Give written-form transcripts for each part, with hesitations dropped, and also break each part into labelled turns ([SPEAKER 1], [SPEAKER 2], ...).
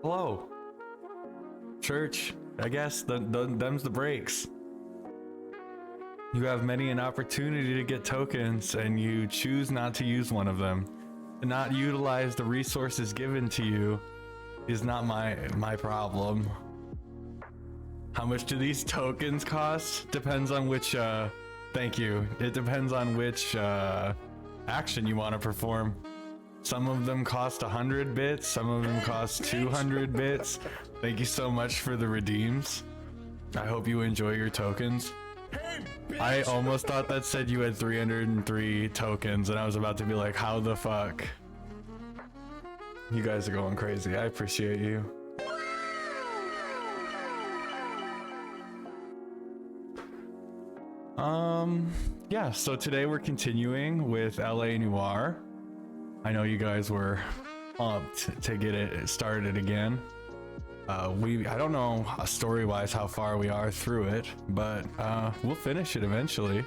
[SPEAKER 1] Hello. Church, I guess them's the breaks. You have many an opportunity to get tokens and you choose not to use one of them. To not utilize the resources given to you is not my problem. How much do these tokens cost? Depends on which, thank you. It depends on which action you want to perform. Some of them cost 100 bits, some of them cost 200 bits. Thank you so much for the redeems. I hope you enjoy your tokens. I almost thought that said you had 303 tokens and I was about to be like, how the fuck? You guys are going crazy. I appreciate you. Yeah, so today we're continuing with LA Noire. I know you guys were pumped to get it started again. I don't know story-wise how far we are through it, but we'll finish it eventually.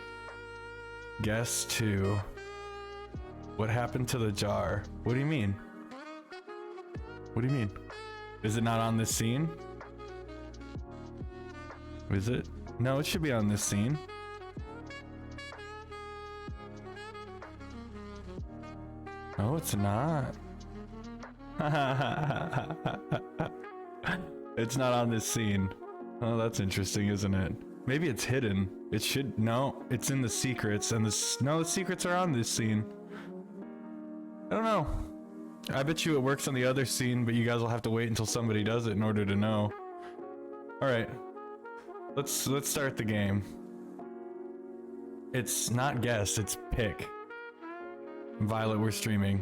[SPEAKER 1] Guess 2. What happened to the jar? What do you mean? What do you mean? Is it not on this scene? Is it? No, it should be on this scene. No, it's not. It's not on this scene. Oh, that's interesting, isn't it? Maybe it's hidden. It should, no, it's in the secrets and no, the secrets are on this scene. I don't know. I bet you it works on the other scene, but you guys will have to wait until somebody does it in order to know. All right, let's start the game. It's not guess, it's pick. Violet, we're streaming.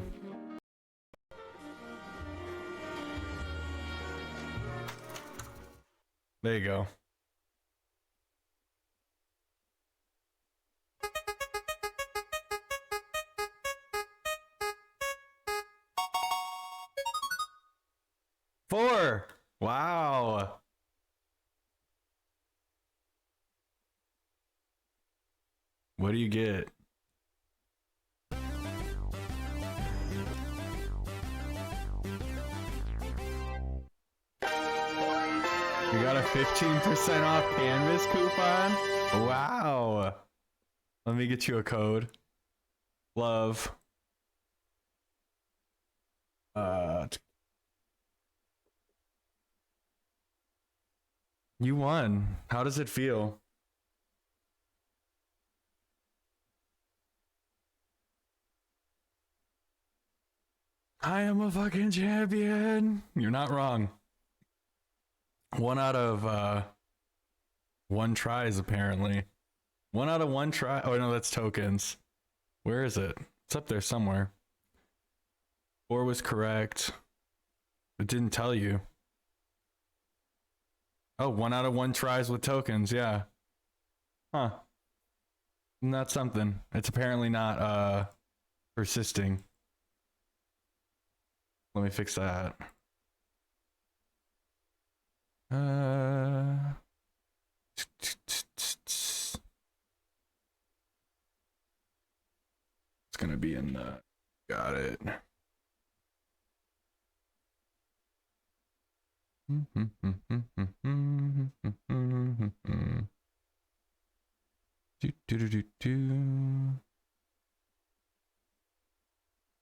[SPEAKER 1] There you go. Four. Wow. What do you get? You got a 15% off canvas coupon? Wow. Let me get you a code. Love. You won. How does it feel? I am a fucking champion. You're not wrong. 1 out of 1 tries apparently. 1 out of 1 try. Oh no, that's tokens. Where is it? It's up there somewhere. 4 was correct. It didn't tell you. Oh, 1 out of 1 tries with tokens, yeah. Huh. Isn't that something? It's apparently not persisting. Let me fix that. It's gonna be in the, got it.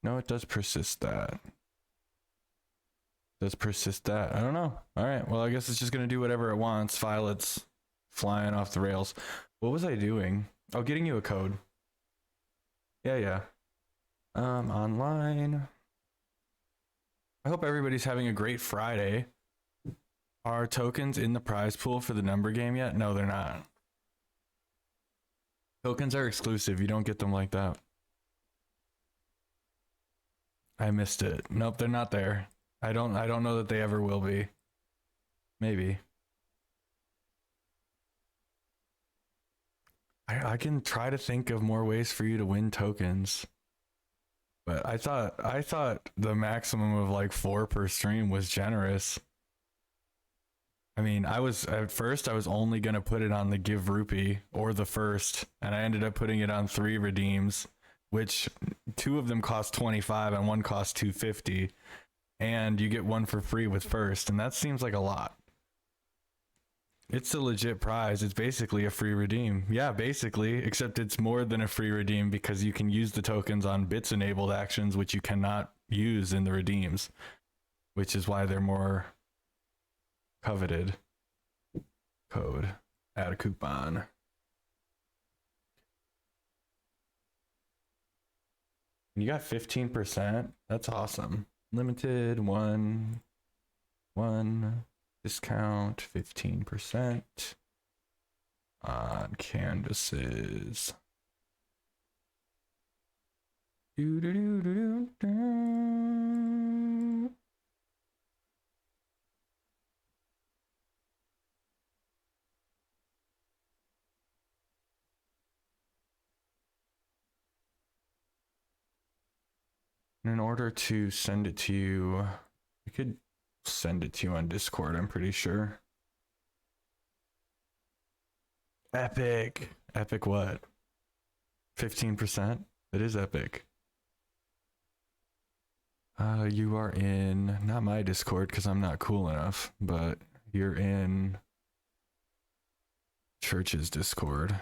[SPEAKER 1] No, it does persist that. Does persist that? I don't know. All right. Well, I guess it's just gonna do whatever it wants. Violet's flying off the rails. What was I doing? Oh, getting you a code. Yeah. Online. I hope everybody's having a great Friday. Are tokens in the prize pool for the number game yet? No, they're not. Tokens are exclusive. You don't get them like that. I missed it. Nope, they're not there. I don't know that they ever will be. Maybe. I can try to think of more ways for you to win tokens. But I thought the maximum of like 4 per stream was generous. I mean, at first I was only gonna put it on the give rupee or the first, and I ended up putting it on 3 redeems, which 2 of them cost 25 and 1 cost 250. and you get one for free with first, and that seems like a lot. It's a legit prize. It's basically a free redeem. Yeah, basically, except it's more than a free redeem because you can use the tokens on bits enabled actions, which you cannot use in the redeems, which is why they're more coveted. Code, add a coupon. You got 15%. That's awesome. Limited one discount 15% on canvases. Do, do, do, do, do, do. In order to send it to you, we could send it to you on Discord, I'm pretty sure. Epic. Epic what? 15%? It is epic. You are in, not my Discord because I'm not cool enough, but you're in Church's Discord.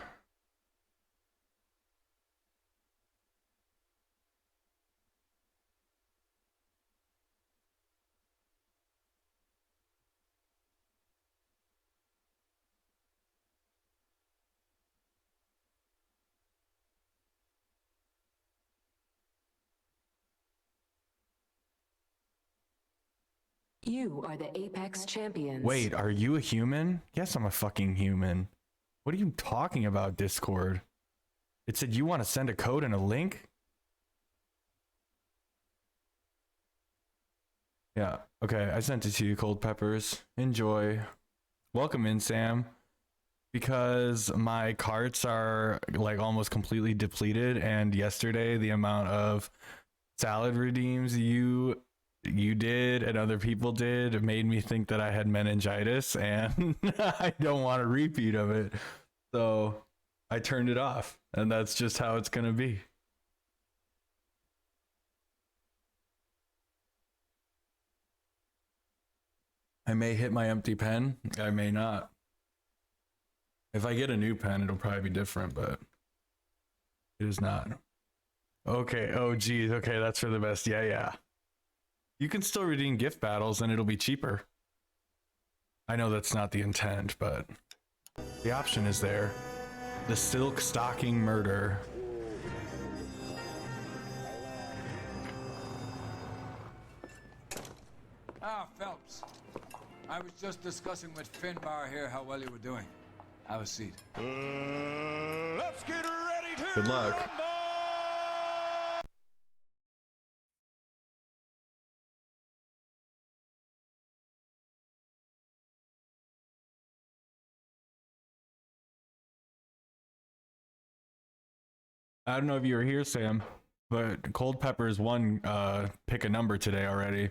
[SPEAKER 2] You are the Apex Champions.
[SPEAKER 1] Wait, are you a human? Yes, I'm a fucking human. What are you talking about, Discord? It said you want to send a code and a link? Yeah, okay, I sent it to you, Cold Peppers. Enjoy. Welcome in, Sam. Because my carts are like almost completely depleted, and yesterday the amount of salad redeems you did and other people did made me think that I had meningitis, and I don't want a repeat of it. So I turned it off, and that's just how it's gonna be. I may hit my empty pen, I may not. If I get a new pen, it'll probably be different, but it is not. Okay, oh geez, okay, that's for the best. Yeah. You can still redeem gift battles and it'll be cheaper. I know that's not the intent, but the option is there. The Silk Stocking Murder.
[SPEAKER 3] Ah, Phelps. I was just discussing with Finbar here how well you were doing. Have a seat.
[SPEAKER 4] Let's get ready to
[SPEAKER 1] Good luck.
[SPEAKER 4] rumble!
[SPEAKER 1] I don't know if you were here, Sam, but Cold Peppers won pick a number today already.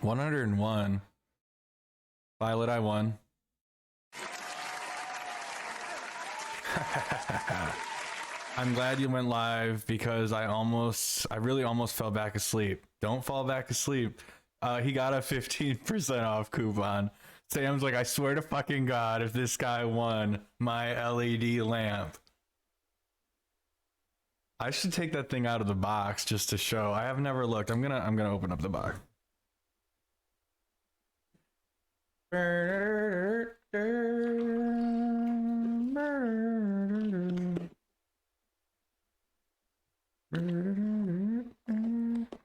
[SPEAKER 1] 101. Violet, I won. I'm glad you went live because I really almost fell back asleep. Don't fall back asleep. He got a 15% off coupon. Sam's like, I swear to fucking God, if this guy won my LED lamp. I should take that thing out of the box just to show. I have never looked. I'm gonna open up the box.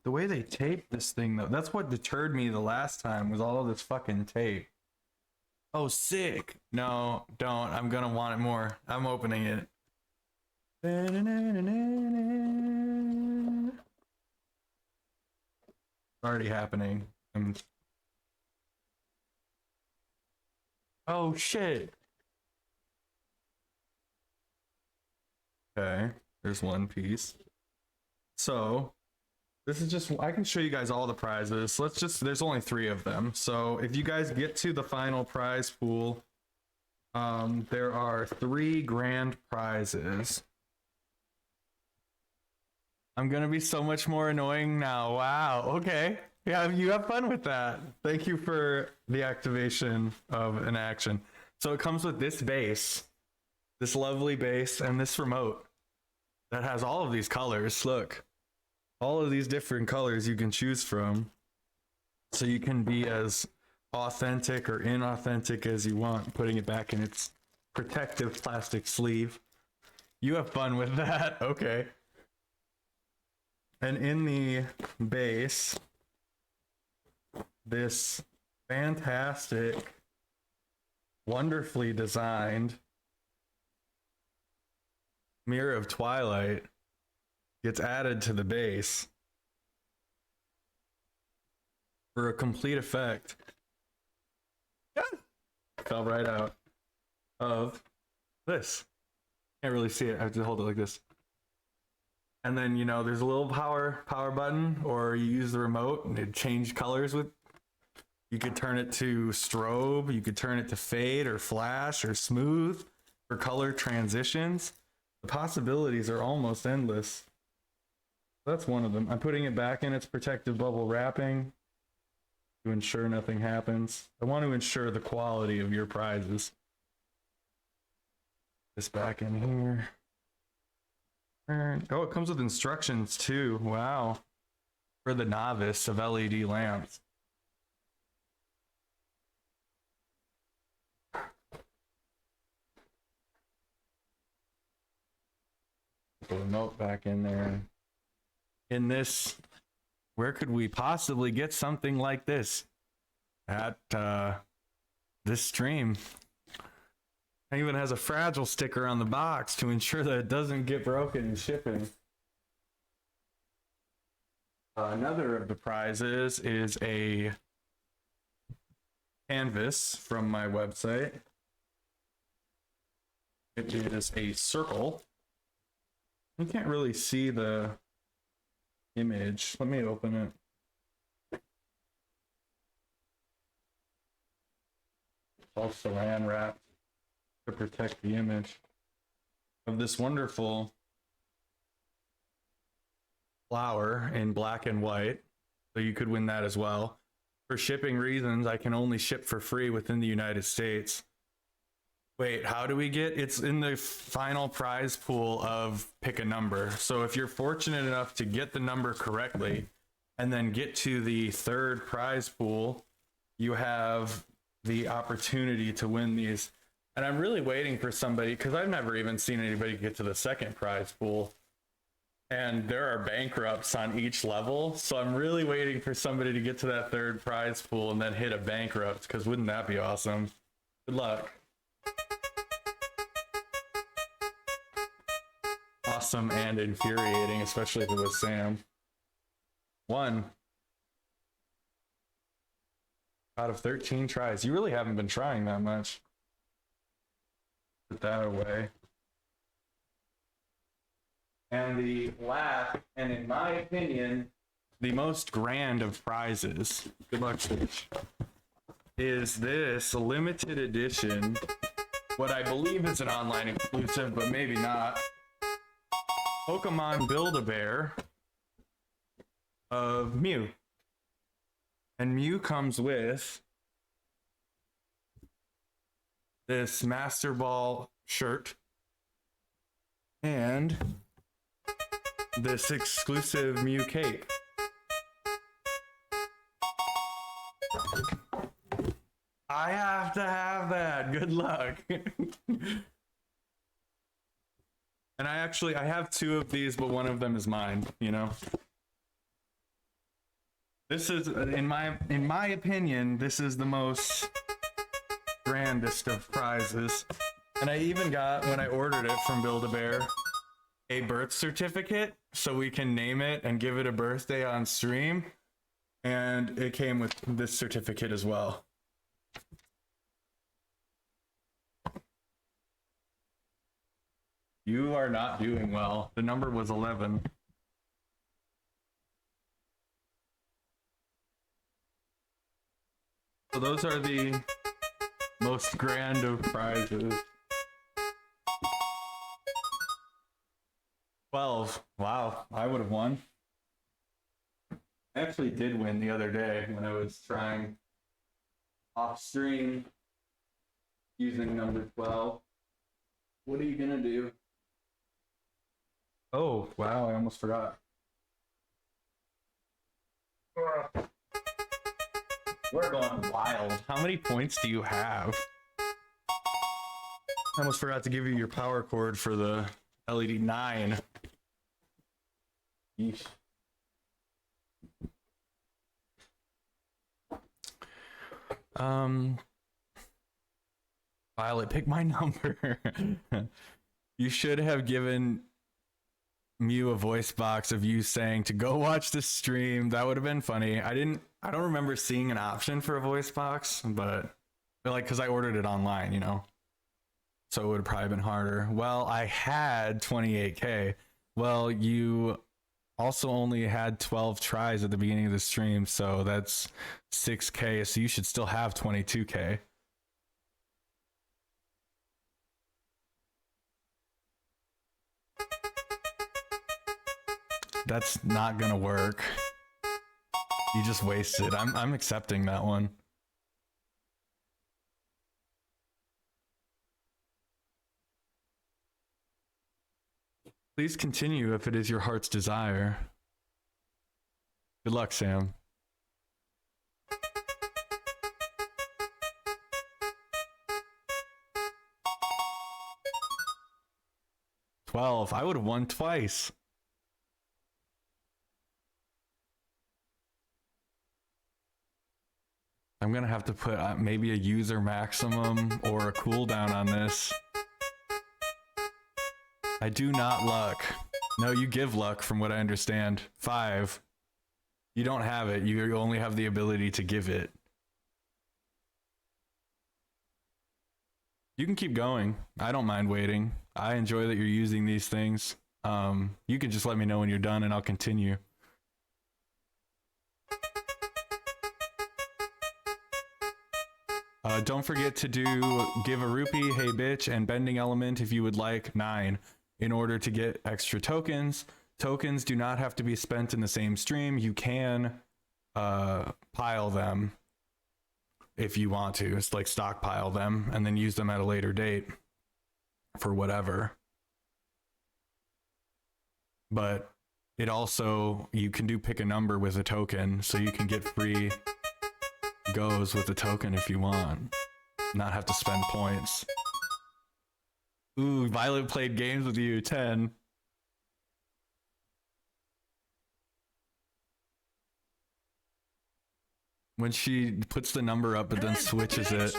[SPEAKER 1] The way they taped this thing though, that's what deterred me the last time, was all of this fucking tape. Oh, sick. No, don't. I'm gonna want it more. I'm opening it. Already happening. Oh shit. Okay, there's one piece. So this is just, I can show you guys all the prizes. There's only 3 of them. So if you guys get to the final prize pool, there are 3 grand prizes. I'm gonna be so much more annoying now. Wow. Okay. Yeah, you have fun with that. Thank you for the activation of an action. So it comes with this base, this lovely base, and this remote that has all of these colors. Look, all of these different colors you can choose from. So you can be as authentic or inauthentic as you want, putting it back in its protective plastic sleeve. You have fun with that. Okay. And in the base, this fantastic, wonderfully designed Mirror of Twilight gets added to the base for a complete effect. Fell right out of this. Can't really see it. I have to hold it like this. And then, you know, there's a little power button, or you use the remote and it change colors with. You could turn it to strobe, you could turn it to fade or flash or smooth for color transitions. The possibilities are almost endless. That's one of them. I'm putting it back in its protective bubble wrapping to ensure nothing happens. I want to ensure the quality of your prizes. This back in here. Oh, it comes with instructions too. Wow. For the novice of LED lamps. The remote back in there. In this, where could we possibly get something like this? At this stream. It even has a fragile sticker on the box to ensure that it doesn't get broken in shipping. Another of the prizes is a canvas from my website. It is a circle. You can't really see the image. Let me open it. It's all saran wrapped to protect the image of this wonderful flower in black and white. So you could win that as well. For shipping reasons, I can only ship for free within the United States. Wait, how do we get? It's in the final prize pool of pick a number. So if you're fortunate enough to get the number correctly and then get to the third prize pool, you have the opportunity to win these. And I'm really waiting for somebody, because I've never even seen anybody get to the second prize pool. And there are bankrupts on each level. So I'm really waiting for somebody to get to that third prize pool and then hit a bankrupt, because wouldn't that be awesome? Good luck. Awesome and infuriating, especially if it was Sam. 1 out of 13 tries. You really haven't been trying that much. Put that away. And the last, and in my opinion, the most grand of prizes, good luck, Stitch, is this limited edition, what I believe is an online exclusive, but maybe not, Pokemon Build-A-Bear of Mew. And Mew comes with this Master Ball shirt and this exclusive Mew cape. I have to have that. Good luck. And I have 2 of these, but one of them is mine, you know. This is, in my opinion, this is the most grandest of prizes. And I even got, when I ordered it from Build-A-Bear, a birth certificate so we can name it and give it a birthday on stream. And it came with this certificate as well. You are not doing well. The number was 11. So those are the most grand of prizes. 12. Wow, I would have won. I actually did win the other day when I was trying off stream using number 12. What are you gonna do? Oh, wow, I almost forgot. We're going wild. How many points do you have? I almost forgot to give you your power cord for the LED 9. Yeesh. Violet, pick my number. You should have given Mew a voice box of you saying to go watch the stream. That would have been funny. I don't remember seeing an option for a voice box, but like, because I ordered it online, you know, so it would have probably been harder. Well, I had 28k. Well, you also only had 12 tries at the beginning of the stream, so that's 6k, so you should still have 22k. That's not gonna work. You just wasted. I'm accepting that one. Please continue if it is your heart's desire. Good luck, Sam. $12. I would have won twice. I'm gonna have to put maybe a user maximum or a cooldown on this. I do not luck. No, you give luck from what I understand. 5. You don't have it. You only have the ability to give it. You can keep going. I don't mind waiting. I enjoy that you're using these things. You can just let me know when you're done and I'll continue. Don't forget to give a rupee, hey bitch, and bending element if you would like 9 in order to get extra tokens. Tokens do not have to be spent in the same stream. You can pile them if you want to. It's like stockpile them and then use them at a later date for whatever. But it also, you can do pick a number with a token, so you can get free goes with the token if you want, not have to spend points. Ooh, Violet played games with you. 10. When she puts the number up but then switches it.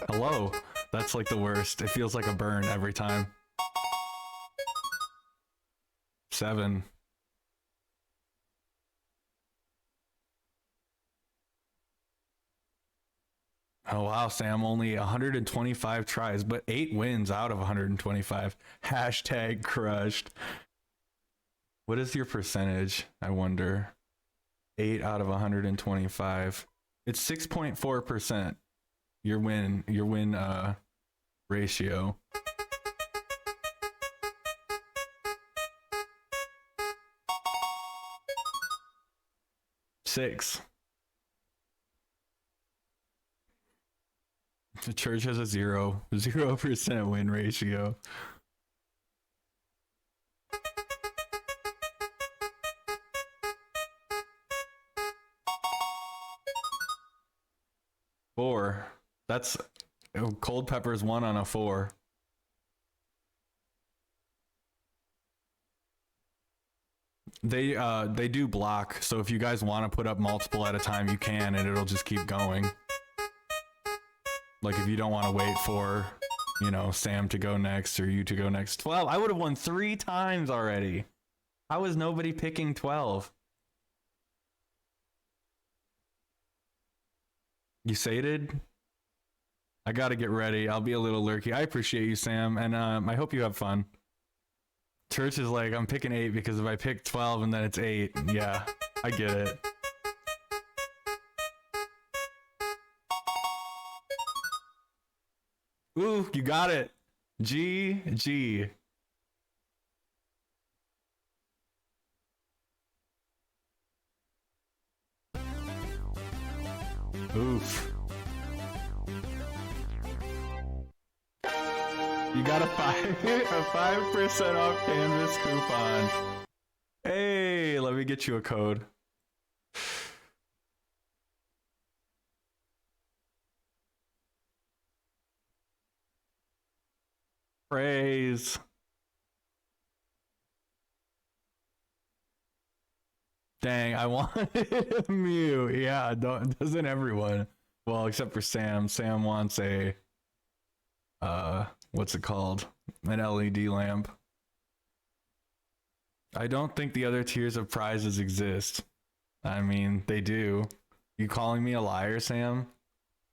[SPEAKER 1] Hello. That's like the worst. It feels like a burn every time. 7. Oh wow, Sam, only 125 tries, but 8 wins out of 125. Hashtag crushed. What is your percentage, I wonder? 8 out of 125. It's 6.4%. Your win ratio. Six. The church has a 0% win ratio. Four. That's cold pepper's 1 on a 4. They do block, so if you guys want to put up multiple at a time, you can, and it'll just keep going. Like if you don't want to wait for, you know, Sam to go next or you to go next. 12. I would have won 3 times already. How is nobody picking 12? You sated? I gotta get ready. I'll be a little lurky. I appreciate you, Sam, and I hope you have fun. Church is like, I'm picking 8 because if I pick 12 and then it's 8, yeah, I get it. Ooh, you got it. GG. Oof. You got a 5% off canvas coupon. Hey, let me get you a code. Praise. Dang, I wanted a Mew. Yeah, doesn't everyone? Well, except for Sam. Sam wants a what's it called? An LED lamp. I don't think the other tiers of prizes exist. I mean, they do. You calling me a liar, Sam?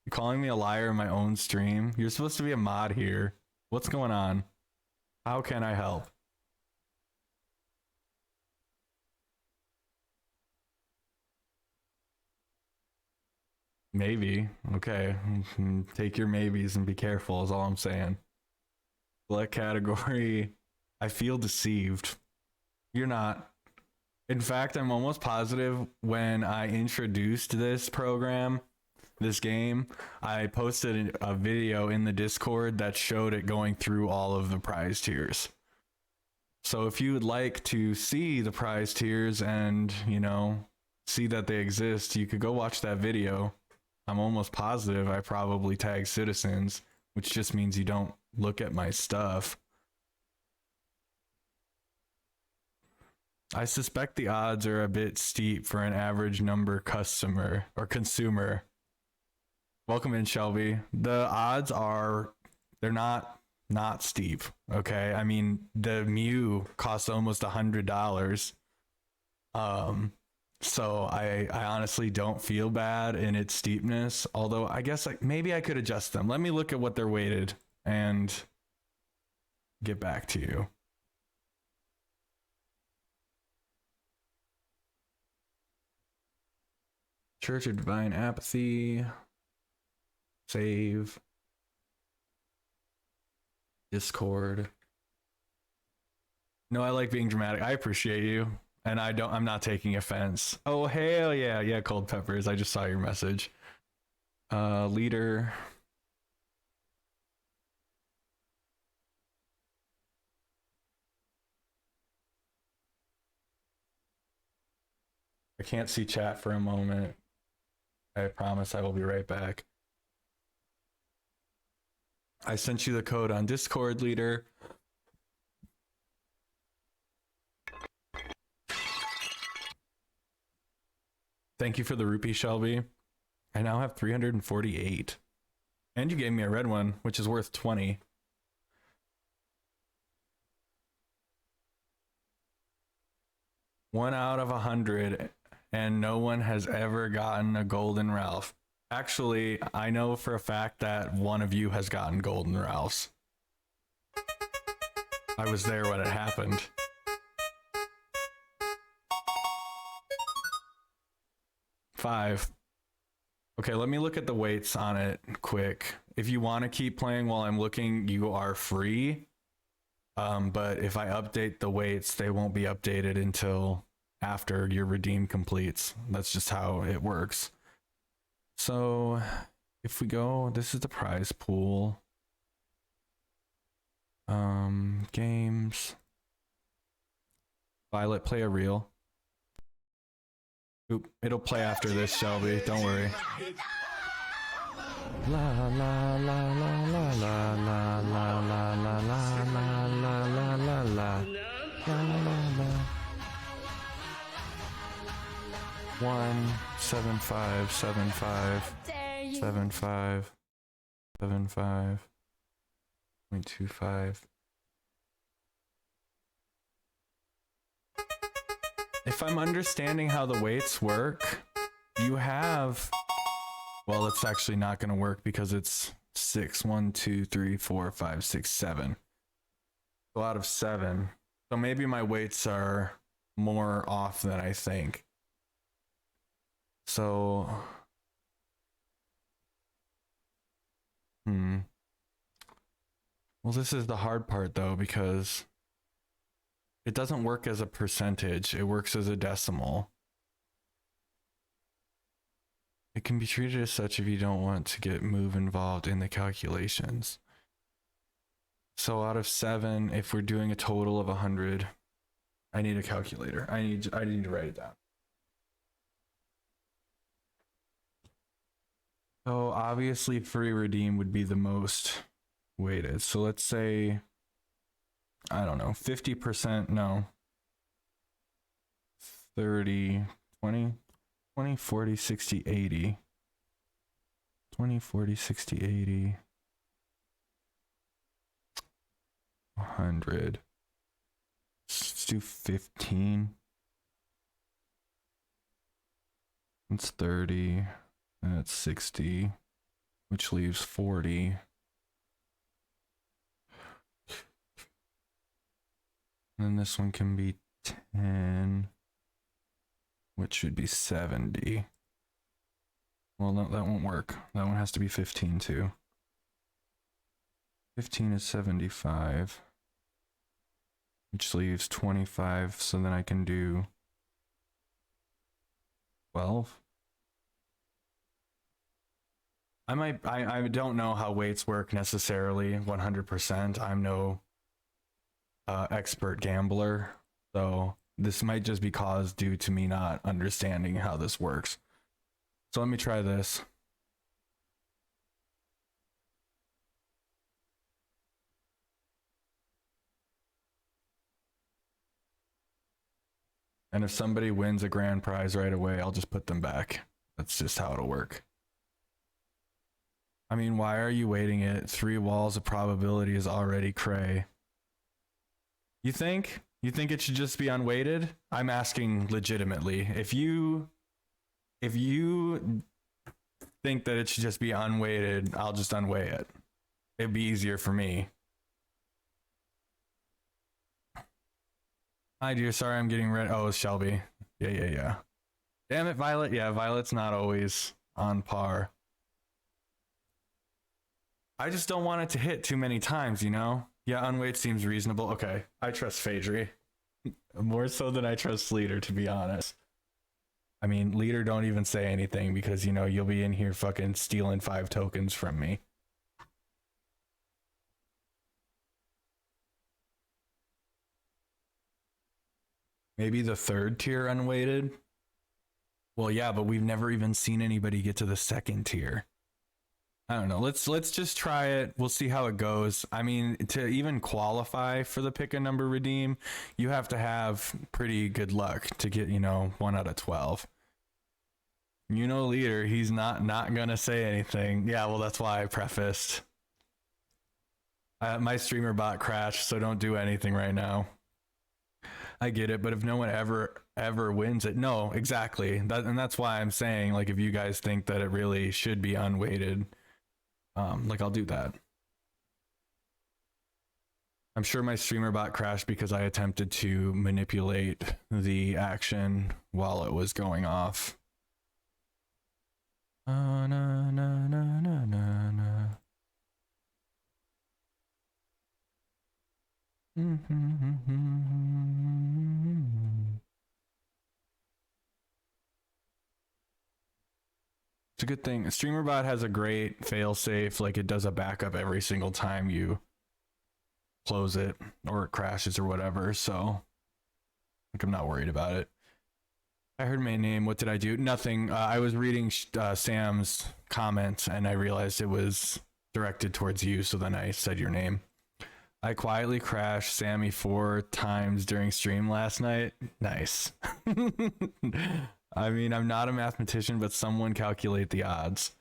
[SPEAKER 1] You calling me a liar in my own stream? You're supposed to be a mod here. What's going on? How can I help? Maybe. Okay. Take your maybes and be careful is all I'm saying. Select category. I feel deceived. You're not. In fact, I'm almost positive when I introduced this program, this game, I posted a video in the Discord that showed it going through all of the prize tiers. So if you would like to see the prize tiers and, you know, see that they exist, you could go watch that video. I'm almost positive I probably tagged citizens, which just means you don't look at my stuff. I suspect the odds are a bit steep for an average number customer or consumer. Welcome in, Shelby. The odds are, they're not steep, okay? I mean, the Mew costs almost $100. So I honestly don't feel bad in its steepness, although I guess maybe I could adjust them. Let me look at what they're weighted and get back to you. Church of Divine Apathy. Save. Discord. No, I like being dramatic. I appreciate you. And I'm not taking offense. Oh, hell yeah. Yeah, Cold Peppers. I just saw your message. Leader. I can't see chat for a moment. I promise I will be right back. I sent you the code on Discord, Leader. Thank you for the rupee, Shelby. I now have 348. And you gave me a red one, which is worth 20. One out of 100, and no one has ever gotten a golden Ralph. Actually, I know for a fact that one of you has gotten golden Ralphs. I was there when it happened. Five. Okay, let me look at the weights on it quick. If you want to keep playing while I'm looking, you are free. But if I update the weights, they won't be updated until after your redeem completes. That's just how it works. So if we go, this is the prize pool. Games. Violet, play a reel. Oop, it'll play after this, Shelby. Don't worry. La la la la la la la la la la la la la la la la. 1 7 5 7 5 7 5 7 5 0.25. If I'm understanding how the weights work, you have, well, it's actually not going to work because it's 6 1 2 3 4 5 6 7. So out of 7. So maybe my weights are more off than I think. So well, this is the hard part though, because it doesn't work as a percentage. It works as a decimal. It can be treated as such if you don't want to get move involved in the calculations. So out of 7, if we're doing a total of 100, I need a calculator. I need to write it down. So obviously free redeem would be the most weighted. So let's say, I don't know, 50%, no. 30, 20, 20, 40, 60, 80. 20, 40, 60, 80. 100. Let's do 15. That's 30. That's 60, which leaves 40. And then this one can be 10, which should be 70. Well, no, that won't work. That one has to be 15 too. 15 is 75, which leaves 25. So then I can do 12. I don't know how weights work necessarily 100%. I'm no expert gambler, so this might just be caused due to me not understanding how this works. So let me try this. And if somebody wins a grand prize right away, I'll just put them back. That's just how it'll work. I mean, why are you weighting it? 3 walls of probability is already cray. You think? You think it should just be unweighted? I'm asking legitimately. If you think that it should just be unweighted, I'll just unweigh it. It'd be easier for me. Hi, dear. Sorry, I'm getting ready. Oh, it's Shelby. Yeah. Damn it, Violet. Yeah, Violet's not always on par. I just don't want it to hit too many times, you know? Yeah, unweighed seems reasonable. Okay, I trust Phaedry. More so than I trust Leader, to be honest. I mean, Leader, don't even say anything because, you know, you'll be in here fucking stealing 5 tokens from me. Maybe the 3rd tier unweighted? Well, yeah, but we've never even seen anybody get to the 2nd tier. I don't know. Let's just try it. We'll see how it goes. I mean, to even qualify for the pick a number redeem, you have to have pretty good luck to get, you know, 1 out of 12. You know, Leader, he's not gonna say anything. Yeah, well, that's why I prefaced. My streamer bot crashed, so don't do anything right now. I get it, but if no one ever wins it, no, exactly. And that's why I'm saying, like, if you guys think that it really should be unweighted, like, I'll do that. I'm sure my streamer bot crashed because I attempted to manipulate the action while it was going off. Na, na, na, na, na, na. It's a good thing. StreamerBot has a great failsafe, like it does a backup every single time you close it or it crashes or whatever, so like I'm not worried about it. I heard my name. What did I do? Nothing. I was reading Sam's comment and I realized it was directed towards you, so then I said your name. I quietly crashed Sammy 4 times during stream last night. Nice. I mean, I'm not a mathematician, but someone calculate the odds.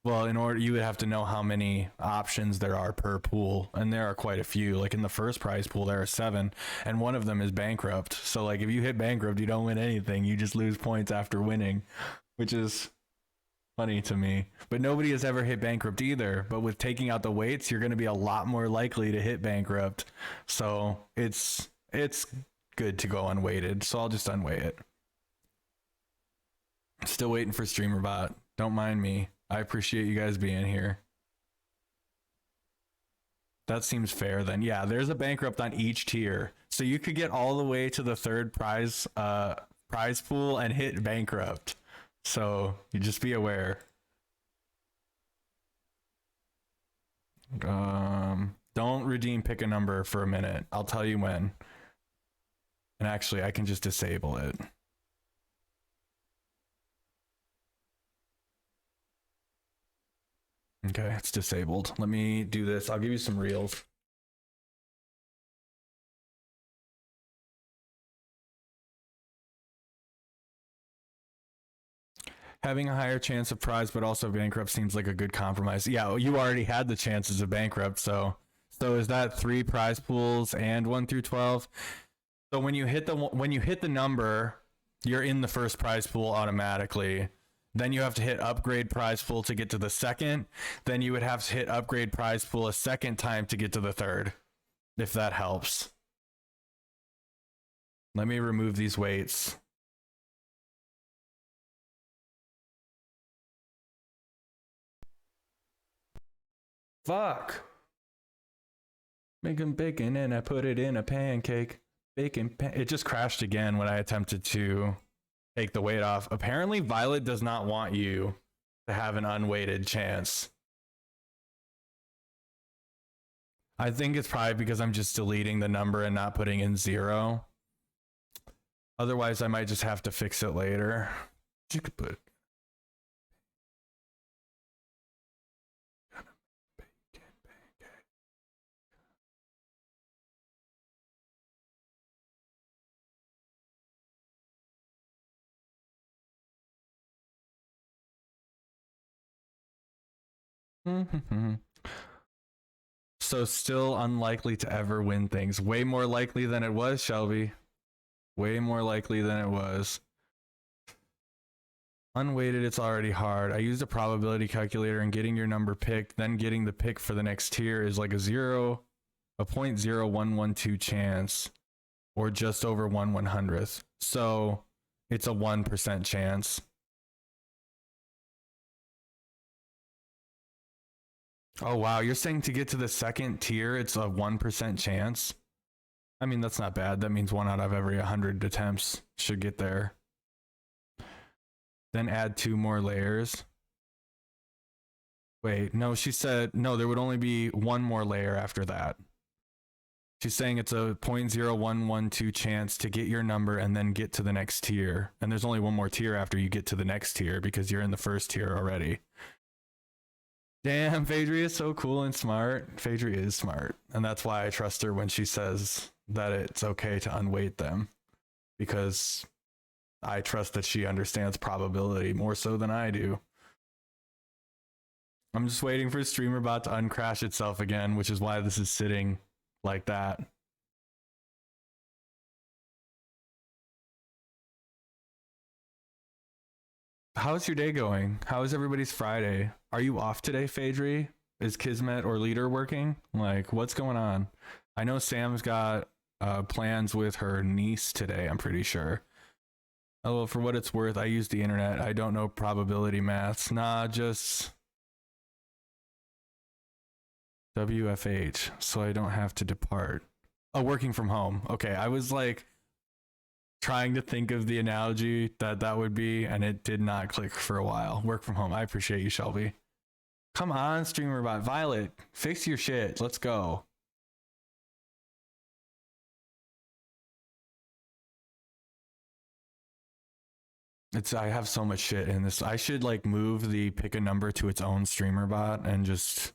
[SPEAKER 1] Well, in order, you would have to know how many options there are per pool, and there are quite a few. Like in the first prize pool, there are 7, and one of them is bankrupt. So like if you hit bankrupt, you don't win anything. You just lose points after winning, which is funny to me. But nobody has ever hit bankrupt either. But with taking out the weights, you're going to be a lot more likely to hit bankrupt. So it's good to go unweighted. So I'll just unweigh it. Still waiting for StreamerBot. Don't mind me. I appreciate you guys being here. That seems fair then. Yeah, there's a bankrupt on each tier. So you could get all the way to the 3rd prize pool and hit bankrupt. So you just be aware. Don't redeem pick a number for a minute. I'll tell you when. And actually, I can just disable it. Okay, it's disabled. Let me do this. I'll give you some reels. Having a higher chance of prize, but also bankrupt seems like a good compromise. Yeah, you already had the chances of bankrupt, so is that 3 prize pools and 1 through 12? So when you hit the number, you're in the first prize pool automatically. Then you have to hit upgrade prize pool to get to the second. Then you would have to hit upgrade prize pool a second time to get to the third, if that helps. Let me remove these weights. Fuck. Making bacon and I put it in a pancake. It just crashed again when I attempted to take the weight off. Apparently, Violet does not want you to have an unweighted chance. I think it's probably because I'm just deleting the number and not putting in 0. Otherwise, I might just have to fix it later. You could put So still unlikely to ever win things. Way more likely than it was, Shelby. Way more likely than it was. Unweighted, it's already hard. I used a probability calculator and getting your number picked, then getting the pick for the next tier is like a 0.0112 chance, or just over 1/100th. So it's a 1% chance. Oh, wow. You're saying to get to the second tier, it's a 1% chance? I mean, that's not bad. That means 1 out of every 100 attempts should get there. Then add 2 more layers. Wait, no, she said, no, there would only be 1 more layer after that. She's saying it's a 0.0112 chance to get your number and then get to the next tier. And there's only 1 more tier after you get to the next tier because you're in the first tier already. Damn, Phaedria is so cool and smart. Phaedria is smart. And that's why I trust her when she says that it's okay to unweight them. Because I trust that she understands probability more so than I do. I'm just waiting for StreamerBot to uncrash itself again, which is why this is sitting like that. How's your day going? How is everybody's Friday? Are you off today, Phaedria? Is Kismet or Leader working? Like, what's going on? I know Sam's got plans with her niece today, I'm pretty sure. Oh, well, for what it's worth, I use the internet. I don't know probability maths. Nah, just WFH, so I don't have to depart. Oh, working from home. Okay, I was like trying to think of the analogy that would be, and it did not click for a while. Work from home. I appreciate you, Shelby. Come on, StreamerBot. Violet, fix your shit. Let's go. I have so much shit in this. I should like move the pick a number to its own StreamerBot and just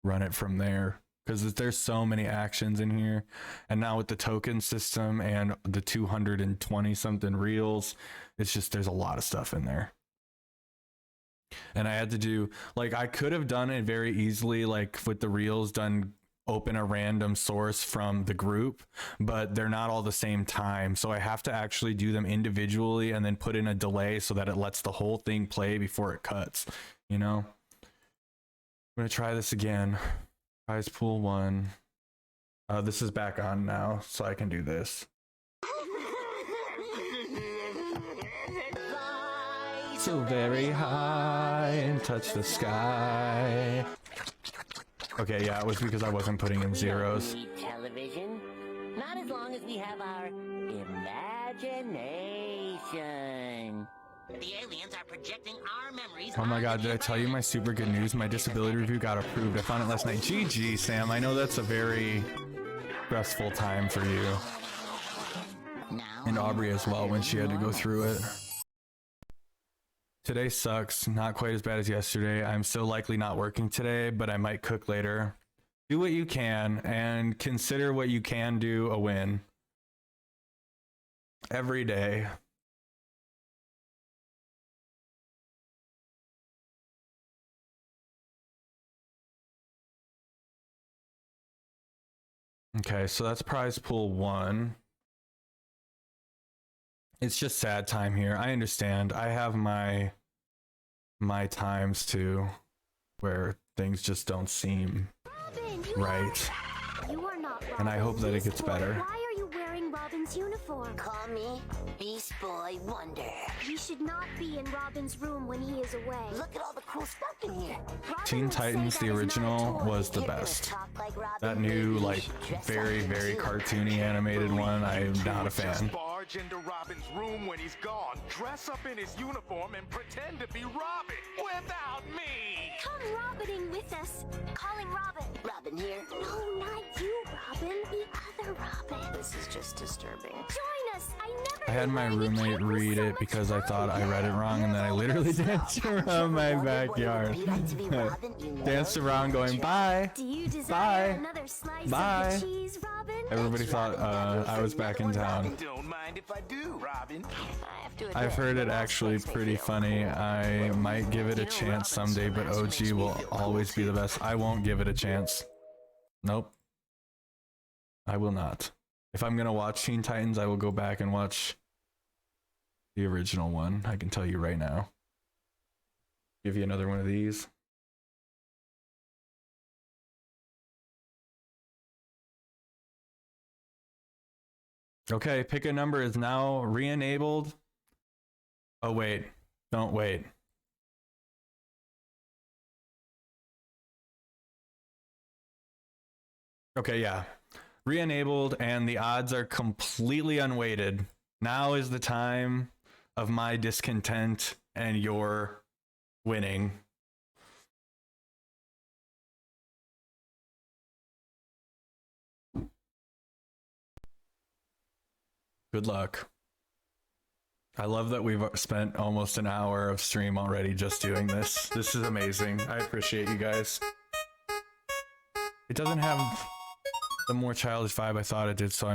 [SPEAKER 1] run it from there. Because there's so many actions in here. And now with the token system and the 220 something reels, it's just, there's a lot of stuff in there. And I had to do, like, I could have done it very easily, like with the reels, open a random source from the group, but they're not all the same time. So I have to actually do them individually and then put in a delay so that it lets the whole thing play before it cuts, you know? I'm going to try this again. Prize pool 1. This is back on now, so I can do this. So very high and touch the sky. Okay, yeah, it was because I wasn't putting in zeros.
[SPEAKER 5] Television? Not as long as we have our imagination. The aliens are projecting our memories.
[SPEAKER 1] Oh my
[SPEAKER 5] onto
[SPEAKER 1] god,
[SPEAKER 5] the
[SPEAKER 1] did I tell you my super good news? My disability review got approved. I found it last night. GG, Sam. I know that's a very stressful time for you.
[SPEAKER 5] Now,
[SPEAKER 1] And Aubrey as well when she had to go through it. Today sucks. Not quite as bad as yesterday. I'm still likely not working today, but I might cook later. Do what you can and consider what you can do a win. Every day. Okay, so that's prize pool 1. It's just sad time here. I understand. I have my times too where things just don't seem right.
[SPEAKER 6] You are not Robin.
[SPEAKER 1] And I hope that it gets
[SPEAKER 6] Beast
[SPEAKER 1] better.
[SPEAKER 6] Boy, why are you wearing Robin's uniform?
[SPEAKER 5] call me Beast Boy Wonder.
[SPEAKER 6] He should not be in Robin's room when he is away.
[SPEAKER 5] Look at all the cool stuff in here.
[SPEAKER 6] Robin
[SPEAKER 1] Teen
[SPEAKER 6] would say
[SPEAKER 1] Titans,
[SPEAKER 6] that
[SPEAKER 1] the
[SPEAKER 6] is not a
[SPEAKER 1] original,
[SPEAKER 6] toy.
[SPEAKER 1] was the
[SPEAKER 5] You're gonna
[SPEAKER 1] best.
[SPEAKER 5] talk like Robin,
[SPEAKER 1] That new,
[SPEAKER 5] baby.
[SPEAKER 1] like,
[SPEAKER 5] Dress
[SPEAKER 1] very,
[SPEAKER 5] up
[SPEAKER 1] very
[SPEAKER 5] too.
[SPEAKER 1] cartoony animated one, I'm not a fan.
[SPEAKER 4] Just barge into Robin's room when he's gone, dress up in his uniform, and pretend to be Robin without me.
[SPEAKER 6] Come Robining with us. Calling Robin.
[SPEAKER 5] Robin here.
[SPEAKER 6] No, not you, Robin. The other Robin.
[SPEAKER 5] This is just disturbing.
[SPEAKER 6] Join us. I never
[SPEAKER 1] I had
[SPEAKER 6] knew
[SPEAKER 1] my
[SPEAKER 6] where the
[SPEAKER 1] roommate
[SPEAKER 6] camp was
[SPEAKER 1] read
[SPEAKER 6] so
[SPEAKER 1] it
[SPEAKER 6] much
[SPEAKER 1] because I thought
[SPEAKER 6] fun.
[SPEAKER 1] I read it wrong, and then I literally danced around my backyard. Danced around going, bye.
[SPEAKER 6] Do you desire
[SPEAKER 1] Bye.
[SPEAKER 6] another slice
[SPEAKER 1] Bye.
[SPEAKER 6] of the cheese, Robin?
[SPEAKER 1] Everybody thought I was back in town.
[SPEAKER 4] Don't mind if I do, Robin.
[SPEAKER 5] I have to admit,
[SPEAKER 1] I've heard it
[SPEAKER 5] the
[SPEAKER 1] actually
[SPEAKER 5] makes me
[SPEAKER 1] pretty
[SPEAKER 5] feel
[SPEAKER 1] funny. I might give it a chance someday, but OG will always be the best. I won't give it a chance. Nope. I will not. If I'm gonna watch Teen Titans, I will go back and watch the original one. I can tell you right now. Give you another one of these. Okay, pick a number is now re-enabled. Oh wait, don't wait. Okay, yeah. Re-enabled and the odds are completely unweighted. Now is the time of my discontent and your winning. Good luck. I love that we've spent almost an hour of stream already just doing this. This is amazing. I appreciate you guys. It doesn't have the more childish vibe I thought it did, so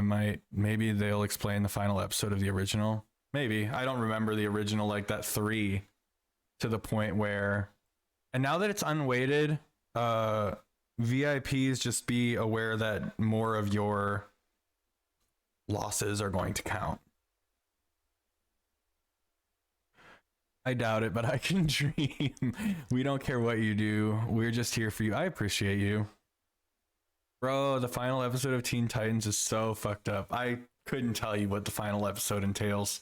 [SPEAKER 1] maybe they'll explain the final episode of the original. Maybe. I don't remember the original like that 3 to the point where, and now that it's unweighted, VIPs just be aware that more of your losses are going to count. I doubt it, but I can dream. We don't care what you do. We're just here for you. I appreciate you. Bro, the final episode of Teen Titans is so fucked up. I couldn't tell you what the final episode entails.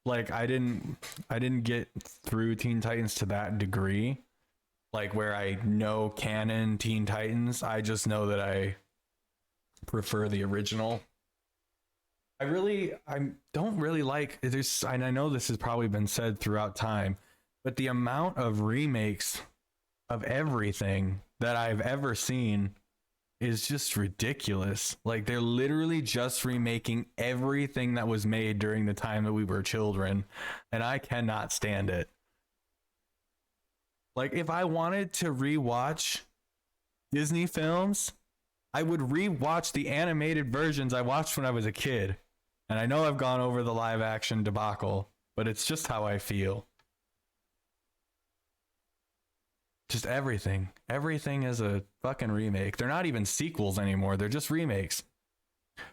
[SPEAKER 1] Like, I didn't get through Teen Titans to that degree. Like, where I know canon Teen Titans. I just know that I prefer the original. I don't really like, and I know this has probably been said throughout time, but the amount of remakes of everything that I've ever seen is just ridiculous. Like, they're literally just remaking everything that was made during the time that we were children, and I cannot stand it. Like, if I wanted to rewatch Disney films, I would rewatch the animated versions I watched when I was a kid. And I know I've gone over the live action debacle, but it's just how I feel. Just everything. Everything is a fucking remake. They're not even sequels anymore. They're just remakes.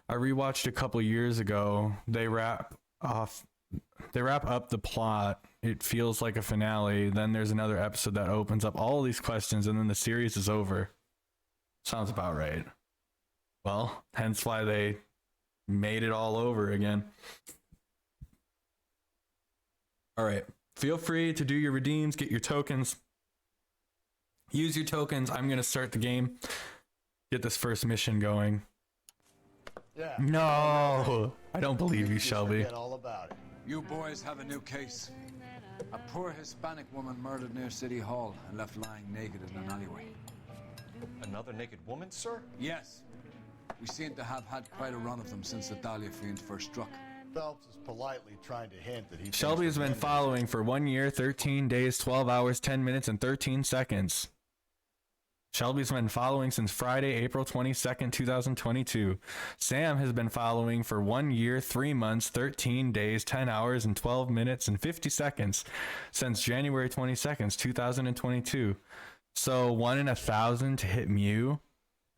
[SPEAKER 1] I rewatched a couple years ago. They wrap up the plot. It feels like a finale. Then there's another episode that opens up all these questions, and then the series is over. Sounds about right. Well, hence why they made it all over again. All right. Feel free to do your redeems, get your tokens. Use your tokens. I'm going to start the game. Get this first mission going.
[SPEAKER 7] Yeah.
[SPEAKER 1] No, I don't believe you,
[SPEAKER 7] Just
[SPEAKER 1] Shelby.
[SPEAKER 7] forget all about it.
[SPEAKER 3] You boys have a new case. A poor Hispanic woman murdered near City Hall and left lying naked in an alleyway.
[SPEAKER 8] Another naked woman, sir?
[SPEAKER 3] Yes. We seem to have had quite a run of them since the Dahlia fiend first struck.
[SPEAKER 7] Phelps is politely trying to hint that he thinks
[SPEAKER 1] Shelby has
[SPEAKER 7] the
[SPEAKER 1] been
[SPEAKER 7] men-
[SPEAKER 1] following for 1 year, 13 days, 12 hours, 10 minutes, and 13 seconds. Shelby's been following since Friday, April 22nd, 2022. Sam has been following for 1 year, 3 months, 13 days, 10 hours, and 12 minutes, and 50 seconds since January 22nd, 2022. So 1 in 1,000 to hit Mew?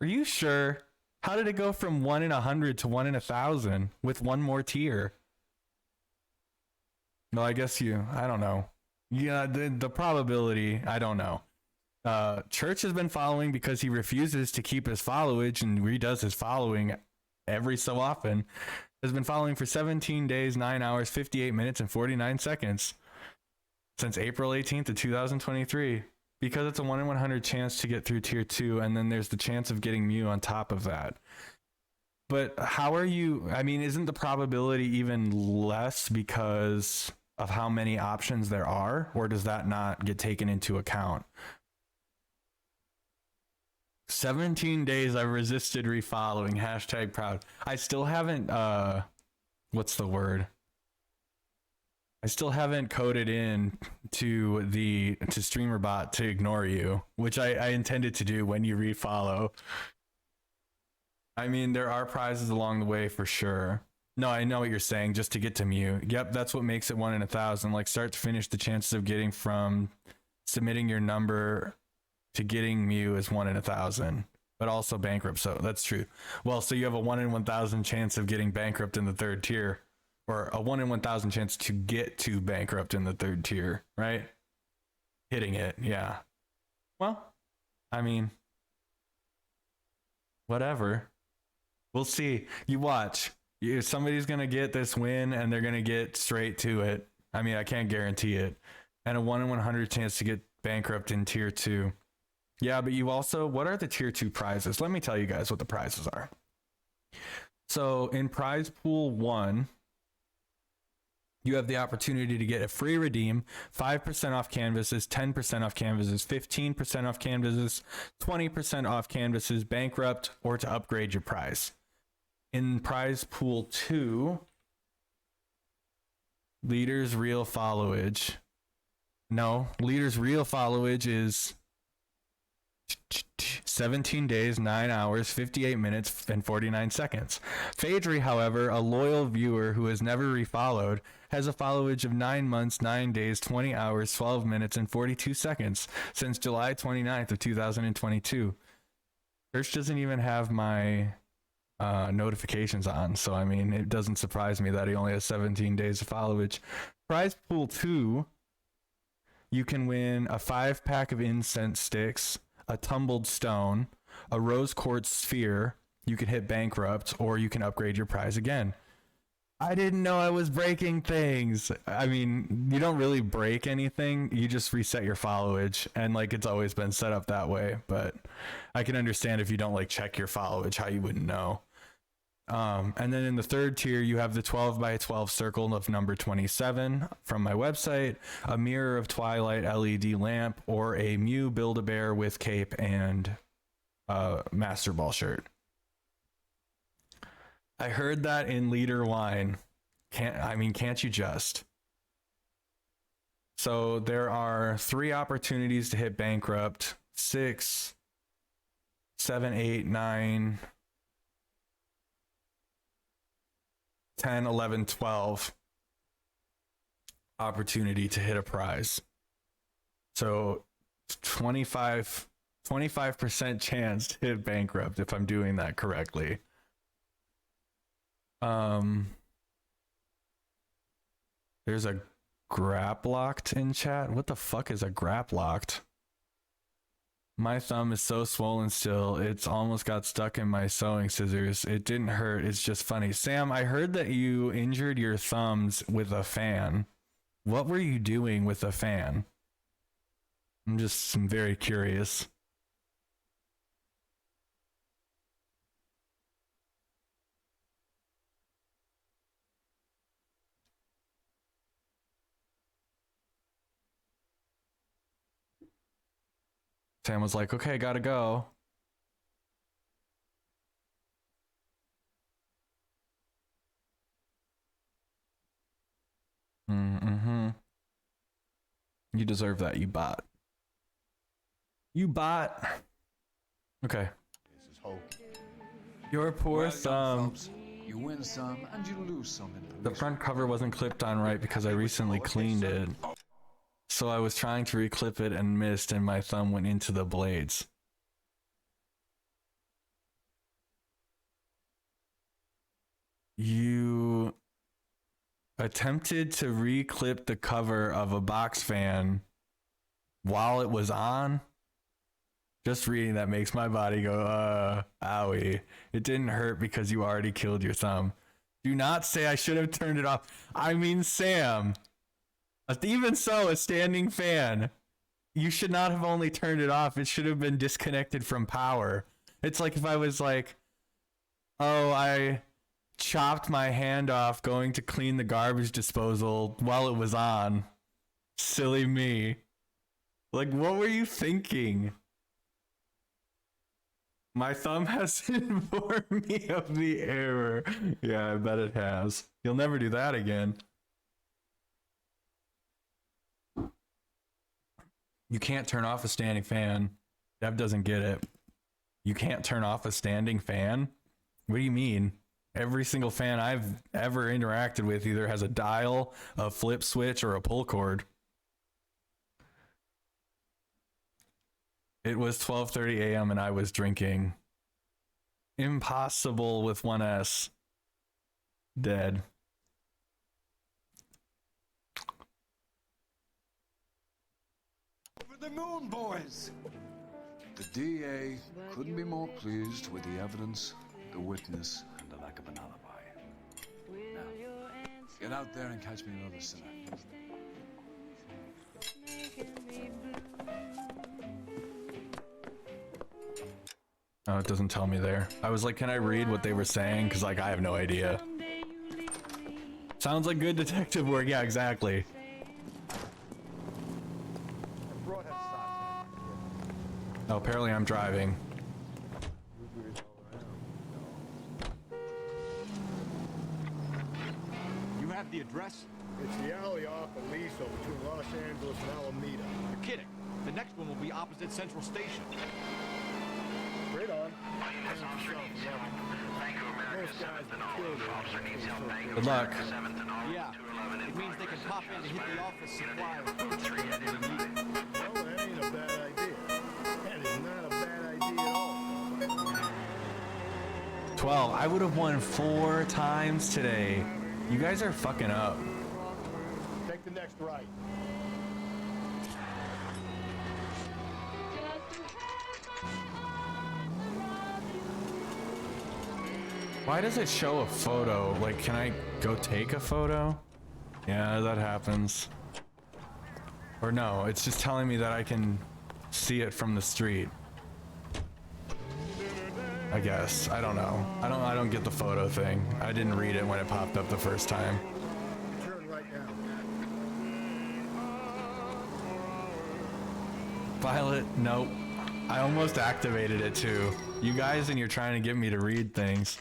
[SPEAKER 1] Are you sure? How did it go from 1 in 100 to 1 in 1,000 with one more tier? No, I guess I don't know. Yeah, the probability, I don't know. Church has been following because he refuses to keep his followage and redoes his following every so often. Has been following for 17 days, 9 hours, 58 minutes, and 49 seconds since April 18th of 2023. Because it's a 1 in 100 chance to get through tier 2, and then there's the chance of getting Mew on top of that. But how are you? I mean, isn't the probability even less because of how many options there are, or does that not get taken into account? 17 days I've resisted refollowing. Hashtag proud. I still haven't, what's the word? I still haven't coded in to StreamerBot to ignore you, which I intended to do when you refollow. I mean, there are prizes along the way for sure. No, I know what you're saying, just to get to Mew. Yep, that's what makes it 1 in 1,000. Like, start to finish, the chances of getting from submitting your number to getting Mew is 1 in 1,000, but also bankrupt. So that's true. Well, so you have a 1 in 1,000 chance of getting bankrupt in the 3rd tier, or a 1 in 1,000 chance to get to bankrupt in the 3rd tier, right? Hitting it. Yeah. Well, I mean, whatever. We'll see. You watch. Somebody's going to get this win and they're going to get straight to it. I mean, I can't guarantee it. And a 1 in 100 chance to get bankrupt in tier 2. Yeah, but you also, what are the tier 2 prizes? Let me tell you guys what the prizes are. So in prize pool 1, you have the opportunity to get a free redeem, 5% off canvases, 10% off canvases, 15% off canvases, 20% off canvases, bankrupt, or to upgrade your prize. In prize pool 2, leaders real followage. No, leaders real followage is 17 days, 9 hours, 58 minutes, and 49 seconds. Phaedry, however, a loyal viewer who has never refollowed, has a followage of 9 months, 9 days, 20 hours, 12 minutes, and 42 seconds since July 29th of 2022. Church doesn't even have my notifications on, so I mean, it doesn't surprise me that he only has 17 days of followage. Prize pool 2, you can win a 5-pack of incense sticks, a tumbled stone, a rose quartz sphere. You can hit bankrupt, or you can upgrade your prize again. I didn't know I was breaking things. I mean, you don't really break anything. You just reset your followage, and like, it's always been set up that way. But I can understand if you don't like check your followage, how you wouldn't know. And then in the 3rd tier, you have the 12 by 12 circle of number 27 from my website, a Mirror of Twilight LED lamp, or a Mew Build-A-Bear with cape and Master Ball shirt. I heard that in Leader Wine. Can't you just? So there are 3 opportunities to hit bankrupt: 6, 7, 8, 9, 10, 11, 12 opportunity to hit a prize. So 25% chance to hit bankrupt if I'm doing that correctly. There's a grap locked in chat. What the fuck is a grap locked? My thumb is so swollen still, it's almost got stuck in my sewing scissors. It didn't hurt, it's just funny. Sam, I heard that you injured your thumbs with a fan. What were you doing with a fan? I'm very curious. Sam was like, okay, gotta go. Mm-hmm. You deserve that, you bot. You bot. Okay.
[SPEAKER 7] This is hokey.
[SPEAKER 1] Your poor
[SPEAKER 3] Well,
[SPEAKER 1] thumb.
[SPEAKER 3] Phelps, you win some and you lose some information.
[SPEAKER 1] The front cover wasn't clipped on right because I recently cleaned it. So I was trying to reclip it and missed, and my thumb went into the blades. You attempted to reclip the cover of a box fan while it was on? Just reading that makes my body go, owie. It didn't hurt because you already killed your thumb. Do not say I should have turned it off. I mean, Sam. Even so, a standing fan. You should not have only turned it off. It should have been disconnected from power. It's like if I was like, oh, I chopped my hand off going to clean the garbage disposal while it was on. Silly me. Like, what were you thinking? My thumb has informed me of the error. Yeah, I bet it has. You'll never do that again. You can't turn off a standing fan. Dev doesn't get it. You can't turn off a standing fan? What do you mean? Every single fan I've ever interacted with either has a dial, a flip switch, or a pull cord. It was 12:30 a.m. and I was drinking. Impossible with one S. Dead.
[SPEAKER 3] Over the moon, boys! The DA couldn't be more pleased with the evidence, the witness, and the lack of an alibi. Now, get out there and catch me another sinner.
[SPEAKER 1] Oh, it doesn't tell me there. I was like, can I read what they were saying? Because, like, I have no idea. Sounds like good detective work. Yeah, exactly. Oh, apparently I'm driving.
[SPEAKER 8] You have the address?
[SPEAKER 7] It's the alley off Aliso between Los Angeles and Alameda.
[SPEAKER 8] You're kidding. The next one will be opposite Central Station.
[SPEAKER 7] Straight on. Most guys are killed.
[SPEAKER 1] Good luck.
[SPEAKER 8] Yeah. It means they can pop in to hit the office supply of food whenever they need it.
[SPEAKER 7] Well, that ain't a bad idea. That is not a bad idea at all.
[SPEAKER 1] 12. I would have won 4 times today. You guys are fucking up.
[SPEAKER 7] Take the next right.
[SPEAKER 1] Why does it show a photo? Like, can I go take a photo? Yeah, that happens. Or no, it's just telling me that I can see it from the street. I guess. I don't know. I don't get the photo thing. I didn't read it when it popped up the first time.
[SPEAKER 7] Turn right now.
[SPEAKER 1] Violet, nope. I almost activated it too. You guys, and you're trying to get me to read things.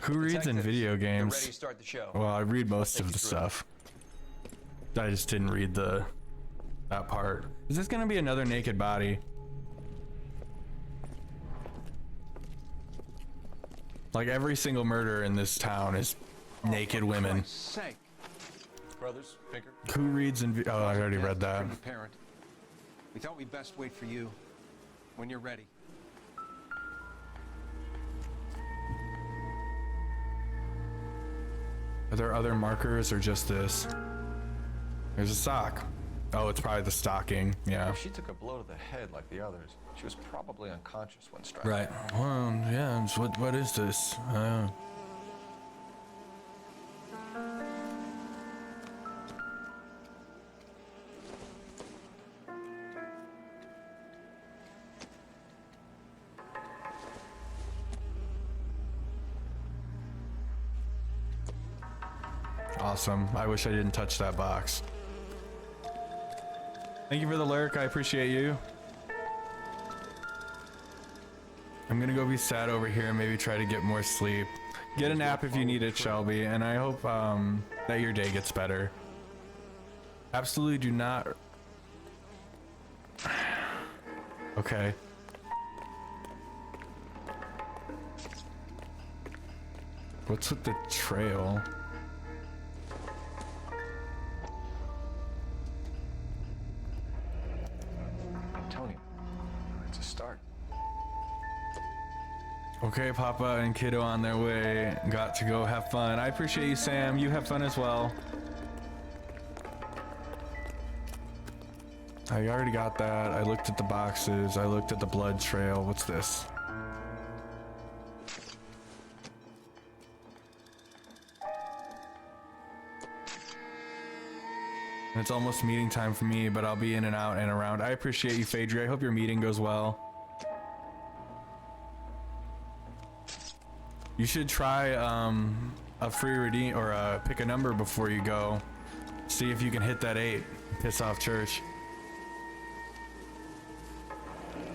[SPEAKER 1] Who reads in video games?
[SPEAKER 8] Ready to start the show.
[SPEAKER 1] Well, I read most of the stuff. I just didn't read that part. Is this gonna be another naked body? Like every single murder in this town is naked women.
[SPEAKER 3] Sake.
[SPEAKER 8] Brothers, Finger.
[SPEAKER 1] Who reads in? Oh, I already read that.
[SPEAKER 8] From the parent. We thought we'd best wait for you when you're ready.
[SPEAKER 1] Are there other markers or just this? There's a sock. Oh, it's probably the stocking. Yeah.
[SPEAKER 8] If she took a blow to the head like the others, she was probably unconscious when struck.
[SPEAKER 1] Right. Well, yeah. What is this? Awesome. I wish I didn't touch that box. Thank you for the lurk. I appreciate you. I'm gonna go be sad over here and maybe try to get more sleep. Get a nap if you need it, Shelby, and I hope that your day gets better. Absolutely do not. Okay. What's with the trail?
[SPEAKER 8] Antonio, it's a start.
[SPEAKER 1] Okay, Papa and Kiddo on their way. Got to go have fun. I appreciate you, Sam. You have fun as well. I already got that. I looked at the boxes. I looked at the blood trail. What's this? It's almost meeting time for me, but I'll be in and out and around. I appreciate you, Phaedra. I hope your meeting goes well. You should try a free redeem or pick a number before you go. See if you can hit that 8. Piss off Church.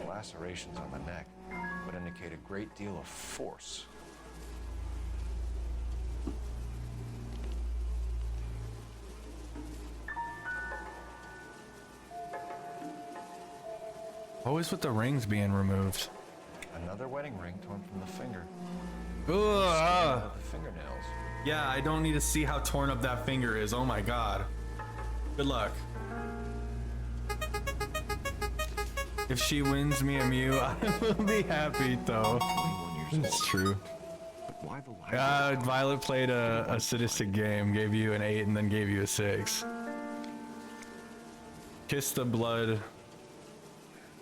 [SPEAKER 8] Lacerations on the neck would indicate a great deal of force.
[SPEAKER 1] Always with the rings being removed.
[SPEAKER 8] Another wedding ring torn from the finger.
[SPEAKER 1] Ugh.
[SPEAKER 8] The fingernails.
[SPEAKER 1] Yeah, I don't need to see how torn up that finger is. Oh my god. Good luck. If she wins me a Mew, I will be happy though.
[SPEAKER 8] 21 years
[SPEAKER 1] It's true.
[SPEAKER 8] But why the library?
[SPEAKER 1] Violet played a sadistic game, gave you an 8 and then gave you a 6. Kiss the blood.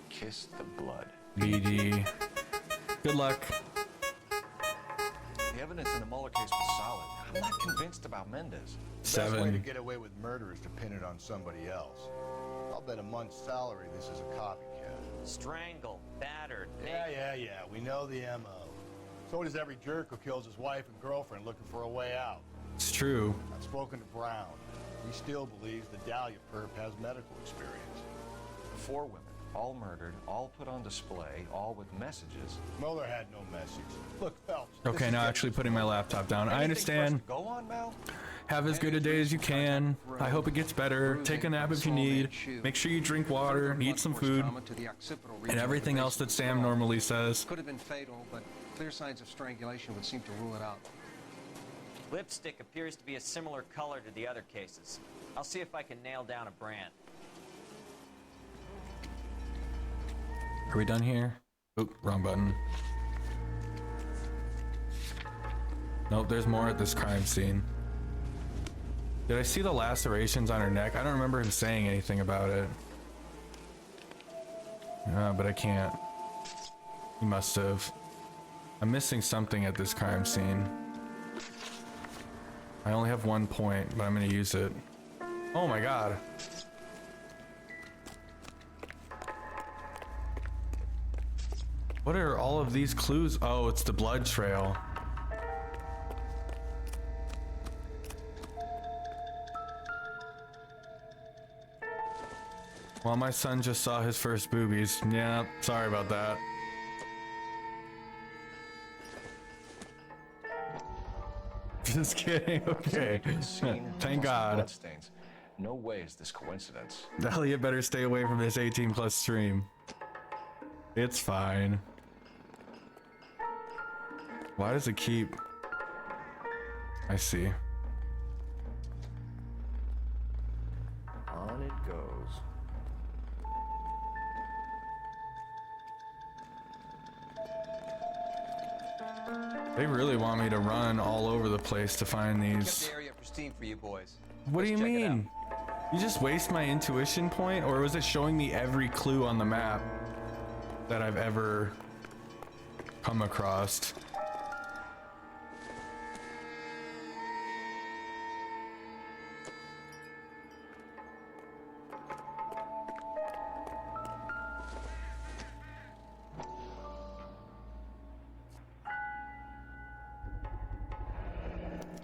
[SPEAKER 8] Kiss the blood.
[SPEAKER 1] BG. Good luck.
[SPEAKER 8] The evidence in the Mueller case was solid. I'm not convinced about Mendez.
[SPEAKER 7] The best way to
[SPEAKER 1] 7.
[SPEAKER 7] get away with murder is to pin it on somebody else. I'll bet a month's salary this is a copycat.
[SPEAKER 9] Strangled, battered.
[SPEAKER 7] Yeah. We know the MO. So does every jerk who kills his wife and girlfriend looking for a way out.
[SPEAKER 1] It's true.
[SPEAKER 7] I've spoken to Brown. He still believes the Dahlia perp has medical experience.
[SPEAKER 8] 4 women, all murdered, all put on display, all with messages.
[SPEAKER 7] Mueller had no message. Look, Phelps. this
[SPEAKER 1] Okay,
[SPEAKER 7] is
[SPEAKER 1] now
[SPEAKER 7] getting
[SPEAKER 1] actually putting my laptop down. I
[SPEAKER 8] Anything for us
[SPEAKER 1] understand.
[SPEAKER 8] to go on, Mel?
[SPEAKER 1] Have as good a day as you can. I hope it gets better. Take a nap if you need. Make sure you drink water, eat some food, and everything else that Sam normally says.
[SPEAKER 10] Could have been fatal, but clear signs of strangulation would seem to rule it out.
[SPEAKER 9] Lipstick appears to be a similar color to the other cases. I'll see if I can nail down a brand.
[SPEAKER 1] Are we done here? Oop, wrong button. Nope, there's more at this crime scene. Did I see the lacerations on her neck? I don't remember him saying anything about it. But I can't. He must have. I'm missing something at this crime scene. I only have 1 point, but I'm gonna use it. Oh my god. What are all of these clues? Oh, it's the blood trail. Well, my son just saw his first boobies. Yeah, sorry about that. Just kidding. Okay. Thank God.
[SPEAKER 8] Bloodstains. No way is this coincidence.
[SPEAKER 1] Dahlia better stay away from this 18+ stream. It's fine. Why does it keep... I see.
[SPEAKER 8] On it goes.
[SPEAKER 1] They really want me to run all over the place to find
[SPEAKER 10] Kept
[SPEAKER 1] these.
[SPEAKER 10] the area pristine for you boys.
[SPEAKER 1] What do you
[SPEAKER 10] Let's check it out.
[SPEAKER 1] mean? You just waste my intuition point, or was it showing me every clue on the map that I've ever come across?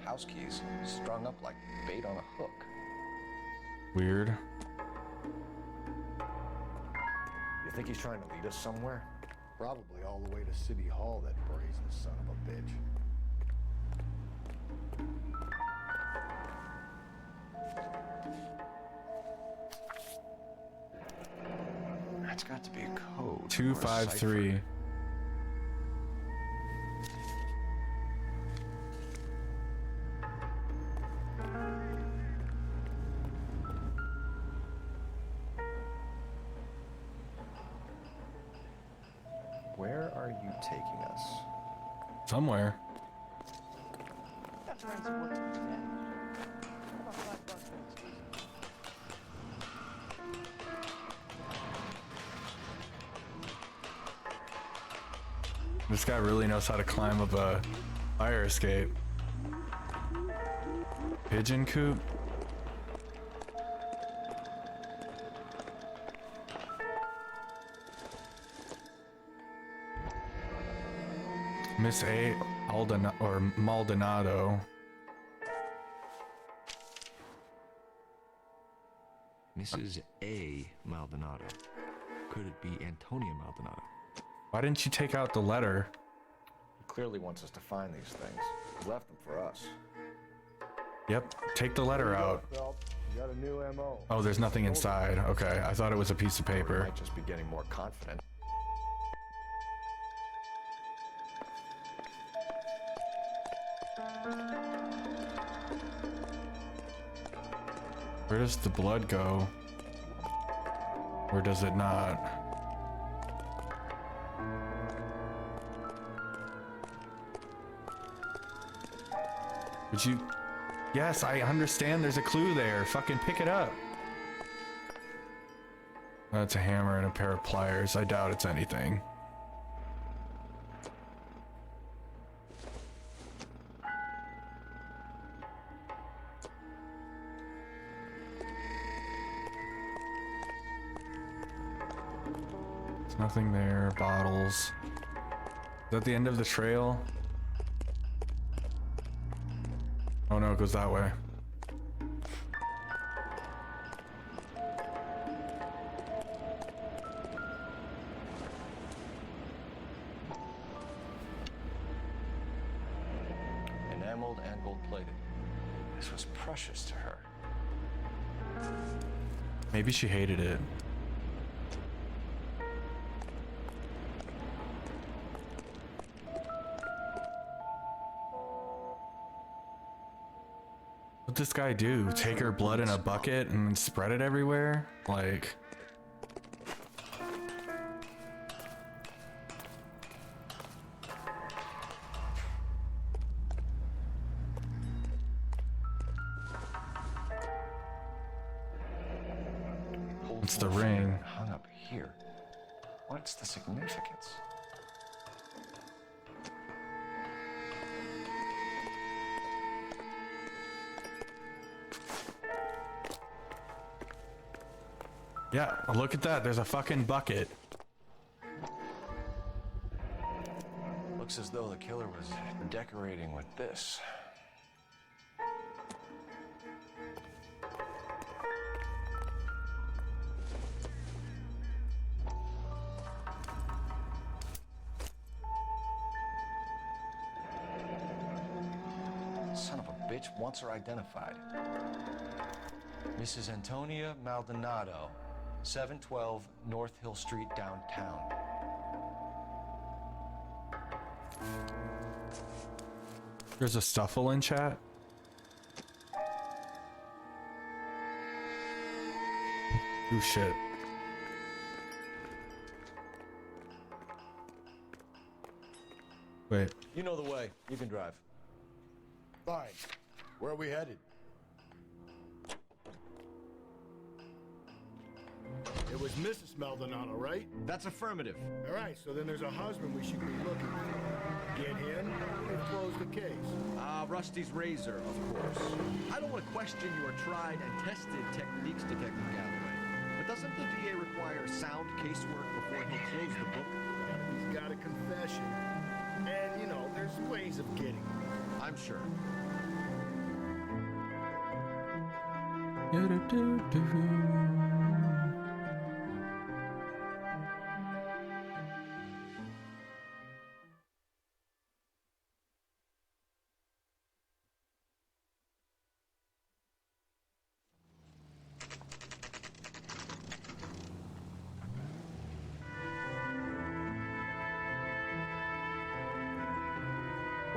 [SPEAKER 8] House keys strung up like bait on a hook.
[SPEAKER 1] Weird.
[SPEAKER 11] You think he's trying to lead us somewhere?
[SPEAKER 7] Probably all the way to City Hall, that brazen son of a bitch.
[SPEAKER 11] That's got to be a code.
[SPEAKER 1] 253.
[SPEAKER 11] Where are you taking us?
[SPEAKER 1] Somewhere. This guy really knows how to climb up a fire escape. Pigeon coop? Miss A. Maldonado.
[SPEAKER 11] Mrs. A. Maldonado. Could it be Antonia Maldonado?
[SPEAKER 1] Why didn't you take out the letter?
[SPEAKER 11] He clearly wants us to find these things. He left them for us.
[SPEAKER 1] Yep, take the letter out.
[SPEAKER 7] Well, you got a new MO.
[SPEAKER 1] Oh, there's nothing inside. Okay, I thought it was a piece of
[SPEAKER 11] We
[SPEAKER 1] paper.
[SPEAKER 11] might just be getting more confident.
[SPEAKER 1] Where does the blood go? Or does it not? Would you... Yes, I understand there's a clue there. Fucking pick it up. That's a hammer and a pair of pliers. I doubt it's anything. There's nothing there. Bottles. Is that the end of the trail? Oh no, it goes that way.
[SPEAKER 11] Enameled and gold-plated. This was precious to her.
[SPEAKER 1] Maybe she hated it. What'd this guy do? Take her blood in a bucket and spread it everywhere? Like... It's the ring.
[SPEAKER 11] Hung up here. What's the significance?
[SPEAKER 1] Yeah, look at that. There's a fucking bucket.
[SPEAKER 11] Looks as though the killer was decorating with this. Son of a bitch wants her identified. Mrs. Antonia Maldonado, 712 North Hill Street, downtown.
[SPEAKER 1] There's a stuffle in chat. Ooh, shit. Wait.
[SPEAKER 11] You know the way. You can drive.
[SPEAKER 7] Fine. Where are we headed? It was Mrs. Maldonado, right?
[SPEAKER 10] That's affirmative.
[SPEAKER 7] All right, so then there's a husband we should be looking for. Get him, and close the case.
[SPEAKER 10] Rusty's razor, of course. I don't want to question your tried and tested techniques, Detective Galloway. But doesn't the DA require sound casework before he'll close the book?
[SPEAKER 7] He's got a confession. And, you know, there's ways of getting it.
[SPEAKER 10] I'm sure.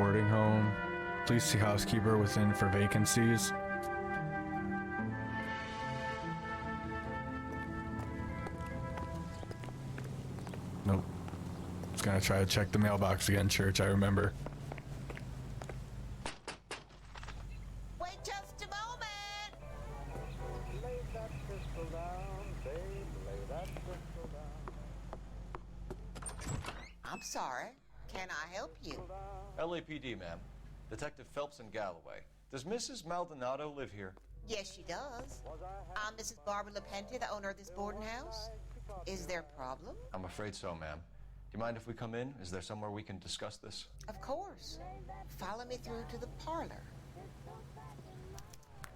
[SPEAKER 1] boarding home. Please see housekeeper within for vacancies. Nope. Just gonna try to check the mailbox again, Church, I remember.
[SPEAKER 5] Wait just a moment.
[SPEAKER 7] Lay that pistol down, babe. Lay that pistol down.
[SPEAKER 5] I'm sorry. Can I help you?
[SPEAKER 10] LAPD, ma'am. Detective Phelps and Galloway. Does Mrs. Maldonado live here?
[SPEAKER 5] Yes, she does. I'm Mrs. Barbara LaPente, the owner of this boarding house. Is there a problem?
[SPEAKER 10] I'm afraid so, ma'am. Do you mind if we come in? Is there somewhere we can discuss this?
[SPEAKER 5] Of course. Follow me through to the parlor.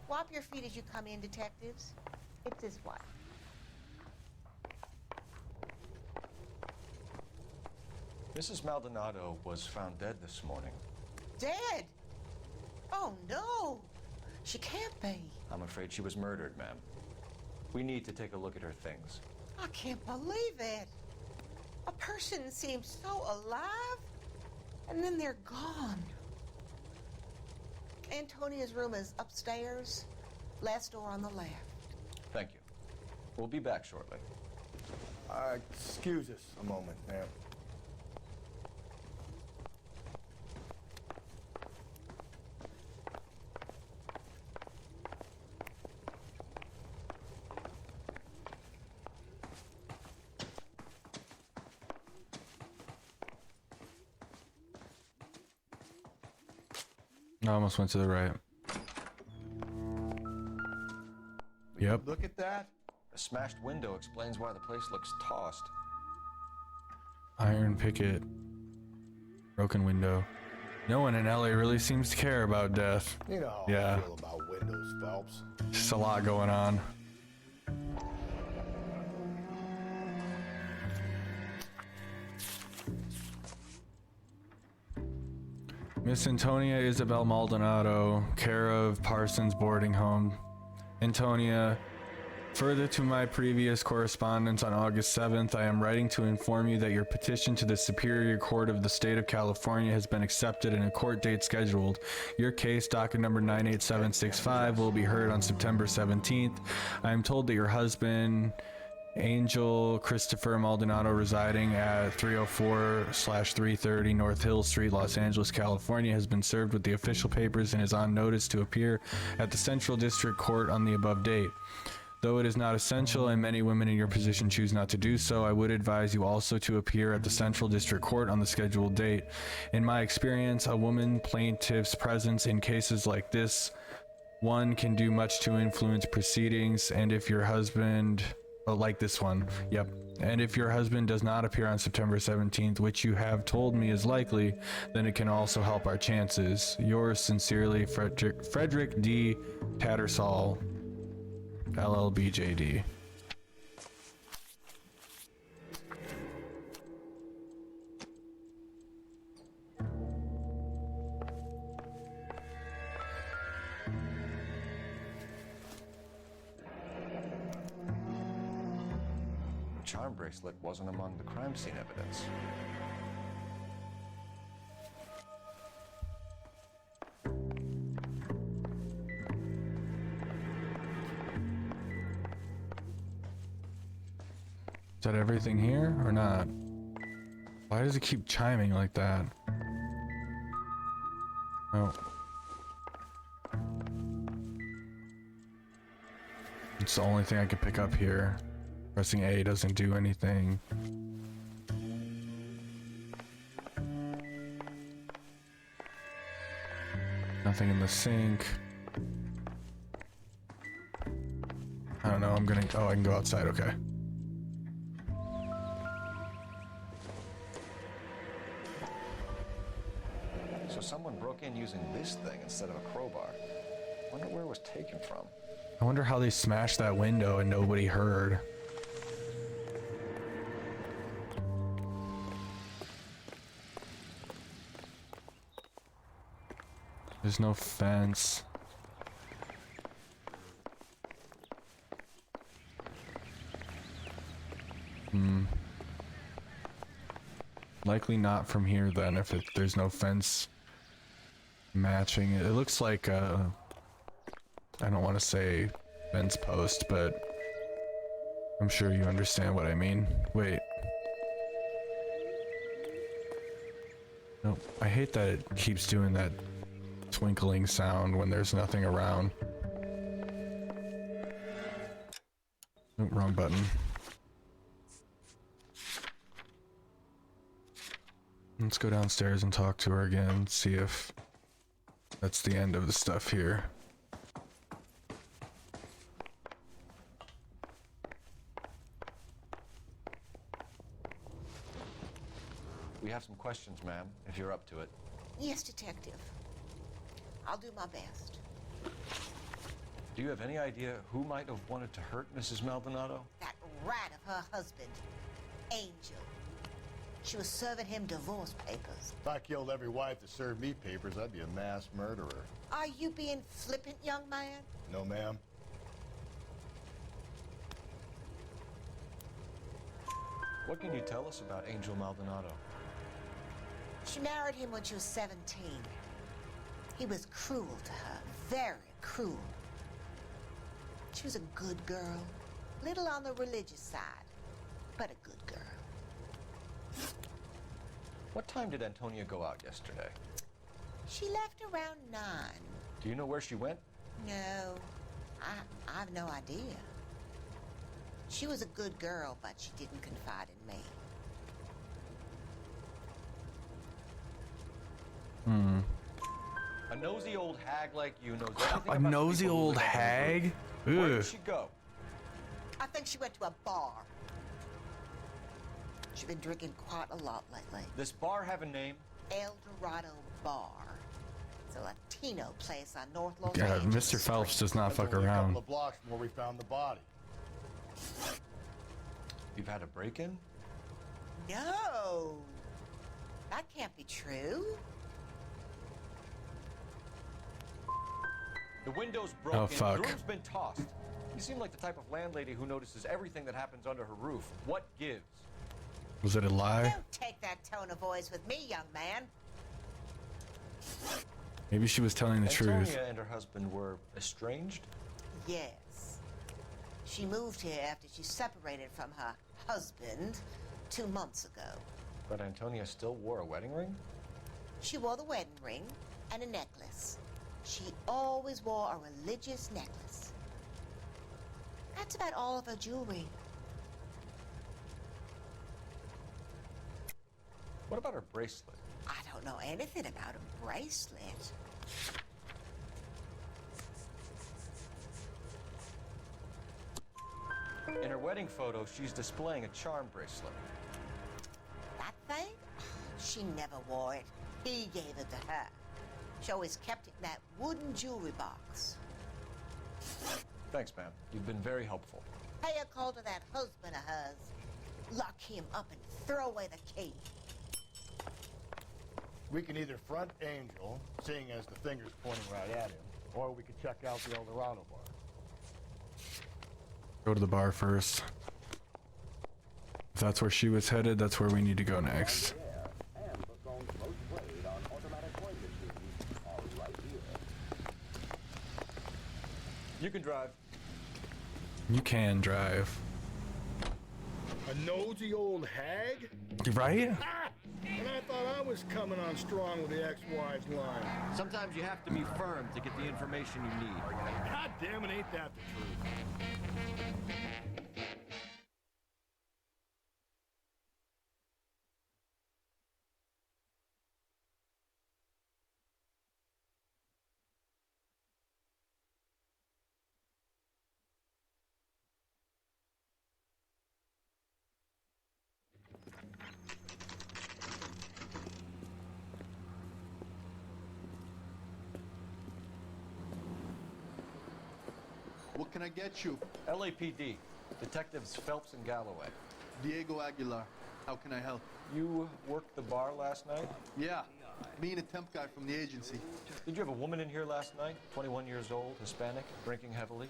[SPEAKER 5] Wipe your feet as you come in, detectives. It's this way.
[SPEAKER 10] Mrs. Maldonado was found dead this morning.
[SPEAKER 5] Dead? Oh, no. She can't be.
[SPEAKER 10] I'm afraid she was murdered, ma'am. We need to take a look at her things.
[SPEAKER 5] I can't believe it. A person seems so alive, and then they're gone. Antonia's room is upstairs, last door on the left.
[SPEAKER 10] Thank you. We'll be back shortly.
[SPEAKER 7] Excuse us a moment, ma'am.
[SPEAKER 1] I almost went to the right. Yep.
[SPEAKER 10] Look at that. The smashed window explains why the place looks tossed.
[SPEAKER 1] Iron picket. Broken window. No one in LA really seems to care about death.
[SPEAKER 7] You know how
[SPEAKER 1] Yeah.
[SPEAKER 7] I feel about windows, Phelps.
[SPEAKER 1] Just a lot going on. Miss Antonia Isabel Maldonado, care of Parsons Boarding Home. Antonia, further to my previous correspondence on August 7th, I am writing to inform you that your petition to the Superior Court of the State of California has been accepted and a court date scheduled. Your case, docket number 98765, will be heard on September 17th. I am told that your husband, Angel Christopher Maldonado, residing at 304/330 North Hill Street, Los Angeles, California, has been served with the official papers and is on notice to appear at the Central District Court on the above date. Though it is not essential and many women in your position choose not to do so, I would advise you also to appear at the Central District Court on the scheduled date. In my experience, a woman plaintiff's presence in cases like this one can do much to influence proceedings, and if your husband... like this one. Yep. And if your husband does not appear on September 17th, which you have told me is likely, then it can also help our chances. Yours sincerely, Frederick D. Tattersall, LLB JD.
[SPEAKER 10] Charm bracelet wasn't among the crime scene evidence.
[SPEAKER 1] Is that everything here or not? Why does it keep chiming like that? Oh. It's the only thing I can pick up here. Pressing A doesn't do anything. Nothing in the sink. I don't know, I'm gonna... Oh, I can go outside, okay.
[SPEAKER 10] So someone broke in using this thing instead of a crowbar. Wonder where it was taken from.
[SPEAKER 1] I wonder how they smashed that window and nobody heard. There's no fence. Likely not from here then, if there's no fence matching it. It looks like I don't want to say fence post, but I'm sure you understand what I mean. Wait. No, I hate that it keeps doing that twinkling sound when there's nothing around. Oh, wrong button. Let's go downstairs and talk to her again, see if that's the end of the stuff here.
[SPEAKER 10] We have some questions, ma'am, if you're up to it.
[SPEAKER 5] Yes, Detective. I'll do my best.
[SPEAKER 10] Do you have any idea who might have wanted to hurt Mrs. Maldonado?
[SPEAKER 5] That rat of her husband, Angel. She was serving him divorce papers.
[SPEAKER 7] If I killed every wife that served me papers, I'd be a mass murderer.
[SPEAKER 5] Are you being flippant, young man?
[SPEAKER 7] No, ma'am.
[SPEAKER 10] What can you tell us about Angel Maldonado?
[SPEAKER 5] She married him when she was 17. He was cruel to her, very cruel. She was a good girl, little on the religious side, but a good girl.
[SPEAKER 10] What time did Antonia go out yesterday?
[SPEAKER 5] She left around 9.
[SPEAKER 10] Do you know where she went?
[SPEAKER 5] No, I have no idea. She was a good girl, but she didn't confide in me.
[SPEAKER 10] A nosy old hag like you knows everything
[SPEAKER 1] A
[SPEAKER 10] about
[SPEAKER 1] nosy
[SPEAKER 10] people who
[SPEAKER 1] old
[SPEAKER 10] live under
[SPEAKER 1] hag?
[SPEAKER 10] your roof. Where
[SPEAKER 1] Ugh.
[SPEAKER 10] did she go?
[SPEAKER 5] I think she went to a bar. She's been drinking quite a lot lately.
[SPEAKER 10] This bar have a name?
[SPEAKER 5] El Dorado Bar. It's a Latino place on North Los
[SPEAKER 1] Yeah,
[SPEAKER 5] Angeles.
[SPEAKER 1] Mr. Phelps does not
[SPEAKER 7] That's
[SPEAKER 1] fuck
[SPEAKER 7] only a
[SPEAKER 1] around.
[SPEAKER 7] couple of blocks from where we found the body.
[SPEAKER 10] You've had a break-in?
[SPEAKER 5] No, that can't be true.
[SPEAKER 10] The window's broken.
[SPEAKER 1] Oh, fuck.
[SPEAKER 10] The room's been tossed. You seem like the type of landlady who notices everything that happens under her roof. What gives?
[SPEAKER 1] Was it a lie?
[SPEAKER 5] Don't take that tone of voice with me, young man.
[SPEAKER 1] Maybe she was telling the truth.
[SPEAKER 10] Antonia and her husband were estranged?
[SPEAKER 5] Yes. She moved here after she separated from her husband 2 months ago.
[SPEAKER 10] But Antonia still wore a wedding ring?
[SPEAKER 5] She wore the wedding ring and a necklace. She always wore a religious necklace. That's about all of her jewelry.
[SPEAKER 10] What about her bracelet?
[SPEAKER 5] I don't know anything about a bracelet.
[SPEAKER 10] In her wedding photo, she's displaying a charm bracelet.
[SPEAKER 5] That thing? She never wore it. He gave it to her. She always kept it in that wooden jewelry box.
[SPEAKER 10] Thanks, ma'am. You've been very helpful.
[SPEAKER 5] Pay a call to that husband of hers. Lock him up and throw away the key.
[SPEAKER 7] We can either front Angel, seeing as the finger's pointing right at him, or we could check out the El Dorado bar.
[SPEAKER 1] Go to the bar first. If that's where she was headed, that's where we need to go next.
[SPEAKER 10] You can drive.
[SPEAKER 1] You can drive.
[SPEAKER 7] A nosy old hag?
[SPEAKER 1] Right?
[SPEAKER 7] Ah! And I thought I was coming on strong with the ex-wife's line.
[SPEAKER 10] Sometimes you have to be firm to get the information you need.
[SPEAKER 7] God damn it, ain't that the truth?
[SPEAKER 12] What can I get you?
[SPEAKER 10] LAPD. Detectives Phelps and Galloway.
[SPEAKER 12] Diego Aguilar. How can I help?
[SPEAKER 10] You worked the bar last night?
[SPEAKER 12] Yeah. Me and a temp guy from the agency.
[SPEAKER 10] Did you have a woman in here last night? 21 years old, Hispanic, drinking heavily?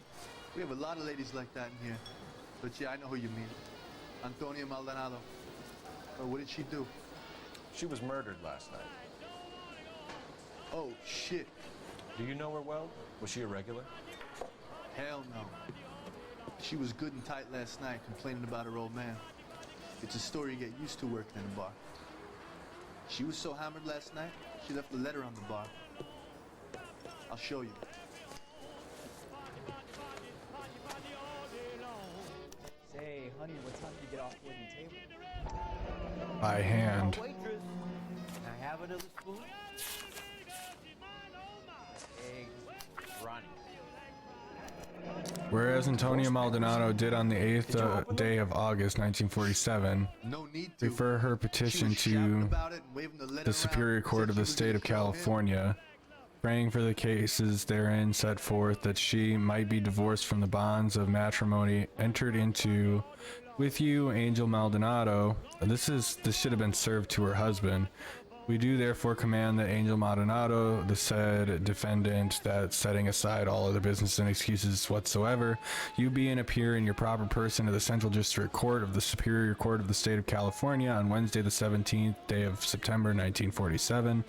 [SPEAKER 12] We have a lot of ladies like that in here. But yeah, I know who you mean. Antonia Maldonado. What did she do?
[SPEAKER 10] She was murdered last night.
[SPEAKER 12] Oh, shit.
[SPEAKER 10] Do you know her well? Was she a regular?
[SPEAKER 12] Hell no. She was good and tight last night, complaining about her old man. It's a story you get used to working in a bar. She was so hammered last night, she left a letter on the bar. I'll show you.
[SPEAKER 13] Say, honey, what time do you get off wooden table?
[SPEAKER 1] By hand.
[SPEAKER 13] Waitress, can I have another spoon? Eggs, running.
[SPEAKER 1] Whereas Antonia Maldonado did on the 8th day of August 1947,
[SPEAKER 12] No need to.
[SPEAKER 1] refer her petition to the Superior Court of the State of California, praying for the cases therein set forth that she might be divorced from the bonds of matrimony entered into with you, Angel Maldonado. This should have been served to her husband. We do therefore command that Angel Maldonado, the said defendant, that setting aside all other business and excuses whatsoever, you be and appear in your proper person to the Central District Court of the Superior Court of the State of California on Wednesday the 17th day of September 1947.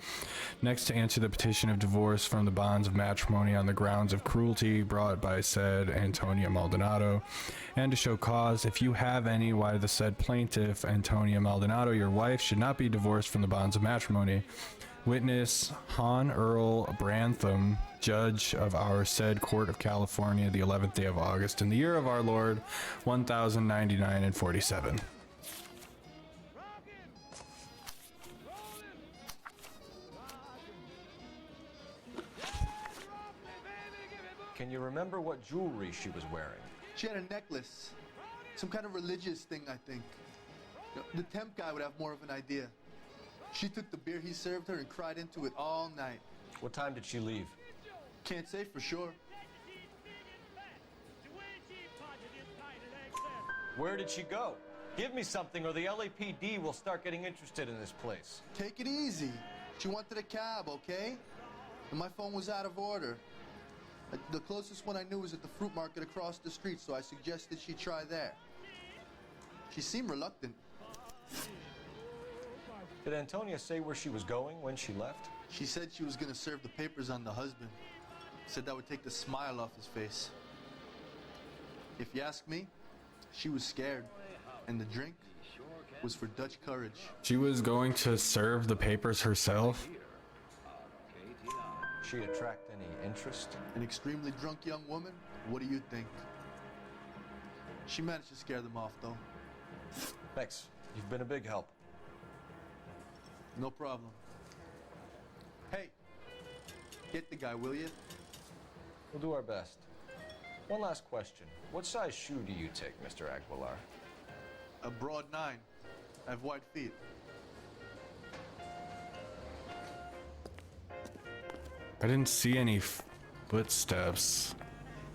[SPEAKER 1] Next, to answer the petition of divorce from the bonds of matrimony on the grounds of cruelty brought by said Antonia Maldonado, and to show cause, if you have any, why the said plaintiff, Antonia Maldonado, your wife, should not be divorced from the bonds of matrimony. Witness Han Earl Brantham, judge of our said Court of California, the 11th day of August, in the year of our Lord, 1099 and 47.
[SPEAKER 10] Can you remember what jewelry she was wearing?
[SPEAKER 12] She had a necklace. Some kind of religious thing, I think. The temp guy would have more of an idea. She took the beer he served her and cried into it all night.
[SPEAKER 10] What time did she leave?
[SPEAKER 12] Can't say for sure.
[SPEAKER 10] Where did she go? Give me something or the LAPD will start getting interested in this place.
[SPEAKER 12] Take it easy. She wanted a cab, okay? And my phone was out of order. The closest one I knew was at the fruit market across the street, so I suggested she try there. She seemed reluctant.
[SPEAKER 10] Did Antonia say where she was going when she left?
[SPEAKER 12] She said she was gonna serve the papers on the husband. Said that would take the smile off his face. If you ask me, she was scared. And the drink was for Dutch courage.
[SPEAKER 1] She was going to serve the papers herself?
[SPEAKER 10] She attract any interest?
[SPEAKER 12] An extremely drunk young woman? What do you think? She managed to scare them off, though.
[SPEAKER 10] Thanks. You've been a big help.
[SPEAKER 12] No problem. Hey, get the guy, will you?
[SPEAKER 10] We'll do our best. One last question. What size shoe do you take, Mr. Aguilar?
[SPEAKER 12] A broad 9. I have wide feet.
[SPEAKER 1] I didn't see any footsteps.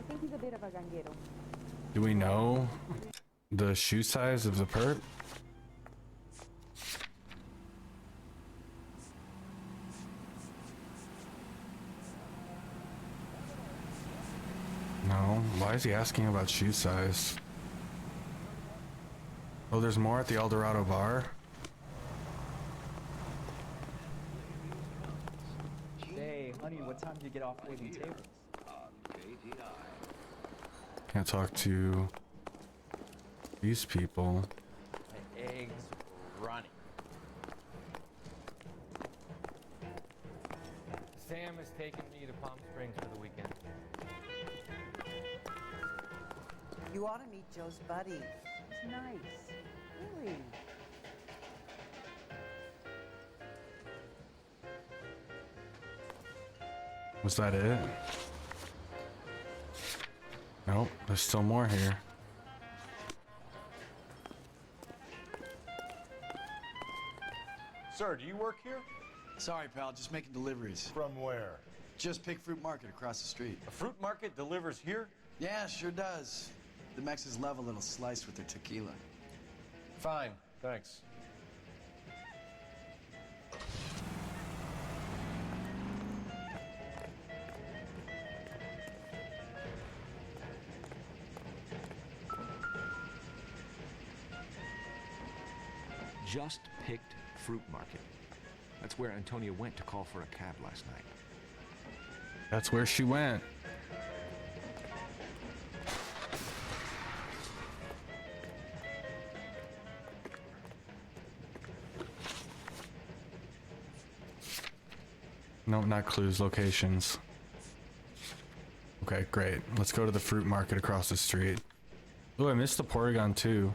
[SPEAKER 14] I think he's a bit of a ganguero.
[SPEAKER 1] Do we know the shoe size of the perp? No. Why is he asking about shoe size? Oh, there's more at the El Dorado bar?
[SPEAKER 13] Hey, honey, what time do you get off waiting tables?
[SPEAKER 1] Can't talk to these people.
[SPEAKER 9] Eggs running.
[SPEAKER 15] Sam is taking me to Palm Springs for the weekend.
[SPEAKER 5] You ought to meet Joe's buddy.
[SPEAKER 14] He's nice. Really.
[SPEAKER 1] Was that it? Nope, there's still more here.
[SPEAKER 10] Sir, do you work here?
[SPEAKER 16] Sorry, pal, just making deliveries.
[SPEAKER 7] From where?
[SPEAKER 16] Just Pig Fruit Market across the street.
[SPEAKER 10] A fruit market delivers here?
[SPEAKER 16] Yeah, sure does. The Mexes love a little slice with their tequila.
[SPEAKER 10] Fine, thanks.
[SPEAKER 11] Just Picked Fruit Market. That's where Antonia went to call for a cab last night.
[SPEAKER 1] That's where she went. No, not clues, locations. Okay, great. Let's go to the fruit market across the street. Oh, I missed the Porygon too.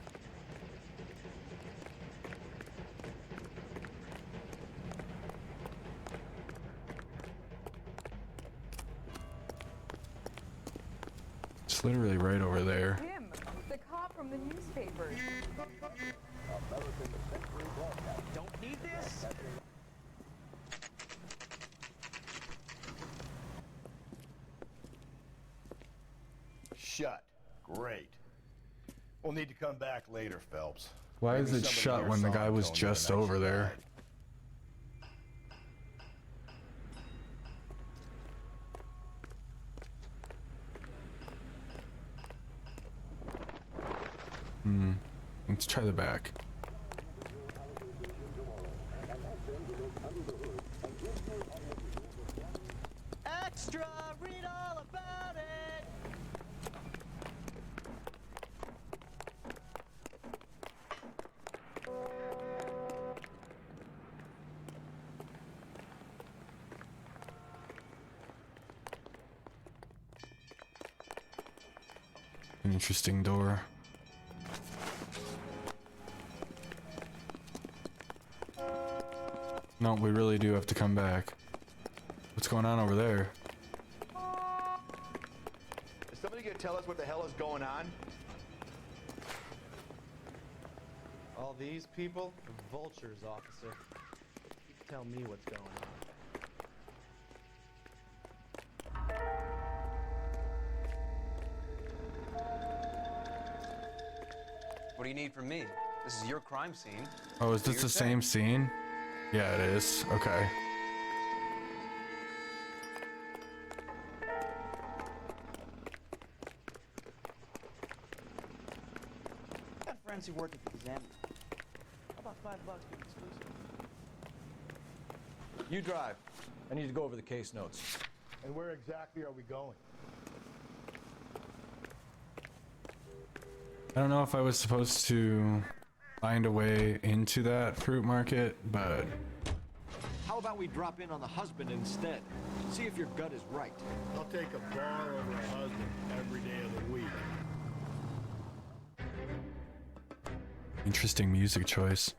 [SPEAKER 1] It's literally right over there.
[SPEAKER 14] Him, the cop from the newspapers.
[SPEAKER 10] Don't need this?
[SPEAKER 7] Shut. Great. We'll need to come back later, Phelps.
[SPEAKER 1] Why
[SPEAKER 7] Maybe
[SPEAKER 1] is it
[SPEAKER 7] somebody
[SPEAKER 1] shut
[SPEAKER 7] here
[SPEAKER 1] when the
[SPEAKER 7] saw
[SPEAKER 1] guy
[SPEAKER 7] him
[SPEAKER 1] was
[SPEAKER 7] going
[SPEAKER 1] just
[SPEAKER 7] the night
[SPEAKER 1] over
[SPEAKER 7] she
[SPEAKER 1] there?
[SPEAKER 7] died.
[SPEAKER 1] Let's try the back.
[SPEAKER 10] Extra! Read all about it!
[SPEAKER 1] An interesting door. No, we really do have to come back. What's going on over there?
[SPEAKER 7] Is somebody gonna tell us what the hell is going on?
[SPEAKER 13] All these people are vultures, officer. You tell me what's going on.
[SPEAKER 17] What do you need from me? This is your crime scene.
[SPEAKER 1] Oh, is
[SPEAKER 17] Do
[SPEAKER 1] this
[SPEAKER 17] your
[SPEAKER 1] the
[SPEAKER 17] thing.
[SPEAKER 1] same scene? Yeah, it is. Okay.
[SPEAKER 13] Got friends who work at the Examiner. How about $5 being exclusive?
[SPEAKER 10] You drive. I need to go over the case notes.
[SPEAKER 7] And where exactly are we going?
[SPEAKER 1] I don't know if I was supposed to find a way into that fruit market, but
[SPEAKER 10] How about we drop in on the husband instead? See if your gut is right.
[SPEAKER 7] I'll take a bar over a husband every day of the week.
[SPEAKER 1] interesting music choice.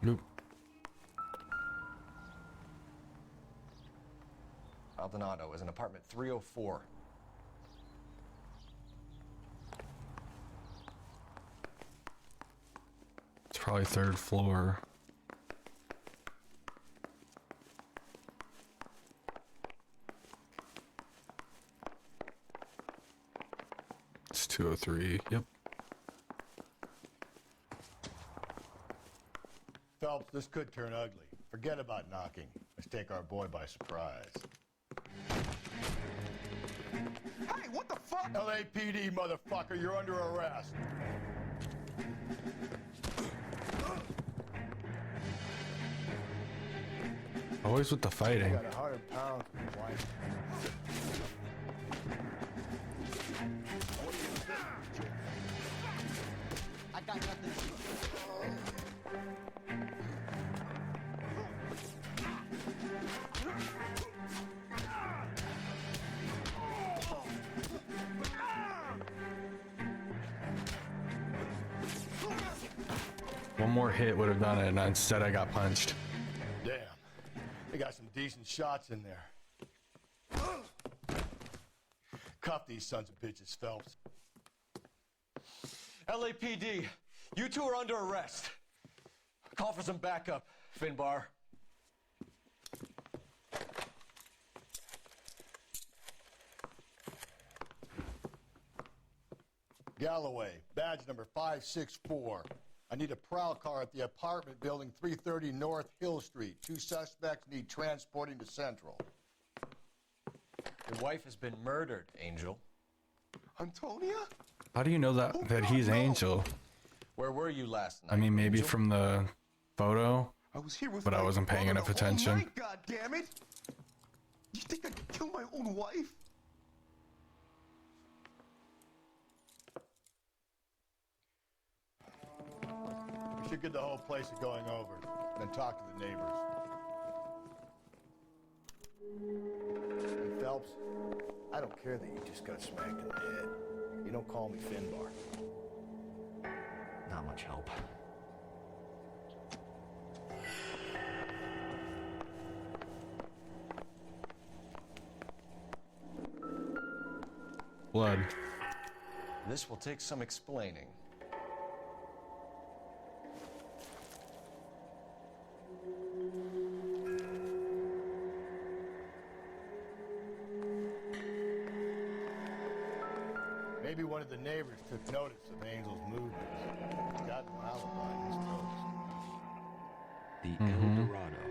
[SPEAKER 1] Nope.
[SPEAKER 10] Maldonado is in apartment 304.
[SPEAKER 1] It's probably third floor. It's 203. Yep.
[SPEAKER 7] Phelps, this could turn ugly. Forget about knocking. Let's take our boy by surprise.
[SPEAKER 4] Hey, what the fuck?
[SPEAKER 7] LAPD, motherfucker, you're under arrest.
[SPEAKER 1] Always with the fighting.
[SPEAKER 7] Got 100 pounds of wife.
[SPEAKER 13] I got nothing to
[SPEAKER 1] One more hit would have done it, and instead I got punched.
[SPEAKER 7] Damn. They got some decent shots in there. Cuff these sons of bitches, Phelps.
[SPEAKER 10] LAPD, you two are under arrest. Call for some backup, Finbar.
[SPEAKER 7] Galloway, badge number 564. I need a prowl car at the apartment building 330 North Hill Street. 2 suspects need transporting to Central.
[SPEAKER 17] Your wife has been murdered, Angel.
[SPEAKER 7] Antonia?
[SPEAKER 1] How do you know that he's Angel?
[SPEAKER 17] Where were you last night?
[SPEAKER 1] I mean, maybe
[SPEAKER 17] Angel?
[SPEAKER 1] from the photo,
[SPEAKER 7] I was here with
[SPEAKER 1] but I wasn't paying enough attention.
[SPEAKER 7] God damn it! You think I could kill my own wife? We should get the whole place going over, then talk to the neighbors. And Phelps, I don't care that you just got smacked in the head. You don't call me Finbar.
[SPEAKER 11] Not much help.
[SPEAKER 1] Blood.
[SPEAKER 17] This will take some explaining.
[SPEAKER 7] Maybe one of the neighbors took notice of Angel's movements. Got an alibi in his clothes.
[SPEAKER 11] The El Dorado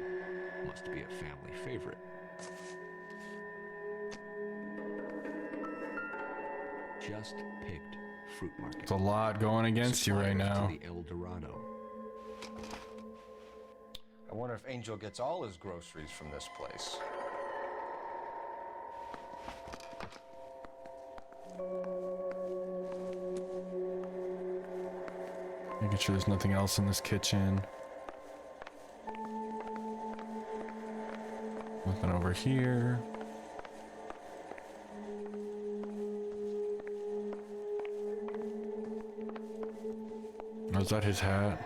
[SPEAKER 11] must be a family favorite. Just picked fruit market.
[SPEAKER 1] It's a lot going against you right now.
[SPEAKER 11] The El Dorado.
[SPEAKER 17] I wonder if Angel gets all his groceries from this place.
[SPEAKER 1] Making sure there's nothing else in this kitchen. Nothing over here. Or is that his hat?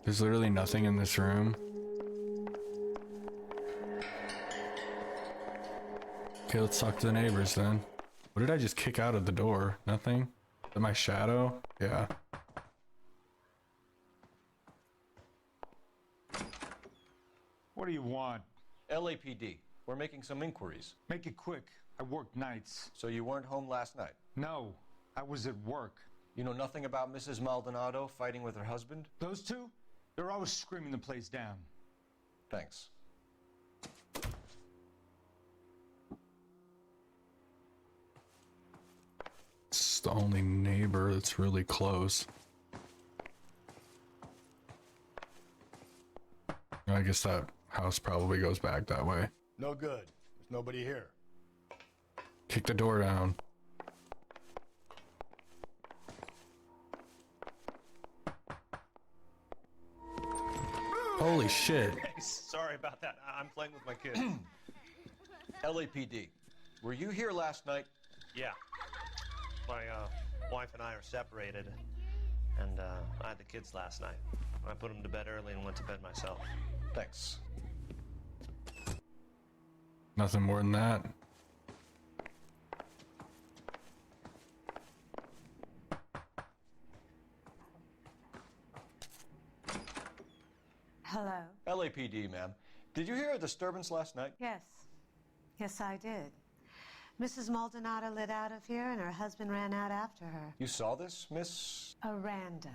[SPEAKER 1] There's literally nothing in this room. Okay, let's talk to the neighbors then. What did I just kick out of the door? Nothing? Is that my shadow? Yeah.
[SPEAKER 18] What do you want?
[SPEAKER 17] LAPD. We're making some inquiries.
[SPEAKER 18] Make it quick. I work nights.
[SPEAKER 17] So you weren't home last night?
[SPEAKER 18] No, I was at work.
[SPEAKER 17] You know nothing about Mrs. Maldonado fighting with her husband?
[SPEAKER 18] Those two? They're always screaming the place down.
[SPEAKER 17] Thanks.
[SPEAKER 1] It's the only neighbor that's really close. I guess that house probably goes back that way.
[SPEAKER 7] No good. There's nobody here.
[SPEAKER 1] Kick the door down. Holy shit.
[SPEAKER 10] Hey, sorry about that. I'm playing with my kid.
[SPEAKER 17] LAPD. Were you here last night?
[SPEAKER 10] Yeah. My wife and I are separated, and I had the kids last night. I put them to bed early and went to bed myself.
[SPEAKER 17] Thanks.
[SPEAKER 1] Nothing more than that.
[SPEAKER 5] Hello?
[SPEAKER 17] LAPD, ma'am. Did you hear a disturbance last night?
[SPEAKER 5] Yes. Yes, I did. Mrs. Maldonado lit out of here, and her husband ran out after her.
[SPEAKER 17] You saw this, Miss?
[SPEAKER 5] Aranda.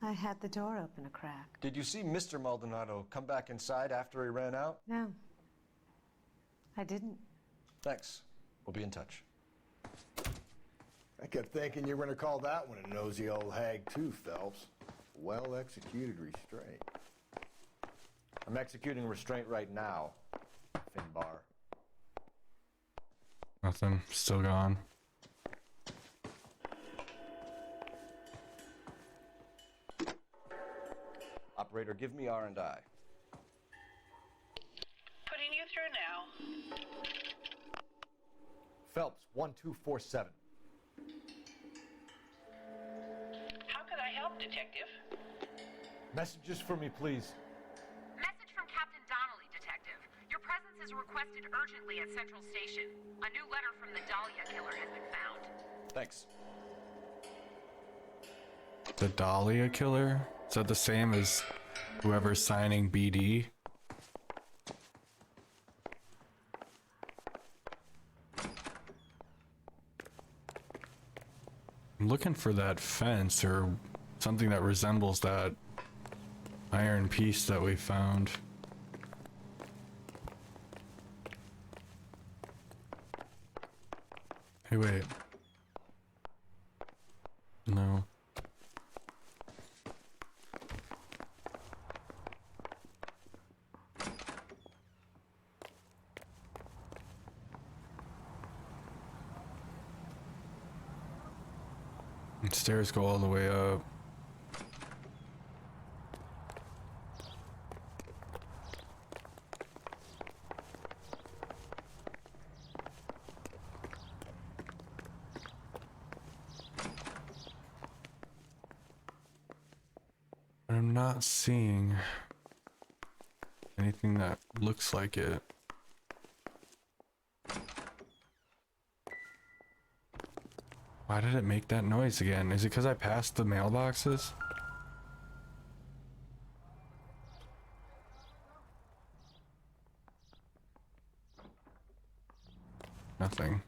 [SPEAKER 5] I had the door open a crack.
[SPEAKER 17] Did you see Mr. Maldonado come back inside after he ran out?
[SPEAKER 5] No. I didn't.
[SPEAKER 17] Thanks. We'll be in touch.
[SPEAKER 7] I kept thinking you were going to call that one a nosy old hag too, Phelps. Well-executed restraint.
[SPEAKER 17] I'm executing restraint right now, Finbar.
[SPEAKER 1] Nothing. Still gone.
[SPEAKER 17] Operator, give me R&I.
[SPEAKER 19] Putting you through now.
[SPEAKER 17] Phelps, 1247.
[SPEAKER 19] How could I help, Detective?
[SPEAKER 18] Messages for me, please.
[SPEAKER 20] Message from Captain Donnelly, Detective. Your presence is requested urgently at Central Station. A new letter from the Dahlia killer has been found.
[SPEAKER 10] Thanks.
[SPEAKER 1] The Dahlia killer? Is that the same as whoever's signing BD? I'm looking for that fence or something that resembles that iron piece that we found. Hey, wait. No. And stairs go all the way up. I'm not seeing anything that looks like it. Why did it make that noise again? Is it because I passed the mailboxes? Nothing.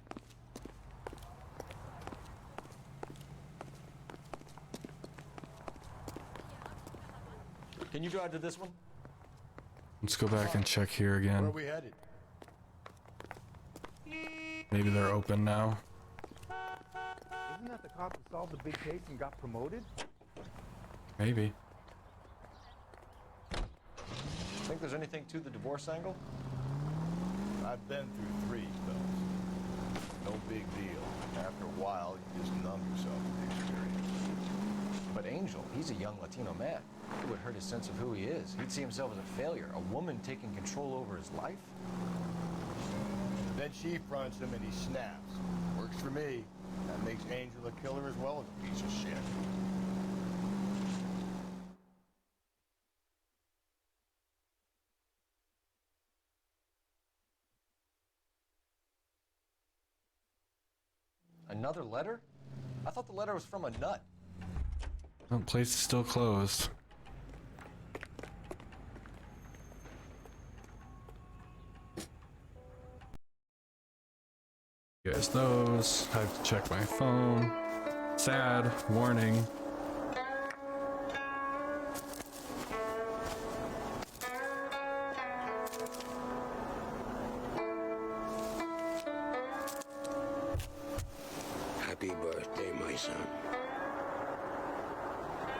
[SPEAKER 10] Can you drive to this one?
[SPEAKER 1] Let's go back and check here again.
[SPEAKER 7] Where are we headed?
[SPEAKER 1] Maybe they're open now.
[SPEAKER 21] Isn't that the cop who solved the big case and got promoted?
[SPEAKER 1] Maybe.
[SPEAKER 10] Think there's anything to the divorce angle?
[SPEAKER 7] I've been through 3 films. No big deal. After a while, you just numb yourself with the experience.
[SPEAKER 17] But Angel, he's a young Latino man. It would hurt his sense of who he is. He'd see himself as a failure, a woman taking control over his life.
[SPEAKER 7] Then she fronts him and he snaps. Works for me. That makes Angel a killer as well as a piece of shit.
[SPEAKER 17] Another letter? I thought the letter was from a nut.
[SPEAKER 1] The place is still closed. Guess those. I have to check my phone. Sad. Warning.
[SPEAKER 22] Happy birthday, my son.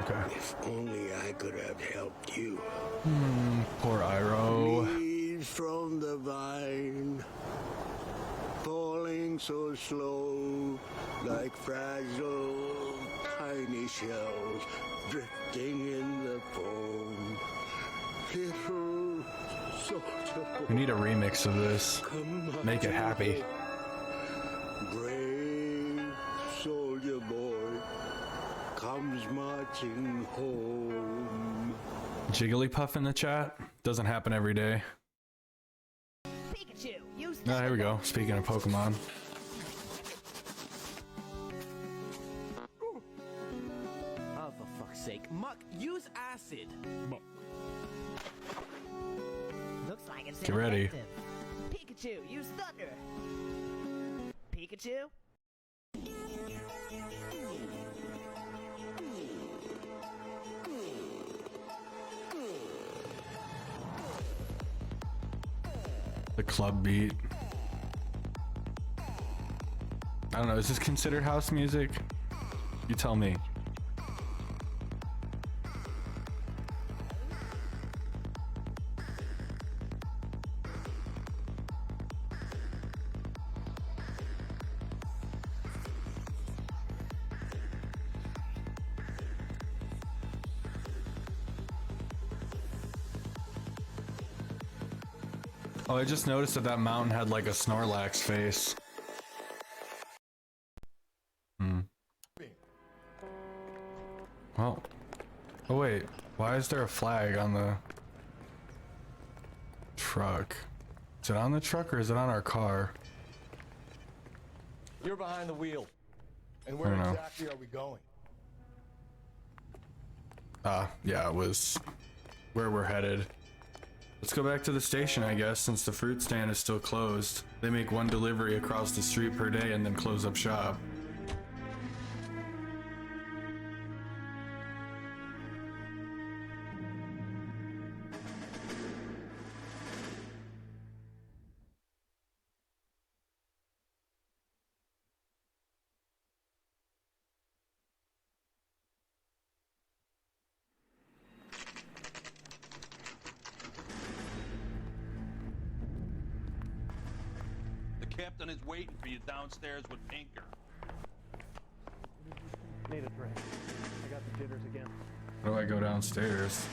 [SPEAKER 1] Okay.
[SPEAKER 22] If only I could have helped you.
[SPEAKER 1] Poor Iroh.
[SPEAKER 22] Leaves from the vine, falling so slow, like fragile tiny shells drifting in the foam. Little soldier.
[SPEAKER 1] We need a remix of this. Make it happy.
[SPEAKER 22] Brave soldier boy comes marching home.
[SPEAKER 1] Jigglypuff in the chat. Doesn't happen every day.
[SPEAKER 23] Pikachu, use
[SPEAKER 1] Ah, here we go. Speaking of Pokemon.
[SPEAKER 23] Oh, for fuck's sake. Muck, use acid. Looks like it's
[SPEAKER 1] Get ready.
[SPEAKER 23] ineffective. Pikachu, use thunder. Pikachu?
[SPEAKER 1] The club beat. I don't know, is this considered house music? You tell me. Oh, I just noticed that that mountain had like a Snorlax face. Well. Oh wait. Why is there a flag on the truck? Is it on the truck or is it on our car?
[SPEAKER 17] You're behind the wheel.
[SPEAKER 7] And where exactly are we going?
[SPEAKER 1] Yeah, it was where we're headed. Let's go back to the station, I guess, since the fruit stand is still closed. They make one delivery across the street per day and then close up shop.
[SPEAKER 2] Captain is waiting for you downstairs with Pinker.
[SPEAKER 13] Need a drink. I got the jitters again.
[SPEAKER 1] How do I go downstairs?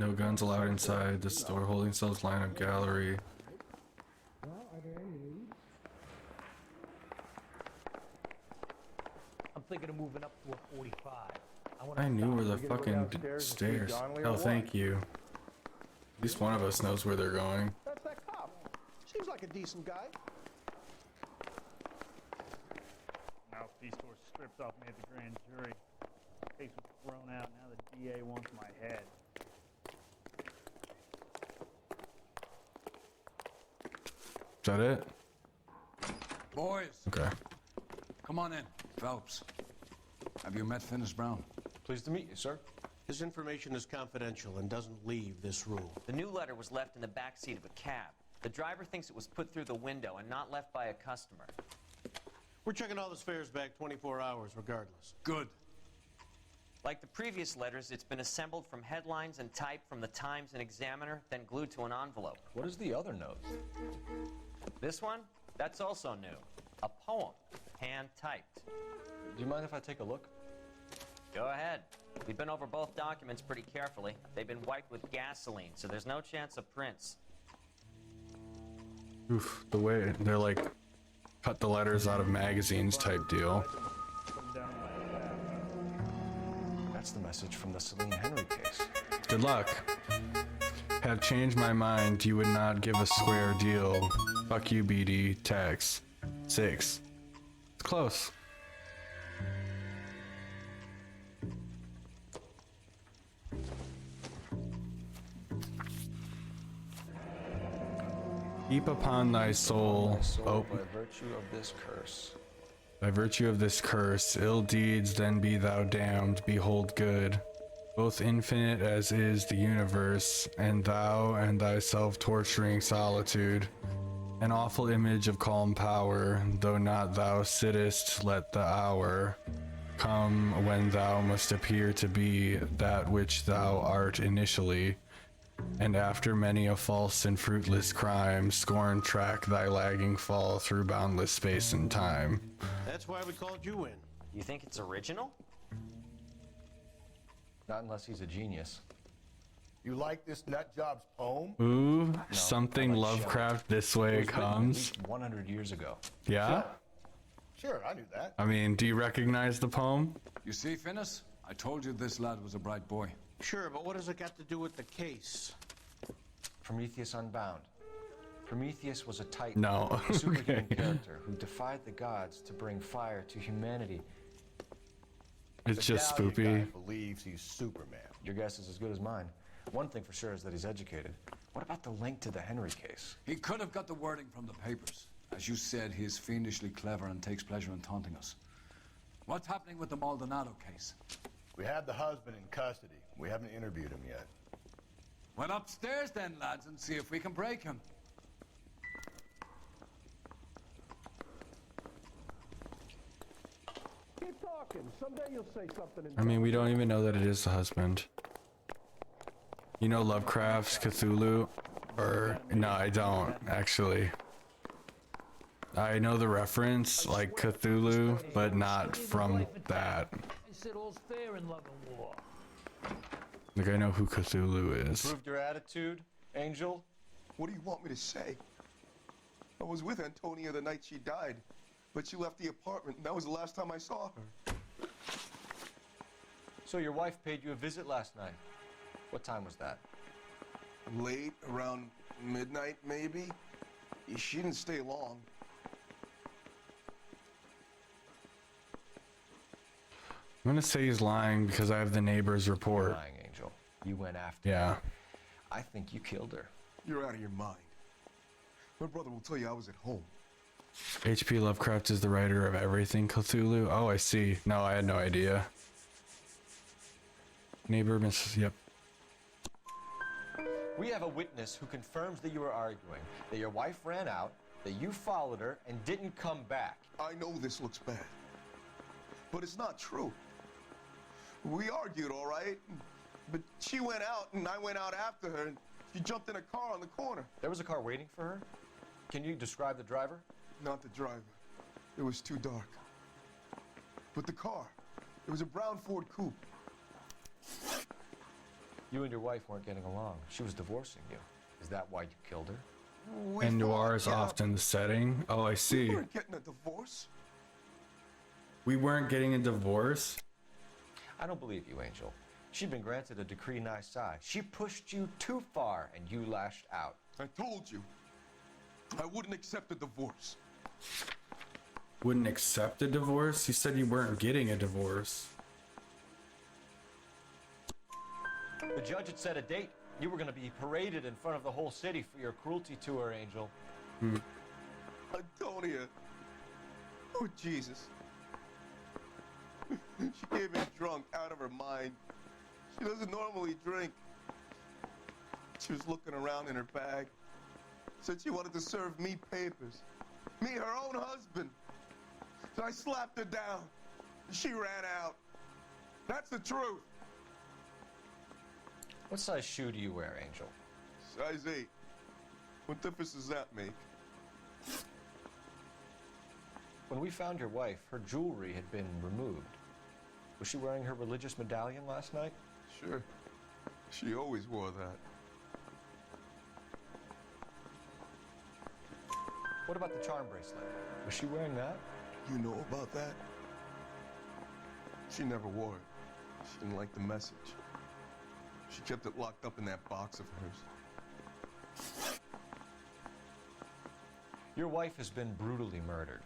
[SPEAKER 1] No guns allowed inside the store. Holding cells lineup gallery.
[SPEAKER 13] I'm thinking of moving up to a 45.
[SPEAKER 1] I knew where the fucking stairs. Oh, thank you. At least one of us knows where they're going.
[SPEAKER 10] That's that cop. Seems like a decent guy.
[SPEAKER 2] Now Feast was stripped off me at the grand jury. Case was thrown out. Now the DA wants my head.
[SPEAKER 1] Is that it?
[SPEAKER 3] Boys.
[SPEAKER 1] Okay.
[SPEAKER 3] Come on in. Phelps. Have you met Finis Brown?
[SPEAKER 17] Pleased to meet you, sir.
[SPEAKER 6] His information is confidential and doesn't leave this room.
[SPEAKER 9] The new letter was left in the back seat of a cab. The driver thinks it was put through the window and not left by a customer.
[SPEAKER 6] We're checking all his fares back 24 hours regardless.
[SPEAKER 3] Good.
[SPEAKER 9] Like the previous letters, it's been assembled from headlines and typed from the Times and Examiner, then glued to an envelope.
[SPEAKER 17] What is the other note?
[SPEAKER 9] This one? That's also new. A poem, hand-typed.
[SPEAKER 17] Do you mind if I take a look?
[SPEAKER 9] Go ahead. We've been over both documents pretty carefully. They've been wiped with gasoline, so there's no chance of prints.
[SPEAKER 1] Oof, the way they're like cut the letters out of magazines type deal.
[SPEAKER 17] That's the message from the Celine Henry case.
[SPEAKER 1] Good luck. Have changed my mind. You would not give a square deal. Fuck you, BD. Tax. 6. It's close. Keep upon thy soul. Oh.
[SPEAKER 17] By virtue of this curse.
[SPEAKER 1] By virtue of this curse, ill deeds, then be thou damned. Behold good. Both infinite as is the universe, and thou and thyself torturing solitude. An awful image of calm power, though not thou sittest, let the hour come when thou must appear to be that which thou art initially. And after many a false and fruitless crime, scorn track thy lagging fall through boundless space and time.
[SPEAKER 6] That's why we called you in.
[SPEAKER 9] You think it's original?
[SPEAKER 17] Not unless he's a genius.
[SPEAKER 7] You like this nutjob's poem?
[SPEAKER 1] Ooh,
[SPEAKER 17] No,
[SPEAKER 1] something Lovecraft this way
[SPEAKER 17] It was written
[SPEAKER 1] comes.
[SPEAKER 17] At least 100 years ago.
[SPEAKER 1] Yeah?
[SPEAKER 7] Sure, I knew that.
[SPEAKER 1] I mean, do you recognize the poem?
[SPEAKER 3] You see, Finis? I told you this lad was a bright boy.
[SPEAKER 6] Sure, but what has it got to do with the case?
[SPEAKER 17] Prometheus Unbound. Prometheus was a titan,
[SPEAKER 1] No,
[SPEAKER 17] a superhuman
[SPEAKER 1] okay.
[SPEAKER 17] character who defied the gods to bring fire to humanity.
[SPEAKER 1] It's
[SPEAKER 7] The
[SPEAKER 1] just
[SPEAKER 7] Galleon guy
[SPEAKER 1] spoopy.
[SPEAKER 7] believes he's Superman.
[SPEAKER 17] Your guess is as good as mine. One thing for sure is that he's educated. What about the link to the Henry case?
[SPEAKER 3] He could have got the wording from the papers. As you said, he is fiendishly clever and takes pleasure in taunting us. What's happening with the Maldonado case?
[SPEAKER 7] We have the husband in custody. We haven't interviewed him yet.
[SPEAKER 3] Well, upstairs then, lads, and see if we can break him.
[SPEAKER 10] Keep talking. Someday you'll say something.
[SPEAKER 1] I mean, we don't even know that it is the husband. You know Lovecraft's Cthulhu? Or, no, I don't, actually. I know the reference, like Cthulhu, but not from that.
[SPEAKER 24] I said all's fair in love and war.
[SPEAKER 1] Like, I know who Cthulhu is.
[SPEAKER 17] Proved your attitude, Angel?
[SPEAKER 25] What do you want me to say? I was with Antonia the night she died, but she left the apartment, and that was the last time I saw her.
[SPEAKER 17] So your wife paid you a visit last night. What time was that?
[SPEAKER 25] Late, around midnight, maybe? She didn't stay long.
[SPEAKER 1] I'm gonna say he's lying because I have the neighbor's report.
[SPEAKER 17] You're lying, Angel. You went after
[SPEAKER 1] Yeah.
[SPEAKER 17] her. I think you killed her.
[SPEAKER 25] You're out of your mind. My brother will tell you I was at home.
[SPEAKER 1] H.P. Lovecraft is the writer of everything Cthulhu. Oh, I see. No, I had no idea. Neighbor, yep.
[SPEAKER 17] We have a witness who confirms that you were arguing, that your wife ran out, that you followed her and didn't come back.
[SPEAKER 25] I know this looks bad, but it's not true. We argued, all right? But she went out and I went out after her and she jumped in a car on the corner.
[SPEAKER 17] There was a car waiting for her? Can you describe the driver?
[SPEAKER 25] Not the driver. It was too dark. But the car, it was a brown Ford coupe.
[SPEAKER 17] You and your wife weren't getting along. She was divorcing you. Is that why you killed her?
[SPEAKER 1] And Noire is often the setting. Oh, I see.
[SPEAKER 25] We weren't getting a divorce.
[SPEAKER 1] We weren't getting a divorce?
[SPEAKER 17] I don't believe you, Angel. She'd been granted a decree nisi. She pushed you too far and you lashed out.
[SPEAKER 25] I told you. I wouldn't accept a divorce.
[SPEAKER 1] Wouldn't accept a divorce? You said you weren't getting a divorce.
[SPEAKER 17] The judge had set a date. You were going to be paraded in front of the whole city for your cruelty to her, Angel.
[SPEAKER 25] Antonia. Oh, Jesus. She came in drunk, out of her mind. She doesn't normally drink. She was looking around in her bag. Said she wanted to serve me papers. Me, her own husband. So I slapped her down. She ran out. That's the truth.
[SPEAKER 17] What size shoe do you wear, Angel?
[SPEAKER 25] Size 8. What difference does that make?
[SPEAKER 17] When we found your wife, her jewelry had been removed. Was she wearing her religious medallion last night?
[SPEAKER 25] Sure. She always wore that.
[SPEAKER 17] What about the charm bracelet? Was she wearing that?
[SPEAKER 25] You know about that? She never wore it. She didn't like the message. She kept it locked up in that box of hers.
[SPEAKER 17] Your wife has been brutally murdered.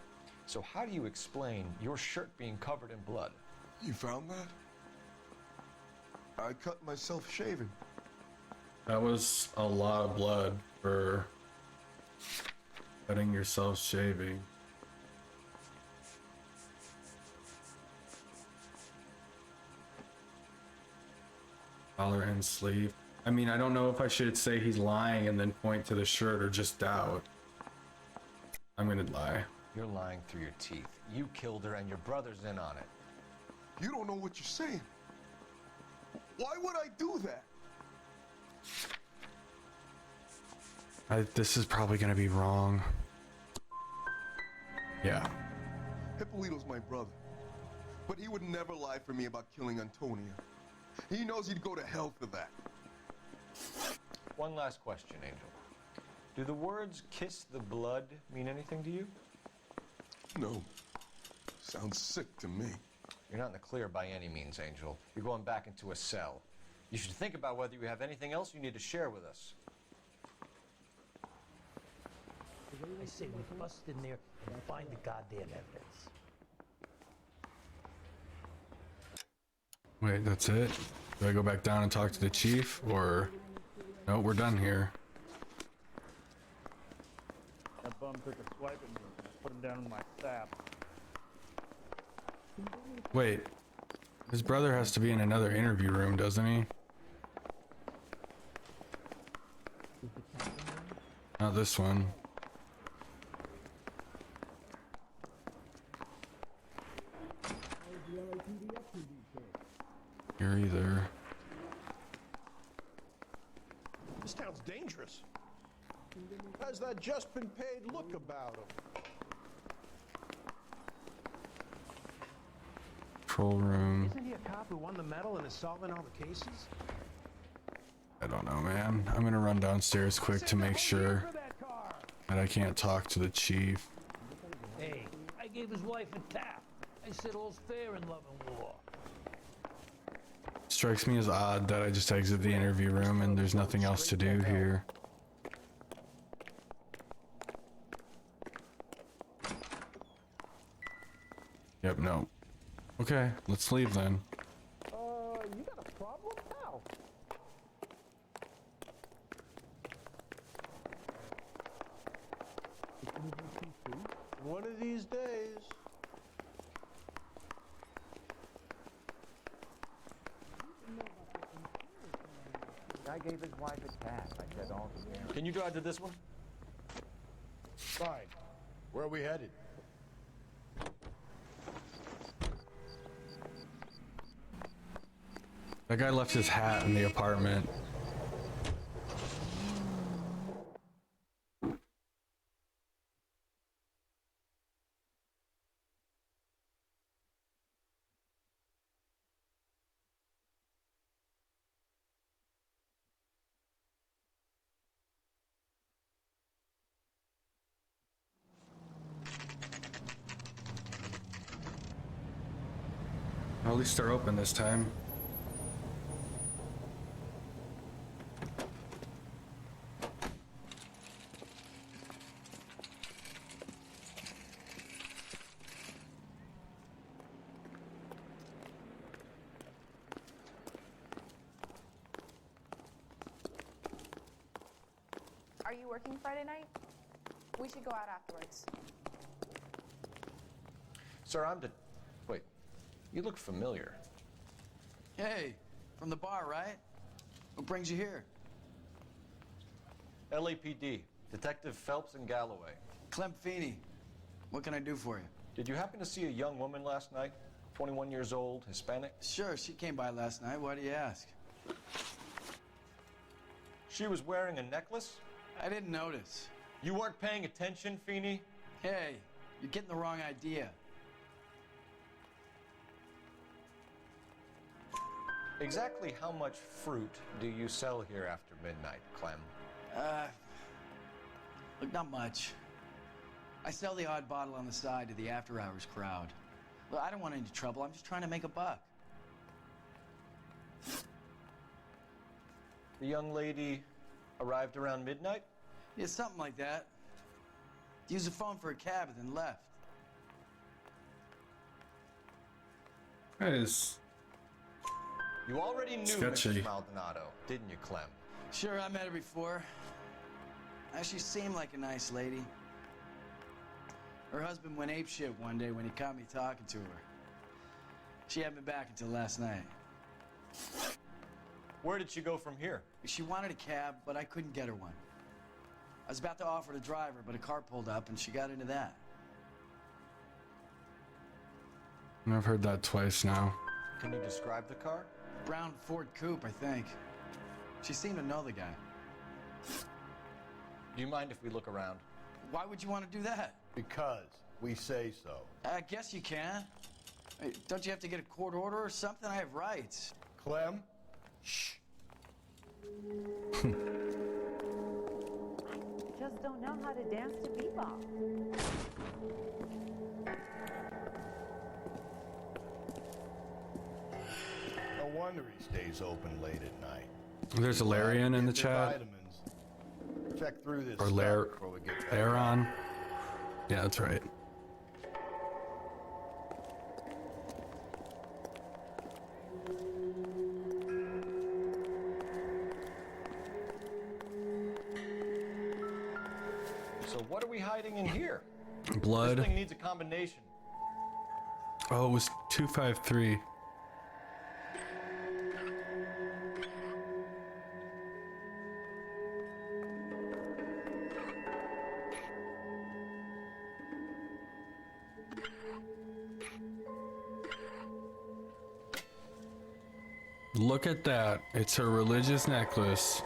[SPEAKER 17] So how do you explain your shirt being covered in blood?
[SPEAKER 25] You found that? I cut myself shaving.
[SPEAKER 1] That was a lot of blood for cutting yourself shaving. Collar and sleeve. I mean, I don't know if I should say he's lying and then point to the shirt or just doubt. I'm gonna lie.
[SPEAKER 17] You're lying through your teeth. You killed her and your brother's in on it.
[SPEAKER 25] You don't know what you're saying. Why would I do that?
[SPEAKER 1] This is probably gonna be wrong. Yeah.
[SPEAKER 25] Hippolito's my brother. But he would never lie for me about killing Antonia. He knows he'd go to hell for that.
[SPEAKER 17] One last question, Angel. Do the words kiss the blood mean anything to you?
[SPEAKER 25] No. Sounds sick to me.
[SPEAKER 17] You're not in the clear by any means, Angel. You're going back into a cell. You should think about whether you have anything else you need to share with us.
[SPEAKER 24] I say we bust in there and find the goddamn evidence.
[SPEAKER 1] Wait, that's it? Do I go back down and talk to the chief, or... No, we're done here.
[SPEAKER 2] That bum took a swipe at me and I put him down in my sap.
[SPEAKER 1] Wait. His brother has to be in another interview room, doesn't he? Not this one. Here either.
[SPEAKER 6] This town's dangerous. How's that just been paid look about him?
[SPEAKER 1] Control room.
[SPEAKER 6] Isn't he a cop who won the medal and is solving all the cases?
[SPEAKER 1] I don't know, man. I'm gonna run downstairs quick to make sure that I can't talk to the chief.
[SPEAKER 24] Hey, I gave his wife a tap. I said all's fair in love and war.
[SPEAKER 1] Strikes me as odd that I just exit the interview room and there's nothing else to do here. Yep, no. Okay, let's leave then.
[SPEAKER 6] You got a problem? How? One of these days.
[SPEAKER 21] Guy gave his wife a cat. I said all the
[SPEAKER 17] Can you drive to this one?
[SPEAKER 7] Fine. Where are we headed?
[SPEAKER 1] That guy left his hat in the apartment. At least they're open this time.
[SPEAKER 8] Are you working Friday night? We should go out afterwards.
[SPEAKER 17] Sir, Wait, you look familiar.
[SPEAKER 12] Hey, from the bar, right? What brings you here?
[SPEAKER 17] LAPD, Detective Phelps and Galloway.
[SPEAKER 12] Clem Feeney. What can I do for you?
[SPEAKER 17] Did you happen to see a young woman last night? 21 years old, Hispanic?
[SPEAKER 12] Sure, she came by last night. Why do you ask?
[SPEAKER 17] She was wearing a necklace?
[SPEAKER 12] I didn't notice.
[SPEAKER 17] You weren't paying attention, Feeney?
[SPEAKER 12] Hey, you're getting the wrong idea.
[SPEAKER 17] Exactly how much fruit do you sell here after midnight, Clem?
[SPEAKER 12] Look, not much. I sell the odd bottle on the side to the after-hours crowd. Look, I don't want any trouble. I'm just trying to make a buck.
[SPEAKER 17] The young lady arrived around midnight?
[SPEAKER 12] Yeah, something like that. Used the phone for a cab and then left.
[SPEAKER 1] Nice.
[SPEAKER 17] You already knew
[SPEAKER 1] Sketchy.
[SPEAKER 17] Mrs. Maldonado, didn't you, Clem?
[SPEAKER 12] Sure, I met her before. She seemed like a nice lady. Her husband went apeshit one day when he caught me talking to her. She hadn't been back until last night.
[SPEAKER 17] Where did she go from here?
[SPEAKER 12] She wanted a cab, but I couldn't get her one. I was about to offer to drive her, but a car pulled up and she got into that.
[SPEAKER 1] I've heard that twice now.
[SPEAKER 17] Can you describe the car?
[SPEAKER 12] Brown Ford Coupe, I think. She seemed to know the guy.
[SPEAKER 17] Do you mind if we look around?
[SPEAKER 12] Why would you want to do that?
[SPEAKER 7] Because we say so.
[SPEAKER 12] I guess you can. Hey, don't you have to get a court order or something? I have rights.
[SPEAKER 7] Clem? Shh.
[SPEAKER 14] Just don't know how to dance to bebop.
[SPEAKER 7] No wonder he stays open late at night.
[SPEAKER 1] There's a Larian in the
[SPEAKER 7] Get their
[SPEAKER 1] chat.
[SPEAKER 7] vitamins. Check through this
[SPEAKER 1] Or
[SPEAKER 7] stuff before we get back.
[SPEAKER 1] Aaron. Yeah, that's right.
[SPEAKER 17] So what are we hiding in here?
[SPEAKER 1] Blood.
[SPEAKER 17] This thing needs a combination.
[SPEAKER 1] Oh, it was 253. Look at that. It's her religious necklace.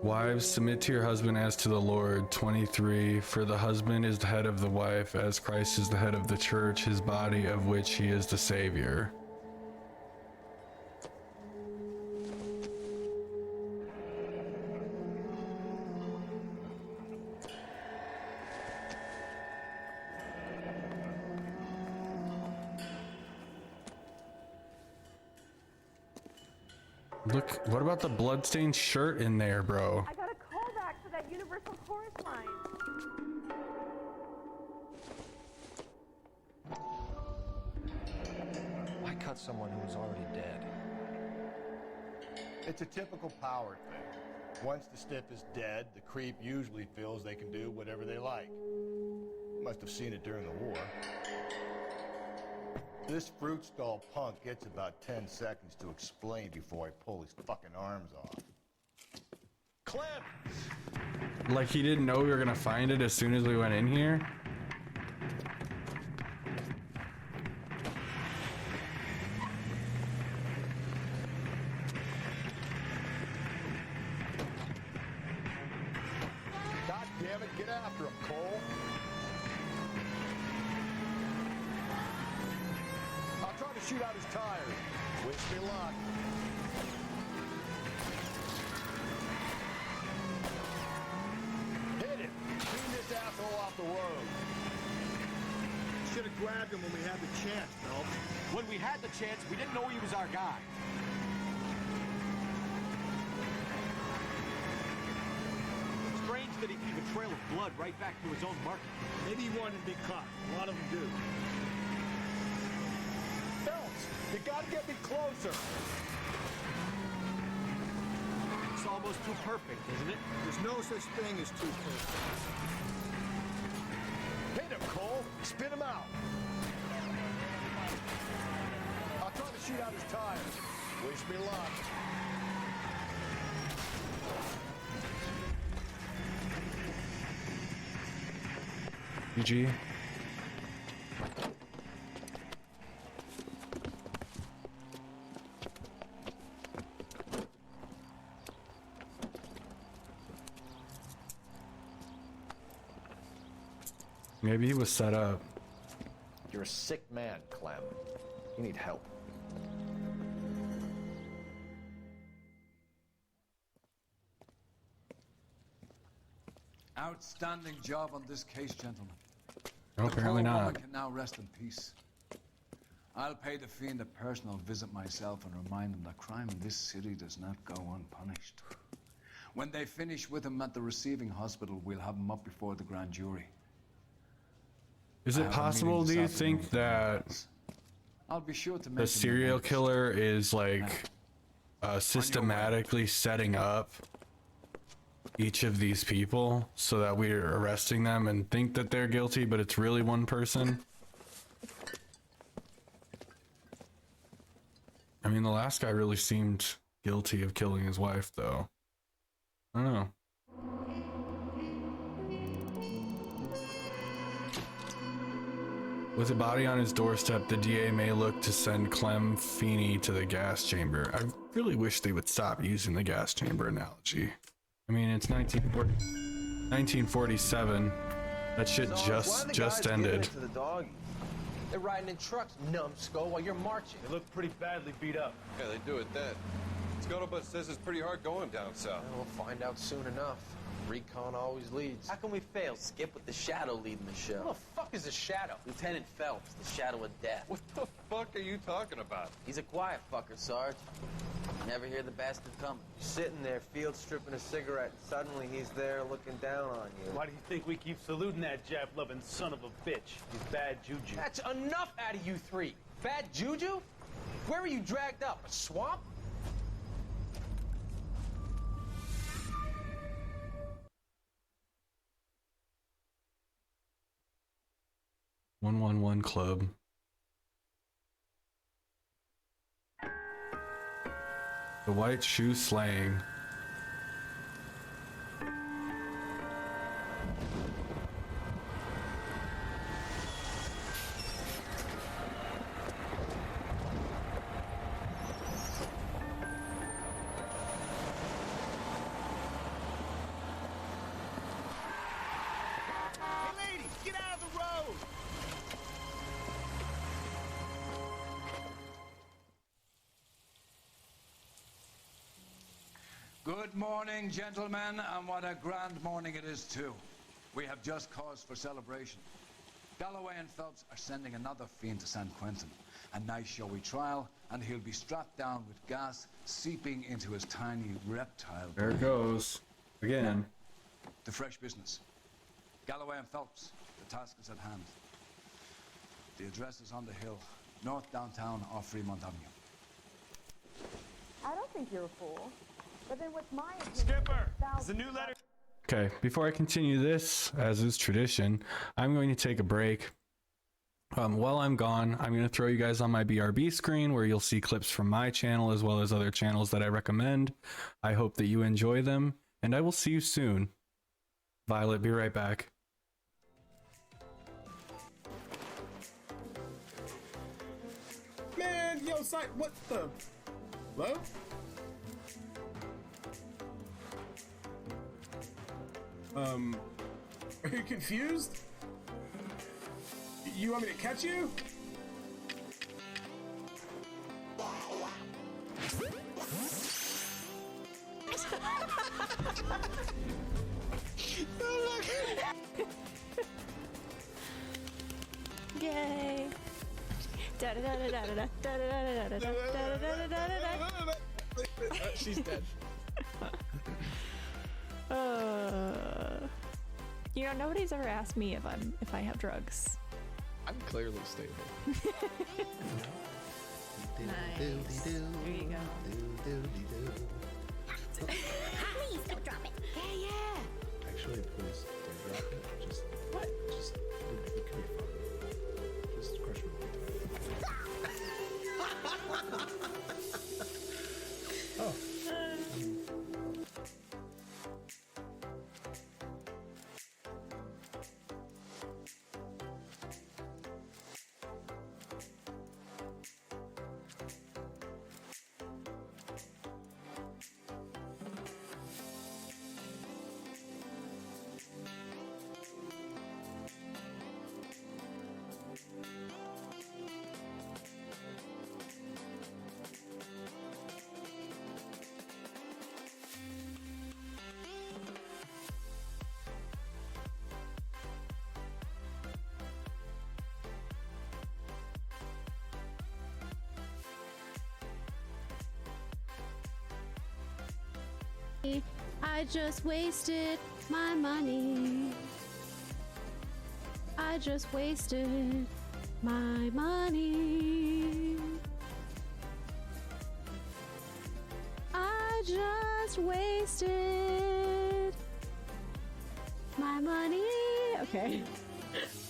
[SPEAKER 1] Wives, submit to your husband as to the Lord. 23. For the husband is the head of the wife, as Christ is the head of the church, his body, of which he is the Savior. Look, what about the bloodstained shirt in there, bro?
[SPEAKER 8] I got a callback to that Universal Chorus line.
[SPEAKER 17] Why cut someone who was already dead?
[SPEAKER 7] It's a typical power thing. Once the stiff is dead, the creep usually feels they can do whatever they like. Must have seen it during the war. This fruit stall punk gets about 10 seconds to explain before I pull his fucking arms off. Clem!
[SPEAKER 1] Like he didn't know we were gonna find it as soon as we went in here?
[SPEAKER 7] God damn it, get after him, Cole. I'll try to shoot out his tires. Wish me luck. Hit it! Clean this asshole off the road.
[SPEAKER 6] Should have grabbed him when we had the chance, Phelps.
[SPEAKER 10] When we had the chance, we didn't know he was our guy. Strange that he'd leave a trail of blood right back to his own market.
[SPEAKER 6] Maybe he wanted to be caught. A lot of them do.
[SPEAKER 7] Phelps, you gotta get me closer.
[SPEAKER 10] It's almost too perfect, isn't it?
[SPEAKER 6] There's no such thing as too perfect.
[SPEAKER 7] Hit him, Cole. Spin him out. I'll try to shoot out his tires. Wish me luck.
[SPEAKER 1] GG. Maybe he was set up.
[SPEAKER 17] You're a sick man, Clem. You need help.
[SPEAKER 3] Outstanding job on this case, gentlemen.
[SPEAKER 1] No, apparently
[SPEAKER 3] the poor
[SPEAKER 1] not.
[SPEAKER 3] woman can now rest in peace. I'll pay the fiend a personal visit myself and remind him that crime in this city does not go unpunished. When they finish with him at the receiving hospital, we'll have him up before the grand jury.
[SPEAKER 1] Is it possible, do you think, that
[SPEAKER 3] I'll be sure to
[SPEAKER 1] the
[SPEAKER 3] mention
[SPEAKER 1] serial killer is like systematically setting up each of these people so that we're arresting them and think that they're guilty, but it's really one person? I mean, the last guy really seemed guilty of killing his wife, though. I don't know. With a body on his doorstep, the DA may look to send Clem Feeney to the gas chamber. I really wish they would stop using the gas chamber analogy. I mean, it's 1947. That shit just ended.
[SPEAKER 13] To the doggies? They're riding in trucks, numbskull, while you're marching.
[SPEAKER 21] They look pretty badly beat up.
[SPEAKER 4] Yeah, they do at that. Scuttlebutt says it's pretty hard going down south.
[SPEAKER 13] We'll find out soon enough. Recon always leads. How can we fail? Skip with the Shadow leading the show. Who the fuck is the Shadow? Lieutenant Phelps, the Shadow of Death.
[SPEAKER 4] What the fuck are you talking about?
[SPEAKER 13] He's a quiet fucker, Sarge. Never hear the bastard coming. You're sitting there, field stripping a cigarette, and suddenly he's there looking down on you.
[SPEAKER 21] Why do you think we keep saluting that Jap-loving son of a bitch? He's bad juju.
[SPEAKER 13] That's enough out of you three. Bad juju? Where were you dragged up? A swamp?
[SPEAKER 1] One Club. The White Shoe Slaying.
[SPEAKER 21] Hey, ladies, get out of the road!
[SPEAKER 3] Good morning, gentlemen, and what a grand morning it is, too. We have just cause for celebration. Galloway and Phelps are sending another fiend to San Quentin, A nice showy trial, and he'll be strapped down with gas seeping into his tiny reptile
[SPEAKER 1] There it
[SPEAKER 3] brain.
[SPEAKER 1] goes. Again.
[SPEAKER 3] The fresh business. Galloway and Phelps, the task is at hand. The address is on the hill, north downtown off Fremont Avenue.
[SPEAKER 8] I don't think you're a fool. But then what's my opinion?
[SPEAKER 2] Skipper, it's a new letter.
[SPEAKER 1] Okay, before I continue this, as is tradition, I'm going to take a break. While I'm gone, I'm going to throw you guys on my BRB screen where you'll see clips from my channel as well as other channels that I recommend. I hope that you enjoy them, and I will see you soon. Violet, be right back.
[SPEAKER 5] Man, yo, what the? Hello? Are you confused? You want me to catch you?
[SPEAKER 11] Yay!
[SPEAKER 5] She's dead.
[SPEAKER 11] You know, nobody's ever asked me if I have drugs.
[SPEAKER 5] I'm clearly stable.
[SPEAKER 11] Nice. There you go.
[SPEAKER 15] Please don't drop it. Yeah.
[SPEAKER 5] Actually, please don't drop it. Just what? Just it could be fun. Just crush me. Oh.
[SPEAKER 16] I just wasted my money. I just wasted my money. I just wasted my money. Okay.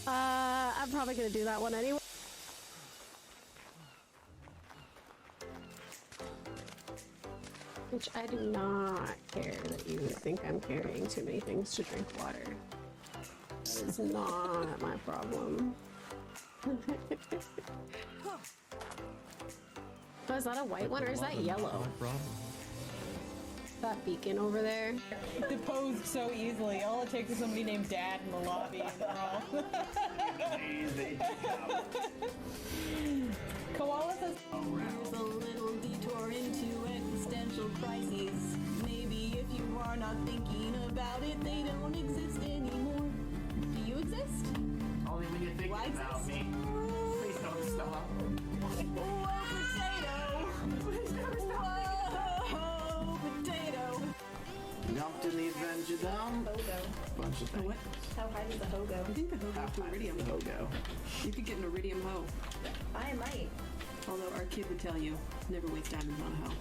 [SPEAKER 16] I'm probably gonna do that one anyway. Which I do not care that you think I'm carrying too many things to drink water. This is not my problem. Oh, is that a white one or is that yellow? That beacon over there.
[SPEAKER 19] Deposed so easily. All it takes is somebody named Dad in the lobby and they're all... Koala says...
[SPEAKER 26] Here's a little detour into existential crises. Maybe if you are not thinking about it, they don't exist anymore. Do you exist?
[SPEAKER 27] Only when you're thinking about me. Please don't stop.
[SPEAKER 26] Whoa, potato! Please never stop. Whoa, potato!
[SPEAKER 27] Jumped in the Adventure Dome. Bunch of things.
[SPEAKER 26] What? How high is a hogo?
[SPEAKER 19] I think the hogo's to iridium.
[SPEAKER 27] Hogo.
[SPEAKER 19] You could get an iridium hoe.
[SPEAKER 26] I might.
[SPEAKER 19] Although our kid would tell you, never waste diamonds on a hoe.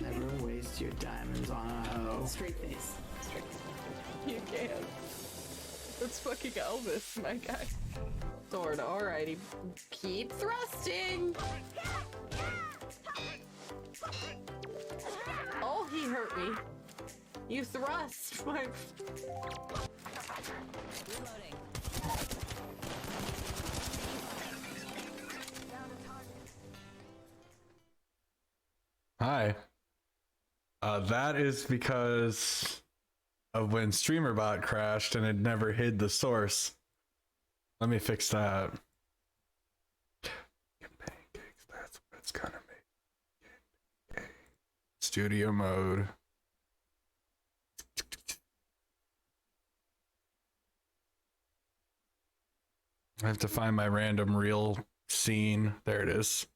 [SPEAKER 27] Never waste your diamonds on a hoe.
[SPEAKER 19] Straight face.
[SPEAKER 26] Straight face.
[SPEAKER 19] You can. That's fucking Elvis, my guy. Sword, alrighty. Keep thrusting! Oh, he hurt me. You thrust, my...
[SPEAKER 26] Reloading.
[SPEAKER 1] Hi. That is because of when StreamerBot crashed and it never hid the source. Let me fix that. Pancakes, that's what it's gonna make. Studio mode. I have to find my random reel scene. There it is.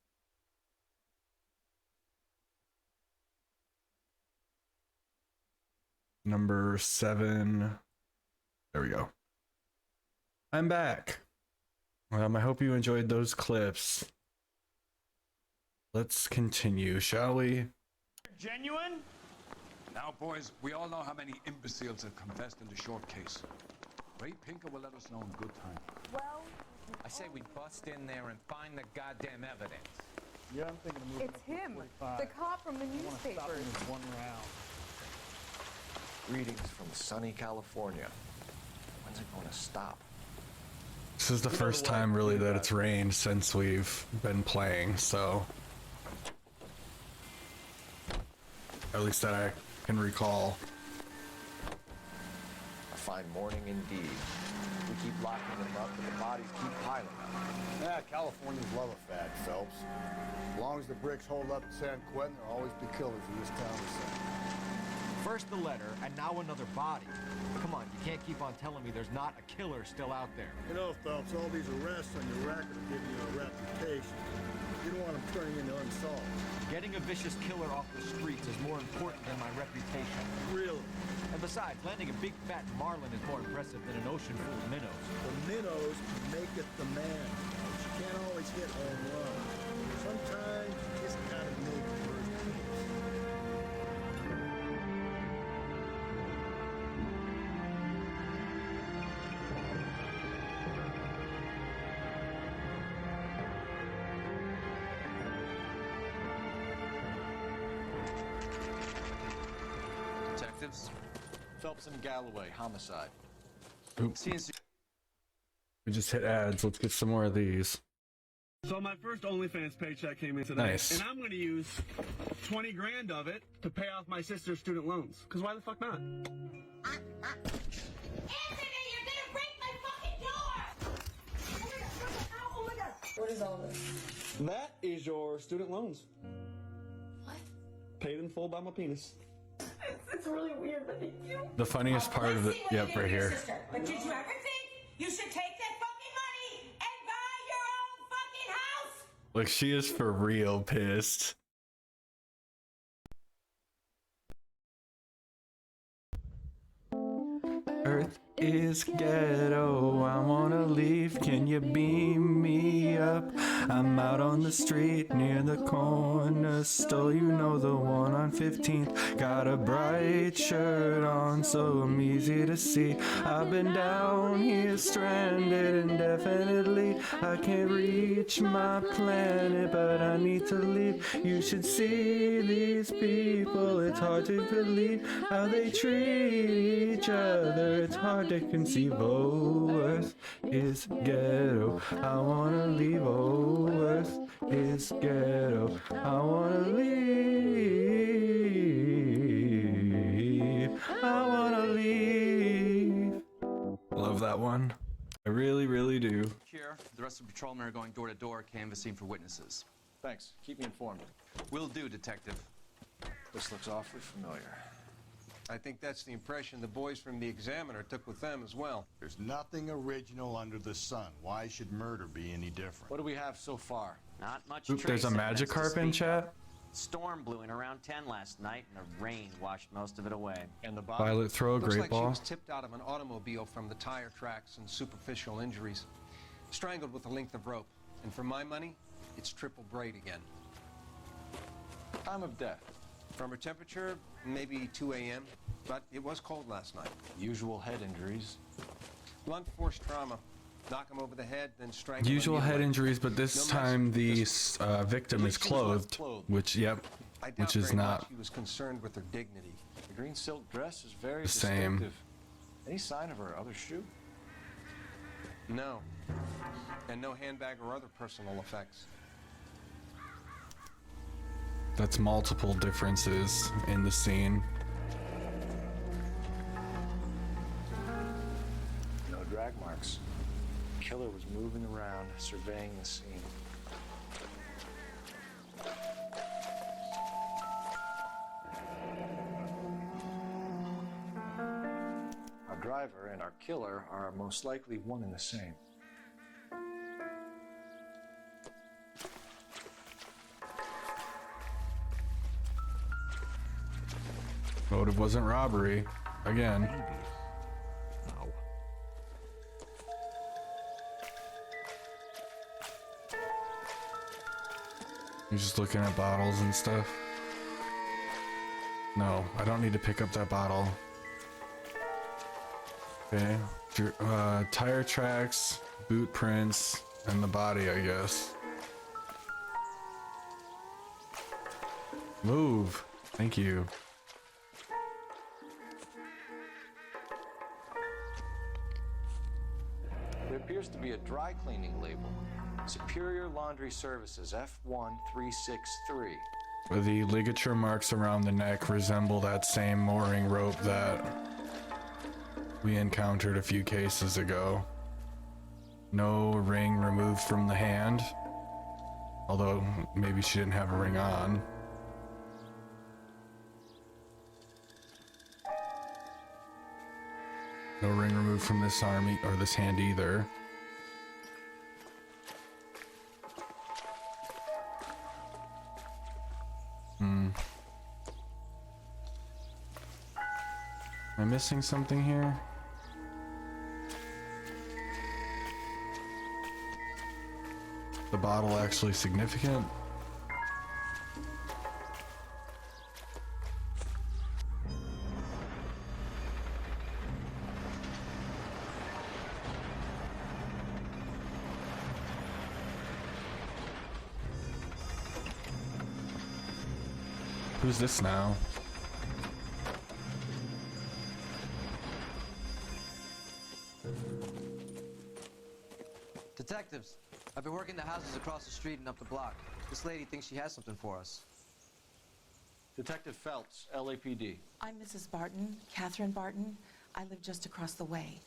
[SPEAKER 1] Number 7. There we go. I'm back. I hope you enjoyed those clips. Let's continue, shall we?
[SPEAKER 2] Genuine?
[SPEAKER 3] Now, boys, we all know how many imbeciles have confessed in the short case. Ray Pinker will let us know in good time.
[SPEAKER 8] Well,
[SPEAKER 13] I say we bust in there and find the goddamn evidence.
[SPEAKER 2] Yeah, I'm thinking of moving
[SPEAKER 8] it's
[SPEAKER 2] up to
[SPEAKER 8] him,
[SPEAKER 2] 45.
[SPEAKER 8] the cop from the
[SPEAKER 2] I wanna stop
[SPEAKER 8] newspaper.
[SPEAKER 2] him in one round.
[SPEAKER 17] Greetings from sunny California. When's it going to stop?
[SPEAKER 1] This is the first time really that it's rained since we've been playing, so at least that I can recall.
[SPEAKER 17] A fine morning indeed. We keep locking them up, but the bodies keep piling up.
[SPEAKER 7] Yeah, Californians love a fad, Phelps. As long as the bricks hold up in San Quentin, there'll always be killers in this town the same.
[SPEAKER 10] First the letter, and now another body. Come on, you can't keep on telling me there's not a killer still out there.
[SPEAKER 6] You know, Phelps, all these arrests on your record will give you a reputation. You don't want them turning into unsolved.
[SPEAKER 10] Getting a vicious killer off the streets is more important than my reputation.
[SPEAKER 6] Really?
[SPEAKER 10] And besides, landing a big fat marlin is more impressive than an ocean full of minnows.
[SPEAKER 6] The minnows make it the man. You can't always hit home run. Sometimes you just gotta make first pitch.
[SPEAKER 13] Detectives?
[SPEAKER 17] Phelps and Galloway, homicide.
[SPEAKER 1] Oops. We just hit ads. Let's get some more of these.
[SPEAKER 9] So my first OnlyFans paycheck came in today.
[SPEAKER 1] Nice.
[SPEAKER 9] And I'm going to use 20 grand of it to pay off my sister's student loans. Because why the fuck not?
[SPEAKER 19] What is all this?
[SPEAKER 9] That is your student loans.
[SPEAKER 19] What?
[SPEAKER 9] Paid in full by my penis.
[SPEAKER 19] It's really weird, but thank you.
[SPEAKER 1] The funniest part of it, yep, right here.
[SPEAKER 15] But did you ever think you should take that fucking money and buy your own fucking house?
[SPEAKER 1] Like, she is for real pissed. Earth is ghetto, I wanna leave, can you beam me up? I'm out on the street near the corner store, you know the one on 15th. Got a bright shirt on so I'm easy to see. I've been down here stranded indefinitely. I can't reach my planet but I need to leave. You should see these people, it's hard to believe how they treat each other. It's hard to conceive. Oh, Earth is ghetto, I wanna leave. Oh, Earth is ghetto, I wanna leave. I wanna leave. Love that one. I really, really do.
[SPEAKER 13] Here, the rest of the patrolmen are going door to door canvassing for witnesses.
[SPEAKER 17] Thanks. Keep me informed.
[SPEAKER 13] Will do, Detective.
[SPEAKER 17] This looks awfully familiar.
[SPEAKER 4] I think that's the impression the boys from the Examiner took with them as well.
[SPEAKER 7] There's nothing original under the sun. Why should murder be any different?
[SPEAKER 17] What do we have so far?
[SPEAKER 18] Not much.
[SPEAKER 1] Oop, there's a magic carp in chat.
[SPEAKER 18] Storm blew in around 10 last night, and the rain washed most of it away.
[SPEAKER 17] And the body?
[SPEAKER 1] Violet, throw a
[SPEAKER 4] Looks
[SPEAKER 1] great
[SPEAKER 4] like she
[SPEAKER 1] ball.
[SPEAKER 4] was tipped out of an automobile from the tire tracks and superficial injuries. Strangled with a length of rope. And for my money, it's triple braid again.
[SPEAKER 17] Time of death?
[SPEAKER 4] From her temperature, maybe 2 a.m., but it was cold last night.
[SPEAKER 17] Usual head injuries?
[SPEAKER 4] Blunt force trauma. Knock him over the head, then strangle him.
[SPEAKER 1] Usual head injuries, but this time the victim is clothed, which, yep,
[SPEAKER 4] I doubt
[SPEAKER 1] which is
[SPEAKER 4] very much
[SPEAKER 1] not
[SPEAKER 4] he was concerned with her dignity.
[SPEAKER 17] The green silk dress is very
[SPEAKER 1] the same.
[SPEAKER 17] distinctive. Any sign of her other shoe?
[SPEAKER 4] No. And no handbag or other personal effects.
[SPEAKER 1] That's multiple differences in the scene.
[SPEAKER 17] No drag marks. Killer was moving around, surveying the scene. Our driver and our killer are most likely one and the same.
[SPEAKER 1] Motive wasn't robbery. again.
[SPEAKER 5] Ow.
[SPEAKER 1] You're just looking at bottles and stuff. No, I don't need to pick up that bottle. Okay, tire tracks, boot prints, and the body, I guess. Move. Thank you.
[SPEAKER 17] There appears to be a dry cleaning label. Superior Laundry Services, F1363.
[SPEAKER 1] The ligature marks around the neck resemble that same mooring rope that we encountered a few cases ago. No ring removed from the hand, although maybe she didn't have a ring on. No ring removed from this arm or this hand either. Am I missing something here? The bottle actually significant? Who's this now?
[SPEAKER 12] Detectives, I've been working the houses across the street and up the block. This lady thinks she has something for us.
[SPEAKER 17] Detective Phelps, LAPD.
[SPEAKER 14] I'm Mrs. Barton, Catherine Barton. I live just across the way.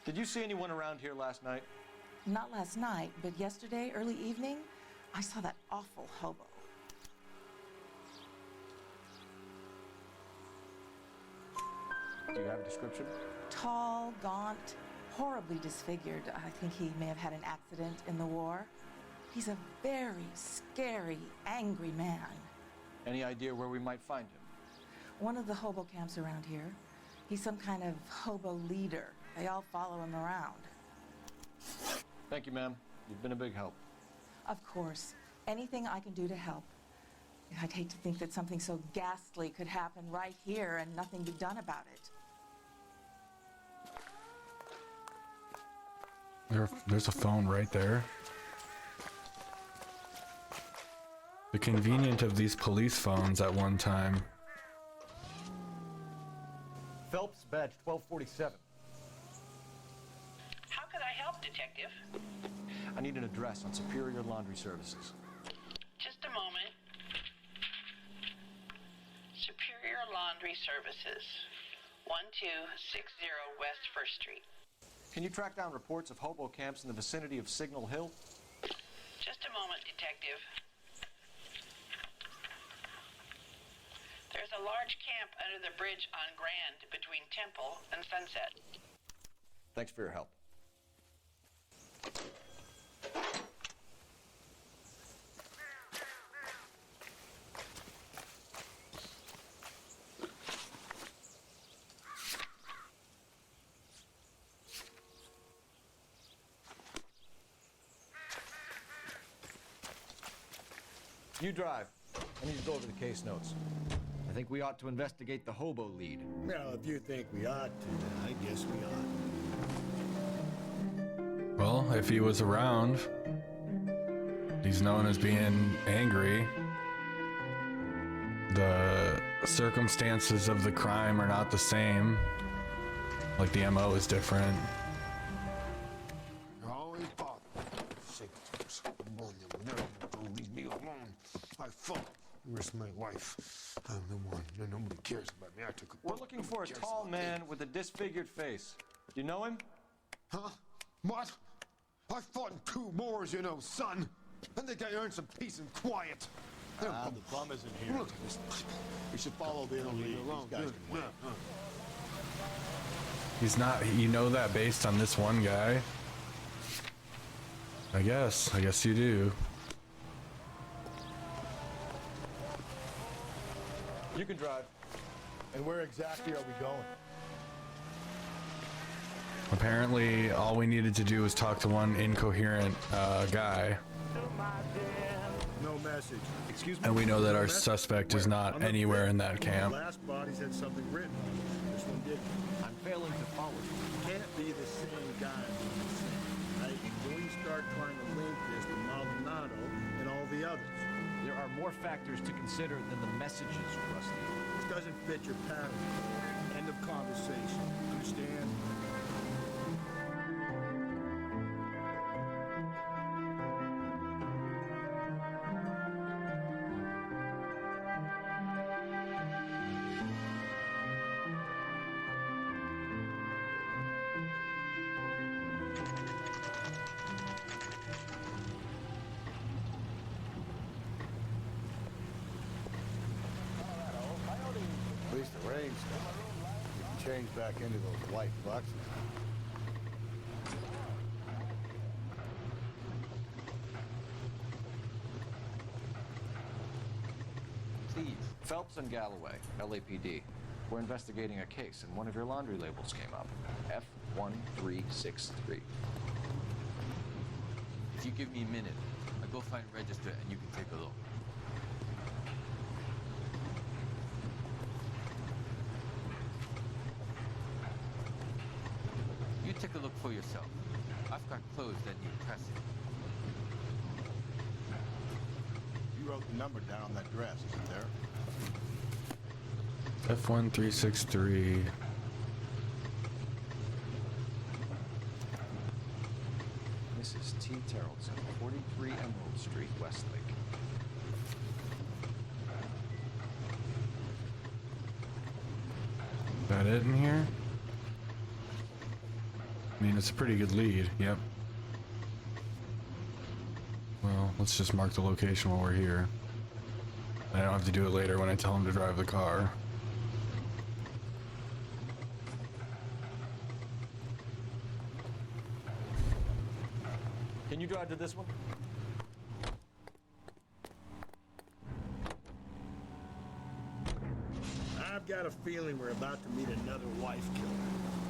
[SPEAKER 17] Did you see anyone around here last night?
[SPEAKER 14] Not last night, but yesterday, early evening, I saw that awful hobo.
[SPEAKER 17] Do you have a description?
[SPEAKER 14] Tall, gaunt, horribly disfigured. I think he may have had an accident in the war. He's a very scary, angry man.
[SPEAKER 17] Any idea where we might find him?
[SPEAKER 14] One of the hobo camps around here. He's some kind of hobo leader. They all follow him around.
[SPEAKER 17] Thank you, ma'am. You've been a big help.
[SPEAKER 14] Of course. Anything I can do to help. I'd hate to think that something so ghastly could happen right here and nothing be done about it.
[SPEAKER 1] There's a phone right there. The convenience of these police phones at one time.
[SPEAKER 10] Phelps, badge 1247.
[SPEAKER 15] How could I help, Detective?
[SPEAKER 17] I need an address on Superior Laundry Services.
[SPEAKER 15] Just a moment. Superior Laundry Services, 1260 West 1st Street.
[SPEAKER 17] Can you track down reports of hobo camps in the vicinity of Signal Hill?
[SPEAKER 15] Just a moment, Detective. There's a large camp under the bridge on Grand between Temple and Sunset.
[SPEAKER 17] Thanks for your help. You drive. I need to go over the case notes.
[SPEAKER 10] I think we ought to investigate the hobo lead.
[SPEAKER 6] Well, if you think we ought to, then I guess we ought.
[SPEAKER 1] Well, if he was around, he's known as being angry. The circumstances of the crime are not the same. Like the MO is different.
[SPEAKER 20] Always bother. Signatures. Don't leave me alone. I fought. Risked my life. I'm the one. Nobody cares about me. I took a
[SPEAKER 17] We're looking for a tall man with a disfigured face. Do you know him?
[SPEAKER 20] Huh? What? I fought in 2 wars, you know, son. I think I earned some peace and quiet.
[SPEAKER 7] The bum isn't here.
[SPEAKER 20] Look at this.
[SPEAKER 7] We should follow the lead. These guys can wait.
[SPEAKER 1] He's not, you know that based on this one guy? I guess you do.
[SPEAKER 17] You can drive.
[SPEAKER 6] And where exactly are we going?
[SPEAKER 1] Apparently, all we needed to do was talk to one incoherent guy.
[SPEAKER 6] No message. Excuse me.
[SPEAKER 1] And we know that
[SPEAKER 6] No
[SPEAKER 1] our
[SPEAKER 6] message?
[SPEAKER 1] suspect is
[SPEAKER 6] Where?
[SPEAKER 1] not
[SPEAKER 6] On the
[SPEAKER 1] anywhere
[SPEAKER 6] fifth?
[SPEAKER 1] in that camp.
[SPEAKER 6] The last bodies had something written on them. This one didn't.
[SPEAKER 10] I'm failing to follow you.
[SPEAKER 6] Can't be the same guy. Right? When we start trying to link this to Maldonado and all the others.
[SPEAKER 10] There are more factors to consider than the messages, Rusty.
[SPEAKER 6] This doesn't fit your pattern. End of conversation. Understand?
[SPEAKER 7] At least the rain stopped. You can change back into those white bucks now.
[SPEAKER 17] Please. Phelps and Galloway, LAPD. We're investigating a case, and one of your laundry labels came up. F1363.
[SPEAKER 13] If you give me a minute, I'll go find a register and you can take a look. You take a look for yourself. I've got clothes that need pressing.
[SPEAKER 7] You wrote the number down on that dress, isn't there?
[SPEAKER 1] F1363.
[SPEAKER 17] Mrs. T. Terrellson, 43 Emerald Street, Westlake.
[SPEAKER 1] That it in here? I mean, it's a pretty good lead, yep. Well, let's just mark the location while we're here. I don't have to do it later when I tell him to drive the car.
[SPEAKER 10] Can you drive to this one?
[SPEAKER 6] I've got a feeling we're about to meet another wife killer.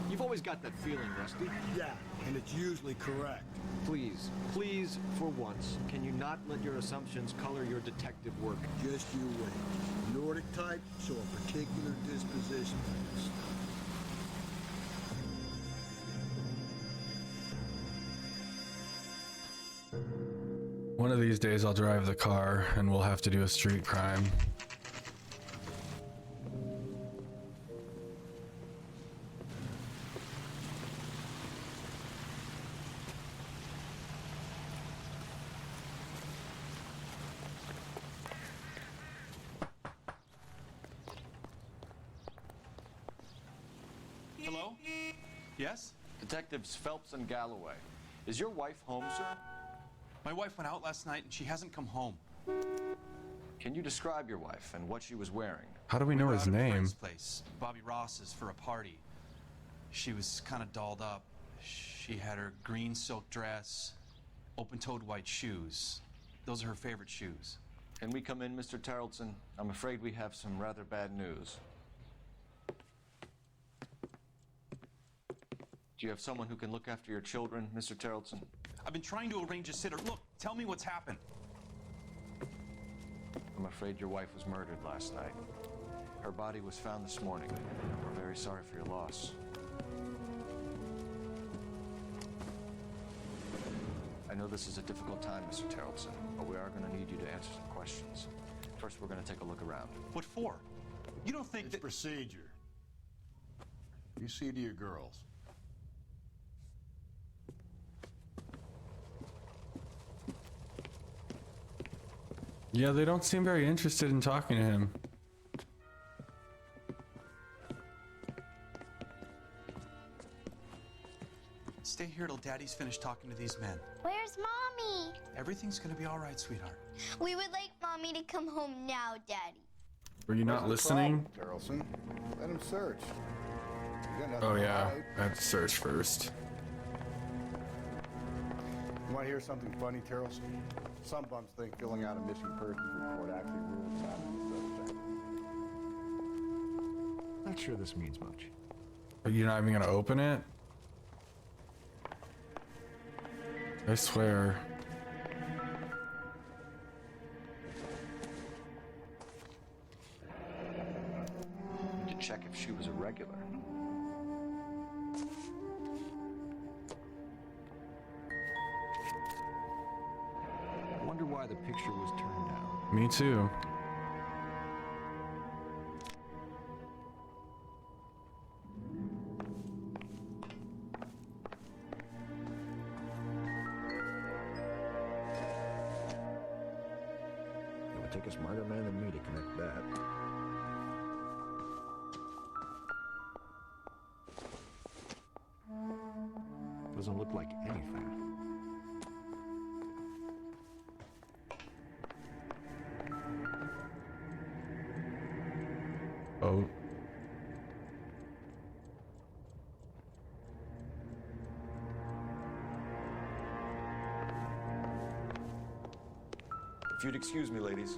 [SPEAKER 10] You've always got that feeling, Rusty.
[SPEAKER 6] Yeah, and it's usually correct.
[SPEAKER 10] Please, please, for once, can you not let your assumptions color your detective work?
[SPEAKER 6] Just you wait. Nordic type, so a particular disposition for this stuff.
[SPEAKER 1] One of these days I'll drive the car and we'll have to do a street crime.
[SPEAKER 17] Hello? Yes? Detectives Phelps and Galloway. Is your wife home, sir?
[SPEAKER 11] My wife went out last night and she hasn't come home.
[SPEAKER 17] Can you describe your wife and what she was wearing?
[SPEAKER 1] How do we know
[SPEAKER 11] were
[SPEAKER 1] his
[SPEAKER 11] out at a
[SPEAKER 1] name?
[SPEAKER 11] friend's place, Bobby Ross's, for a party. She was kind of dolled up. She had her green silk dress, open-toed white shoes. Those are her favorite shoes.
[SPEAKER 17] Can we come in, Mr. Tarleton? I'm afraid we have some rather bad news. Do you have someone who can look after your children, Mr. Tarleton?
[SPEAKER 11] I've been trying to arrange a sitter. Look, tell me what's happened.
[SPEAKER 17] I'm afraid your wife was murdered last night. Her body was found this morning. We're very sorry for your loss. I know this is a difficult time, Mr. Tarleton, but we are going to need you to answer some questions. First, we're going to take a look around.
[SPEAKER 11] What for? You don't think
[SPEAKER 7] it's procedure. You see to your girls.
[SPEAKER 1] Yeah, they don't seem very interested in talking to him.
[SPEAKER 11] Stay here till Daddy's finished talking to these men.
[SPEAKER 16] Where's Mommy?
[SPEAKER 11] Everything's gonna be all right, sweetheart.
[SPEAKER 16] We would like Mommy to come home now, Daddy.
[SPEAKER 1] Were you not listening?
[SPEAKER 7] Tarleton, let him search. You got nothing
[SPEAKER 1] Oh
[SPEAKER 7] to
[SPEAKER 1] yeah,
[SPEAKER 7] hide.
[SPEAKER 1] I have to search first.
[SPEAKER 7] You want to hear something funny, Tarleton? Some bums think filling out a missing persons report actually rules out the suspect.
[SPEAKER 10] Not sure this means much.
[SPEAKER 1] Are you not even gonna open it? I swear.
[SPEAKER 17] Need to check if she was a regular. I wonder why the picture was turned down.
[SPEAKER 1] Me too.
[SPEAKER 10] It would take a smarter man than me to connect that. Doesn't look like anything.
[SPEAKER 1] Oh.
[SPEAKER 17] If you'd excuse me, ladies.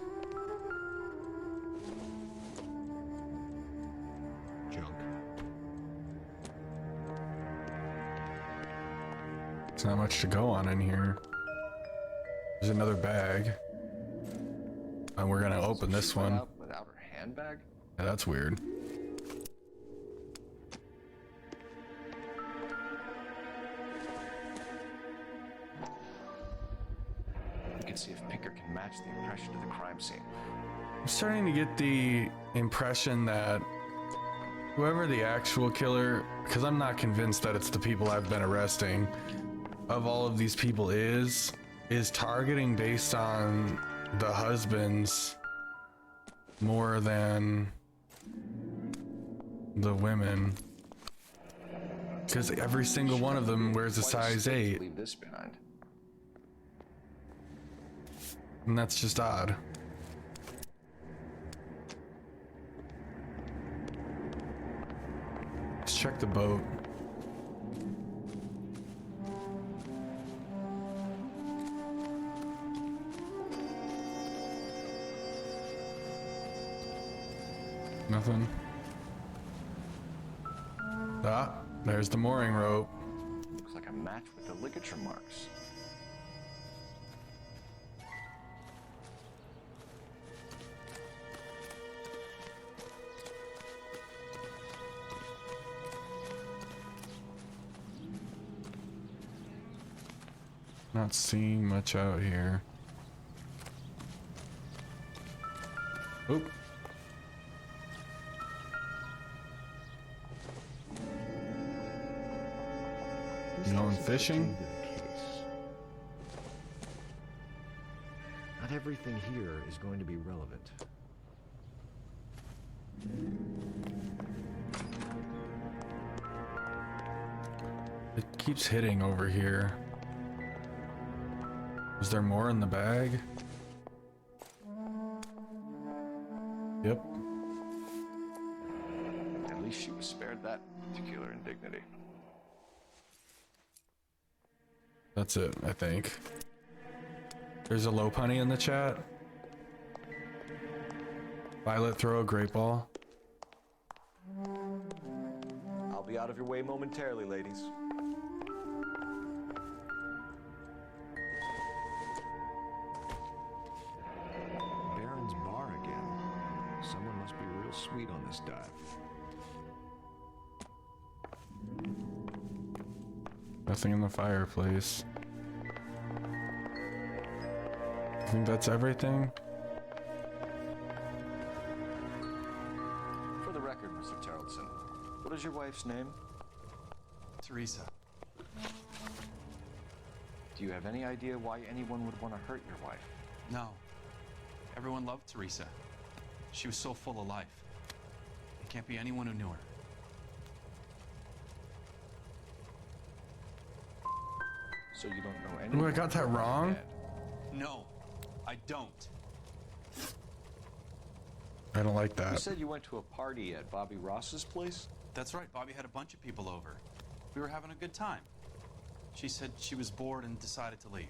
[SPEAKER 10] Junk.
[SPEAKER 1] There's not much to go on in here. There's another bag. And we're gonna open this one.
[SPEAKER 17] Without her handbag?
[SPEAKER 1] Yeah, that's weird.
[SPEAKER 17] We can see if Pinker can match the impression of the crime scene.
[SPEAKER 1] I'm starting to get the impression that whoever the actual killer, because I'm not convinced that it's the people I've been arresting, of all of these people is targeting based on the husbands more than the women. Because every single one of them wears a size 8.
[SPEAKER 17] Leave this behind.
[SPEAKER 1] And that's just odd. Let's check the boat. Nothing. Ah, there's the mooring rope.
[SPEAKER 17] Looks like a match with the ligature marks.
[SPEAKER 1] Not seeing much out here. Oop. You going fishing?
[SPEAKER 10] Not everything here is going to be relevant.
[SPEAKER 1] It keeps hitting over here. Is there more in the bag? Yep.
[SPEAKER 17] At least she was spared that particular indignity.
[SPEAKER 1] That's it, I think. There's a low punny in the chat. Violet, throw a great ball.
[SPEAKER 17] I'll be out of your way momentarily, ladies.
[SPEAKER 10] Baron's bar again. Someone must be real sweet on this dive.
[SPEAKER 1] Nothing in the fireplace. I think that's everything.
[SPEAKER 17] For the record, Mr. Tarleton, what is your wife's name?
[SPEAKER 11] Teresa.
[SPEAKER 17] Do you have any idea why anyone would want to hurt your wife?
[SPEAKER 11] No. Everyone loved Teresa. She was so full of life. There can't be anyone who knew her.
[SPEAKER 17] So you don't know anyone?
[SPEAKER 1] Ooh, I got that wrong?
[SPEAKER 11] No, I don't.
[SPEAKER 1] I don't like
[SPEAKER 17] You
[SPEAKER 1] that.
[SPEAKER 17] said you went to a party at Bobby Ross's place?
[SPEAKER 11] That's right. Bobby had a bunch of people over. We were having a good time. She said she was bored and decided to leave.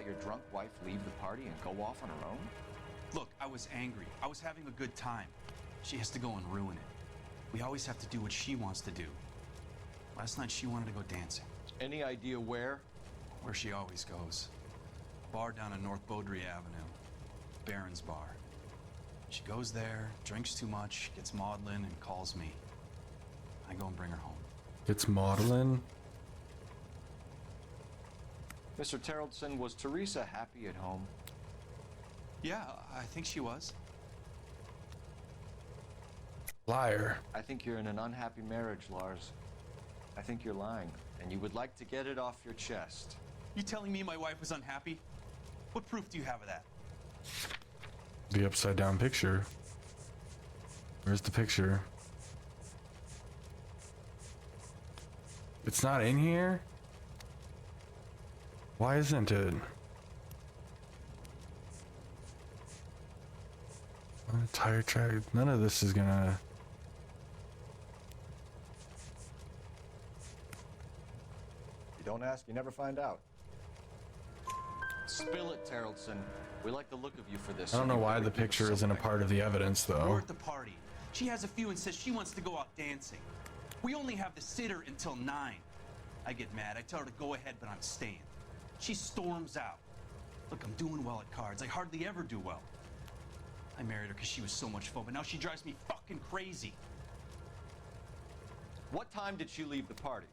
[SPEAKER 17] your drunk wife leave the party and go off on her own?
[SPEAKER 11] Look, I was angry. I was having a good time. She has to go and ruin it. We always have to do what she wants to do. Last night she wanted to go dancing.
[SPEAKER 17] Any idea where?
[SPEAKER 11] Where she always goes. A bar down on North Beaudry Avenue. Baron's Bar. She goes there, drinks too much, gets maudlin, and calls me. I go and bring her home.
[SPEAKER 1] It's maudlin?
[SPEAKER 17] Mr. Terrellson, was Teresa happy at home?
[SPEAKER 11] Yeah, I think she was.
[SPEAKER 1] Liar.
[SPEAKER 17] I think you're in an unhappy marriage, Lars. I think you're lying, and you would like to get it off your chest.
[SPEAKER 11] You telling me my wife was unhappy? What proof do you have of that?
[SPEAKER 1] The upside down picture. Where's the picture? It's not in here? Why isn't it? On a tire track. None of this is gonna.
[SPEAKER 17] You don't ask, you never find out. Spill it, Terrellson. We like the look of you for this.
[SPEAKER 1] I don't know why the picture isn't a part of the evidence,
[SPEAKER 11] We're
[SPEAKER 1] though.
[SPEAKER 11] at the party. She has a few and says she wants to go out dancing. We only have the sitter until 9. I get mad. I tell her to go ahead, but I'm staying. She storms out. Look, I'm doing well at cards. I hardly ever do well. I married her because she was so much fun, but now she drives me fucking crazy.
[SPEAKER 17] What time did she leave the party?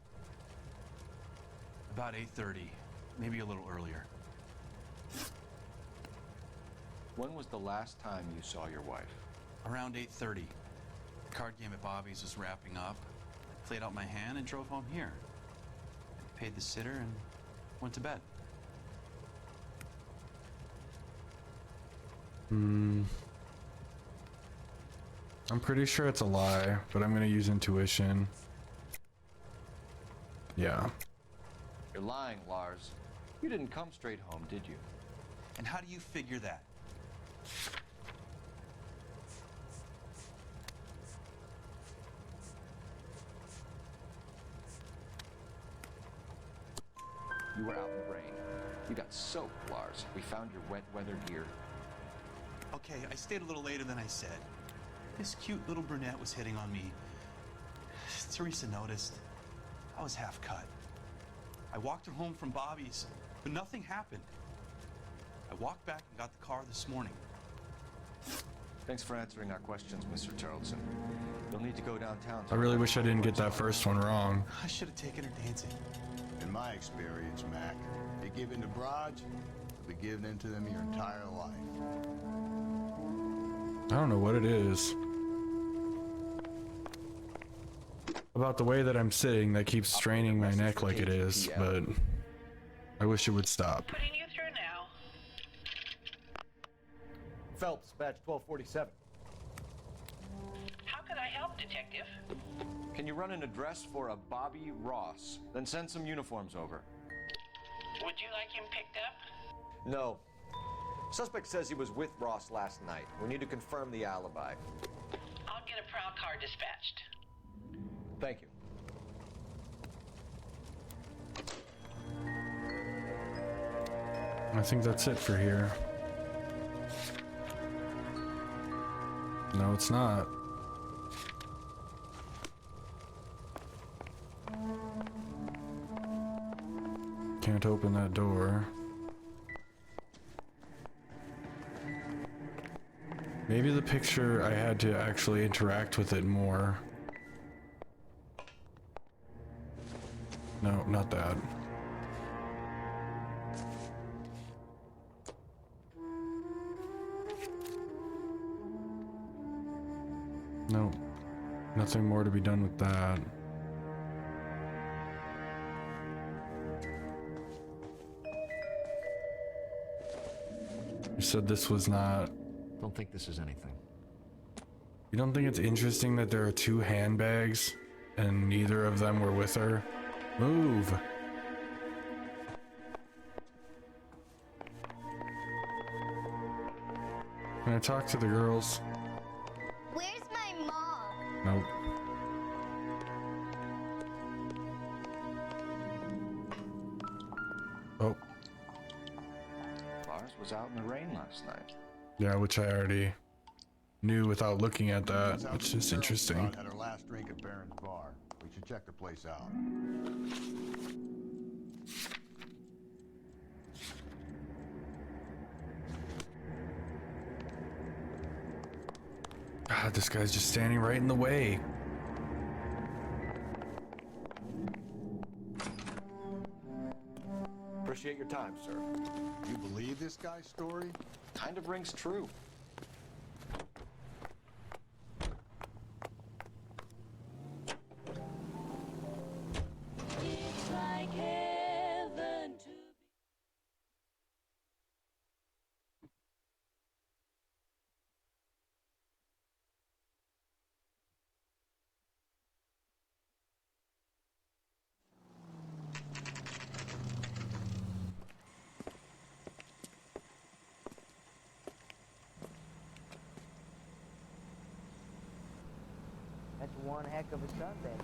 [SPEAKER 11] About 8:30, maybe a little earlier.
[SPEAKER 17] When was the last time you saw your wife?
[SPEAKER 11] Around 8:30. The card game at Bobby's was wrapping up. I played out my hand and drove home here. I paid the sitter and went to bed.
[SPEAKER 1] I'm pretty sure it's a lie, but I'm gonna use intuition. Yeah.
[SPEAKER 17] You're lying, Lars. You didn't come straight home, did you?
[SPEAKER 11] And how do you figure that?
[SPEAKER 17] You were out in the rain. You got soaked, Lars. We found your wet weather gear.
[SPEAKER 11] Okay, I stayed a little later than I said. This cute little brunette was hitting on me. Teresa noticed. I was half cut. I walked her home from Bobby's, but nothing happened. I walked back and got the car this morning.
[SPEAKER 17] Thanks for answering our questions, Mr. Terrellson. You'll need to go downtown.
[SPEAKER 1] I really wish I didn't get that first one wrong.
[SPEAKER 11] I should have taken her dancing.
[SPEAKER 7] In my experience, Mac, you give in to broads, you'll be giving in to them your entire life.
[SPEAKER 1] I don't know what it is about the way that I'm sitting that keeps straining my neck like it is, but I wish it would stop.
[SPEAKER 15] Putting you through now.
[SPEAKER 10] Phelps, badge 1247.
[SPEAKER 15] How can I help, Detective?
[SPEAKER 17] Can you run an address for a Bobby Ross? Then send some uniforms over.
[SPEAKER 15] Would you like him picked up?
[SPEAKER 10] No. Suspect says he was with Ross last night. We need to confirm the alibi.
[SPEAKER 15] I'll get a prowl car dispatched.
[SPEAKER 10] Thank you.
[SPEAKER 1] I think that's it for here. No, it's not. Can't open that door. Maybe the picture, I had to actually interact with it more. No, not that. No, nothing more to be done with that. You said this was not...
[SPEAKER 10] Don't think this is anything.
[SPEAKER 1] You don't think it's interesting that there are 2 handbags and neither of them were with her? Move! Can I talk to the girls?
[SPEAKER 16] Where's my mom?
[SPEAKER 1] Nope. Oh.
[SPEAKER 17] was out in the rain last night.
[SPEAKER 1] Yeah, which I already knew without looking at that, which is interesting.
[SPEAKER 7] Had her last drink at Barron's bar. We should check the place out.
[SPEAKER 1] God, this guy's just standing right in the way.
[SPEAKER 17] Appreciate your time, sir.
[SPEAKER 7] You believe this guy's story?
[SPEAKER 17] Kind of rings true.
[SPEAKER 15] It's like heaven to
[SPEAKER 12] That's one heck of a Sunday.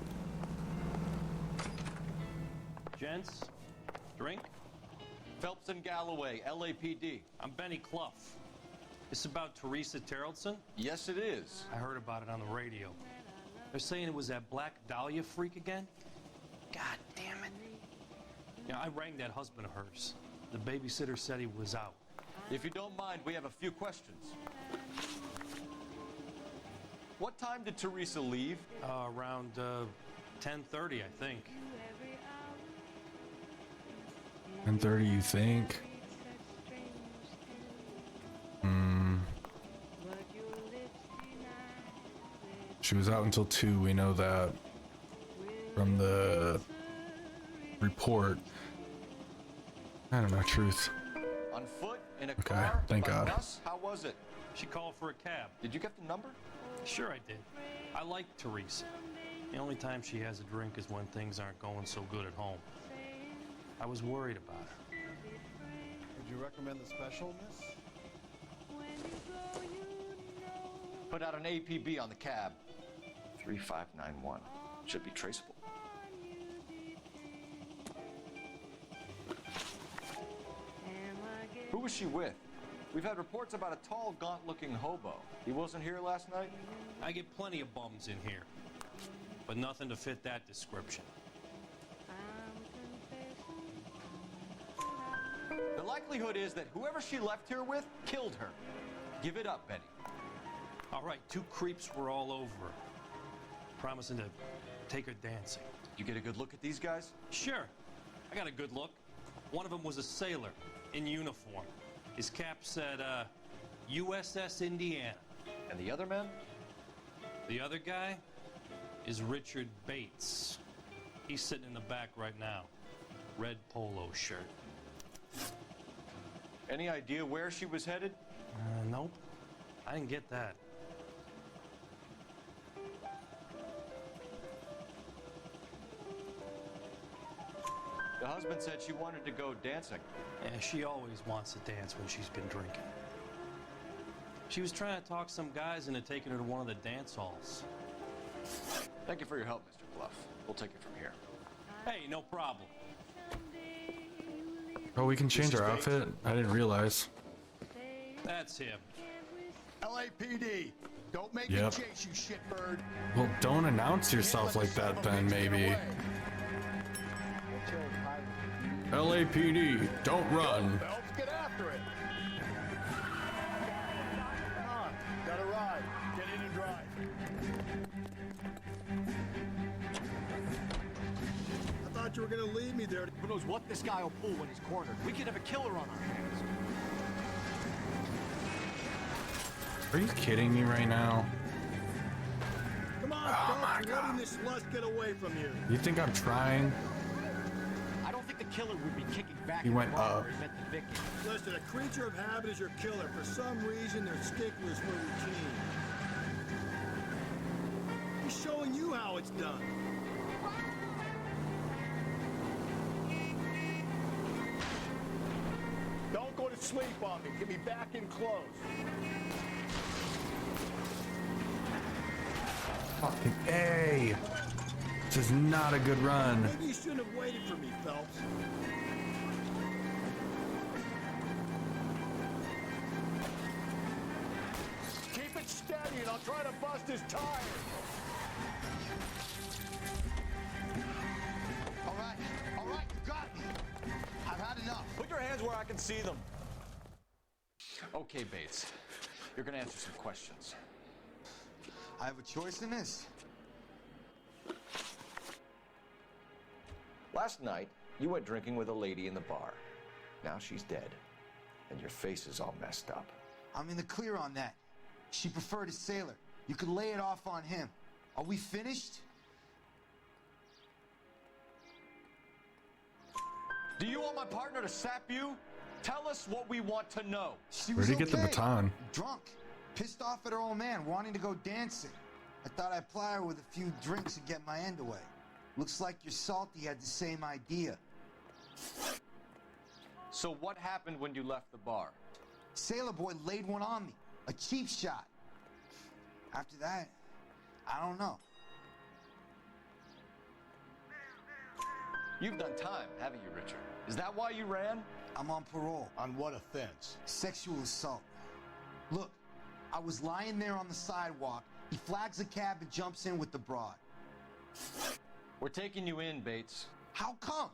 [SPEAKER 21] Gents, drink? Phelps and Galloway, LAPD. I'm Benny Clough. This about Teresa Terrellson?
[SPEAKER 17] Yes, it is.
[SPEAKER 21] I heard about it on the radio. They're saying it was that Black Dahlia freak again? God damn it. Yeah, I rang that husband of hers. The babysitter said he was out.
[SPEAKER 17] If you don't mind, we have a few questions. What time did Teresa leave?
[SPEAKER 21] Around 10:30, I think.
[SPEAKER 1] 10:30, you think? She was out until 2, we know that from the report. I don't know, truth.
[SPEAKER 17] On foot? In a
[SPEAKER 1] Okay,
[SPEAKER 17] car?
[SPEAKER 1] thank
[SPEAKER 17] By
[SPEAKER 1] God.
[SPEAKER 17] bus? How was it?
[SPEAKER 21] She called for a cab.
[SPEAKER 17] Did you get the number?
[SPEAKER 21] Sure I did. I like Teresa. The only time she has a drink is when things aren't going so good at home. I was worried about her.
[SPEAKER 7] Would you recommend the special, miss?
[SPEAKER 17] Put out an APB on the cab. 3591. Should be traceable. Who was she with? We've had reports about a tall, gaunt-looking hobo. He wasn't here last night?
[SPEAKER 21] I get plenty of bums in here, but nothing to fit that description.
[SPEAKER 17] The likelihood is that whoever she left here with killed her. Give it up, Benny.
[SPEAKER 21] All right, 2 creeps were all over her, promising to take her dancing.
[SPEAKER 17] You get a good look at these guys?
[SPEAKER 21] Sure. I got a good look. One of them was a sailor in uniform. His cap said, USS Indiana.
[SPEAKER 17] And the other man?
[SPEAKER 21] The other guy is Richard Bates. He's sitting in the back right now. Red polo shirt.
[SPEAKER 17] Any idea where she was headed?
[SPEAKER 21] Nope. I didn't get that.
[SPEAKER 17] The husband said she wanted to go dancing.
[SPEAKER 21] Yeah, she always wants to dance when she's been drinking. She was trying to talk some guys into taking her to one of the dance halls.
[SPEAKER 17] Thank you for your help, Mr. Clough. We'll take it from here.
[SPEAKER 21] Hey, no problem.
[SPEAKER 1] Oh, we can change our outfit? I didn't realize.
[SPEAKER 21] That's him.
[SPEAKER 7] LAPD, don't make
[SPEAKER 1] Yep.
[SPEAKER 7] me chase you, shitbird.
[SPEAKER 1] Well, don't announce yourself like that then, maybe. LAPD, don't run.
[SPEAKER 7] Phelps, get after it. Come on, got a ride. Get in and drive. I thought you were gonna leave me there.
[SPEAKER 10] Who knows what this guy will pull when he's cornered? We could have a killer on our hands.
[SPEAKER 1] Are you kidding me right now?
[SPEAKER 7] Come on, Phelps, you're letting this lust get away from you.
[SPEAKER 1] You think I'm trying?
[SPEAKER 10] I don't think the killer would be kicking back.
[SPEAKER 1] He
[SPEAKER 10] in the
[SPEAKER 1] went
[SPEAKER 10] bar
[SPEAKER 1] up.
[SPEAKER 10] where he met the victim.
[SPEAKER 7] Listen, a creature of habit is your killer. For some reason, they're sticklers for routine. He's showing you how it's done. Don't go to sleep on me. Get me back in close.
[SPEAKER 1] Fucking A. This is not a good run.
[SPEAKER 7] Maybe you shouldn't have waited for me, Phelps. me and I'll try to bust his tires.
[SPEAKER 10] All right, you got me. I've had enough.
[SPEAKER 17] Put your hands where I can see them. Okay, Bates. You're gonna answer some questions.
[SPEAKER 10] I have a choice in this.
[SPEAKER 17] Last night, you went drinking with a lady in the bar. Now she's dead, and your face is all messed up.
[SPEAKER 10] I'm in the clear on that. She preferred a sailor. You could lay it off on him. Are we finished?
[SPEAKER 17] Do you want my partner to sap you? Tell us what we want to know.
[SPEAKER 10] She
[SPEAKER 1] Where'd
[SPEAKER 10] was
[SPEAKER 1] he get the
[SPEAKER 10] okay.
[SPEAKER 1] baton?
[SPEAKER 10] Drunk. Pissed off at her old man, wanting to go dancing. I thought I'd ply her with a few drinks and get my end away. Looks like your salty had the same idea.
[SPEAKER 17] So what happened when you left the bar?
[SPEAKER 10] Sailor boy laid one on me. A cheap shot. After that, I don't know.
[SPEAKER 17] You've done time, haven't you, Richard? Is that why you ran?
[SPEAKER 10] I'm on parole.
[SPEAKER 7] On what offense?
[SPEAKER 10] Sexual assault. Look, I was lying there on the sidewalk. He flags a cab and jumps in with the broad.
[SPEAKER 17] We're taking you in, Bates.
[SPEAKER 10] How come?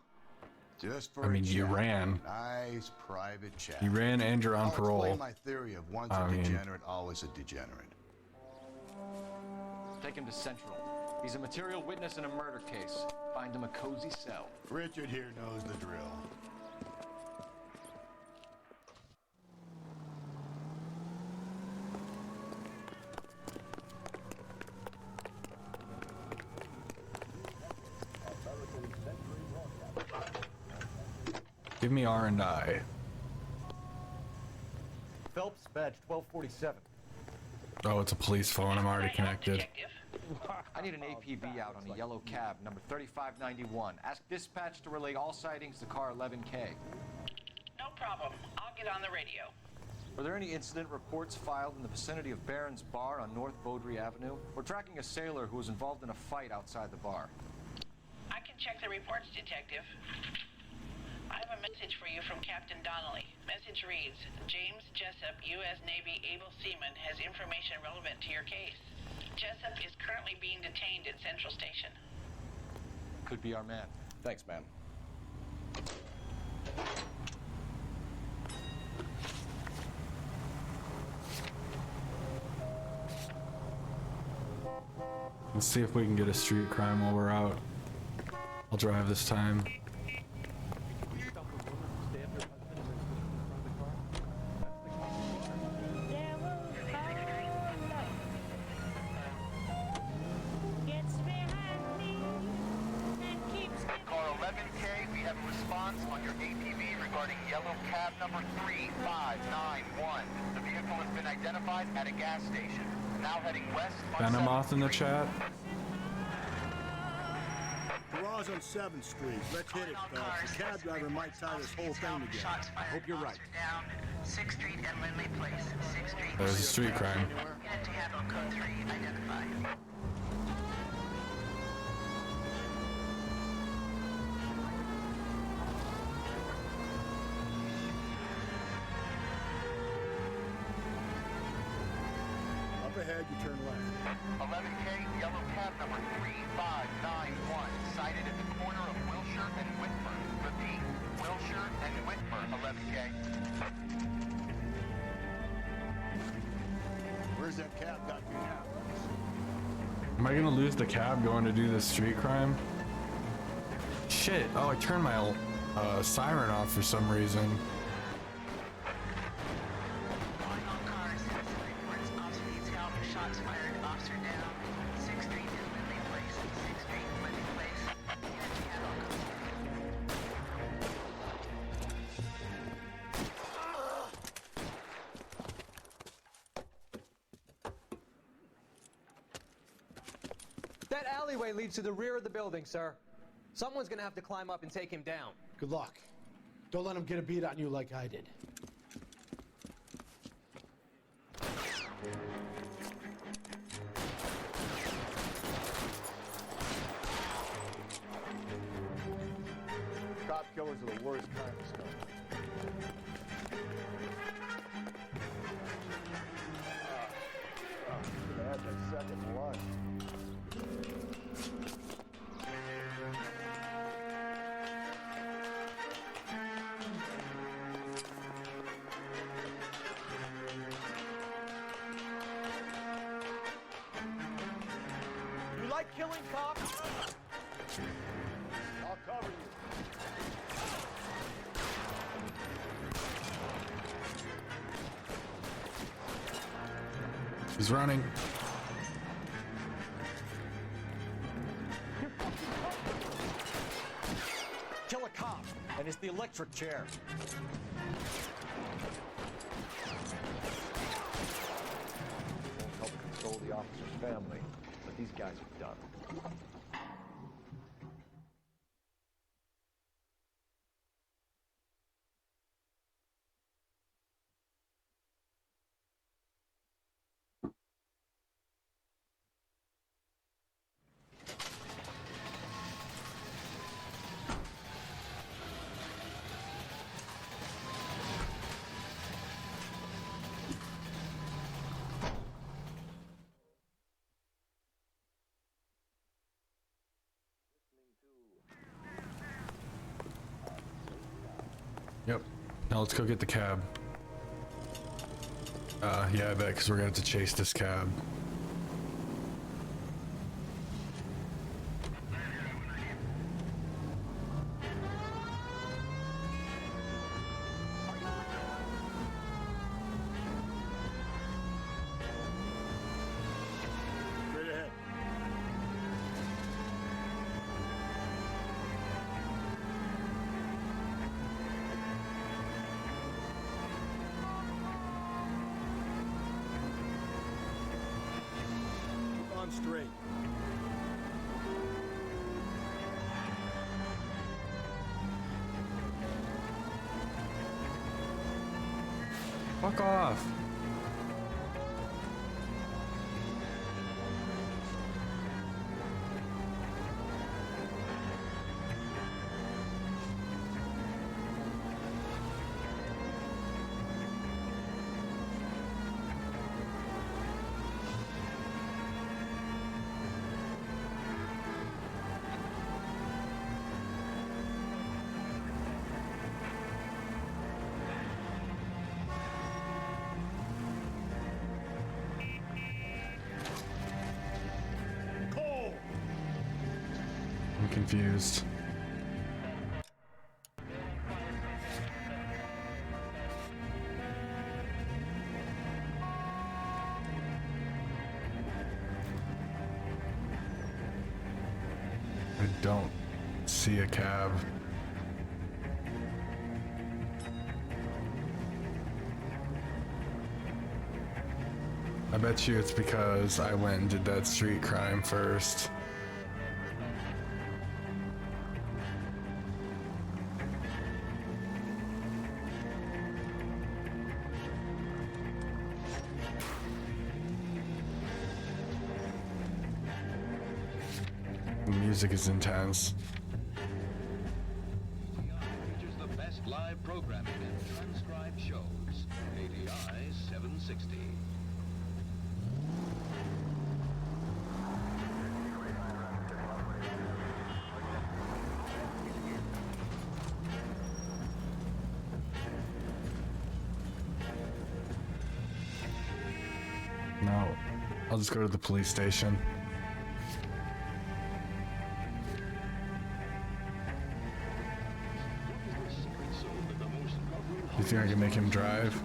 [SPEAKER 7] Just for
[SPEAKER 1] I mean,
[SPEAKER 7] a
[SPEAKER 1] you
[SPEAKER 7] chat.
[SPEAKER 1] ran.
[SPEAKER 7] Nice private chat.
[SPEAKER 1] You ran and you're on
[SPEAKER 7] I'll
[SPEAKER 1] parole.
[SPEAKER 7] explain my theory of once a degenerate, always a degenerate.
[SPEAKER 17] Take him to Central. He's a material witness in a murder case. Find him a cozy cell.
[SPEAKER 7] Richard here knows the drill.
[SPEAKER 1] Give me R&I.
[SPEAKER 17] Phelps, badge 1247.
[SPEAKER 1] Oh, it's a police phone. I'm already connected.
[SPEAKER 17] I need an APB out on a yellow cab, number 3591. Ask dispatch to relay all sightings to car 11K.
[SPEAKER 15] No problem. I'll get on the radio.
[SPEAKER 17] Were there any incident reports filed in the vicinity of Barron's Bar on North Beaudry Avenue? We're tracking a sailor who was involved in a fight outside the bar.
[SPEAKER 15] I can check the reports, Detective. I have a message for you from Captain Donnelly. Message reads, James Jessup, U.S. Navy able seaman, has information relevant to your case. Jessup is currently being detained at Central Station.
[SPEAKER 17] Could be our man.
[SPEAKER 5] Thanks, man.
[SPEAKER 1] Let's see if we can get a street crime while we're out. I'll drive this time.
[SPEAKER 3] Car 11K, we have a response on your APB regarding yellow cab number 3591. The vehicle has been identified at a gas station. Now heading west on
[SPEAKER 1] Venomoth in the chat.
[SPEAKER 6] Garage on 7th Street. Let's hit it, Phelps. The cab driver might tie this whole thing together.
[SPEAKER 10] I hope you're right.
[SPEAKER 15] Down 6th Street and Lindley Place. 6th Street.
[SPEAKER 1] There's a street crime.
[SPEAKER 15] Unit to handle code 3 identified.
[SPEAKER 6] Up ahead, you turn left.
[SPEAKER 3] 11K, yellow cab number 3591, sighted at the corner of Wilshire and Whitmer. Repeat, Wilshire and Whitmer, 11K.
[SPEAKER 7] Where's that cab got you now?
[SPEAKER 1] Am I gonna lose the cab going to do this street crime? Shit. Oh, I turned my siren off for some reason.
[SPEAKER 15] Shots fired, officer down. 6th Street and Lindley Place. 6th Street and Lindley Place. Unit to handle
[SPEAKER 12] That alleyway leads to the rear of the building, sir. Someone's gonna have to climb up and take him down.
[SPEAKER 20] Good luck. Don't let him get a beat on you like I did.
[SPEAKER 7] Cop killers are the worst kind of stuff.
[SPEAKER 10] I killing cops?
[SPEAKER 6] I'll cover you.
[SPEAKER 1] He's running.
[SPEAKER 10] Kill a cop, and it's the electric chair. Won't help console the officer's family, but these guys are done.
[SPEAKER 1] Yep. Now let's go get the cab. Yeah, I bet, because we're gonna have to chase this cab.
[SPEAKER 6] Straight ahead. Keep on straight.
[SPEAKER 1] Fuck off. I'm confused. I don't see a cab. I bet you it's because I went and did that street crime first. The music is intense.
[SPEAKER 8] Features the best live programming and transcribed shows. ADI 760.
[SPEAKER 1] No, I'll just go to the police station. You think I can make him drive?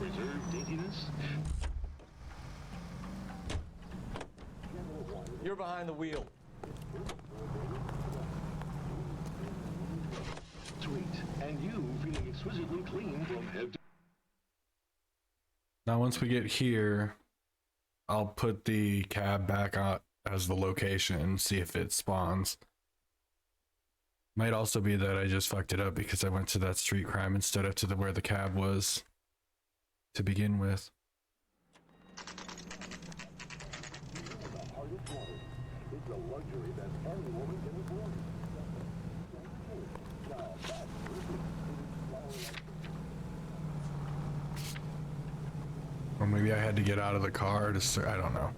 [SPEAKER 10] You're behind the wheel.
[SPEAKER 8] Sweet. And you feeling exquisitely clean from head to...
[SPEAKER 1] Now once we get here, I'll put the cab back out as the location and see if it spawns. Might also be that I just fucked it up because I went to that street crime instead of to where the cab was to begin with. Or maybe I had to get out of the car to, I don't know.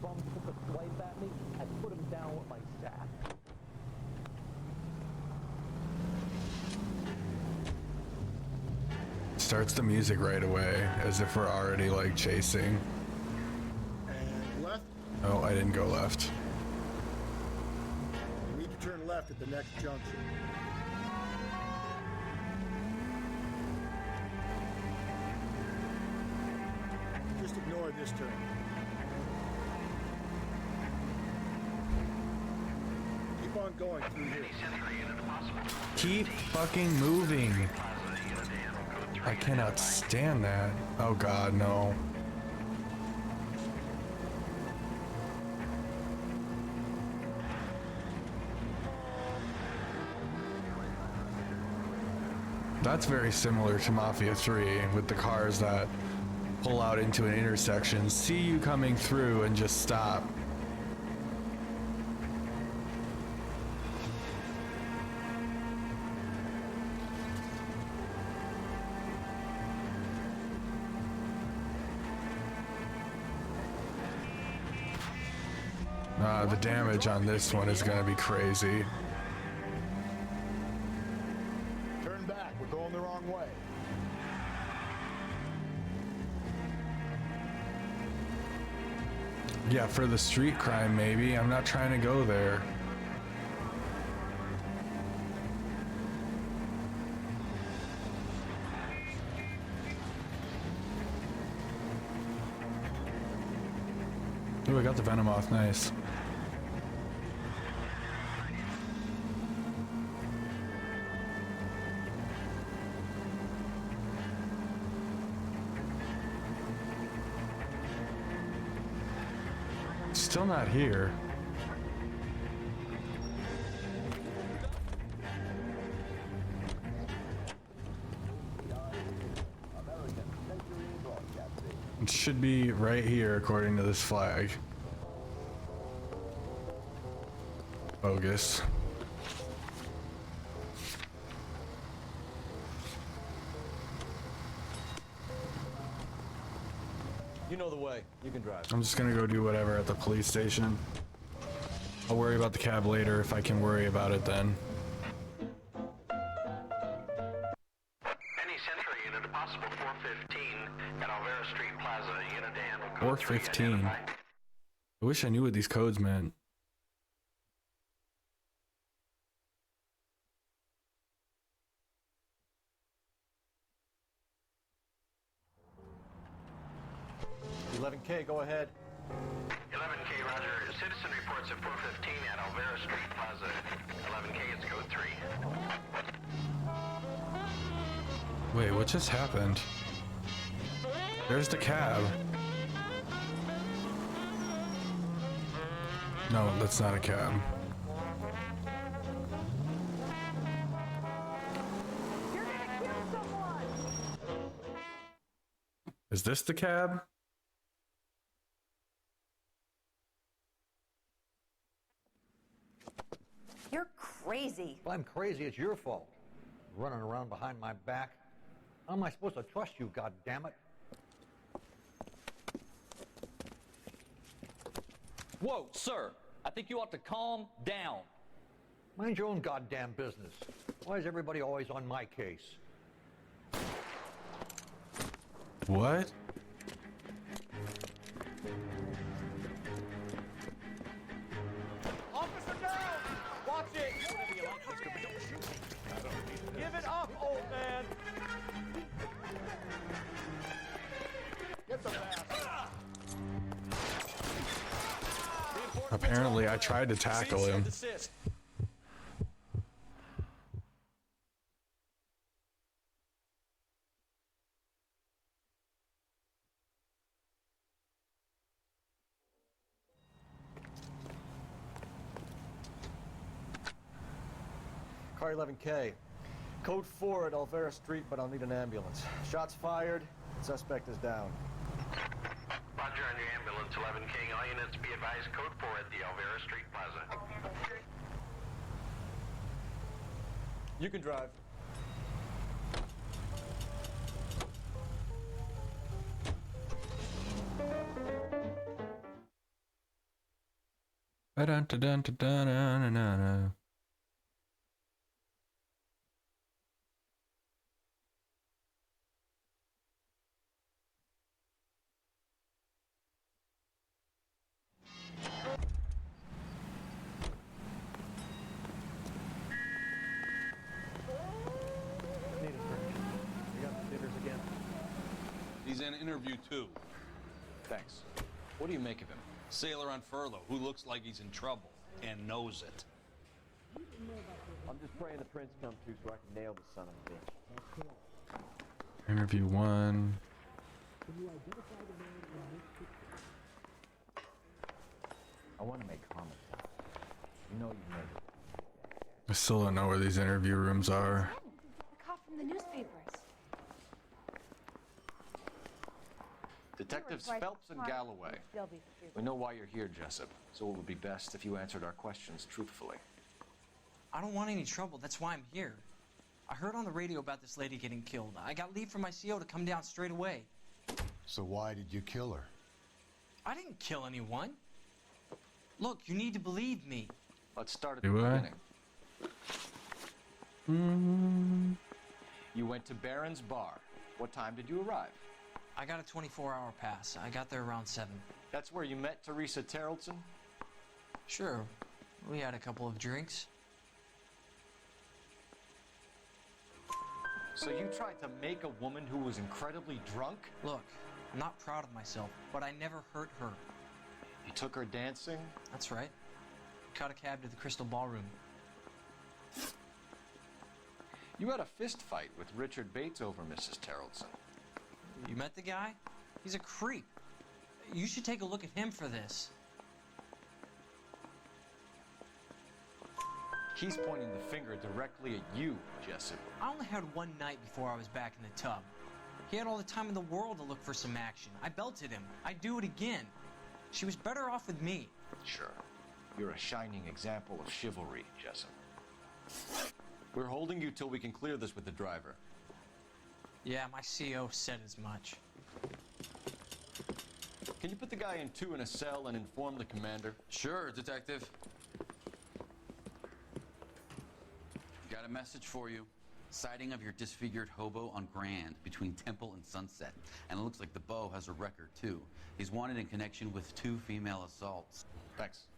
[SPEAKER 1] Starts the music right away, as if we're already like chasing.
[SPEAKER 6] And left.
[SPEAKER 1] Oh, I didn't go left.
[SPEAKER 6] at the next junction. Just ignore this turn. Keep on going through here.
[SPEAKER 1] Keep fucking moving. I cannot stand that. Oh god, no. That's very similar to Mafia 3 with the cars that pull out into an intersection, see you coming through, and just stop. The damage on this one is gonna be crazy.
[SPEAKER 7] Turn back, we're going the wrong way.
[SPEAKER 1] Yeah, for the street crime maybe. I'm not trying to go there. Ooh, I got the venom off, nice. Still not here. It should be right here according to this flag. Bogus.
[SPEAKER 10] You know the way. You can drive.
[SPEAKER 1] I'm just gonna go do whatever at the police station. I'll worry about the cab later if I can worry about it then.
[SPEAKER 3] Any Central unit, a possible 415 at Alvera Street Plaza, unit handle code
[SPEAKER 1] 415. I wish I knew what these codes meant.
[SPEAKER 10] $11K, go ahead.
[SPEAKER 3] 11K, roger. Citizen reports at 415 at Alvera Street Plaza. 11K, it's code 3.
[SPEAKER 1] Wait, what just happened? There's the cab. No, that's not a cab.
[SPEAKER 2] You're gonna kill someone!
[SPEAKER 1] Is this the cab?
[SPEAKER 2] You're crazy.
[SPEAKER 10] If I'm crazy, it's your fault. Running around behind my back. How am I supposed to trust you, goddammit?
[SPEAKER 22] Whoa, sir. I think you ought to calm down.
[SPEAKER 10] Mind your own goddamn business. Why is everybody always on my case?
[SPEAKER 1] What?
[SPEAKER 22] Officer down! Watch it! Give it up, old man!
[SPEAKER 7] Get the mask.
[SPEAKER 1] Apparently, I tried to tackle him.
[SPEAKER 10] Car 11K. Code 4 at Alvera Street, but I'll need an ambulance. Shots fired. Suspect is down.
[SPEAKER 3] Roger on your ambulance, 11K. All units be advised, code 4 at the Alvera Street Plaza.
[SPEAKER 10] You can drive.
[SPEAKER 1] Ba-dun-da-dun-da-dun-da-dun-da.
[SPEAKER 11] in interview 2.
[SPEAKER 17] Thanks. What do you make of him?
[SPEAKER 11] Sailor on furlough who looks like he's in trouble and knows it.
[SPEAKER 13] I'm just praying the prince comes through so I can nail the son of a bitch.
[SPEAKER 1] Interview 1.
[SPEAKER 17] I want to make comments. You know you made it.
[SPEAKER 1] I still don't know where these interview rooms are.
[SPEAKER 2] The cop from the newspapers.
[SPEAKER 17] Detectives Phelps and Galloway. We know why you're here, Jessup, so it would be best if you answered our questions truthfully.
[SPEAKER 9] I don't want any trouble. That's why I'm here. I heard on the radio about this lady getting killed. I got leave from my CO to come down straight away.
[SPEAKER 7] So why did you kill her?
[SPEAKER 9] I didn't kill anyone. Look, you need to believe me.
[SPEAKER 17] Let's start at the
[SPEAKER 1] Do I?
[SPEAKER 17] beginning. You went to Barron's Bar. What time did you arrive?
[SPEAKER 9] I got a 24-hour pass. I got there around 7.
[SPEAKER 17] That's where you met Teresa Terrellson?
[SPEAKER 9] Sure. We had a couple of drinks.
[SPEAKER 17] So you tried to make a woman who was incredibly drunk?
[SPEAKER 9] Look, I'm not proud of myself, but I never hurt her.
[SPEAKER 17] You took her dancing?
[SPEAKER 9] That's right. Caught a cab to the Crystal Ballroom.
[SPEAKER 17] You had a fist fight with Richard Bates over Mrs. Terrellson.
[SPEAKER 9] You met the guy? He's a creep. You should take a look at him for this.
[SPEAKER 17] He's pointing the finger directly at you, Jessup.
[SPEAKER 9] I only had one night before I was back in the tub. He had all the time in the world to look for some action. I belted him. I'd do it again. She was better off with me.
[SPEAKER 17] Sure. You're a shining example of chivalry, Jessup. We're holding you till we can clear this with the driver.
[SPEAKER 9] Yeah, my CO said as much.
[SPEAKER 17] Can you put the guy in 2 in a cell and inform the commander?
[SPEAKER 19] Sure, Detective. Got a message for you. Sighting of your disfigured hobo on Grand between Temple and Sunset. And it looks like the Beau has a record, too. He's wanted in connection with 2 female assaults.
[SPEAKER 17] Thanks.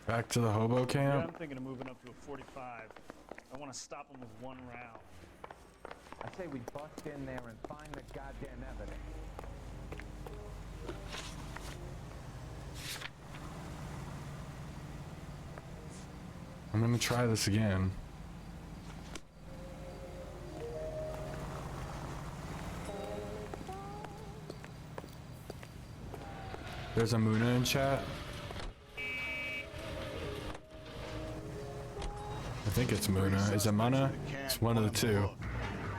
[SPEAKER 1] Back to the hobo
[SPEAKER 23] Yeah,
[SPEAKER 1] camp.
[SPEAKER 23] I'm thinking of moving up to a 45. I want to stop him with 1 round.
[SPEAKER 13] I say we bust in there and find the goddamn evidence.
[SPEAKER 1] I'm gonna try this again. There's a Muna in chat. I think it's Muna. Is it Muna? It's one of the two.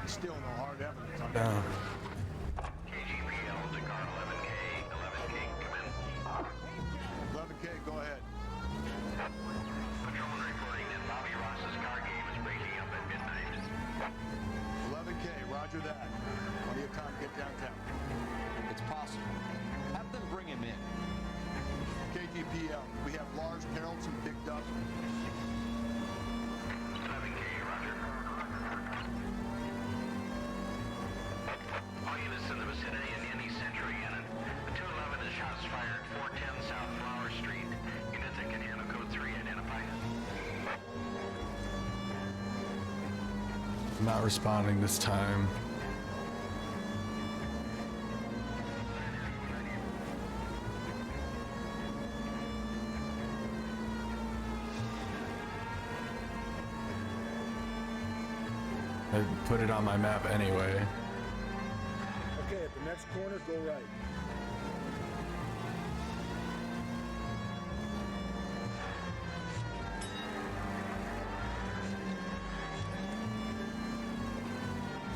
[SPEAKER 7] Still no hard evidence on
[SPEAKER 1] Yeah.
[SPEAKER 3] KGPL to car 11K. 11K, come in.
[SPEAKER 7] 11K, go ahead.
[SPEAKER 3] Patrolman reporting that Bobby Ross's car game is breaking up at midnight.
[SPEAKER 7] 11K, roger that. Plenty of time to get downtown.
[SPEAKER 17] It's possible. Have them bring him in.
[SPEAKER 7] KTPL, we have Lars Terrellson picked up.
[SPEAKER 3] 11K, roger. All units in the vicinity in any Century unit. The 211 is shots fired 410 South Flower Street. Units that can handle code 3 identified.
[SPEAKER 1] I'm not responding this time. I put it on my map anyway.
[SPEAKER 6] Okay, at the next corner, go right.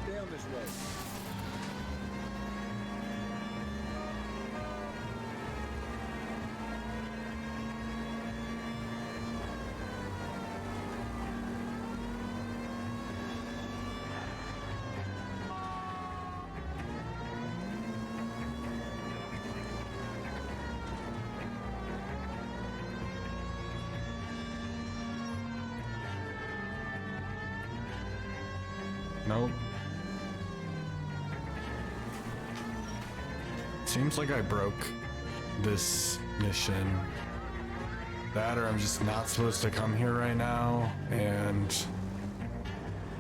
[SPEAKER 6] Down this way.
[SPEAKER 1] Nope. Seems like I broke this mission. That or I'm just not supposed to come here right now, and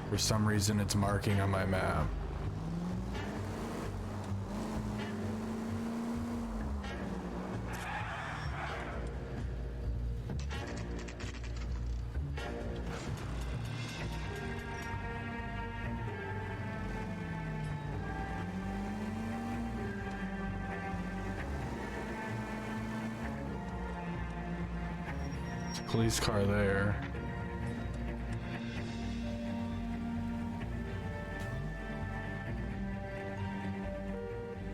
[SPEAKER 1] For some reason, it's marking on my map. Police car there.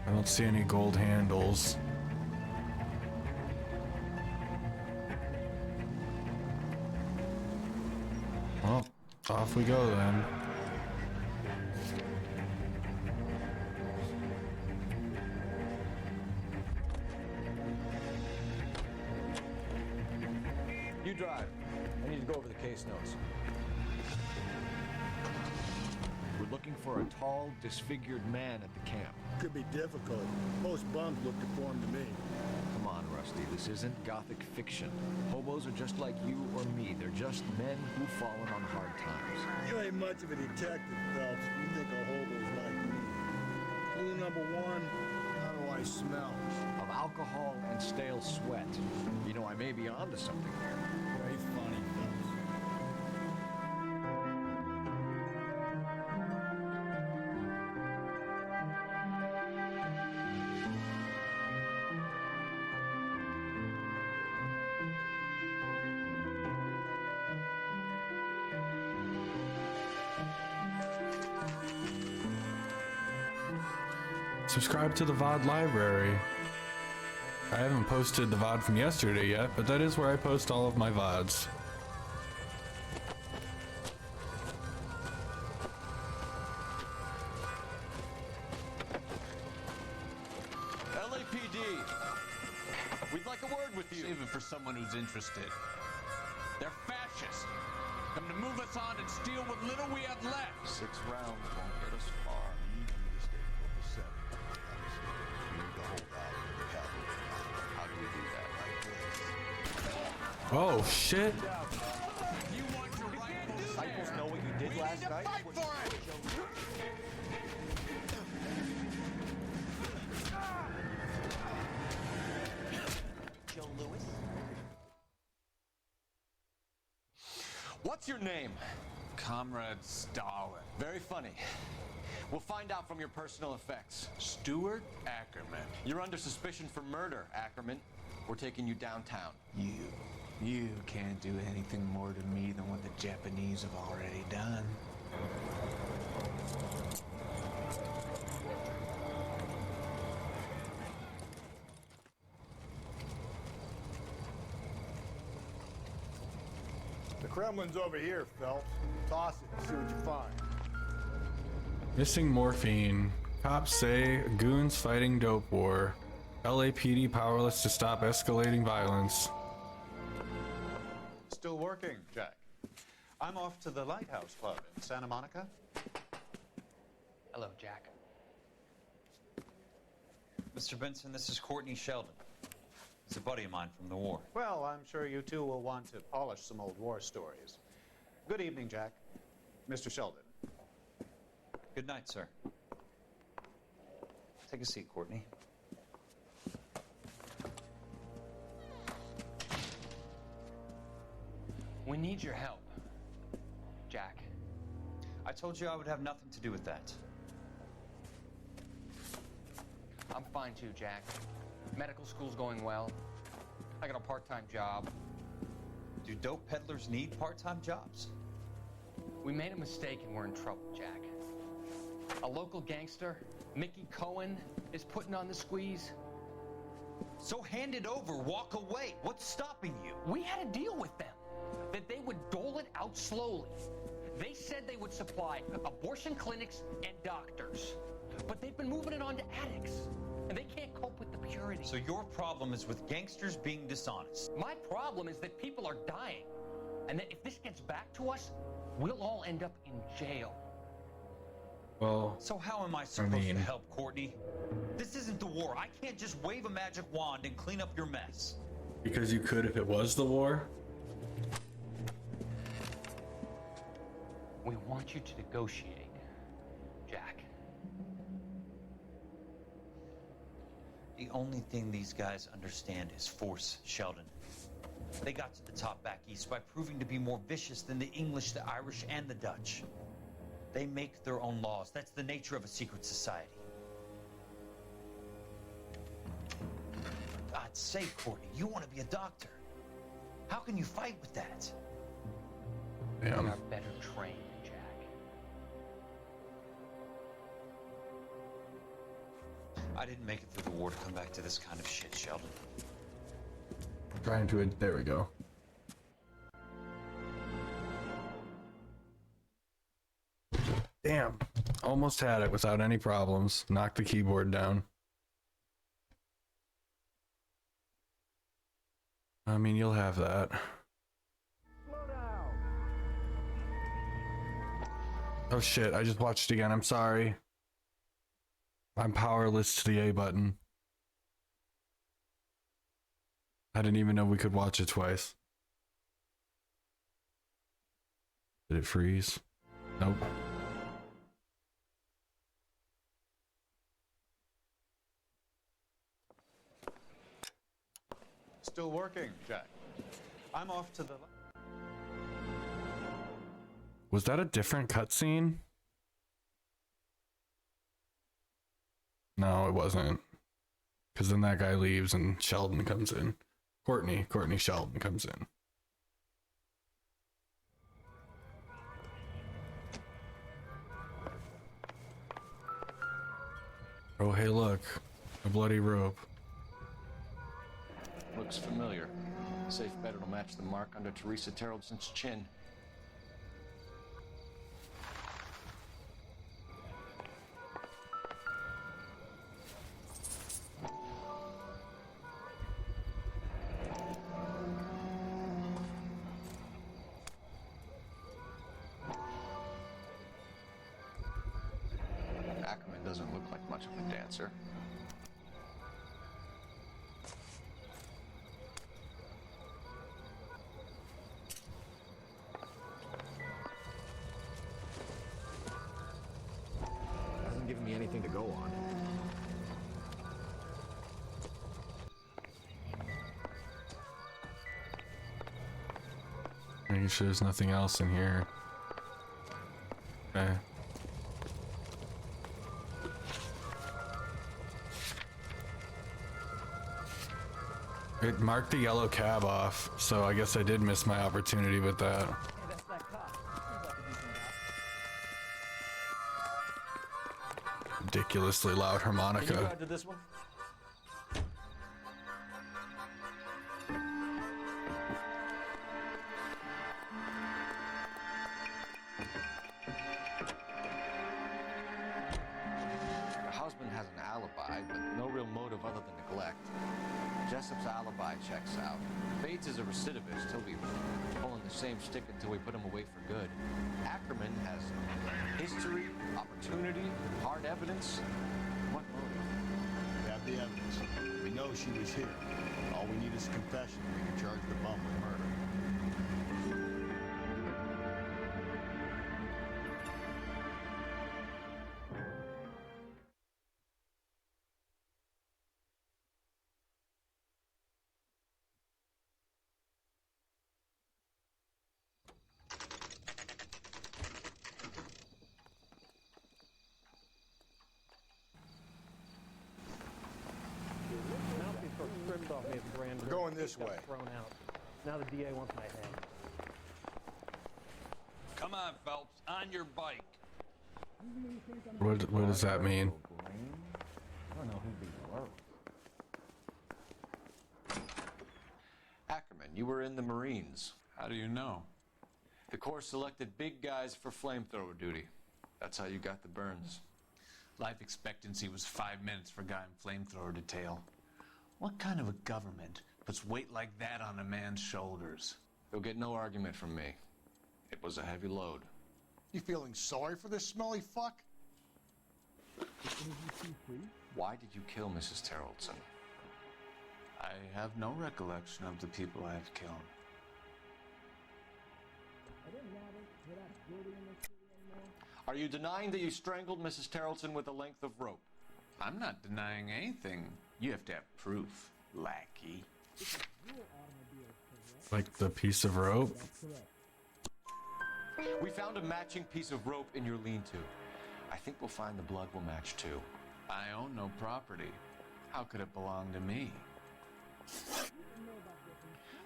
[SPEAKER 1] I don't see any gold handles. Well, off we go then.
[SPEAKER 17] You drive. I need to go over the case notes.
[SPEAKER 10] We're looking for a tall, disfigured man at the camp.
[SPEAKER 6] Could be difficult. Most bums look deformed to me.
[SPEAKER 10] Come on, Rusty, this isn't gothic fiction. Hobos are just like you or me. They're just men who've fallen on hard times.
[SPEAKER 6] You ain't much of a detective, Phelps. You think a hobo's like me. Clue number one, how do I smell?
[SPEAKER 10] Of alcohol and stale sweat. You know, I may be onto something here.
[SPEAKER 6] Very funny, Phelps.
[SPEAKER 1] Subscribe to the VOD library. I haven't posted the VOD from yesterday yet, but that is where I post all of my VODs.
[SPEAKER 19] LAPD, we'd like a word with you. Save it for someone who's interested. They're fascists. Come to move us on and steal what little we have left.
[SPEAKER 7] 6 rounds won't get us far. You need to stay focused 7. We need to hold out and help. How do we do that? Like this.
[SPEAKER 1] Oh shit.
[SPEAKER 10] Disciples know what you did last night?
[SPEAKER 13] Joe Lewis?
[SPEAKER 17] What's your name?
[SPEAKER 19] Comrade Stalin.
[SPEAKER 17] Very funny. We'll find out from your personal effects.
[SPEAKER 19] Stuart Ackerman.
[SPEAKER 17] You're under suspicion for murder, Ackerman. We're taking you downtown.
[SPEAKER 4] You can't do anything more to me than what the Japanese have already done.
[SPEAKER 6] The Kremlin's over here, Phelps. Toss it and see what you find.
[SPEAKER 1] Missing morphine. Cops say goons fighting dope war. LAPD powerless to stop escalating violence.
[SPEAKER 14] Still working, Jack. I'm off to the Lighthouse Club in Santa Monica.
[SPEAKER 9] Hello, Jack. Mr. Benson, this is Courtney Sheldon. He's a buddy of mine from the war.
[SPEAKER 14] Well, I'm sure you two will want to polish some old war stories. Good evening, Jack. Mr. Sheldon.
[SPEAKER 9] Good night, sir. Take a seat, Courtney. We need your help, Jack. I told you I would have nothing to do with that.
[SPEAKER 12] I'm fine too, Jack. Medical school's going well. I got a part-time job.
[SPEAKER 9] Do dope peddlers need part-time jobs?
[SPEAKER 12] We made a mistake and we're in trouble, Jack. A local gangster, Mickey Cohen, is putting on the squeeze.
[SPEAKER 9] So hand it over, walk away. What's stopping you?
[SPEAKER 12] We had a deal with them that they would dole it out slowly. They said they would supply abortion clinics and doctors, but they've been moving it on to addicts, and they can't cope with the purity.
[SPEAKER 9] So your problem is with gangsters being dishonest.
[SPEAKER 12] My problem is that people are dying, and that if this gets back to us, we'll all end up in jail.
[SPEAKER 1] Well,
[SPEAKER 9] so how am I supposed to help, Courtney? This isn't the war. I can't just wave a magic wand and clean up your mess.
[SPEAKER 1] Because you could if it was the war?
[SPEAKER 12] We want you to negotiate, Jack.
[SPEAKER 16] The only thing these guys understand is force, Sheldon. They got to the top back east by proving to be more vicious than the English, the Irish, and the Dutch. They make their own laws. That's the nature of a secret society. For God's sake, Courtney, you want to be a doctor. How can you fight with that?
[SPEAKER 12] We are better trained, Jack.
[SPEAKER 16] I didn't make it through the war to come back to this kind of shit, Sheldon.
[SPEAKER 1] Trying to. There we go. Damn. Almost had it without any problems. Knocked the keyboard down. I mean, you'll have that. Oh shit, I just watched it again. I'm sorry. I'm powerless to the A button. I didn't even know we could watch it twice. Did it freeze? Nope.
[SPEAKER 14] Still working, Jack. I'm off to the...
[SPEAKER 1] Was that a different cutscene? No, it wasn't. Because then that guy leaves and Sheldon comes in. Courtney Sheldon comes in. Oh, hey, look. A bloody rope.
[SPEAKER 17] Looks familiar. Safe bet it'll match the mark under Teresa Terreldson's chin. Ackerman doesn't look like much of a dancer.
[SPEAKER 10] Hasn't given me anything to go on.
[SPEAKER 1] Making sure there's nothing else in here. Okay. It marked the yellow cab off, so I guess I did miss my opportunity with that. Ridiculously loud harmonica.
[SPEAKER 14] Can you add to this one?
[SPEAKER 17] Her husband has an alibi, but no real motive other than neglect. Jessup's alibi checks out. Bates is a recidivist. He'll be pulling the same stick until we put him away for good. Ackerman has history, opportunity, hard evidence. What motive?
[SPEAKER 6] We have the evidence. We know she was here. All we need is a confession. We can charge the bum with murder. We're going this way.
[SPEAKER 12] Thrown out. Now the DA wants my head.
[SPEAKER 11] Come on, Phelps, on your bike.
[SPEAKER 1] What does that mean?
[SPEAKER 17] I don't know who'd be worse. Ackerman, you were in the Marines.
[SPEAKER 4] How do you know?
[SPEAKER 17] The Corps selected big guys for flamethrower duty. That's how you got the burns.
[SPEAKER 4] Life expectancy was 5 minutes for a guy in flamethrower detail. What kind of a government puts weight like that on a man's shoulders?
[SPEAKER 17] You'll get no argument from me. It was a heavy load.
[SPEAKER 20] You feeling sorry for this smelly fuck?
[SPEAKER 17] Why did you kill Mrs. Terrelson?
[SPEAKER 4] I have no recollection of the people I have killed.
[SPEAKER 6] I didn't rob it. Put up dirty in the city.
[SPEAKER 10] Are you denying that you strangled Mrs. Tarleton with a length of rope?
[SPEAKER 4] I'm not denying anything. You have to have proof, lackey.
[SPEAKER 1] Like the piece of rope?
[SPEAKER 10] We found a matching piece of rope in your lean-to. I think we'll find the blood will match too.
[SPEAKER 4] I own no property. How could it belong to me?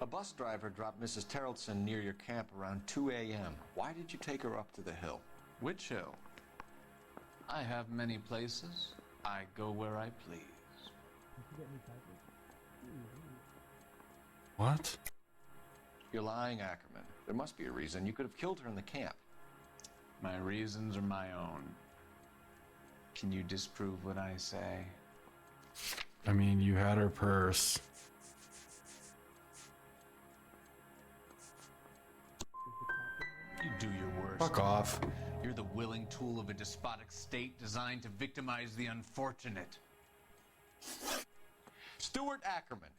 [SPEAKER 10] A bus driver dropped Mrs. Tarleton near your camp around 2 a.m. Why did you take her up to the hill?
[SPEAKER 4] Which hill? I have many places. I go where I please.
[SPEAKER 1] What?
[SPEAKER 10] You're lying, Ackerman. There must be a reason. You could have killed her in the camp.
[SPEAKER 4] My reasons are my own. Can you disprove what I say?
[SPEAKER 1] I mean, you had her purse.
[SPEAKER 4] You do your worst.
[SPEAKER 1] Fuck off.
[SPEAKER 4] You're the willing tool of a despotic state designed to victimize the unfortunate.
[SPEAKER 10] Stuart Ackerman,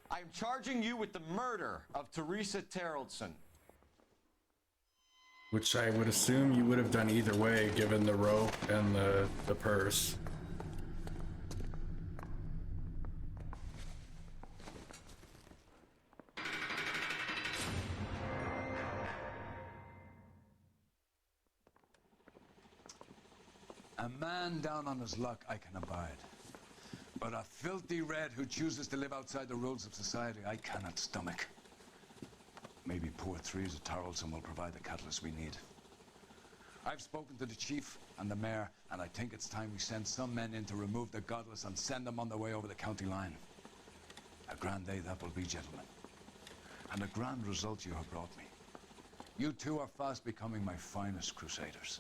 [SPEAKER 10] I am charging you with the murder of Teresa Tarleton.
[SPEAKER 1] Which I would assume you would have done either way, given the rope and the purse.
[SPEAKER 5] A man down on his luck I can abide. But a filthy red who chooses to live outside the rules of society I cannot stomach. Maybe poor Teresa Tarleton will provide the catalyst we need. I've spoken to the chief and the mayor, and I think it's time we send some men in to remove the godless and send them on their way over the county line. A grand day that will be, gentlemen. And a grand result you have brought me. You two are fast becoming my finest crusaders.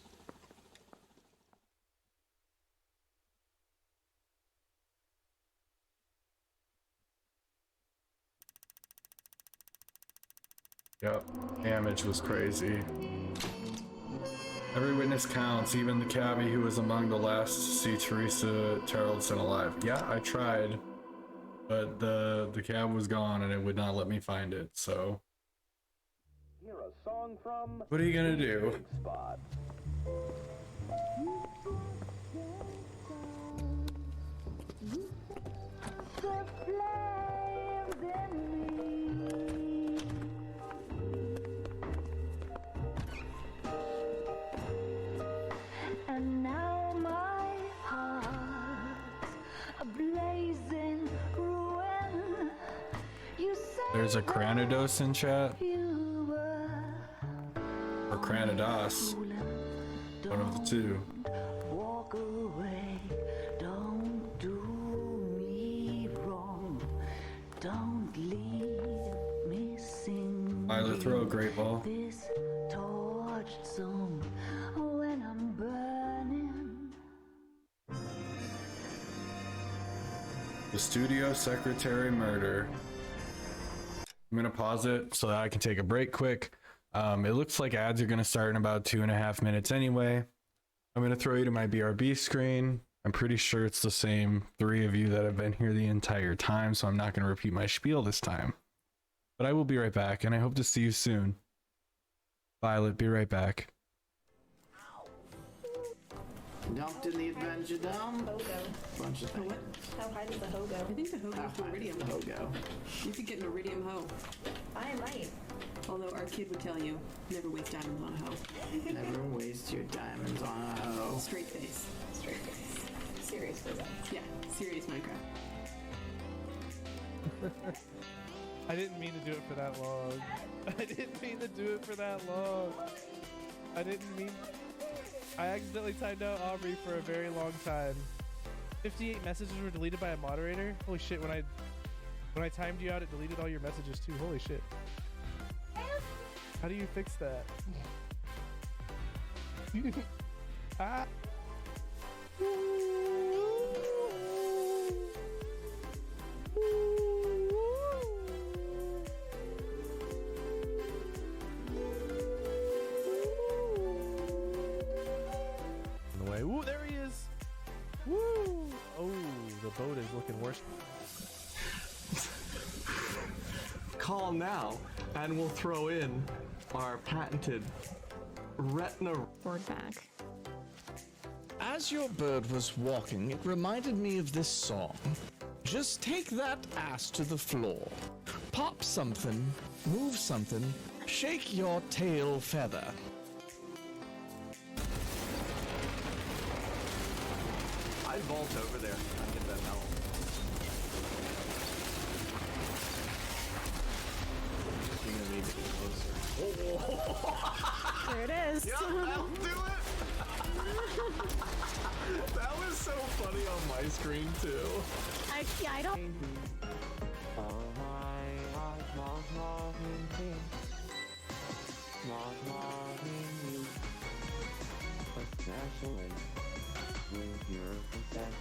[SPEAKER 1] Yep, damage was crazy. Every witness counts, even the cabbie who was among the last to see Teresa Tarleton alive. Yeah, I tried, but the cab was gone and it would not let me find it, so.
[SPEAKER 8] Hear a song from
[SPEAKER 1] What are you gonna do?
[SPEAKER 8] Spot.
[SPEAKER 2] And now my heart's a blazing ruin. You say
[SPEAKER 1] There's a Cranidos in chat.
[SPEAKER 2] you were
[SPEAKER 1] Or Cranidos. One of the two.
[SPEAKER 2] walk away. Don't do me wrong. Don't leave me singing
[SPEAKER 1] Violet throw a great ball.
[SPEAKER 2] this torched song when I'm burning.
[SPEAKER 1] The studio secretary murder. I'm gonna pause it so that I can take a break quick. It looks like ads are gonna start in about 2.5 minutes anyway. I'm gonna throw you to my BRB screen. I'm pretty sure it's the same 3 of you that have been here the entire time, so I'm not gonna repeat my spiel this time. But I will be right back, and I hope to see you soon. Violet, be right back.
[SPEAKER 18] Dumped in the Adventure Dome. Bunch of things.
[SPEAKER 21] How high does the hoe go? I think the hoe goes to iridium.
[SPEAKER 18] Hoe go.
[SPEAKER 21] You could get an iridium hoe. I might. Although our kid would tell you, never waste diamonds on a hoe.
[SPEAKER 18] Never waste your diamonds on a hoe.
[SPEAKER 21] Straight face. Straight face. Seriously though. Yeah, serious Minecraft.
[SPEAKER 24] I didn't mean to do it for that long. I didn't mean to do it for that long. I didn't mean... I accidentally timed out Aubrey for a very long time. 58 messages were deleted by a moderator? Holy shit, when I timed you out, it deleted all your messages too. Holy shit. How do you fix that? Ah. Way. Ooh, there he is. Woo! Oh, the boat is looking worse.
[SPEAKER 25] Call now, and we'll throw in our patented retina.
[SPEAKER 21] Forward back.
[SPEAKER 3] As your bird was walking, it reminded me of this song. Just take that ass to the floor. Pop something, move something, shake your tail feather.
[SPEAKER 10] I'd vault over there and get that help. You're gonna need to be closer.
[SPEAKER 21] There it is.
[SPEAKER 10] Yeah, that'll do it! That was so funny on my screen too.
[SPEAKER 21] I don't.
[SPEAKER 7] With your consent,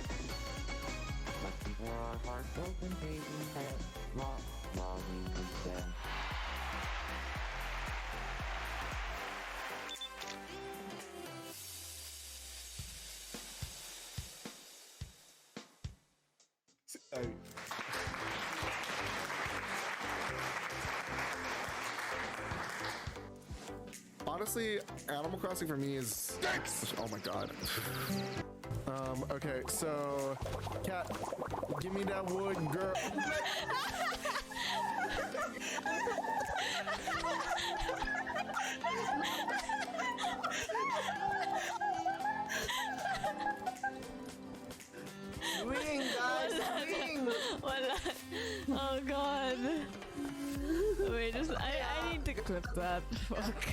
[SPEAKER 7] but before our hearts open, taking head, logging consent.
[SPEAKER 6] Honestly, Animal Crossing for me is... Oh my god. Okay, so... Cat, give me that wood, girl.
[SPEAKER 21] Swing, guys, swing! Oh god. Wait, I need to clip that. Fuck.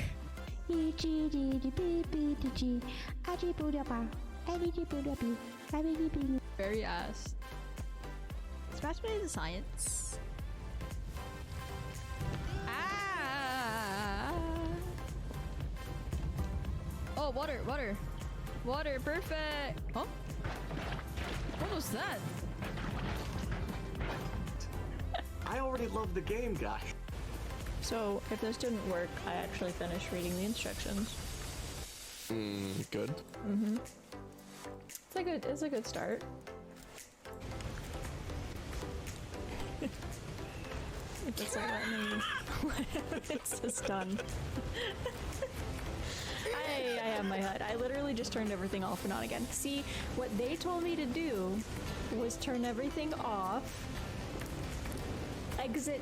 [SPEAKER 21] Very ass. Smash me the science. Ah! Oh, water, water. Water, perfect! Oh? What was that?
[SPEAKER 10] I already love the game, guy.
[SPEAKER 21] So, if this didn't work, I actually finished reading the instructions.
[SPEAKER 3] Good.
[SPEAKER 21] Mm-hmm. It's a good start. It doesn't let me. It's just done. I have my HUD. I literally just turned everything off and on again. See, what they told me to do was turn everything off, exit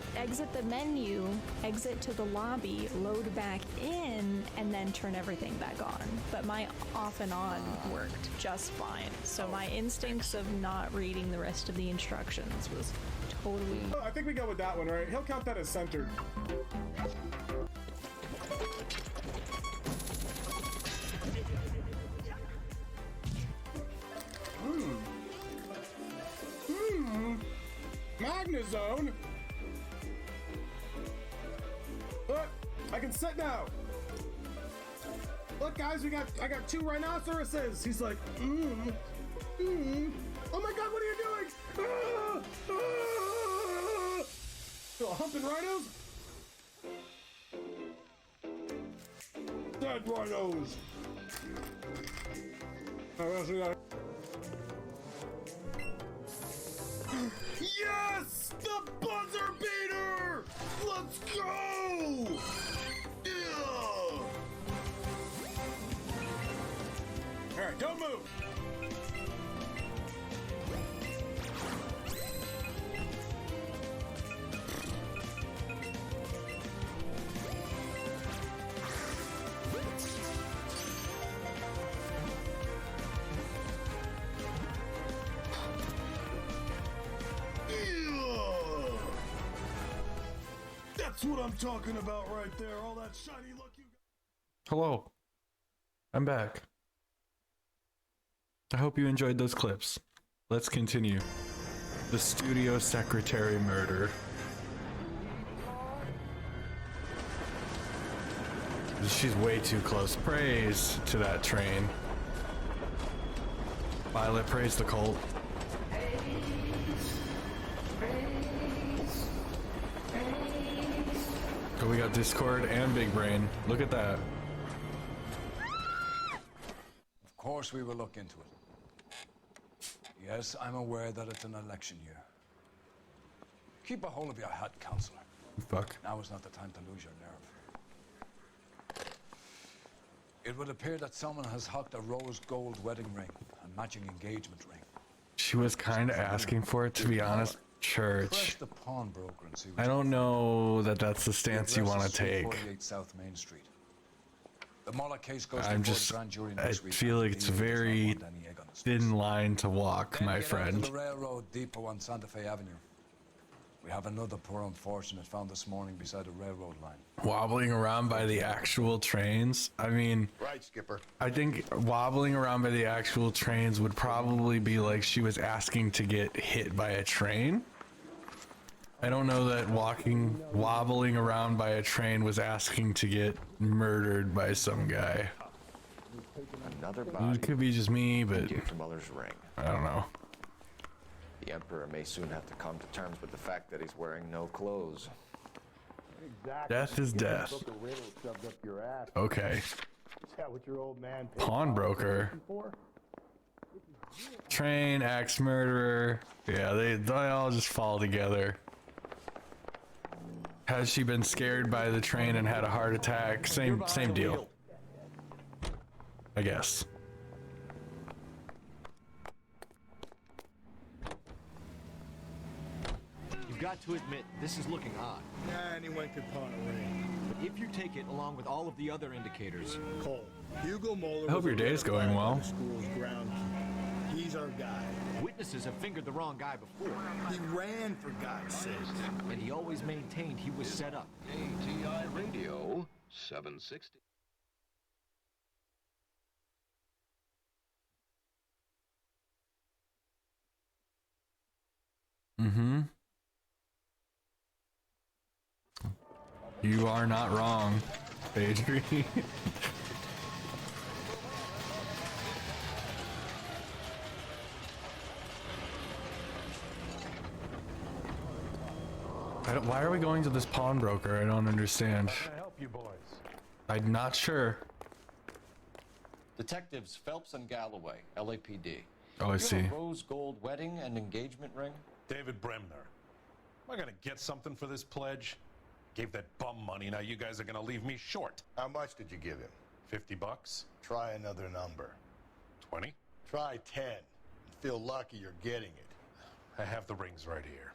[SPEAKER 21] the menu, exit to the lobby, load back in, and then turn everything back on. But my off and on worked just fine. So my instincts of not reading the rest of the instructions was totally...
[SPEAKER 15] I think we go with that one, right? He'll count that as centered. Magnezone? Look, I can sit now. Look, guys, I got 2 rhinoceroses. He's like, Oh my god, what are you doing? Humping rhinos? Dead rhinos. Yes! The buzzer beater! Let's go! Yeah! Alright, don't move! That's what I'm talking about right there. All that shiny look you got.
[SPEAKER 1] Hello. I'm back. I hope you enjoyed those clips. Let's continue. The studio secretary murder. She's way too close. Praise to that train. Violet, praise the cult. Oh, we got Discord and Big Brain. Look at that.
[SPEAKER 5] Of course we will look into it. Yes, I'm aware that it's an election year. Keep a hold of your hat, Counselor.
[SPEAKER 1] Fuck.
[SPEAKER 5] Now is not the time to lose your nerve. It would appear that someone has hocked a rose gold wedding ring and matching engagement ring.
[SPEAKER 1] She was kind of asking for it, to be honest. Church.
[SPEAKER 5] Press the pawnbroker and see what
[SPEAKER 1] I don't know that that's the stance you want to take.
[SPEAKER 5] 48 South Main Street. The Muller case goes
[SPEAKER 1] I'm
[SPEAKER 5] before
[SPEAKER 1] just,
[SPEAKER 5] the grand jury
[SPEAKER 1] I
[SPEAKER 5] next week.
[SPEAKER 1] feel like it's a very thin line to walk,
[SPEAKER 5] Then
[SPEAKER 1] my
[SPEAKER 5] get out to
[SPEAKER 1] friend.
[SPEAKER 5] the railroad depot on Santa Fe Avenue. We have another poor unfortunate found this morning beside a railroad line.
[SPEAKER 1] Wobbling around by the actual trains. I mean,
[SPEAKER 6] Right, Skipper.
[SPEAKER 1] I think wobbling around by the actual trains would probably be like she was asking to get hit by a train. I don't know that wobbling around by a train was asking to get murdered by some guy.
[SPEAKER 9] Another body.
[SPEAKER 1] It could be just me, but
[SPEAKER 9] Dr. Muller's ring.
[SPEAKER 1] I don't know.
[SPEAKER 9] The Emperor may soon have to come to terms with the fact that he's wearing no clothes.
[SPEAKER 6] Exactly.
[SPEAKER 1] Death is death.
[SPEAKER 6] Book a riddle shoved up your ass.
[SPEAKER 1] Okay.
[SPEAKER 6] Is that what your old man paid
[SPEAKER 1] Pawnbroker.
[SPEAKER 6] for?
[SPEAKER 1] Train, axe murderer. Yeah, they all just fall together. Has she been scared by the train and had a heart attack? Same deal. I guess.
[SPEAKER 10] You've got to admit, this is looking odd.
[SPEAKER 6] Yeah, anyone could pawn a ring.
[SPEAKER 10] But if you take it along with all of the other indicators...
[SPEAKER 6] Cole, Hugo Muller
[SPEAKER 1] I hope your day's going well.
[SPEAKER 6] The school's groundkeeper. He's our guy.
[SPEAKER 10] Witnesses have fingered the wrong guy before.
[SPEAKER 6] He ran, for God's sake.
[SPEAKER 10] And he always maintained he was set up.
[SPEAKER 8] ATI Radio 760.
[SPEAKER 1] Mm-hmm. You are not wrong, Adrian. Why are we going to this pawnbroker? I don't understand.
[SPEAKER 13] How can I help you boys?
[SPEAKER 1] I'm not sure.
[SPEAKER 17] Detectives Phelps and Galloway, LAPD.
[SPEAKER 1] Oh, I
[SPEAKER 17] You
[SPEAKER 1] see.
[SPEAKER 17] have a rose gold wedding and engagement ring?
[SPEAKER 13] David Bremner. Am I gonna get something for this pledge? Gave that bum money, now you guys are gonna leave me short.
[SPEAKER 6] How much did you give him?
[SPEAKER 13] $50?
[SPEAKER 6] Try another number.
[SPEAKER 13] 20?
[SPEAKER 6] Try 10. And feel lucky you're getting it.
[SPEAKER 13] I have the rings right here.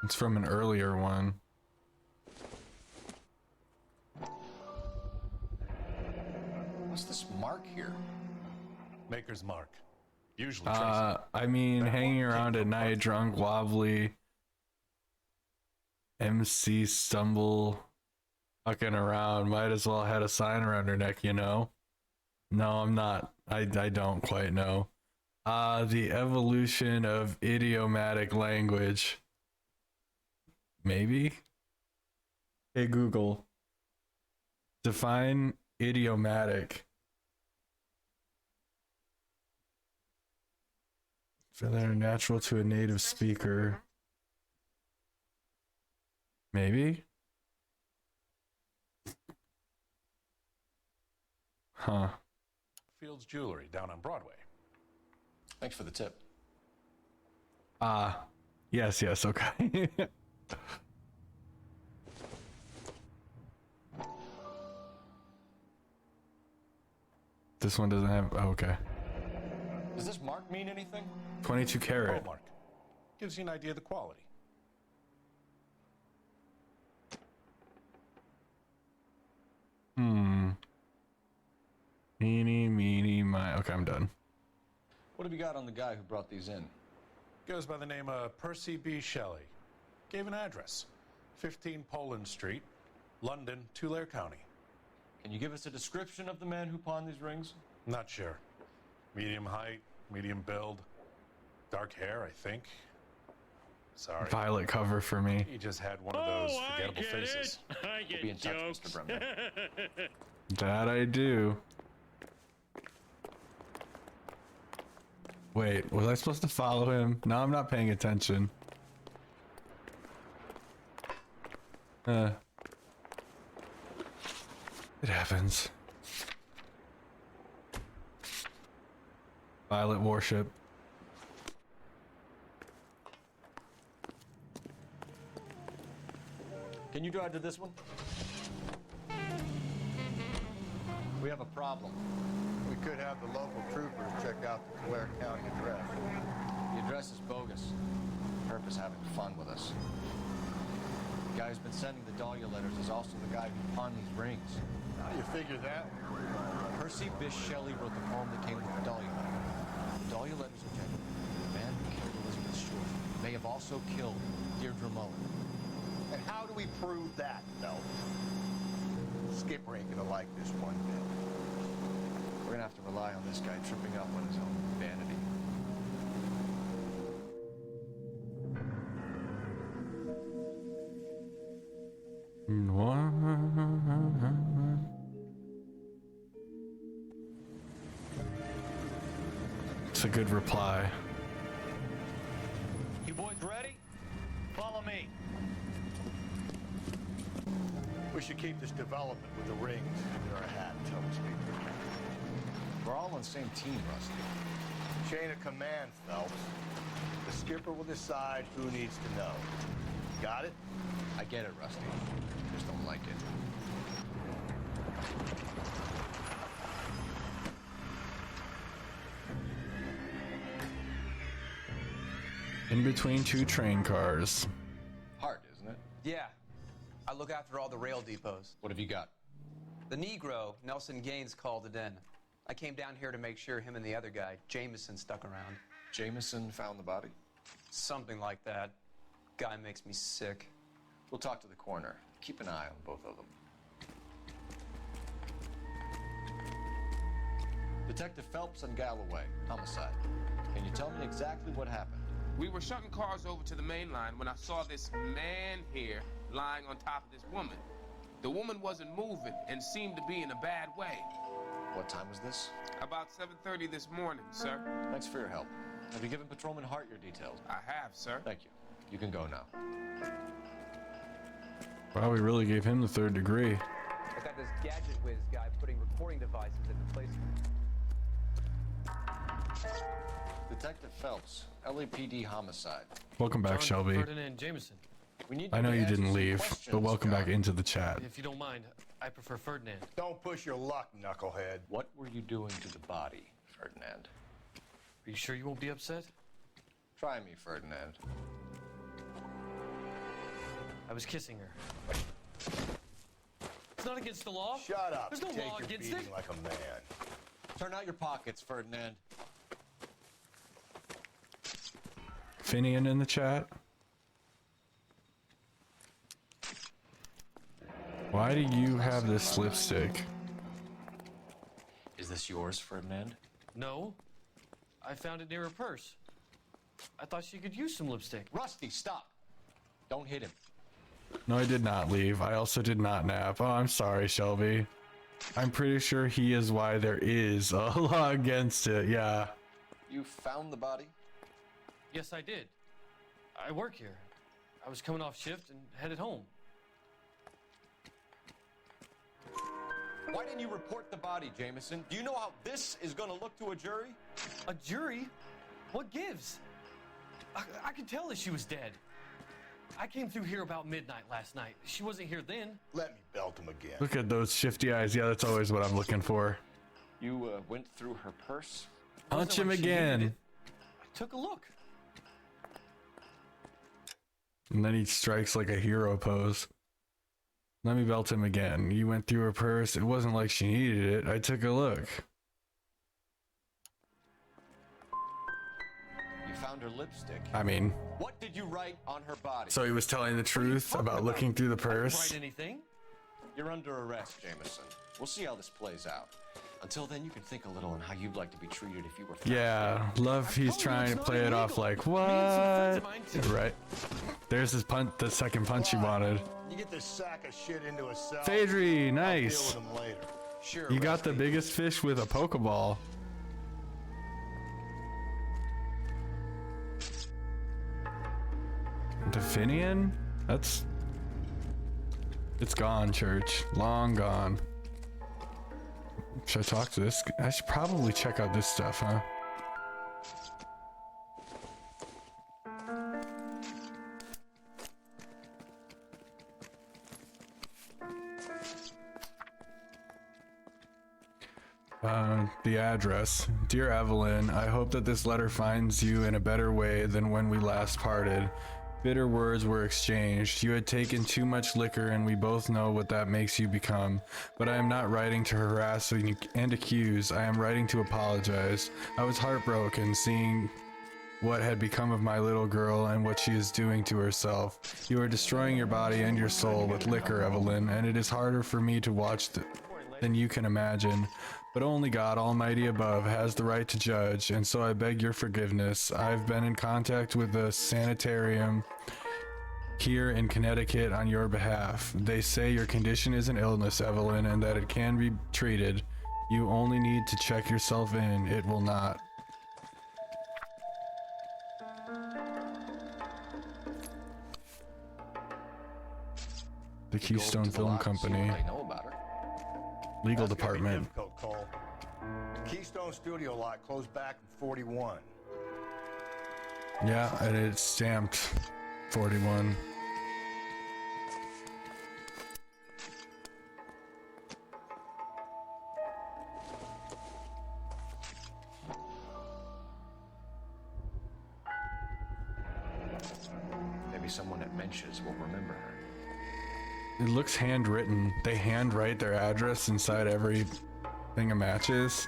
[SPEAKER 1] It's from an earlier one.
[SPEAKER 17] What's this mark here?
[SPEAKER 13] Maker's mark. Usually traces.
[SPEAKER 1] I mean, hanging around at night, drunk, wobbly. MC stumble, fucking around. Might as well had a sign around her neck, you know? No, I'm not. I don't quite know. The evolution of idiomatic language. Maybe? Hey Google. Define idiomatic. So they're natural to a native speaker. Maybe? Huh.
[SPEAKER 13] Fields Jewelry down on Broadway.
[SPEAKER 17] Thanks for the tip.
[SPEAKER 1] Yes, okay. This one doesn't have, oh, okay.
[SPEAKER 17] Does this mark mean anything?
[SPEAKER 1] 22 karat.
[SPEAKER 13] Mark. Gives you an idea of the quality.
[SPEAKER 1] Meeny, meeny, my. Okay, I'm done.
[SPEAKER 17] What have you got on the guy who brought these in?
[SPEAKER 13] Goes by the name of Percy B. Shelley. Gave an address. 15 Poland Street, London, Tulare County.
[SPEAKER 17] Can you give us a description of the man who pawned these rings?
[SPEAKER 13] Not sure. Medium height, medium build, dark hair, I think. Sorry.
[SPEAKER 1] Violet cover for me.
[SPEAKER 13] He just had one of those forgettable faces.
[SPEAKER 17] We'll be in touch, Mr. Bremner.
[SPEAKER 1] That I do. Wait, was I supposed to follow him? No, I'm not paying attention. It happens. Violet warship.
[SPEAKER 17] Can you drive to this one? We have a problem.
[SPEAKER 6] We could have the local troopers check out the Tulare County address.
[SPEAKER 17] The address is bogus. Herb is having fun with us. The guy who's been sending the Dahlia letters is also the guy who pawned these rings.
[SPEAKER 6] How do you figure that?
[SPEAKER 17] Percy Bysshe Shelley wrote the poem that came with the Dahlia letter. The Dahlia letters are genuine. The man who killed Elizabeth Short may have also killed Deirdre Mullen.
[SPEAKER 6] And how do we prove that, Phelps? Skipper ain't gonna like this one bit.
[SPEAKER 17] We're gonna have to rely on this guy tripping up on his own vanity.
[SPEAKER 1] It's a good reply.
[SPEAKER 14] You boys ready? Follow me.
[SPEAKER 6] We should keep this development with the rings under our hat until we speak to them.
[SPEAKER 17] We're all on the same team, Rusty.
[SPEAKER 6] Chain of command, Phelps. The skipper will decide who needs to know. Got it?
[SPEAKER 17] I get it, Rusty. Just don't like it.
[SPEAKER 1] In between two train cars.
[SPEAKER 17] Hard, isn't it?
[SPEAKER 16] Yeah. I look after all the rail depots.
[SPEAKER 17] What have you got?
[SPEAKER 16] The Negro, Nelson Gaines, called it in. I came down here to make sure him and the other guy, Jameson, stuck around.
[SPEAKER 17] Jameson found the body?
[SPEAKER 16] Something like that. Guy makes me sick.
[SPEAKER 17] We'll talk to the coroner. Keep an eye on both of them. Detective Phelps and Galloway, homicide. Can you tell me exactly what happened?
[SPEAKER 19] We were shutting cars over to the main line when I saw this man here lying on top of this woman. The woman wasn't moving and seemed to be in a bad way.
[SPEAKER 17] What time was this?
[SPEAKER 19] About 7:30 this morning, sir.
[SPEAKER 17] Thanks for your help. Have you given Patrolman Hart your details?
[SPEAKER 19] I have, sir.
[SPEAKER 17] Thank you. You can go now.
[SPEAKER 1] Wow, we really gave him the third degree.
[SPEAKER 16] I got this gadget whiz guy putting recording devices at the place.
[SPEAKER 17] Detective Phelps, LAPD homicide.
[SPEAKER 1] Welcome back, Shelby.
[SPEAKER 22] Ferdinand Jameson.
[SPEAKER 17] We need
[SPEAKER 1] I know you didn't leave, but welcome back into the chat.
[SPEAKER 22] If you don't mind, I prefer Ferdinand.
[SPEAKER 6] Don't push your luck, knucklehead.
[SPEAKER 17] What were you doing to the body, Ferdinand?
[SPEAKER 22] Are you sure you won't be upset?
[SPEAKER 17] Try me, Ferdinand.
[SPEAKER 22] I was kissing her. It's not against the law.
[SPEAKER 6] Shut up.
[SPEAKER 22] There's no
[SPEAKER 6] Take
[SPEAKER 22] law
[SPEAKER 6] your
[SPEAKER 22] against
[SPEAKER 6] beating
[SPEAKER 22] it.
[SPEAKER 6] like a man.
[SPEAKER 17] Turn out your pockets, Ferdinand.
[SPEAKER 1] Finian in the chat. Why do you have this lipstick?
[SPEAKER 17] Is this yours, Ferdinand?
[SPEAKER 22] No. I found it near her purse. I thought she could use some lipstick.
[SPEAKER 17] Rusty, stop. Don't hit him.
[SPEAKER 1] No, I did not leave. I also did not nap. Oh, I'm sorry, Shelby. I'm pretty sure he is why there is a law against it. Yeah.
[SPEAKER 17] You found the body?
[SPEAKER 22] Yes, I did. I work here. I was coming off shift and headed home.
[SPEAKER 17] Why didn't you report the body, Jameson? Do you know how this is going to look to a jury?
[SPEAKER 22] A jury? What gives? I could tell that she was dead. I came through here about midnight last night. She wasn't here then.
[SPEAKER 6] Let me belt him again.
[SPEAKER 1] Look at those shifty eyes. Yeah, that's always what I'm looking for.
[SPEAKER 17] You went through her purse?
[SPEAKER 1] Punch him again.
[SPEAKER 22] I took a look.
[SPEAKER 1] And then he strikes like a hero pose. Let me belt him again. You went through her purse. It wasn't like she needed it. I took a look.
[SPEAKER 17] You found her lipstick.
[SPEAKER 1] I mean...
[SPEAKER 17] What did you write on her body?
[SPEAKER 1] So he was telling the truth about looking through the purse?
[SPEAKER 22] Write anything?
[SPEAKER 17] You're under arrest, Jameson. We'll see how this plays out. Until then, you can think a little on how you'd like to be treated if you were found.
[SPEAKER 1] Yeah, love he's trying to play it off like, what? Right. There's his punch, the second punch he wanted.
[SPEAKER 6] You get this sack of shit into a cell.
[SPEAKER 1] Phaedry,
[SPEAKER 6] I'll
[SPEAKER 1] nice.
[SPEAKER 6] deal with him later. Sure,
[SPEAKER 1] You got the biggest fish with a Pokeball. Definian? That's... It's gone, Church. Long gone. Should I talk to this? I should probably check out this stuff, huh? The address. Dear Evelyn, I hope that this letter finds you in a better way than when we last parted. Bitter words were exchanged. You had taken too much liquor, and we both know what that makes you become. But I am not writing to harass and accuse. I am writing to apologize. I was heartbroken seeing what had become of my little girl and what she is doing to herself. You are destroying your body and your soul with liquor, Evelyn, and it is harder for me to watch than you can imagine. But only God Almighty above has the right to judge, and so I beg your forgiveness. I've been in contact with the sanitarium here in Connecticut on your behalf. They say your condition is an illness, Evelyn, and that it can be treated. You only need to check yourself in. It will not. The Keystone Film Company. Legal department.
[SPEAKER 6] Difficult, Cole. The Keystone studio lot closed back in 41.
[SPEAKER 1] Yeah, and it's stamped 41.
[SPEAKER 9] Maybe someone at Mensch's will remember her.
[SPEAKER 1] It looks handwritten. They handwrite their address inside every thing of matches.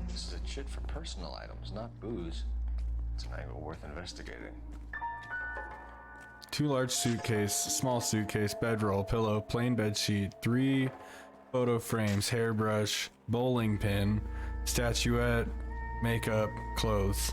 [SPEAKER 9] This is a chit for personal items, not booze. It's an angle worth investigating.
[SPEAKER 1] 2 large suitcase, small suitcase, bedroll, pillow, plain bed sheet, 3 photo frames, hairbrush, bowling pin, statuette, makeup, clothes.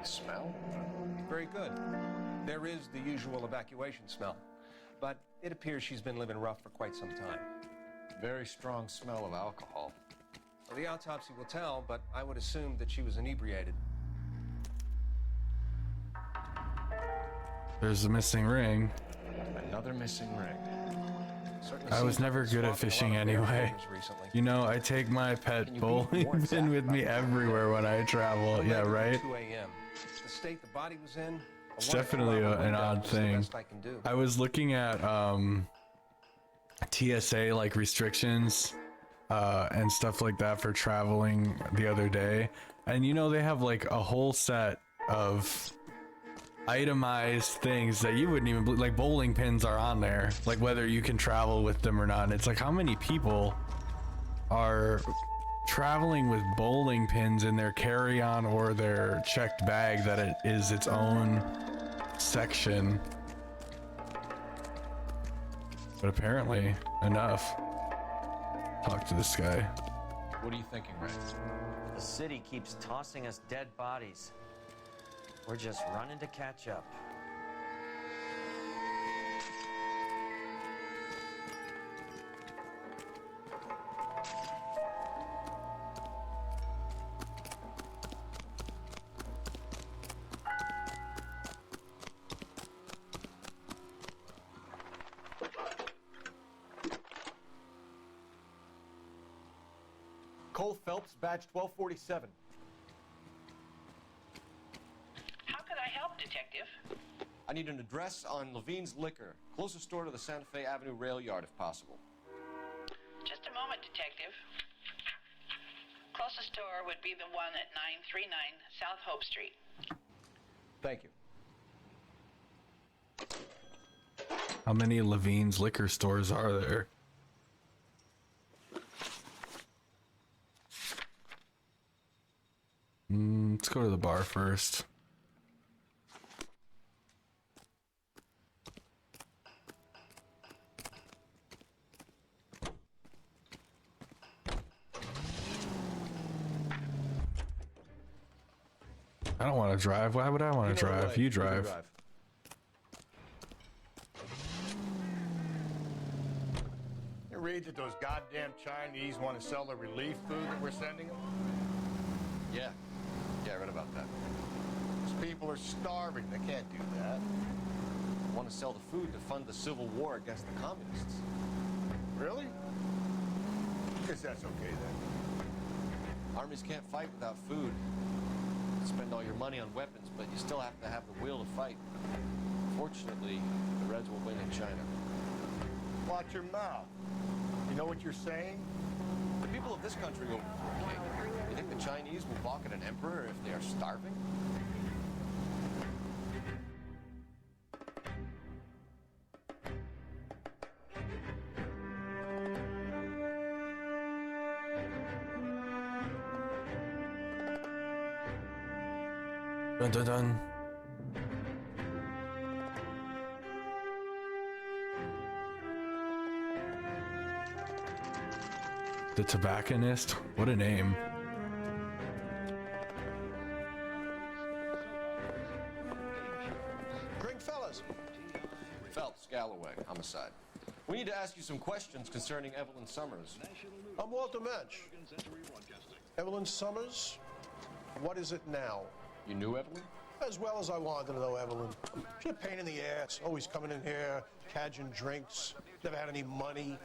[SPEAKER 10] Smell? Very good. There is the usual evacuation smell, but it appears she's been living rough for quite some time.
[SPEAKER 9] Very strong smell of alcohol.
[SPEAKER 10] Well, the autopsy will tell, but I would assume that she was inebriated.
[SPEAKER 1] There's a missing ring.
[SPEAKER 9] Another missing ring. Certainly
[SPEAKER 1] I was
[SPEAKER 9] seems
[SPEAKER 1] never
[SPEAKER 9] like
[SPEAKER 1] good at
[SPEAKER 9] swapping a
[SPEAKER 1] fishing
[SPEAKER 9] lot of
[SPEAKER 1] anyway.
[SPEAKER 9] bears recently.
[SPEAKER 1] You know, I take my pet bowling pin with me everywhere when I travel. Yeah, right?
[SPEAKER 10] 2 a.m. The state the body was in.
[SPEAKER 1] It's definitely an odd thing. I was looking at TSA like restrictions and stuff like that for traveling the other day, and you know they have like a whole set of itemized things that you wouldn't even like. Bowling pins are on there, like whether you can travel with them or not. And it's like, how many people are traveling with bowling pins in their carry-on or their checked bag that it is its own section? But apparently enough. Talk to this guy.
[SPEAKER 9] What are you thinking, Ray?
[SPEAKER 4] The city keeps tossing us dead bodies. We're just running to catch up.
[SPEAKER 10] Cole Phelps, badge 1247.
[SPEAKER 11] How could I help, Detective?
[SPEAKER 10] I need an address on Levine's Liquor. Closest store to the Santa Fe Avenue rail yard, if possible.
[SPEAKER 11] Just a moment, Detective. Closest store would be the one at 939 South Hope Street.
[SPEAKER 10] Thank you.
[SPEAKER 1] How many Levine's liquor stores are there? Let's go to the bar first. I don't want to drive. Why would I want to drive? You drive.
[SPEAKER 6] You read that those goddamn Chinese want to sell the relief food that we're sending them?
[SPEAKER 10] Yeah, I read about that.
[SPEAKER 6] Those people are starving. They can't do that.
[SPEAKER 10] Want to sell the food to fund the civil war against the communists.
[SPEAKER 6] Really? Guess that's okay then.
[SPEAKER 17] Armies can't fight without food. You spend all your money on weapons, but you still have to have the will to fight. Fortunately, the Reds will win in China.
[SPEAKER 6] Watch your mouth. You know what you're saying?
[SPEAKER 17] The people of this country will king. You think the Chinese will balk at an emperor if they are starving?
[SPEAKER 1] Dun dun dun. The Tobacconist? What a name.
[SPEAKER 17] Great fellas. Phelps, Galloway, homicide. We need to ask you some questions concerning Evelyn Summers.
[SPEAKER 2] I'm Walter Mensch. Evelyn Summers, what is it now?
[SPEAKER 17] You knew Evelyn?
[SPEAKER 2] As well as I wanted to know Evelyn. She's a pain in the ass, always coming in here, cadging drinks, never had any money.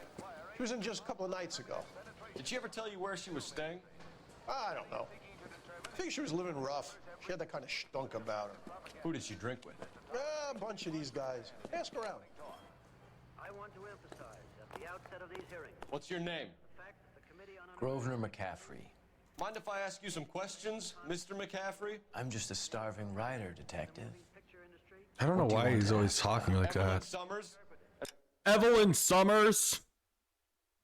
[SPEAKER 2] She was in just a couple of nights ago.
[SPEAKER 17] Did she ever tell you where she was staying?
[SPEAKER 2] I don't know. I think she was living rough. She had that kind of stunk about her.
[SPEAKER 17] Who did she drink with?
[SPEAKER 2] A bunch of these guys. Ask around.
[SPEAKER 12] I want to emphasize at the outset of these hearings.
[SPEAKER 17] What's your name?
[SPEAKER 4] Grosvenor McCaffrey.
[SPEAKER 17] Mind if I ask you some questions, Mr. McCaffrey?
[SPEAKER 4] I'm just a starving writer, detective.
[SPEAKER 1] I don't know why he's always talking like that.
[SPEAKER 17] Summers?
[SPEAKER 1] Evelyn Summers?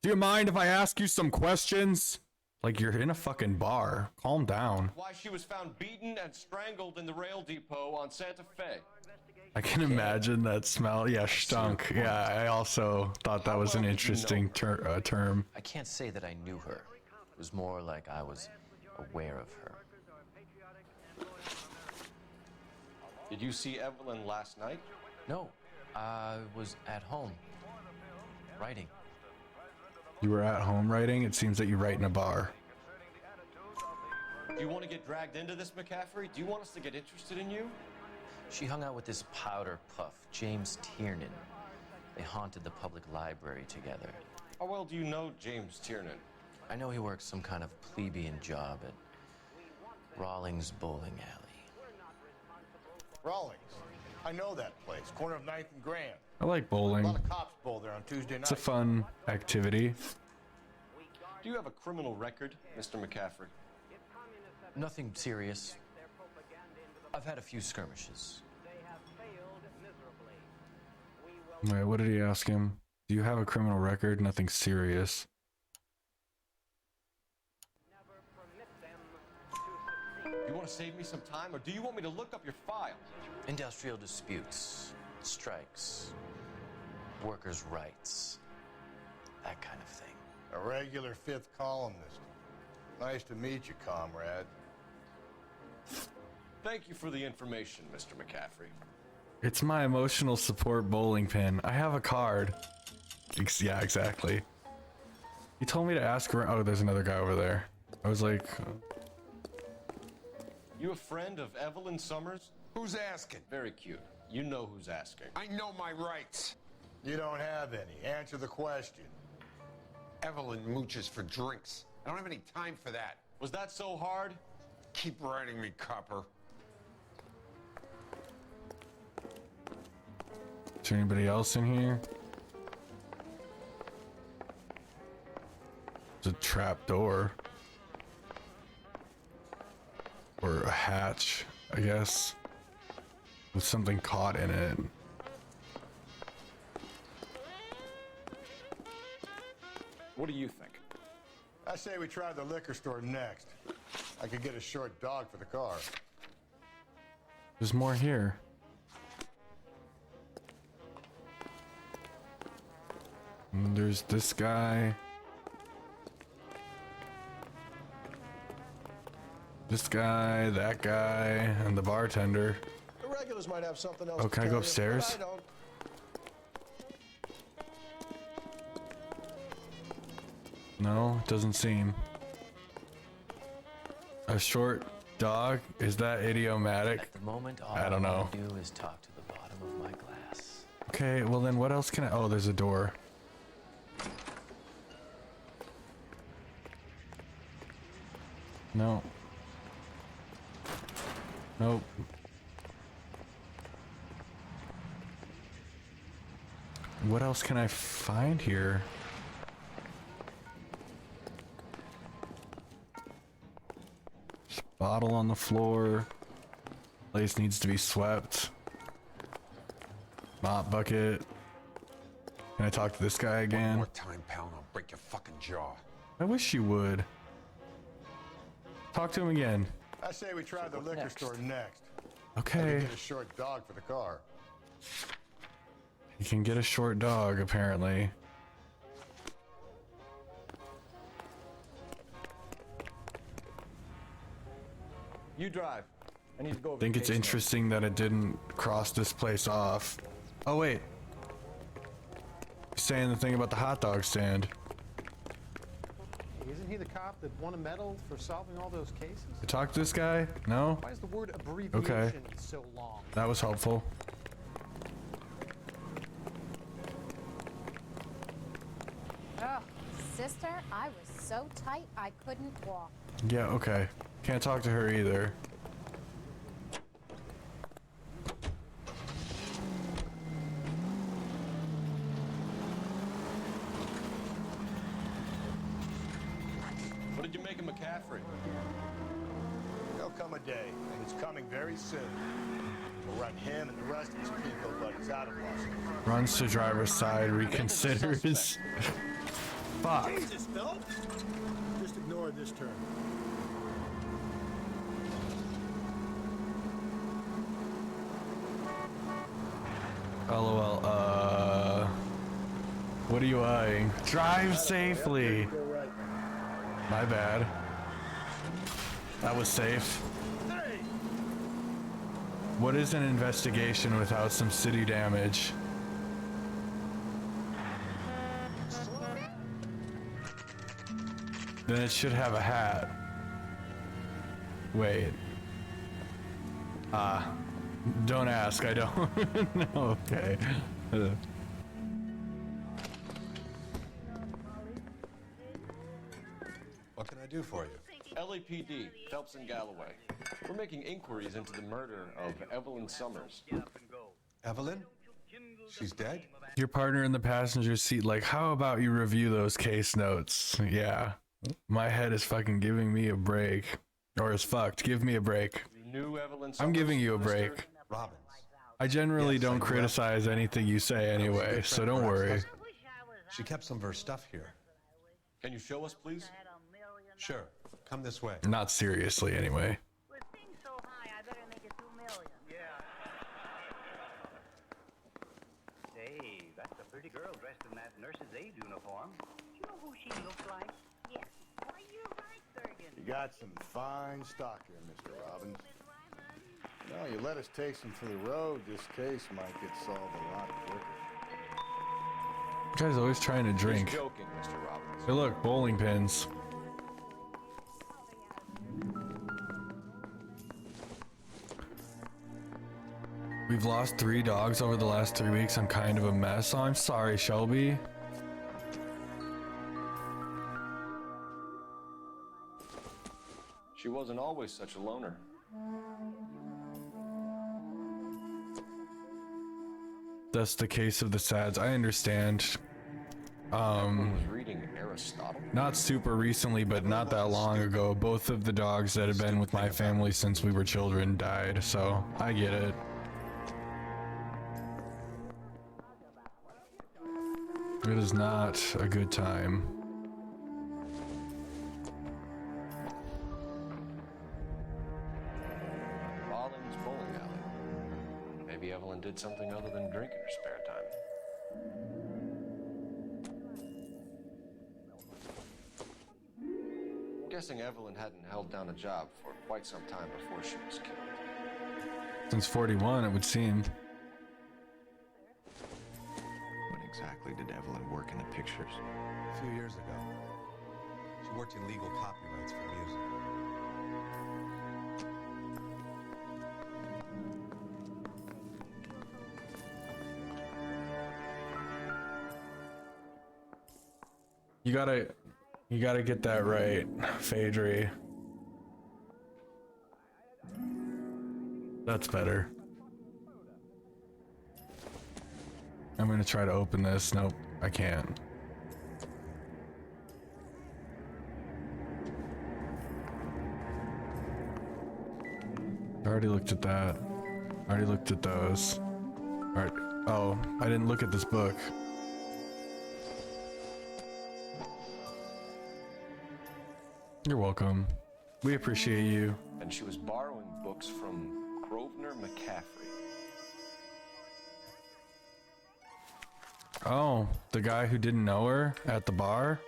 [SPEAKER 1] Do you mind if I ask you some questions? Like, you're in a fucking bar. Calm down.
[SPEAKER 17] Why she was found beaten and strangled in the rail depot on Santa Fe.
[SPEAKER 1] I can imagine that smell. Yeah, stunk. Yeah, I also thought that was an interesting term.
[SPEAKER 4] I can't say that I knew her. It was more like I was aware of her.
[SPEAKER 17] Did you see Evelyn last night?
[SPEAKER 4] No, I was at home, writing.
[SPEAKER 1] You were at home writing? It seems that you write in a bar.
[SPEAKER 17] Do you want to get dragged into this, McCaffrey? Do you want us to get interested in you?
[SPEAKER 4] She hung out with this powder puff, James Tiernan. They haunted the public library together.
[SPEAKER 17] How well do you know James Tiernan?
[SPEAKER 4] I know he works some kind of plebeian job at Rawlings Bowling Alley.
[SPEAKER 6] Rawlings. I know that place. Corner of 9th and Grand.
[SPEAKER 1] I like
[SPEAKER 6] A
[SPEAKER 1] bowling.
[SPEAKER 6] lot of cops bowl there on Tuesday night.
[SPEAKER 1] It's a fun activity.
[SPEAKER 17] Do you have a criminal record, Mr. McCaffrey?
[SPEAKER 4] Nothing serious. I've had a few skirmishes.
[SPEAKER 1] Wait, what did he ask him? Do you have a criminal record? Nothing serious.
[SPEAKER 17] Do you want to save me some time, or do you want me to look up your file?
[SPEAKER 4] Industrial disputes, strikes, workers' rights, that kind of thing.
[SPEAKER 6] A regular 5th columnist. Nice to meet you, comrade.
[SPEAKER 17] Thank you for the information, Mr. McCaffrey.
[SPEAKER 1] It's my emotional support bowling pin. I have a card. Yeah, exactly. He told me to ask around. Oh, there's another guy over there. I was like...
[SPEAKER 17] You a friend of Evelyn Summers?
[SPEAKER 18] Who's asking?
[SPEAKER 17] Very cute. You know who's asking.
[SPEAKER 18] I know my rights.
[SPEAKER 6] You don't have any. Answer the question.
[SPEAKER 18] Evelyn mooches for drinks. I don't have any time for that.
[SPEAKER 17] Was that so hard?
[SPEAKER 18] Keep writing me, copper.
[SPEAKER 1] Is there anybody else in here? There's a trap door. Or a hatch, I guess. With something caught in it.
[SPEAKER 17] What do you think?
[SPEAKER 6] I say we try the liquor store next. I could get a short dog for the car.
[SPEAKER 1] There's more here. And there's this guy. This guy, that guy, and the bartender.
[SPEAKER 2] The regulars might have something else.
[SPEAKER 1] Oh, can I go upstairs?
[SPEAKER 2] I don't.
[SPEAKER 1] No, it doesn't seem. A short dog? Is that idiomatic?
[SPEAKER 4] At the moment, all
[SPEAKER 1] I don't know.
[SPEAKER 4] I do is talk to the bottom of my glass.
[SPEAKER 1] Okay, well then what else can I... Oh, there's a door. No. Nope. What else can I find here? Bottle on the floor. Place needs to be swept. Mop bucket. Can I talk to this guy again?
[SPEAKER 18] One more time, pal, and I'll break your fucking jaw.
[SPEAKER 1] I wish you would. Talk to him again.
[SPEAKER 2] I say we try the liquor store next.
[SPEAKER 1] Okay.
[SPEAKER 2] I can get a short dog for the car.
[SPEAKER 1] You can get a short dog, apparently.
[SPEAKER 10] You drive. I need to go over
[SPEAKER 1] I think
[SPEAKER 10] the
[SPEAKER 1] it's
[SPEAKER 10] case
[SPEAKER 1] interesting that it didn't cross this place off. Oh, wait. He's saying the thing about the hot dog stand.
[SPEAKER 7] Isn't he the cop that won a medal for solving all those cases?
[SPEAKER 1] I talk to this guy? No?
[SPEAKER 7] Why is the word abbreviation so long?
[SPEAKER 1] That was helpful.
[SPEAKER 20] Oh, sister, I was so tight I couldn't walk.
[SPEAKER 1] Yeah, okay. Can't talk to her either.
[SPEAKER 10] What did you make of McCaffrey?
[SPEAKER 2] There'll come a day, and it's coming very soon. We'll run him and the rest of his people buddies out of Los Angeles.
[SPEAKER 1] Runs to driver's side, reconsiders. Fuck.
[SPEAKER 6] Jesus, Phil. Just ignore this turn.
[SPEAKER 1] LOL, what are you eyeing? Drive safely.
[SPEAKER 6] Go right.
[SPEAKER 1] My bad. That was safe.
[SPEAKER 6] Hey!
[SPEAKER 1] What is an investigation without some city damage? Then it should have a hat. Wait. Don't ask, I don't know. Okay.
[SPEAKER 18] What can I do for you?
[SPEAKER 17] LAPD, Phelps and Galloway. We're making inquiries into the murder of Evelyn Summers.
[SPEAKER 18] Evelyn? She's dead?
[SPEAKER 1] Your partner in the passenger seat, like, how about you review those case notes? Yeah. My head is fucking giving me a break. Or is fucked. Give me a break.
[SPEAKER 17] New Evelyn Summers,
[SPEAKER 1] I'm giving you a break.
[SPEAKER 18] Robbins.
[SPEAKER 1] I generally don't criticize anything you say anyway, so don't worry.
[SPEAKER 18] She kept some of her stuff here.
[SPEAKER 17] Can you show us, please?
[SPEAKER 18] Sure. Come this way.
[SPEAKER 1] Not seriously, anyway.
[SPEAKER 12] With things so high, I better make it 2 million. Yeah. Say, that's a pretty girl dressed in that nurse's aide uniform. Do you know who she looks like? Yes. Why, you're right, Bergen.
[SPEAKER 6] You got some fine stock here, Mr. Robbins. No, you let us take some for the road, this case might get solved a lot quicker.
[SPEAKER 1] You guys always trying to drink.
[SPEAKER 17] He's joking, Mr. Robbins.
[SPEAKER 1] Hey look, bowling pins. We've lost 3 dogs over the last 3 weeks. I'm kind of a mess. Oh, I'm sorry, Shelby.
[SPEAKER 17] She wasn't always such a loner.
[SPEAKER 1] That's the case of the Sads. I understand.
[SPEAKER 17] Was reading Aristotle.
[SPEAKER 1] Not super recently, but not that long ago. Both of the dogs that have been with my family since we were children died, so I get it. It is not a good time.
[SPEAKER 17] Rollins Bowling Alley. Maybe Evelyn did something other than drink in her spare time. I'm guessing Evelyn hadn't held down a job for quite some time before she was killed.
[SPEAKER 1] Since 41, it would seem.
[SPEAKER 23] When exactly did Evelyn work in the pictures?
[SPEAKER 18] A few years ago. She worked in legal copyrights for music.
[SPEAKER 1] You gotta get that right, Phaedry. That's better. I'm gonna try to open this. Nope, I can't. I already looked at that. I already looked at those. Alright. Oh, I didn't look at this book. You're welcome. We appreciate you.
[SPEAKER 9] And she was borrowing books from Grosvenor McCaffrey.
[SPEAKER 1] Oh, the guy who didn't know her at the bar?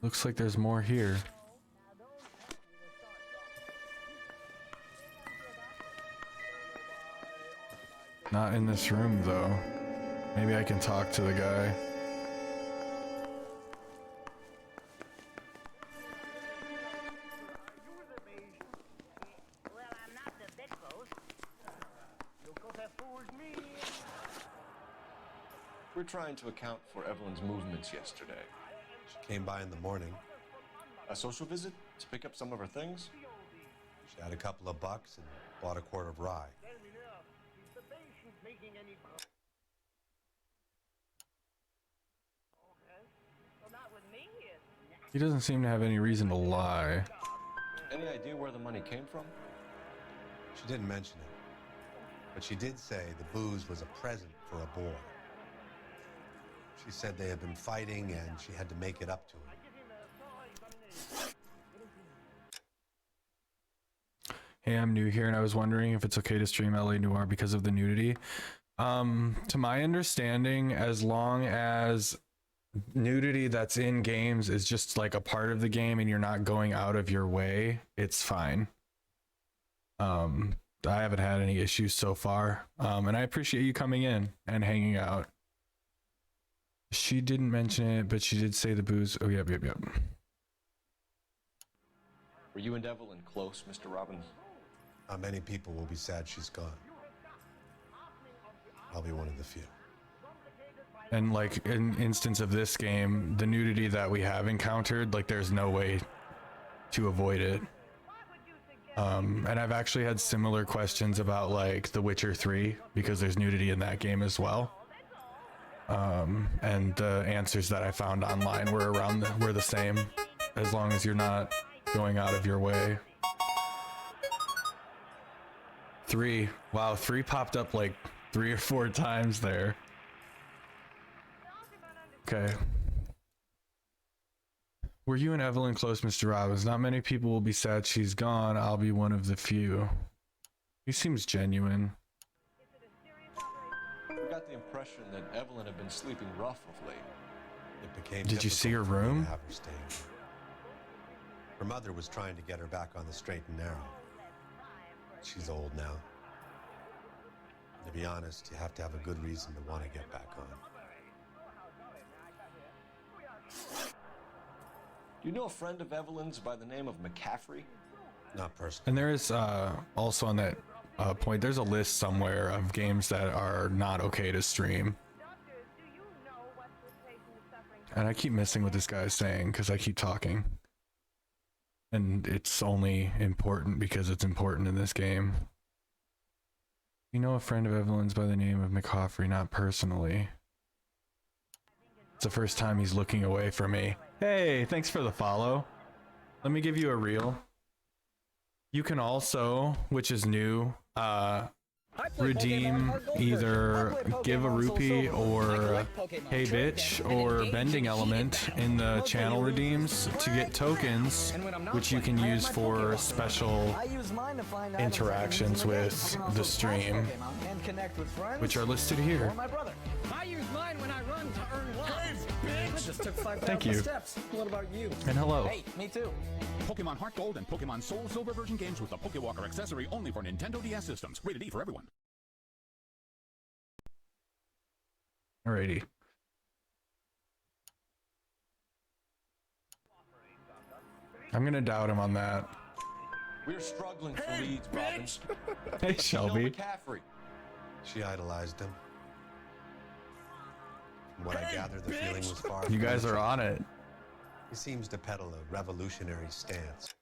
[SPEAKER 1] Looks like there's more here. Not in this room, though. Maybe I can talk to the guy.
[SPEAKER 9] We're trying to account for Evelyn's movements yesterday.
[SPEAKER 2] She came by in the morning.
[SPEAKER 9] A social visit to pick up some of her things?
[SPEAKER 2] She had a couple of bucks and bought a quart of rye.
[SPEAKER 1] He doesn't seem to have any reason to lie.
[SPEAKER 9] Any idea where the money came from?
[SPEAKER 2] She didn't mention it, but she did say the booze was a present for a boy. She said they had been fighting and she had to make it up to him.
[SPEAKER 1] Hey, I'm new here and I was wondering if it's okay to stream LA Noire because of the nudity. To my understanding, as long as nudity that's in games is just like a part of the game and you're not going out of your way, it's fine. I haven't had any issues so far. And I appreciate you coming in and hanging out. She didn't mention it, but she did say the booze. Oh, yep.
[SPEAKER 9] Were you and Evelyn close, Mr. Robbins?
[SPEAKER 2] Not many people will be sad she's gone. I'll be one of the few.
[SPEAKER 1] And like in instance of this game, the nudity that we have encountered, like there's no way to avoid it. And I've actually had similar questions about like The Witcher 3 because there's nudity in that game as well. And the answers that I found online were the same, as long as you're not going out of your way. 3. Wow, 3 popped up like 3 or 4 times there. Okay. Were you and Evelyn close, Mr. Robbins? Not many people will be sad she's gone. I'll be one of the few. He seems genuine.
[SPEAKER 9] We got the impression that Evelyn had been sleeping rough of late.
[SPEAKER 2] It became
[SPEAKER 1] Did you see her
[SPEAKER 2] difficult for me
[SPEAKER 1] room?
[SPEAKER 2] to have her staying. Her mother was trying to get her back on the straight and narrow. She's old now. And to be honest, you have to have a good reason to want to get back on.
[SPEAKER 9] Do you know a friend of Evelyn's by the name of McCaffrey?
[SPEAKER 2] Not personally.
[SPEAKER 1] And there is also on that point, there's a list somewhere of games that are not okay to stream. And I keep missing what this guy is saying because I keep talking. And it's only important because it's important in this game. You know a friend of Evelyn's by the name of McCaffrey, not personally. It's the first time he's looking away from me. Hey, thanks for the follow. Let me give you a reel. You can also, which is new, redeem either give a rupee or hey bitch or bending element in the channel redeems to get tokens, which you can use for special interactions with the stream, which are listed here.
[SPEAKER 3] I use mine when I run to earn love. Hey, bitch! I just took 5,000
[SPEAKER 1] Thank you.
[SPEAKER 3] steps. What about you?
[SPEAKER 1] And hello.
[SPEAKER 3] Hey, me too.
[SPEAKER 15] Pokemon Heart Gold and Pokemon Soul Silver version games with the Pokewalker accessory only for Nintendo DS systems. Rated E for everyone.
[SPEAKER 1] Alrighty. I'm gonna doubt him on that.
[SPEAKER 9] We're struggling for leads, Robbins.
[SPEAKER 1] Hey, Shelby.
[SPEAKER 9] McCaffrey.
[SPEAKER 2] She idolized him. From From what I gather, the feeling was far.
[SPEAKER 1] You guys are on it.
[SPEAKER 2] He seems to peddle a revolutionary stance.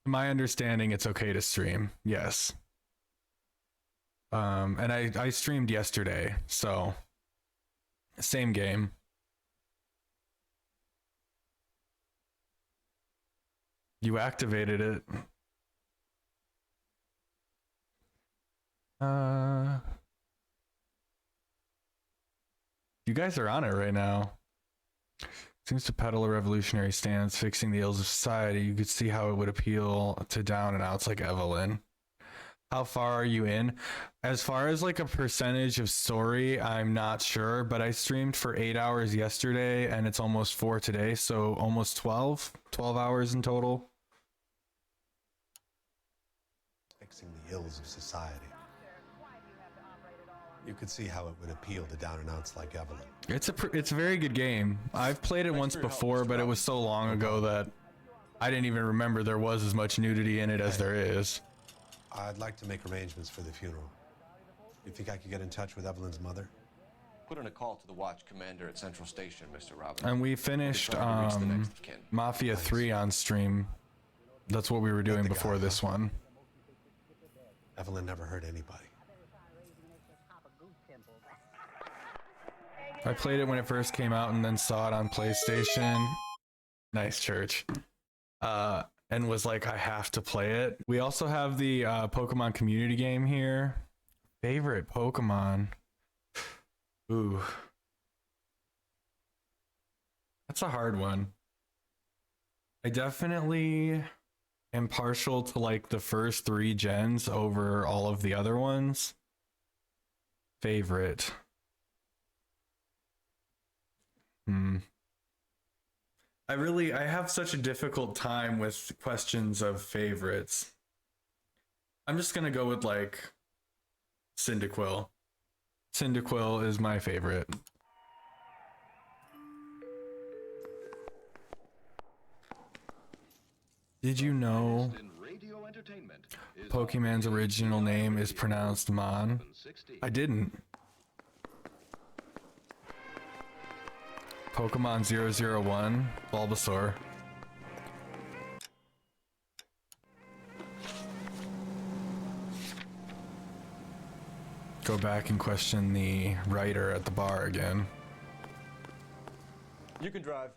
[SPEAKER 1] My understanding, it's okay to stream. Yes. And I streamed yesterday, so same game. You activated it. You guys are on it right now. Seems to peddle a revolutionary stance, fixing the ills of society. You could see how it would appeal to down and outs like Evelyn. How far are you in? As far as like a percentage of story, I'm not sure, but I streamed for 8 hours yesterday and it's almost 4 today, so almost 12 hours in total.
[SPEAKER 2] Fixing the ills of society. You could see how it would appeal to down and outs like Evelyn.
[SPEAKER 1] It's a very good game. I've played it once before, but it was so long ago that I didn't even remember there was as much nudity in it as there is.
[SPEAKER 2] I'd like to make arrangements for the funeral. You think I could get in touch with Evelyn's mother?
[SPEAKER 17] Put in a call to the watch commander at Central Station, Mr. Robbins.
[SPEAKER 1] And we finished Mafia 3 on stream. That's what we were doing before this one.
[SPEAKER 2] Evelyn never hurt anybody.
[SPEAKER 1] I played it when it first came out and then saw it on PlayStation. Nice, Church. And was like, I have to play it. We also have the Pokemon community game here. Favorite Pokemon. Ooh. That's a hard one. I definitely am partial to like the first 3 gens over all of the other ones. Favorite. I have such a difficult time with questions of favorites. I'm just gonna go with like Cyndaquil. Cyndaquil is my favorite. Did you know Pokemon's original name is pronounced Mon? I didn't. Pokemon 001, Bulbasaur. Go back and question the writer at the bar again.
[SPEAKER 10] You can drive.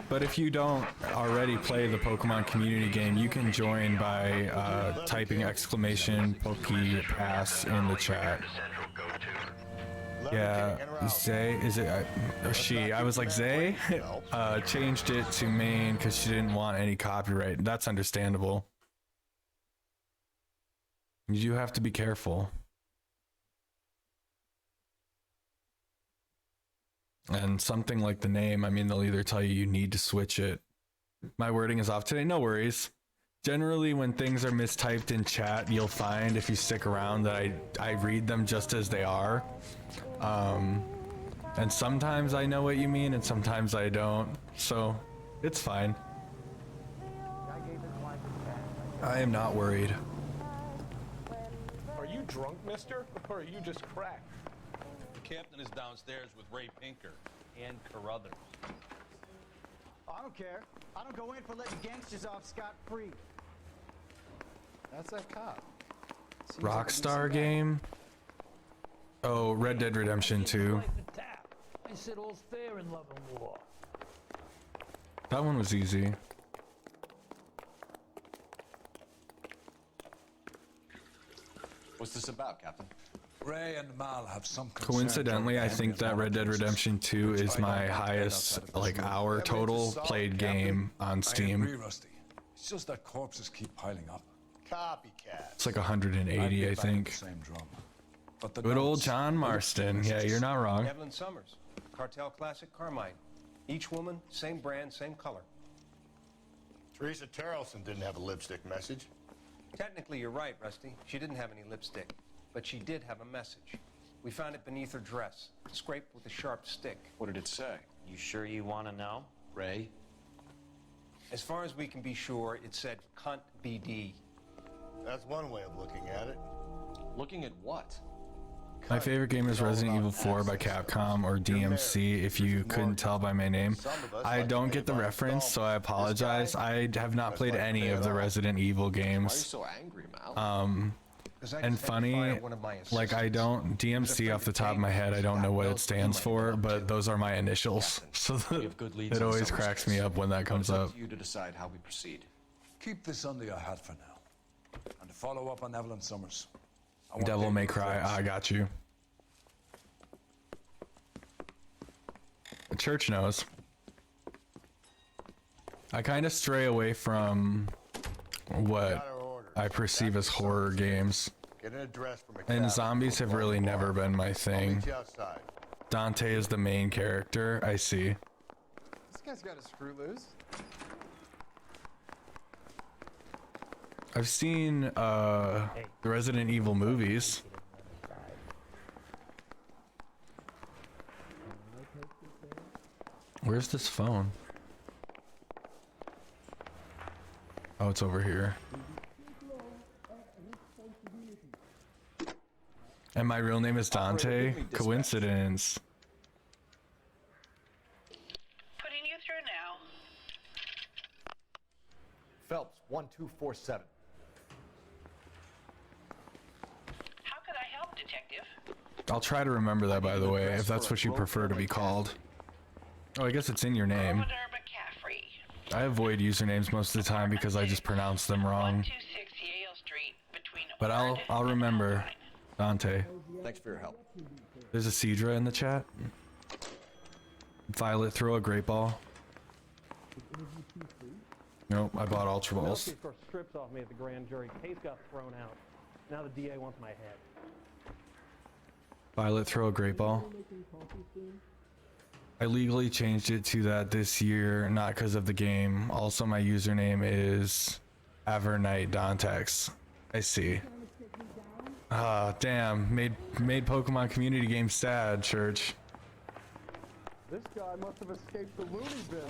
[SPEAKER 1] But if you don't already play the Pokemon community game, you can join by typing !PokePass in the chat. Yeah, Zay, is it, or she? I was like, Zay changed it to main because she didn't want any copyright. That's understandable. You have to be careful. And something like the name, I mean, they'll either tell you you need to switch it. My wording is off today, no worries. Generally, when things are mistyped in chat, you'll find, if you stick around, that I read them just as they are. And sometimes I know what you mean, and sometimes I don't. So, it's fine. I am not worried.
[SPEAKER 10] Are you drunk, mister? Or are you just cracked?
[SPEAKER 14] The captain is downstairs with Ray Pinker and Carruthers.
[SPEAKER 3] I don't care. I don't go in for letting gangsters off scot-free.
[SPEAKER 10] That's that cop.
[SPEAKER 1] Rockstar game? Oh, Red Dead Redemption 2.
[SPEAKER 5] I said all's fair in love and war.
[SPEAKER 1] That one was easy.
[SPEAKER 17] What's this about, Captain?
[SPEAKER 8] Ray and Mal have some concern.
[SPEAKER 1] Coincidentally, I think that Red Dead Redemption 2 is my highest like hour total played game on Steam.
[SPEAKER 8] I agree, Rusty. It's just that corpses keep piling up.
[SPEAKER 6] Copycat.
[SPEAKER 1] It's like 180, I think.
[SPEAKER 8] Same drum. But the
[SPEAKER 1] Good old John Marston. Yeah, you're not wrong.
[SPEAKER 21] Evelyn Summers, Cartel Classic Carmine. Each woman, same brand, same color.
[SPEAKER 6] Teresa Terrelson didn't have a lipstick message.
[SPEAKER 21] Technically, you're right, Rusty. She didn't have any lipstick, but she did have a message. We found it beneath her dress, scraped with a sharp stick.
[SPEAKER 17] What did it say?
[SPEAKER 4] You sure you want to know?
[SPEAKER 17] Ray?
[SPEAKER 21] As far as we can be sure, it said, cunt BD.
[SPEAKER 6] That's one way of looking at it.
[SPEAKER 17] Looking at what?
[SPEAKER 1] My favorite game is Resident Evil 4 by Capcom or DMC, if you couldn't tell by my name. I don't get the reference, so I apologize. I have not played any of the Resident Evil games.
[SPEAKER 17] Why are you so angry, Mal?
[SPEAKER 1] And funny, like I don't, DMC off the top of my head, I don't know what it stands for, but those are my initials. So it always cracks me up when that comes up.
[SPEAKER 17] It's up to you to decide how we proceed.
[SPEAKER 8] Keep this under your hat for now. And to follow up on Evelyn Summers.
[SPEAKER 1] Devil May Cry, I got you. The church knows. I kind of stray away from what I perceive as horror games.
[SPEAKER 6] Get an address from
[SPEAKER 1] And zombies have really never been my thing.
[SPEAKER 6] outside.
[SPEAKER 1] Dante is the main character, I see.
[SPEAKER 7] This guy's got a screw loose.
[SPEAKER 1] I've seen the Resident Evil movies. Where's this phone? Oh, it's over here. And my real name is Dante? Coincidence.
[SPEAKER 11] Putting you through now.
[SPEAKER 10] Phelps, 1247.
[SPEAKER 11] How could I help, Detective?
[SPEAKER 1] I'll try to remember that, by the way, if that's what you prefer to be called. Oh, I guess it's in your name. I avoid usernames most of the time because I just pronounce them wrong. But I'll remember. Dante.
[SPEAKER 10] Thanks for your help.
[SPEAKER 1] There's a Cedra in the chat. Violet, throw a great ball. Nope, I bought Ultra Balls.
[SPEAKER 22] Milky score stripped off me at the grand jury. Case got thrown out. Now the DA wants my head.
[SPEAKER 1] Violet, throw a great ball. I legally changed it to that this year, not because of the game. Also, my username is Evernight Dantex. I see. Ah, damn. Made Pokemon community game sad, Church.
[SPEAKER 6] This guy must have escaped the loony bin.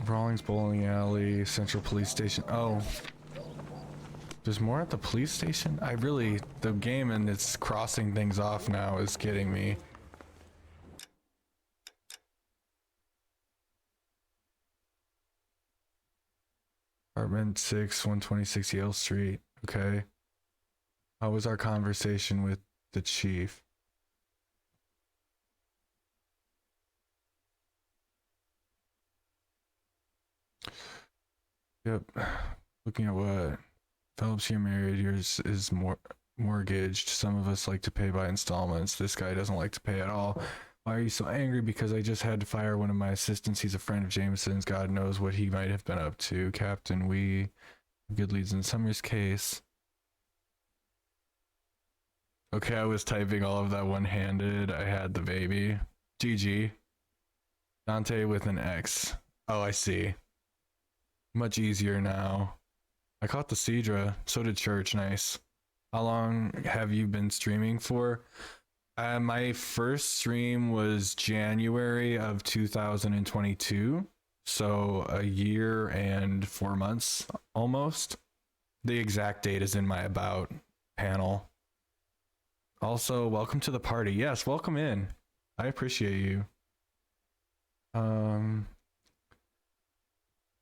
[SPEAKER 1] Rawlings Bowling Alley, Central Police Station. Oh. There's more at the police station? The game and its crossing things off now is getting me. Apartment 6, 126 Yale Street. Okay. How was our conversation with the chief? Yep. Looking at what Phillips, you're married. Yours is mortgaged. Some of us like to pay by installments. This guy doesn't like to pay at all. Why are you so angry? Because I just had to fire one of my assistants. He's a friend of Jameson's. God knows what he might have been up to. Captain, we good leads in Summer's case. Okay, I was typing all of that one-handed. I had the baby. GG. Dante with an X. Oh, I see. Much easier now. I caught the Cedra. So did Church. Nice. How long have you been streaming for? My first stream was January of 2022, so a year and 4 months almost. The exact date is in my about panel. Also, welcome to the party. Yes, welcome in. I appreciate you.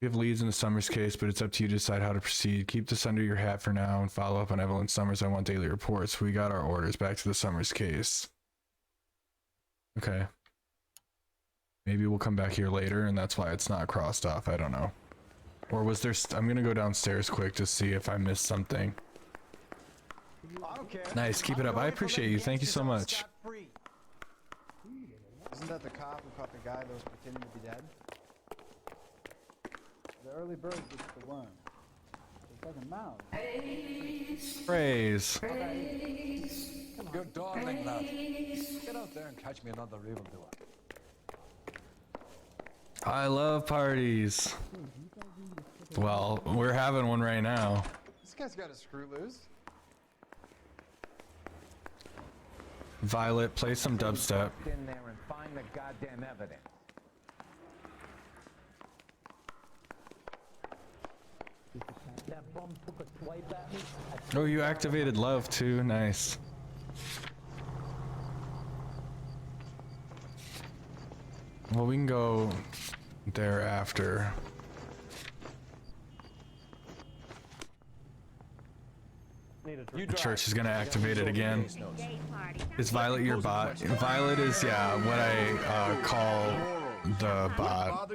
[SPEAKER 1] We have leads in the Summers case, but it's up to you to decide how to proceed. Keep this under your hat for now and follow up on Evelyn Summers. I want daily reports. We got our orders. Back to the Summers case. Okay. Maybe we'll come back here later and that's why it's not crossed off. I don't know. Or was there... I'm going to go downstairs quick to see if I missed something. Nice. Keep it up. I appreciate you. Thank you so much.
[SPEAKER 7] Isn't that the cop who caught the guy that was pretending to be dead?
[SPEAKER 13] The early bird gets the worm. It's like a mouse.
[SPEAKER 1] Praise.
[SPEAKER 8] You're darling, lad. Get out there and catch me another evildoer.
[SPEAKER 1] I love parties. Well, we're having one right now.
[SPEAKER 7] This guy's got a screw loose.
[SPEAKER 1] Violet, play some dubstep.
[SPEAKER 12] In there and find the goddamn evidence.
[SPEAKER 5] that bum took a swipe at me.
[SPEAKER 1] Oh, you activated love too. Nice. Well, we can go there after. The church is gonna activate it again. Is Violet your bot? Violet is, yeah, what I call the bot.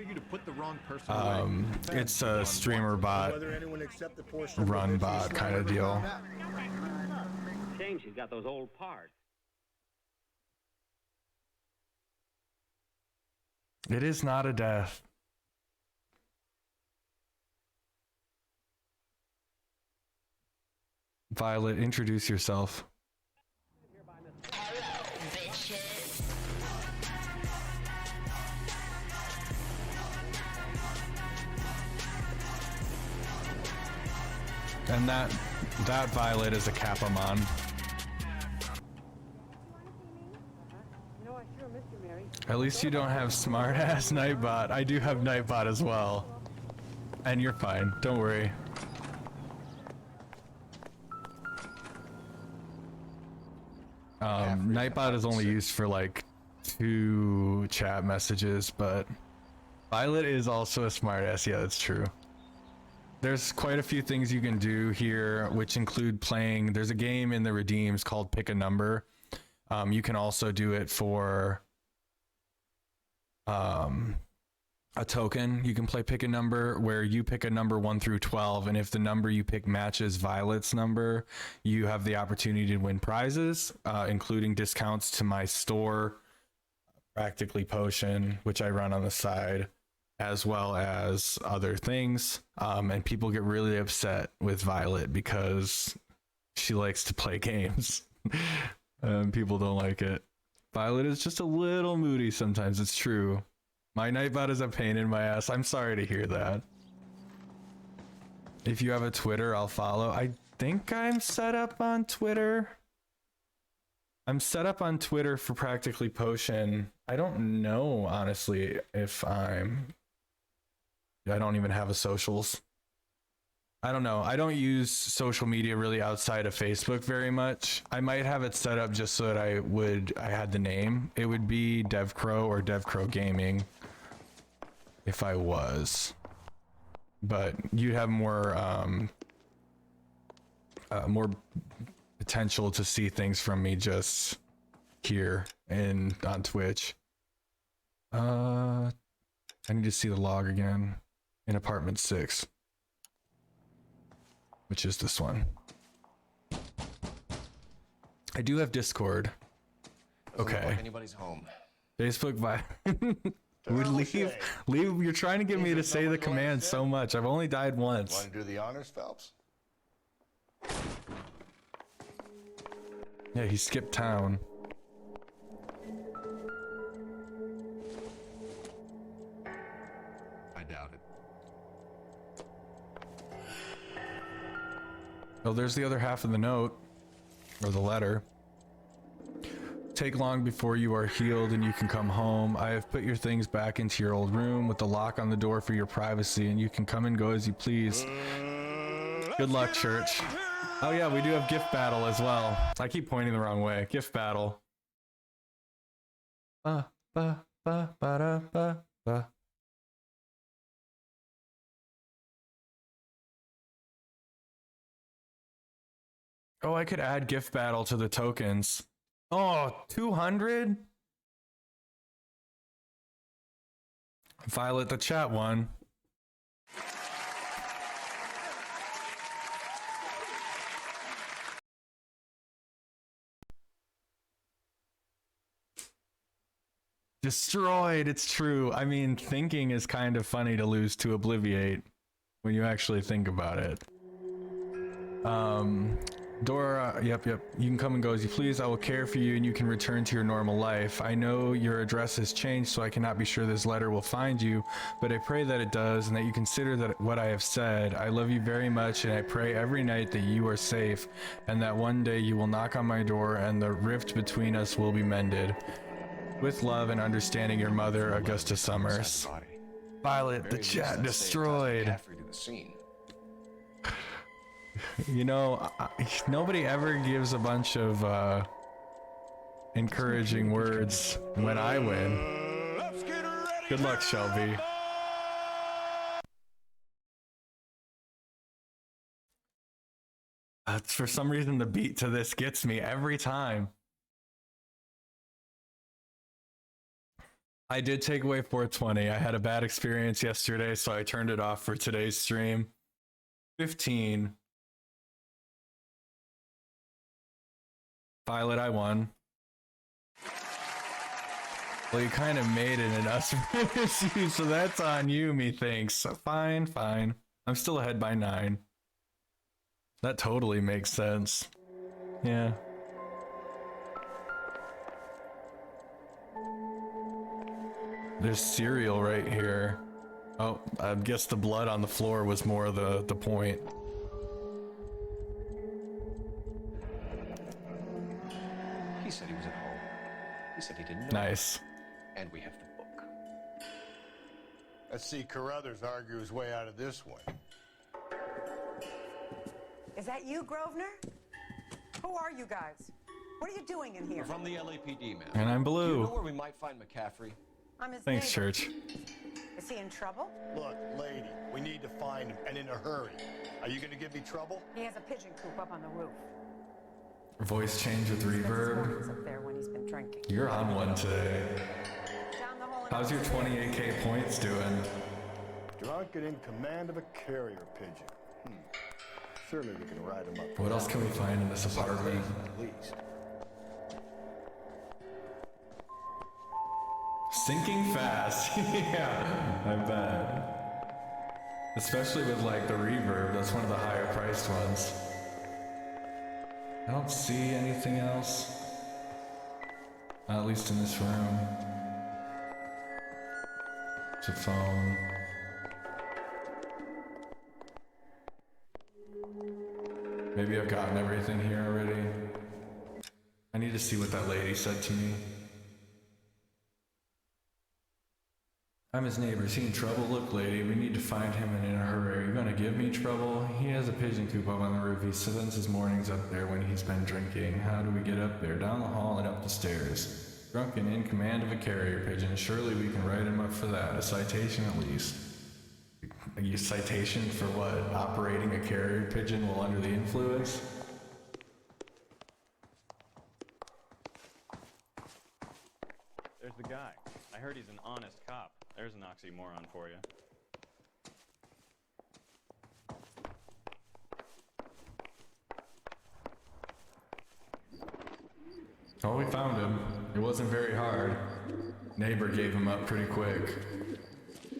[SPEAKER 1] It's a streamer bot, run bot kind of deal.
[SPEAKER 12] Shame she's got those old parts.
[SPEAKER 1] It is not a death. Violet, introduce yourself.
[SPEAKER 16] Hello, bitches.
[SPEAKER 1] And that Violet is a Capamon. At least you don't have smart-ass Nightbot. I do have Nightbot as well. And you're fine, don't worry. Nightbot is only used for like 2 chat messages, but Violet is also a smartass. Yeah, that's true. There's quite a few things you can do here, which include playing. There's a game in the redeems called Pick a Number. You can also do it for a token. You can play Pick a Number, where you pick a number 1 through 12, and if the number you pick matches Violet's number, you have the opportunity to win prizes, including discounts to my store, Practically Potion, which I run on the side, as well as other things. And people get really upset with Violet because she likes to play games. People don't like it. Violet is just a little moody sometimes, it's true. My Nightbot is a pain in my ass. I'm sorry to hear that. If you have a Twitter, I'll follow. I think I'm set up on Twitter. I'm set up on Twitter for Practically Potion. I don't know, honestly, if I don't even have a socials. I don't know. I don't use social media really outside of Facebook very much. I might have it set up just so that I had the name. It would be DevCro or DevCro Gaming if I was. But you'd have more more potential to see things from me just here and on Twitch. I need to see the log again in apartment 6. Which is this one. I do have Discord.
[SPEAKER 9] Doesn't look
[SPEAKER 1] Okay.
[SPEAKER 9] like anybody's home.
[SPEAKER 1] Facebook would leave. You're trying to get me to say the command so much. I've only died once.
[SPEAKER 6] Want to do the honors, Phelps?
[SPEAKER 1] Yeah, he skipped town.
[SPEAKER 9] I doubt it.
[SPEAKER 1] Oh, there's the other half of the note, or the letter. Take long before you are healed and you can come home. I have put your things back into your old room with the lock on the door for your privacy, and you can come and go as you please. Good luck, church. Oh yeah, we do have gift battle as well. I keep pointing the wrong way. Gift battle. Ba ba ba ba da ba ba. Oh, I could add gift battle to the tokens. Oh, 200? Violet, the chat won. Destroyed, it's true. I mean, thinking is kind of funny to lose to Obliviate when you actually think about it. Dora, yep. You can come and go as you please. I will care for you and you can return to your normal life. I know your address has changed, so I cannot be sure this letter will find you, but I pray that it does and that you consider that what I have said. I love you very much and I pray every night that you are safe and that one day you will knock on my door and the rift between us will be mended. With love and understanding, your mother, Augusta Summers. Violet, the chat destroyed. You know, nobody ever gives a bunch of encouraging words when I win. Good luck, Shelby. For some reason, the beat to this gets me every time. I did take away 420. I had a bad experience yesterday, so I turned it off for today's stream. 15. Violet, I won. Well, you kind of made it in us, so that's on you, methinks. Fine, fine. I'm still ahead by 9. That totally makes sense. Yeah. There's cereal right here. Oh, I guess the blood on the floor was more the point.
[SPEAKER 10] He said he was at home. He said he didn't know.
[SPEAKER 1] Nice.
[SPEAKER 10] And we have the book.
[SPEAKER 6] Let's see Carruthers argue his way out of this one.
[SPEAKER 16] Is that you, Grosvenor? Who are you guys? What are you doing in here?
[SPEAKER 10] We're from the LAPD, ma'am.
[SPEAKER 1] And I'm blue.
[SPEAKER 10] Do you know where we might find McCaffrey?
[SPEAKER 16] I'm his
[SPEAKER 1] Thanks,
[SPEAKER 16] neighbor.
[SPEAKER 1] Church.
[SPEAKER 16] Is he in trouble?
[SPEAKER 6] Look, lady, we need to find him, and in a hurry. Are you gonna give me trouble?
[SPEAKER 16] He has a pigeon coop up on the roof.
[SPEAKER 1] Voice change with
[SPEAKER 16] Spends his
[SPEAKER 1] reverb.
[SPEAKER 16] mornings up there when he's been drinking.
[SPEAKER 1] You're on one today.
[SPEAKER 16] Down the hole in
[SPEAKER 1] How's your 28k points doing?
[SPEAKER 6] Drunk and in command of a carrier pigeon. Surely we can ride him up.
[SPEAKER 1] What else can we find in this apartment?
[SPEAKER 6] At least.
[SPEAKER 1] Sinking fast. Yeah, I bet. Especially with like the reverb, that's one of the higher priced ones. I don't see anything else. Not at least in this room. It's a phone. Maybe I've gotten everything here already. I need to see what that lady said to me. I'm his neighbor. Is he in trouble? Look, lady, we need to find him and in a hurry. Are you gonna give me trouble? He has a pigeon coop up on the roof. He spends his mornings up there when he's been drinking. How do we get up there? Down the hall and up the stairs. Drunk and in command of a carrier pigeon. Surely we can write him up for that. A citation at least. A citation for what? Operating a carrier pigeon while under the influence?
[SPEAKER 19] There's the guy. I heard he's an honest cop. There's an oxymoron for you.
[SPEAKER 1] Oh, we found him. It wasn't very hard. Neighbor gave him up pretty quick.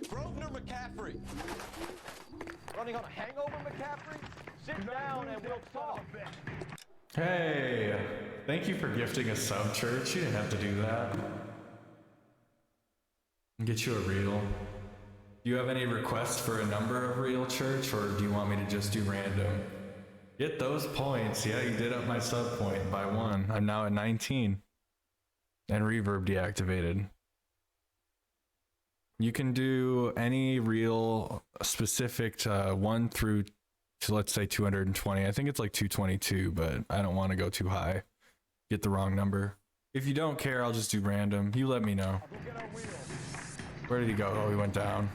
[SPEAKER 10] Grosvenor McCaffrey! Running on a hangover, McCaffrey? Sit down and we'll talk.
[SPEAKER 1] Hey, thank you for gifting a sub, Church. You didn't have to do that. Get you a reel. Do you have any requests for a number of reel, Church, or do you want me to just do random? Get those points. Yeah, you did up my sub point by 1. I'm now at 19. And reverb deactivated. You can do any reel specific to 1 through to, let's say, 220. I think it's like 222, but I don't want to go too high. Get the wrong number. If you don't care, I'll just do random. You let me know. Where did he go? Oh, he went down.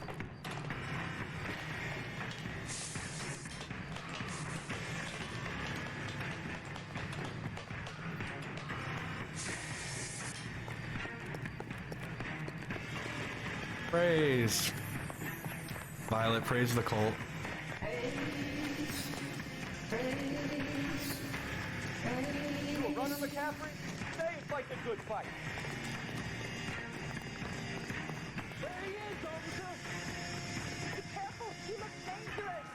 [SPEAKER 1] Praise. Violet, praise the cult.
[SPEAKER 10] You a runner, McCaffrey? Stay and fight the good fight.
[SPEAKER 3] There he is, officer! Be careful! He looks dangerous!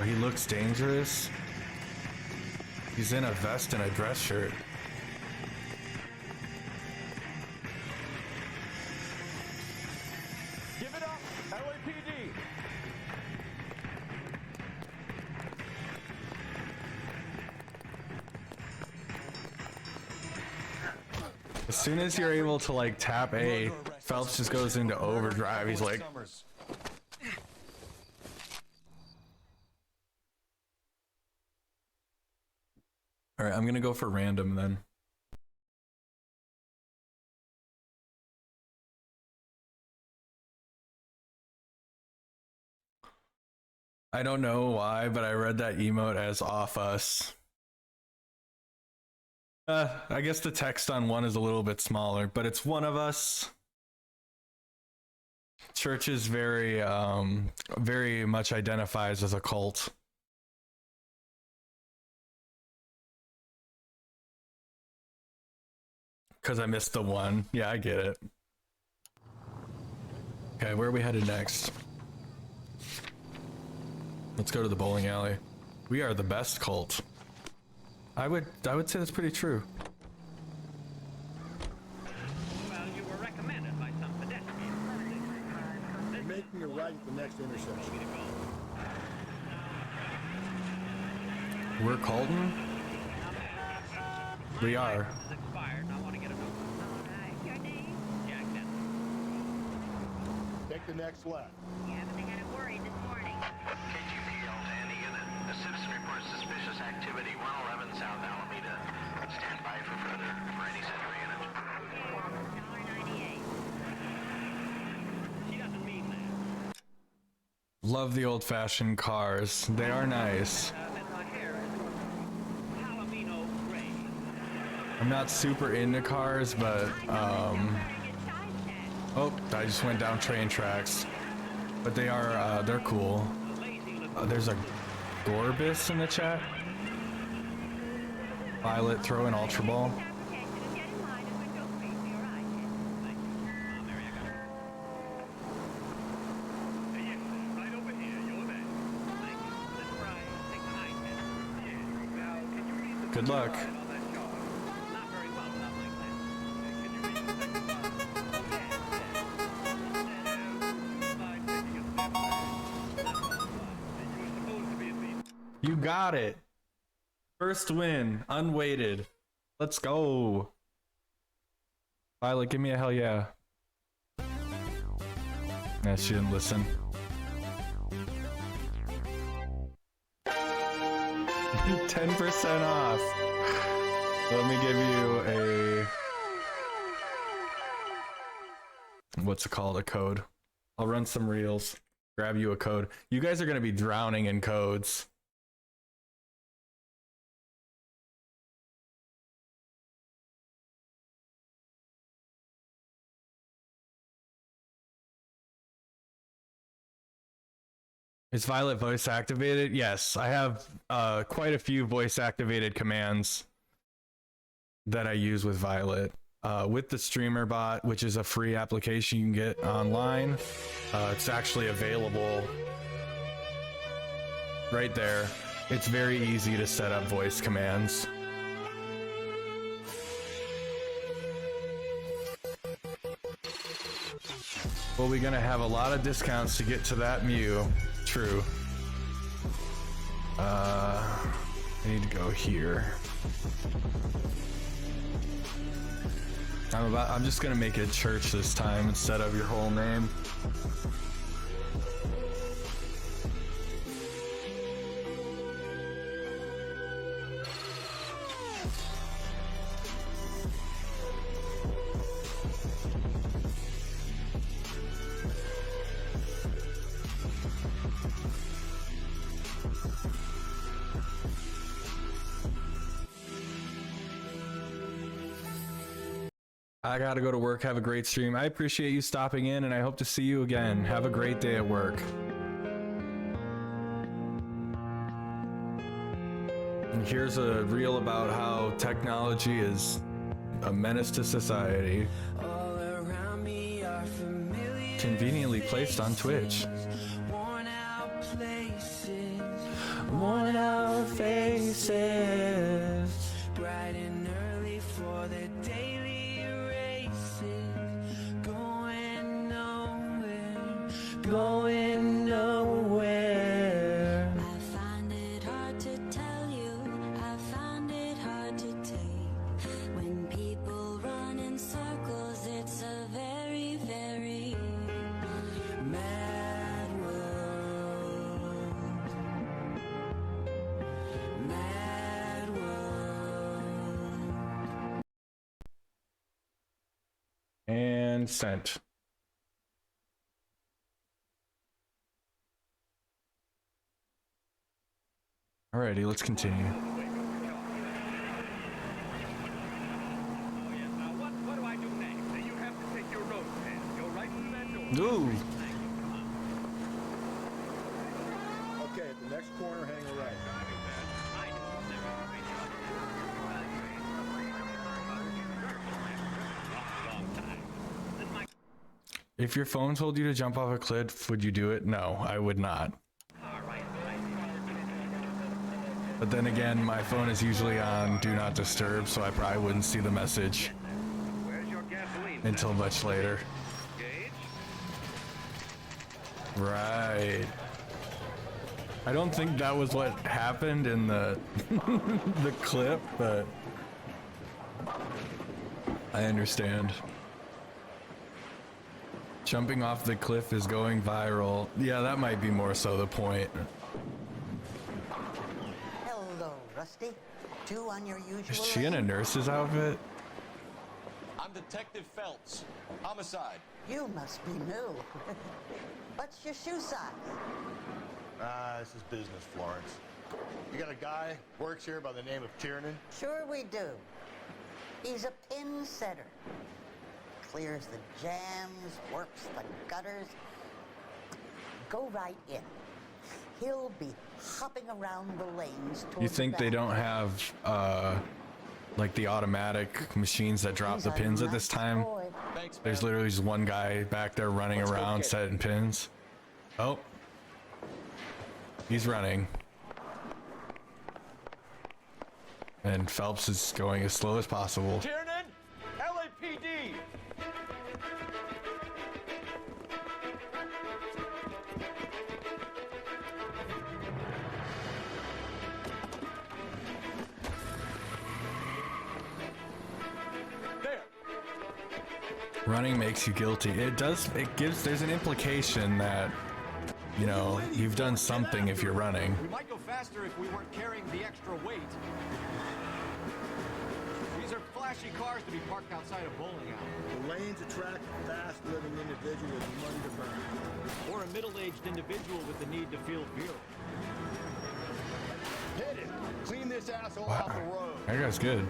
[SPEAKER 1] Oh, he looks dangerous. He's in a vest and a dress shirt.
[SPEAKER 10] Give it up, LAPD!
[SPEAKER 1] As soon as you're able to like tap A, Phelps just goes into overdrive. He's like, All right, I'm gonna go for random then. I don't know why, but I read that emote as off us. I guess the text on one is a little bit smaller, but it's one of us. Church is very much identifies as a cult. Because I missed the one. Yeah, I get it. Okay, where are we headed next? Let's go to the bowling alley. We are the best cult. I would say that's pretty true.
[SPEAKER 12] Well, you were recommended by some pedestrians.
[SPEAKER 6] You're making a right at the next intersection.
[SPEAKER 1] We're Colton? We are.
[SPEAKER 6] Take the next left.
[SPEAKER 3] Yeah, but they had it worried this morning.
[SPEAKER 12] KGPL to any unit. A citizen reports suspicious activity 111 South Alameda. Stand by for further for any center unit.
[SPEAKER 3] $1.98.
[SPEAKER 12] She doesn't mean that.
[SPEAKER 1] Love the old-fashioned cars. They are nice. I'm not super into cars, but oh, I just went down train tracks. But they are they're cool. There's a Gorbis in the chat. Violet, throw an Ultra Ball. Good luck. You got it. First win, unweighted. Let's go. Violet, give me a hell yeah. Nah, she didn't listen. 10% off. Let me give you a... what's it called? A code. I'll run some reels. Grab you a code. You guys are going to be drowning in codes. Is Violet voice activated? Yes, I have quite a few voice activated commands that I use with Violet. With the Streamer Bot, which is a free application you can get online, it's actually available right there. It's very easy to set up voice commands. Well, we're gonna have a lot of discounts to get to that Mew. True. I need to go here. I'm just gonna make it church this time instead of your whole name. I gotta go to work. Have a great stream. I appreciate you stopping in, and I hope to see you again. Have a great day at work. And here's a reel about how technology is a menace to society. Conveniently placed on Twitch. Worn out faces. Bright and early for the daily going nowhere.
[SPEAKER 3] I find it hard to tell you, I find it hard to take. When people run in circles, it's a very, very mad world. Mad world.
[SPEAKER 1] And sent. Alrighty, let's continue.
[SPEAKER 18] What do I do next? You have to take your road, man. Go right through that door.
[SPEAKER 1] Ooh.
[SPEAKER 10] Okay, at the next corner, hang a right.
[SPEAKER 1] If your phone told you to jump off a cliff, would you do it? No, I would not. But then again, my phone is usually on Do Not Disturb, so I probably wouldn't see the message until much later. Right. I don't think that was what happened in the the clip, but I understand. Jumping off the cliff is going viral. Yeah, that might be more so the point.
[SPEAKER 20] Hello, Rusty. Two on your usual.
[SPEAKER 1] Is she in a nurse's outfit?
[SPEAKER 17] I'm Detective Phelps. Homicide.
[SPEAKER 20] You must be new. What's your shoe size?
[SPEAKER 6] This is business, Florence. You got a guy works here by the name of Tiernan?
[SPEAKER 20] Sure we do. He's a pin setter. Clears the jams, works the gutters. Go right in. He'll be hopping around the lanes.
[SPEAKER 1] You think they don't have like the automatic machines that drop the pins at this time? There's literally just one guy back there running around setting pins. Oh. He's running. And Phelps is going as slow as possible.
[SPEAKER 18] Tiernan, LAPD.
[SPEAKER 1] Running makes you guilty. It does, there's an implication that, you know, you've done something if you're running.
[SPEAKER 10] We might go faster if we weren't carrying the extra weight. These are flashy cars to be parked outside a bowling alley.
[SPEAKER 6] The lanes attract a fast-living individual with money to burn.
[SPEAKER 10] Or a middle-aged individual with the need to feel virile.
[SPEAKER 6] Hit it! Clean this asshole off the road.
[SPEAKER 1] That guy's good.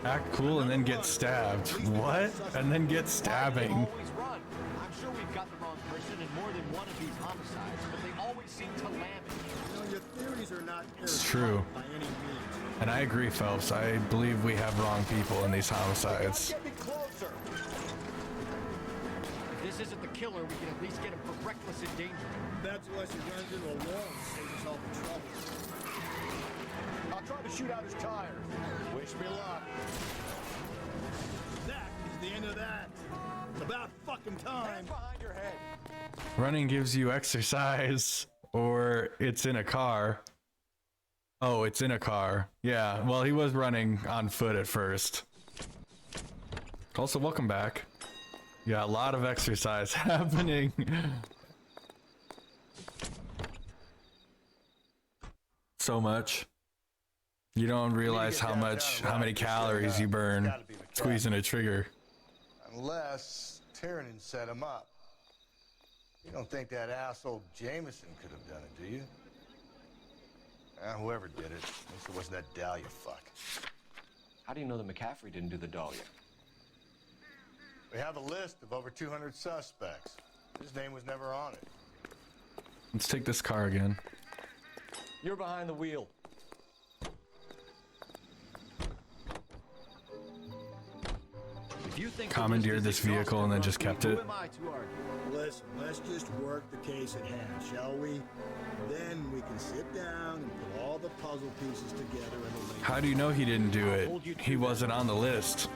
[SPEAKER 1] Act cool and then get stabbed. What? And then get stabbing.
[SPEAKER 10] Always run. I'm sure we've got the wrong person in more than one of these homicides, but they always seem to land it.
[SPEAKER 6] You know, your theories are not
[SPEAKER 1] It's true.
[SPEAKER 6] by any means.
[SPEAKER 1] And I agree, Phelps. I believe we have wrong people in these homicides.
[SPEAKER 10] Get me closer. If this isn't the killer, we can at least get him for reckless endangerment.
[SPEAKER 6] That's unless he runs into a wall and saves us all the trouble. I'll try to shoot out his tires. Wish me luck. That is the end of that. It's about fucking time.
[SPEAKER 10] Behind your head.
[SPEAKER 1] Running gives you exercise, or it's in a car. Oh, it's in a car. Yeah, well, he was running on foot at first. Also, welcome back. Yeah, a lot of exercise happening. So much. You don't realize how many calories you burn squeezing a trigger.
[SPEAKER 6] Unless Tiernan set him up. You don't think that asshole Jameson could have done it, do you? Whoever did it. At least it wasn't that Dahlia fuck.
[SPEAKER 17] How do you know that McCaffrey didn't do the Dahlia?
[SPEAKER 6] We have a list of over 200 suspects. His name was never on it.
[SPEAKER 1] Let's take this car again.
[SPEAKER 17] You're behind the wheel.
[SPEAKER 1] Commandeered this vehicle and then just kept it.
[SPEAKER 6] Listen, let's just work the case at hand, shall we? Then we can sit down and put all the puzzle pieces together in a
[SPEAKER 1] How do you know he didn't do it? He wasn't on the list.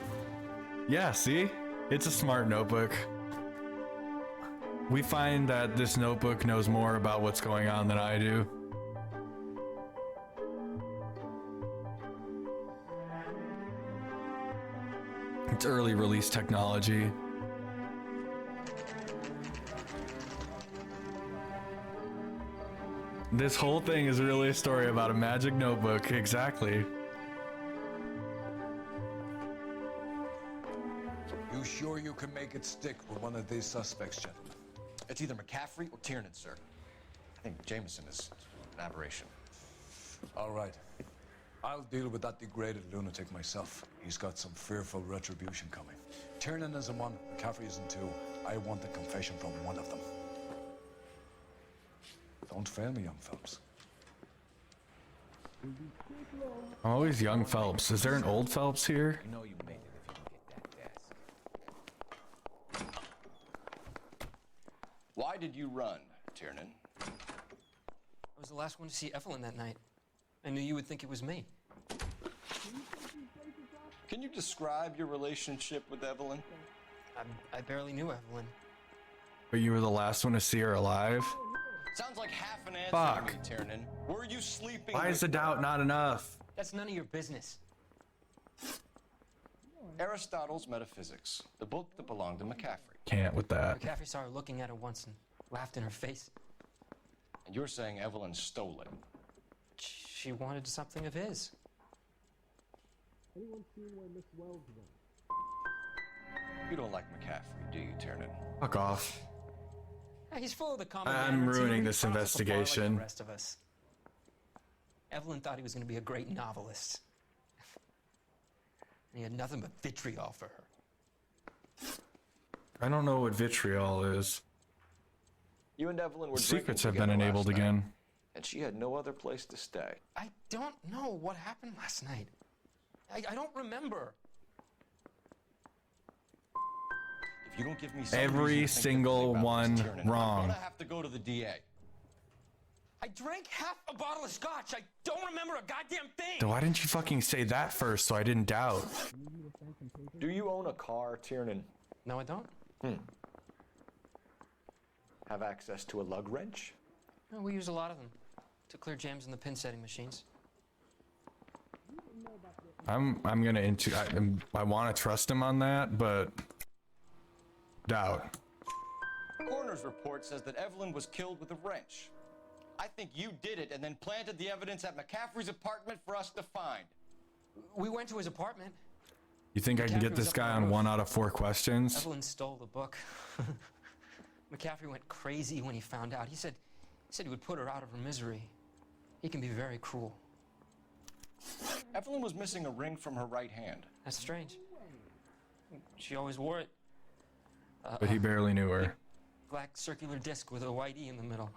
[SPEAKER 1] Yeah, see? It's a smart notebook. We find that this notebook knows more about what's going on than I do. It's early release technology. This whole thing is really a story about a magic notebook, exactly.
[SPEAKER 6] You
[SPEAKER 8] You sure you can make it stick with one of these suspects, gentlemen?
[SPEAKER 9] It's either McCaffrey or Tiernan, sir. I think Jameson is an aberration.
[SPEAKER 8] All right. I'll deal with that degraded lunatic myself. He's got some fearful retribution coming. Tiernan is in one, McCaffrey is in two. I want a confession from one of them. Don't fail me, young Phelps.
[SPEAKER 1] I'm always young Phelps. Is there an old Phelps here?
[SPEAKER 9] You know you made it if you can get that desk. Why did you run, Tiernan?
[SPEAKER 22] I was the last one to see Evelyn that night. I knew you would think it was me.
[SPEAKER 9] Can you describe your relationship with Evelyn?
[SPEAKER 22] I barely knew Evelyn.
[SPEAKER 1] But you were the last one to see her alive?
[SPEAKER 9] Sounds like half an answer
[SPEAKER 1] Fuck.
[SPEAKER 9] to me, Tiernan. Were you sleeping
[SPEAKER 1] Why
[SPEAKER 9] with
[SPEAKER 1] is the doubt not enough?
[SPEAKER 22] That's none of your business.
[SPEAKER 9] Aristotle's Metaphysics, the book that belonged to McCaffrey.
[SPEAKER 1] Can't with that.
[SPEAKER 22] McCaffrey saw her looking at her once and laughed in her face.
[SPEAKER 9] And you're saying Evelyn stole it?
[SPEAKER 22] She wanted something of his.
[SPEAKER 9] You don't like McCaffrey, do you, Tiernan?
[SPEAKER 1] Fuck off.
[SPEAKER 22] He's full of the common
[SPEAKER 1] I'm
[SPEAKER 22] man.
[SPEAKER 1] ruining
[SPEAKER 22] He
[SPEAKER 1] this
[SPEAKER 22] crosses the bar like
[SPEAKER 1] investigation.
[SPEAKER 22] the rest of us. Evelyn thought he was going to be a great novelist. And he had nothing but vitriol for her.
[SPEAKER 1] I don't know what vitriol is.
[SPEAKER 9] You and Evelyn were
[SPEAKER 1] Secrets
[SPEAKER 9] drinking
[SPEAKER 1] have been
[SPEAKER 9] together
[SPEAKER 1] enabled
[SPEAKER 9] last night,
[SPEAKER 1] again.
[SPEAKER 9] and she had no other place to stay.
[SPEAKER 22] I don't know what happened last night. I don't remember.
[SPEAKER 9] If you don't give me some
[SPEAKER 1] Every
[SPEAKER 9] reason to think
[SPEAKER 1] single
[SPEAKER 9] differently about
[SPEAKER 1] one
[SPEAKER 9] this, Tiernan,
[SPEAKER 1] wrong.
[SPEAKER 9] I'm gonna have to go to the DA.
[SPEAKER 22] I drank half a bottle of scotch. I don't remember a goddamn thing.
[SPEAKER 1] Then why didn't you fucking say that first so I didn't doubt?
[SPEAKER 9] Do you own a car, Tiernan?
[SPEAKER 22] No, I don't.
[SPEAKER 9] Have access to a lug wrench?
[SPEAKER 22] No, we use a lot of them to clear jams in the pin setting machines.
[SPEAKER 1] I'm gonna I want to trust him on that, but doubt.
[SPEAKER 9] Coroner's report says that Evelyn was killed with a wrench. I think you did it and then planted the evidence at McCaffrey's apartment for us to find.
[SPEAKER 22] We went to his apartment.
[SPEAKER 1] You think I can get this guy on 1 out of 4 questions?
[SPEAKER 22] Evelyn stole the book. McCaffrey went crazy when he found out. He said he would put her out of her misery. He can be very cruel.
[SPEAKER 9] Evelyn was missing a ring from her right hand.
[SPEAKER 22] That's strange. She always wore it.
[SPEAKER 1] But he barely knew her.
[SPEAKER 22] Black circular disc with a white E in the middle.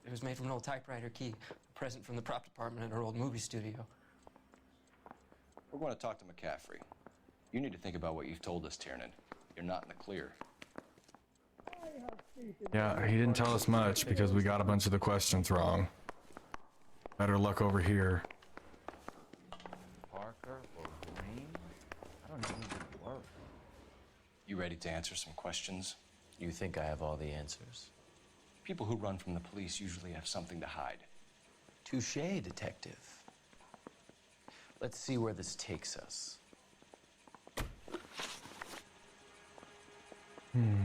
[SPEAKER 22] It was made from an old typewriter key, a present from the prop department at our old movie studio.
[SPEAKER 9] We're going to talk to McCaffrey. You need to think about what you've told us, Tiernan. You're not in the clear.
[SPEAKER 1] Yeah, he didn't tell us much because we got a bunch of the questions wrong. Better luck over here.
[SPEAKER 17] Parker or Green? I don't know who they were.
[SPEAKER 9] You ready to answer some questions?
[SPEAKER 4] You think I have all the answers?
[SPEAKER 9] People who run from the police usually have something to hide.
[SPEAKER 4] Touché, detective. Let's see where this takes us.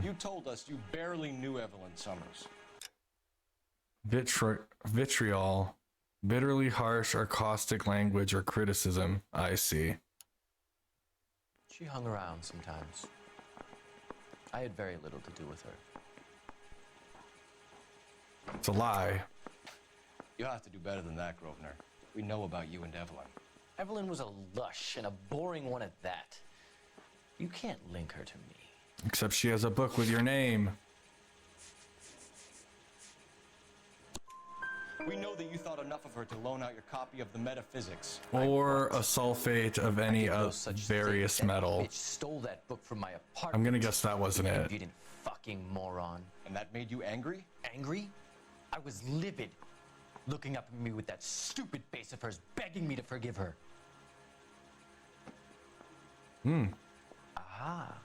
[SPEAKER 9] You told us you barely knew Evelyn Summers.
[SPEAKER 1] Vitriol. Bitterly harsh or caustic language or criticism. I see.
[SPEAKER 4] She hung around sometimes. I had very little to do with her.
[SPEAKER 1] It's a lie.
[SPEAKER 9] You'll have to do better than that, Grosvenor. We know about you and Evelyn.
[SPEAKER 4] Evelyn was a lush and a boring one at that. You can't link her to me.
[SPEAKER 1] Except she has a book with your name.
[SPEAKER 9] We know that you thought enough of her to loan out your copy of the Metaphysics.
[SPEAKER 1] Or a sulfate of any various metal.
[SPEAKER 4] Bitch stole that book from my apartment.
[SPEAKER 1] I'm gonna guess that wasn't it.
[SPEAKER 4] Impudent fucking moron.
[SPEAKER 9] And that made you angry?
[SPEAKER 4] Angry? I was livid. Looking up at me with that stupid face of hers, begging me to forgive her. Aha.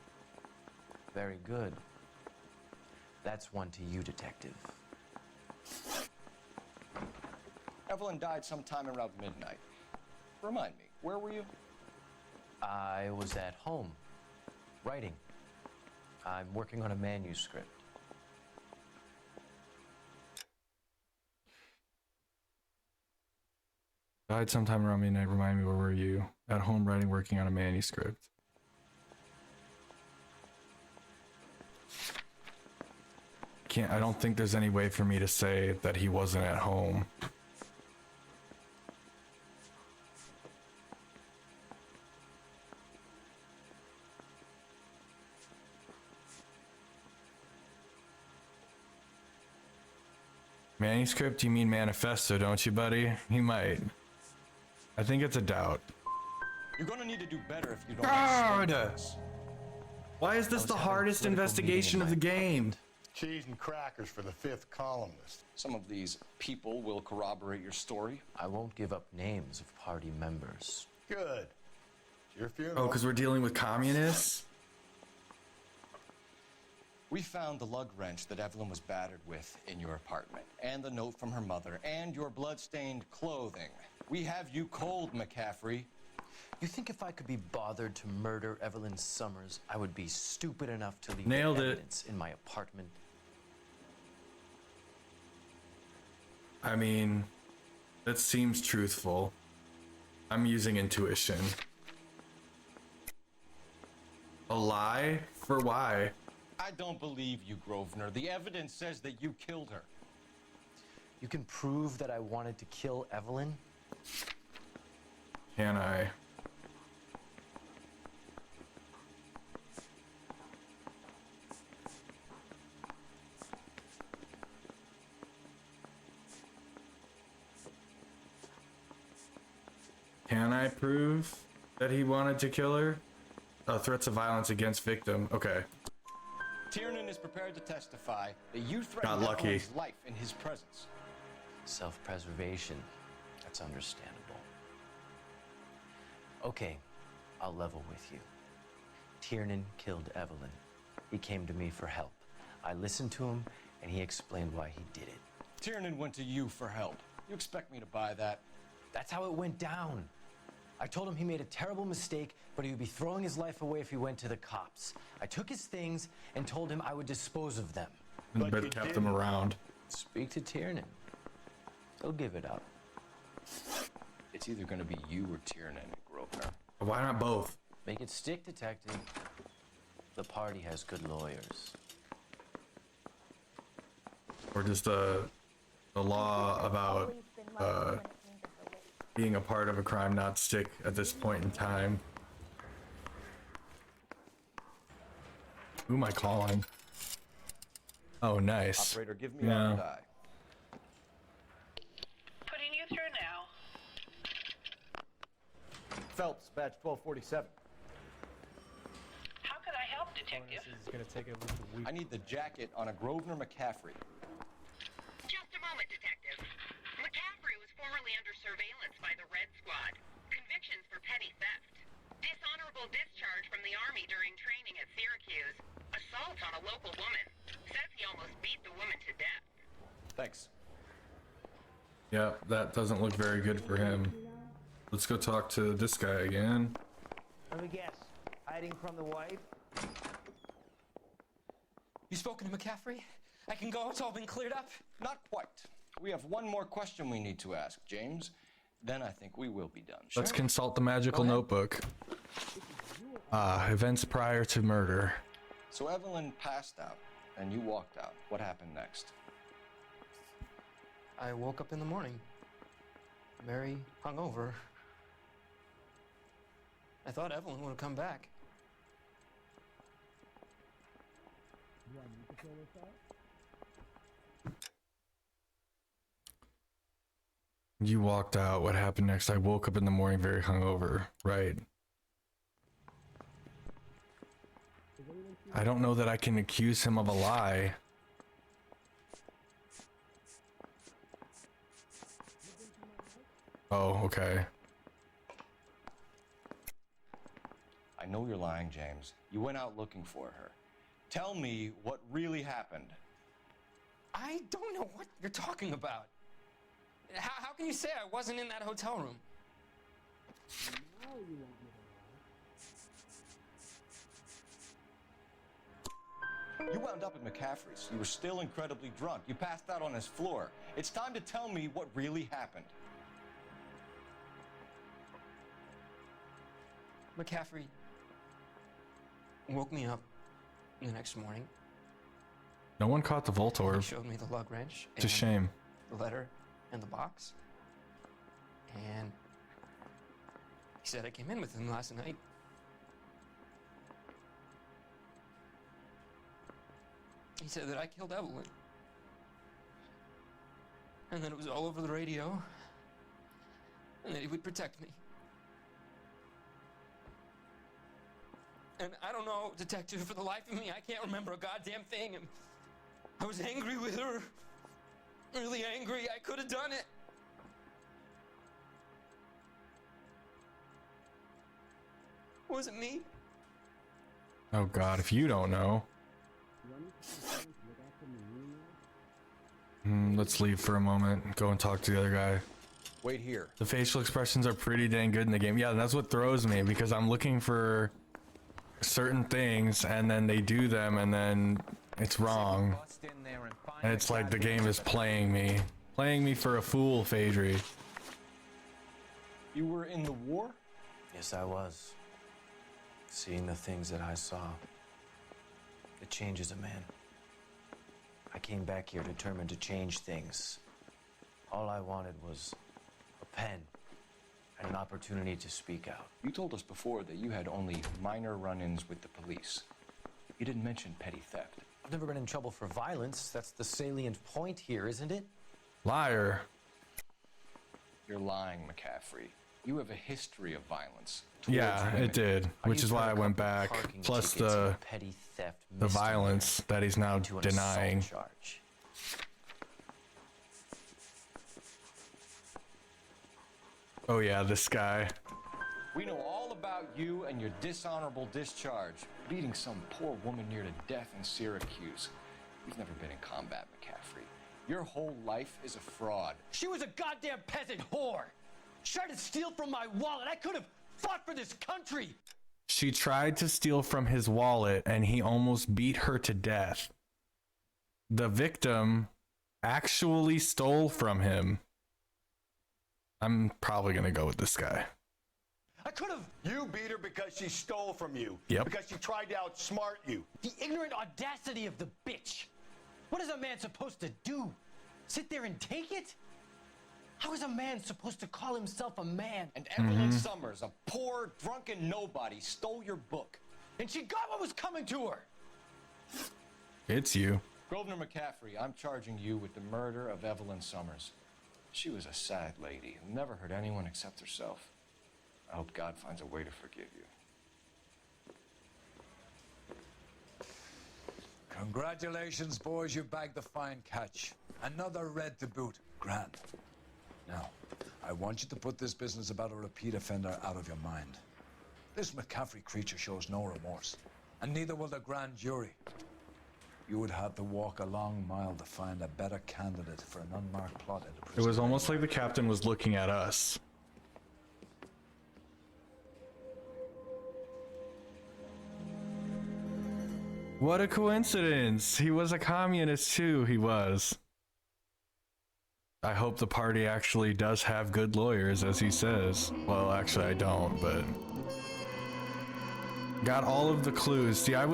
[SPEAKER 4] Very good. That's one to you, detective.
[SPEAKER 9] Evelyn died sometime around midnight. Remind me, where were you?
[SPEAKER 4] I was at home, writing. I'm working on a manuscript.
[SPEAKER 1] Died sometime around midnight. Remind me, where were you? At home writing, working on a manuscript. I don't think there's any way for me to say that he wasn't at home. Manuscript, you mean manifesto, don't you, buddy? He might. I think it's a doubt.
[SPEAKER 9] You're gonna need to do better if you don't.
[SPEAKER 1] God! Why is this the hardest investigation of the game?
[SPEAKER 6] Cheese and crackers for the 5th columnist.
[SPEAKER 9] Some of these people will corroborate your story.
[SPEAKER 4] I won't give up names of party members.
[SPEAKER 6] Good. It's your funeral.
[SPEAKER 1] Oh, because we're dealing with communists?
[SPEAKER 9] We found the lug wrench that Evelyn was battered with in your apartment, and the note from her mother, and your blood-stained clothing. We have you cold, McCaffrey.
[SPEAKER 4] You think if I could be bothered to murder Evelyn Summers, I would be stupid enough to leave
[SPEAKER 1] Nailed it.
[SPEAKER 4] evidence in my apartment?
[SPEAKER 1] I mean, that seems truthful. I'm using intuition. A lie? For why?
[SPEAKER 9] I don't believe you, Grosvenor. The evidence says that you killed her.
[SPEAKER 4] You can prove that I wanted to kill Evelyn?
[SPEAKER 1] Can I? Can I prove that he wanted to kill her? Threats of violence against victim. Okay.
[SPEAKER 9] Tiernan is prepared to testify that you
[SPEAKER 1] Got
[SPEAKER 9] threatened
[SPEAKER 1] lucky.
[SPEAKER 9] Evelyn's life in his presence.
[SPEAKER 4] Self-preservation. That's understandable. Okay, I'll level with you. Tiernan killed Evelyn. He came to me for help. I listened to him, and he explained why he did it.
[SPEAKER 9] Tiernan went to you for help. You expect me to buy that?
[SPEAKER 4] That's how it went down. I told him he made a terrible mistake, but he would be throwing his life away if he went to the cops. I took his things and told him I would dispose of them.
[SPEAKER 1] And better kept them around.
[SPEAKER 4] Speak to Tiernan. He'll give it up.
[SPEAKER 9] It's either going to be you or Tiernan, Grosvenor.
[SPEAKER 1] Why not both?
[SPEAKER 4] Make it stick, detective. The party has good lawyers.
[SPEAKER 1] Or just a law about being a part of a crime not stick at this point in time. Who am I calling? Oh, nice.
[SPEAKER 9] Operator, give me a die.
[SPEAKER 11] Putting you through now.
[SPEAKER 10] Phelps, badge 1247.
[SPEAKER 11] How could I help, detective?
[SPEAKER 21] This is going to take at least a week.
[SPEAKER 9] I need the jacket on a Grosvenor McCaffrey.
[SPEAKER 11] Just a moment, detective. McCaffrey was formerly under surveillance by the Red Squad. Convictions for petty theft. Dishonorable discharge from the Army during training at Syracuse. Assault on a local woman. Says he almost beat the woman to death.
[SPEAKER 9] Thanks.
[SPEAKER 1] Yeah, that doesn't look very good for him. Let's go talk to this guy again.
[SPEAKER 2] Let me guess. Hiding from the wife?
[SPEAKER 22] You spoken to McCaffrey? I can go? It's all been cleared up?
[SPEAKER 9] Not quite. We have one more question we need to ask, James. Then I think we will be done.
[SPEAKER 1] Let's consult the magical notebook. Events prior to murder.
[SPEAKER 9] So Evelyn passed out, and you walked out. What happened next?
[SPEAKER 22] I woke up in the morning. Mary hungover. I thought Evelyn would have come back.
[SPEAKER 1] You walked out. What happened next? I woke up in the morning very hungover. Right. I don't know that I can accuse him of a lie. Oh, okay.
[SPEAKER 9] I know you're lying, James. You went out looking for her. Tell me what really happened.
[SPEAKER 22] I don't know what you're talking about. How can you say I wasn't in that hotel room?
[SPEAKER 9] You wound up at McCaffrey's. You were still incredibly drunk. You passed out on his floor. It's time to tell me what really happened.
[SPEAKER 22] McCaffrey woke me up the next morning.
[SPEAKER 1] No one caught the Volt
[SPEAKER 14] He
[SPEAKER 1] Orb.
[SPEAKER 14] showed me the lug wrench.
[SPEAKER 1] It's a shame.
[SPEAKER 14] The letter and the box. And he said I came in with him last night. He said that I killed Evelyn. And that it was all over the radio. And that he would protect me. And I don't know, Detective, for the life of me, I can't remember a goddamn thing. And I was angry with her. Really angry. I could have done it. Was it me?
[SPEAKER 1] Oh God, if you don't know. Let's leave for a moment. Go and talk to the other guy.
[SPEAKER 10] Wait here.
[SPEAKER 1] The facial expressions are pretty dang good in the game. Yeah, that's what throws me, because I'm looking for certain things and then they do them and then it's wrong. And it's like the game is playing me for a fool, Phaedry.
[SPEAKER 9] You were in the war?
[SPEAKER 4] Yes, I was. Seeing the things that I saw, it changes a man. I came back here determined to change things. All I wanted was a pen and an opportunity to speak out.
[SPEAKER 9] You told us before that you had only minor run-ins with the police. You didn't mention petty theft.
[SPEAKER 4] I've never been in trouble for violence. That's the salient point here, isn't it?
[SPEAKER 1] Liar.
[SPEAKER 9] You're lying, McCaffrey. You have a history of violence.
[SPEAKER 1] Yeah, it did, which is why I went back. Plus the
[SPEAKER 4] petty theft,
[SPEAKER 1] violence that he's now denying.
[SPEAKER 4] Charge.
[SPEAKER 1] Oh yeah, this guy.
[SPEAKER 9] We know all about you and your dishonorable discharge, beating some poor woman near to death in Syracuse. You've never been in combat, McCaffrey. Your whole life is a fraud.
[SPEAKER 22] She was a goddamn peasant whore. She tried to steal from my wallet. I could have fought for this country.
[SPEAKER 1] She tried to steal from his wallet and he almost beat her to death. The victim actually stole from him. I'm probably gonna go with this guy.
[SPEAKER 22] I could have.
[SPEAKER 10] You beat her because she stole from you.
[SPEAKER 1] Yep.
[SPEAKER 10] Because she tried to outsmart you.
[SPEAKER 22] The ignorant audacity of the bitch. What is a man supposed to do? Sit there and take it? How is a man supposed to call himself a man?
[SPEAKER 9] And Evelyn Summers, a poor, drunken nobody, stole your book.
[SPEAKER 22] And she got what was coming to her.
[SPEAKER 1] It's you.
[SPEAKER 9] Grosvenor McCaffrey, I'm charging you with the murder of Evelyn Summers. She was a sad lady who never hurt anyone except herself. I hope God finds a way to forgive you.
[SPEAKER 8] Congratulations, boys, you bagged the fine catch. Another red to boot. Grand. Now, I want you to put this business about a repeat offender out of your mind. This McCaffrey creature shows no remorse, and neither will the grand jury. You would have to walk a long mile to find a better candidate for an unmarked plot in the prison.
[SPEAKER 1] It was almost like the captain was looking at us. What a coincidence! He was a communist too, he was. I hope the party actually does have good lawyers, as he says. Well, actually I don't, but... Got all of the clues. See, I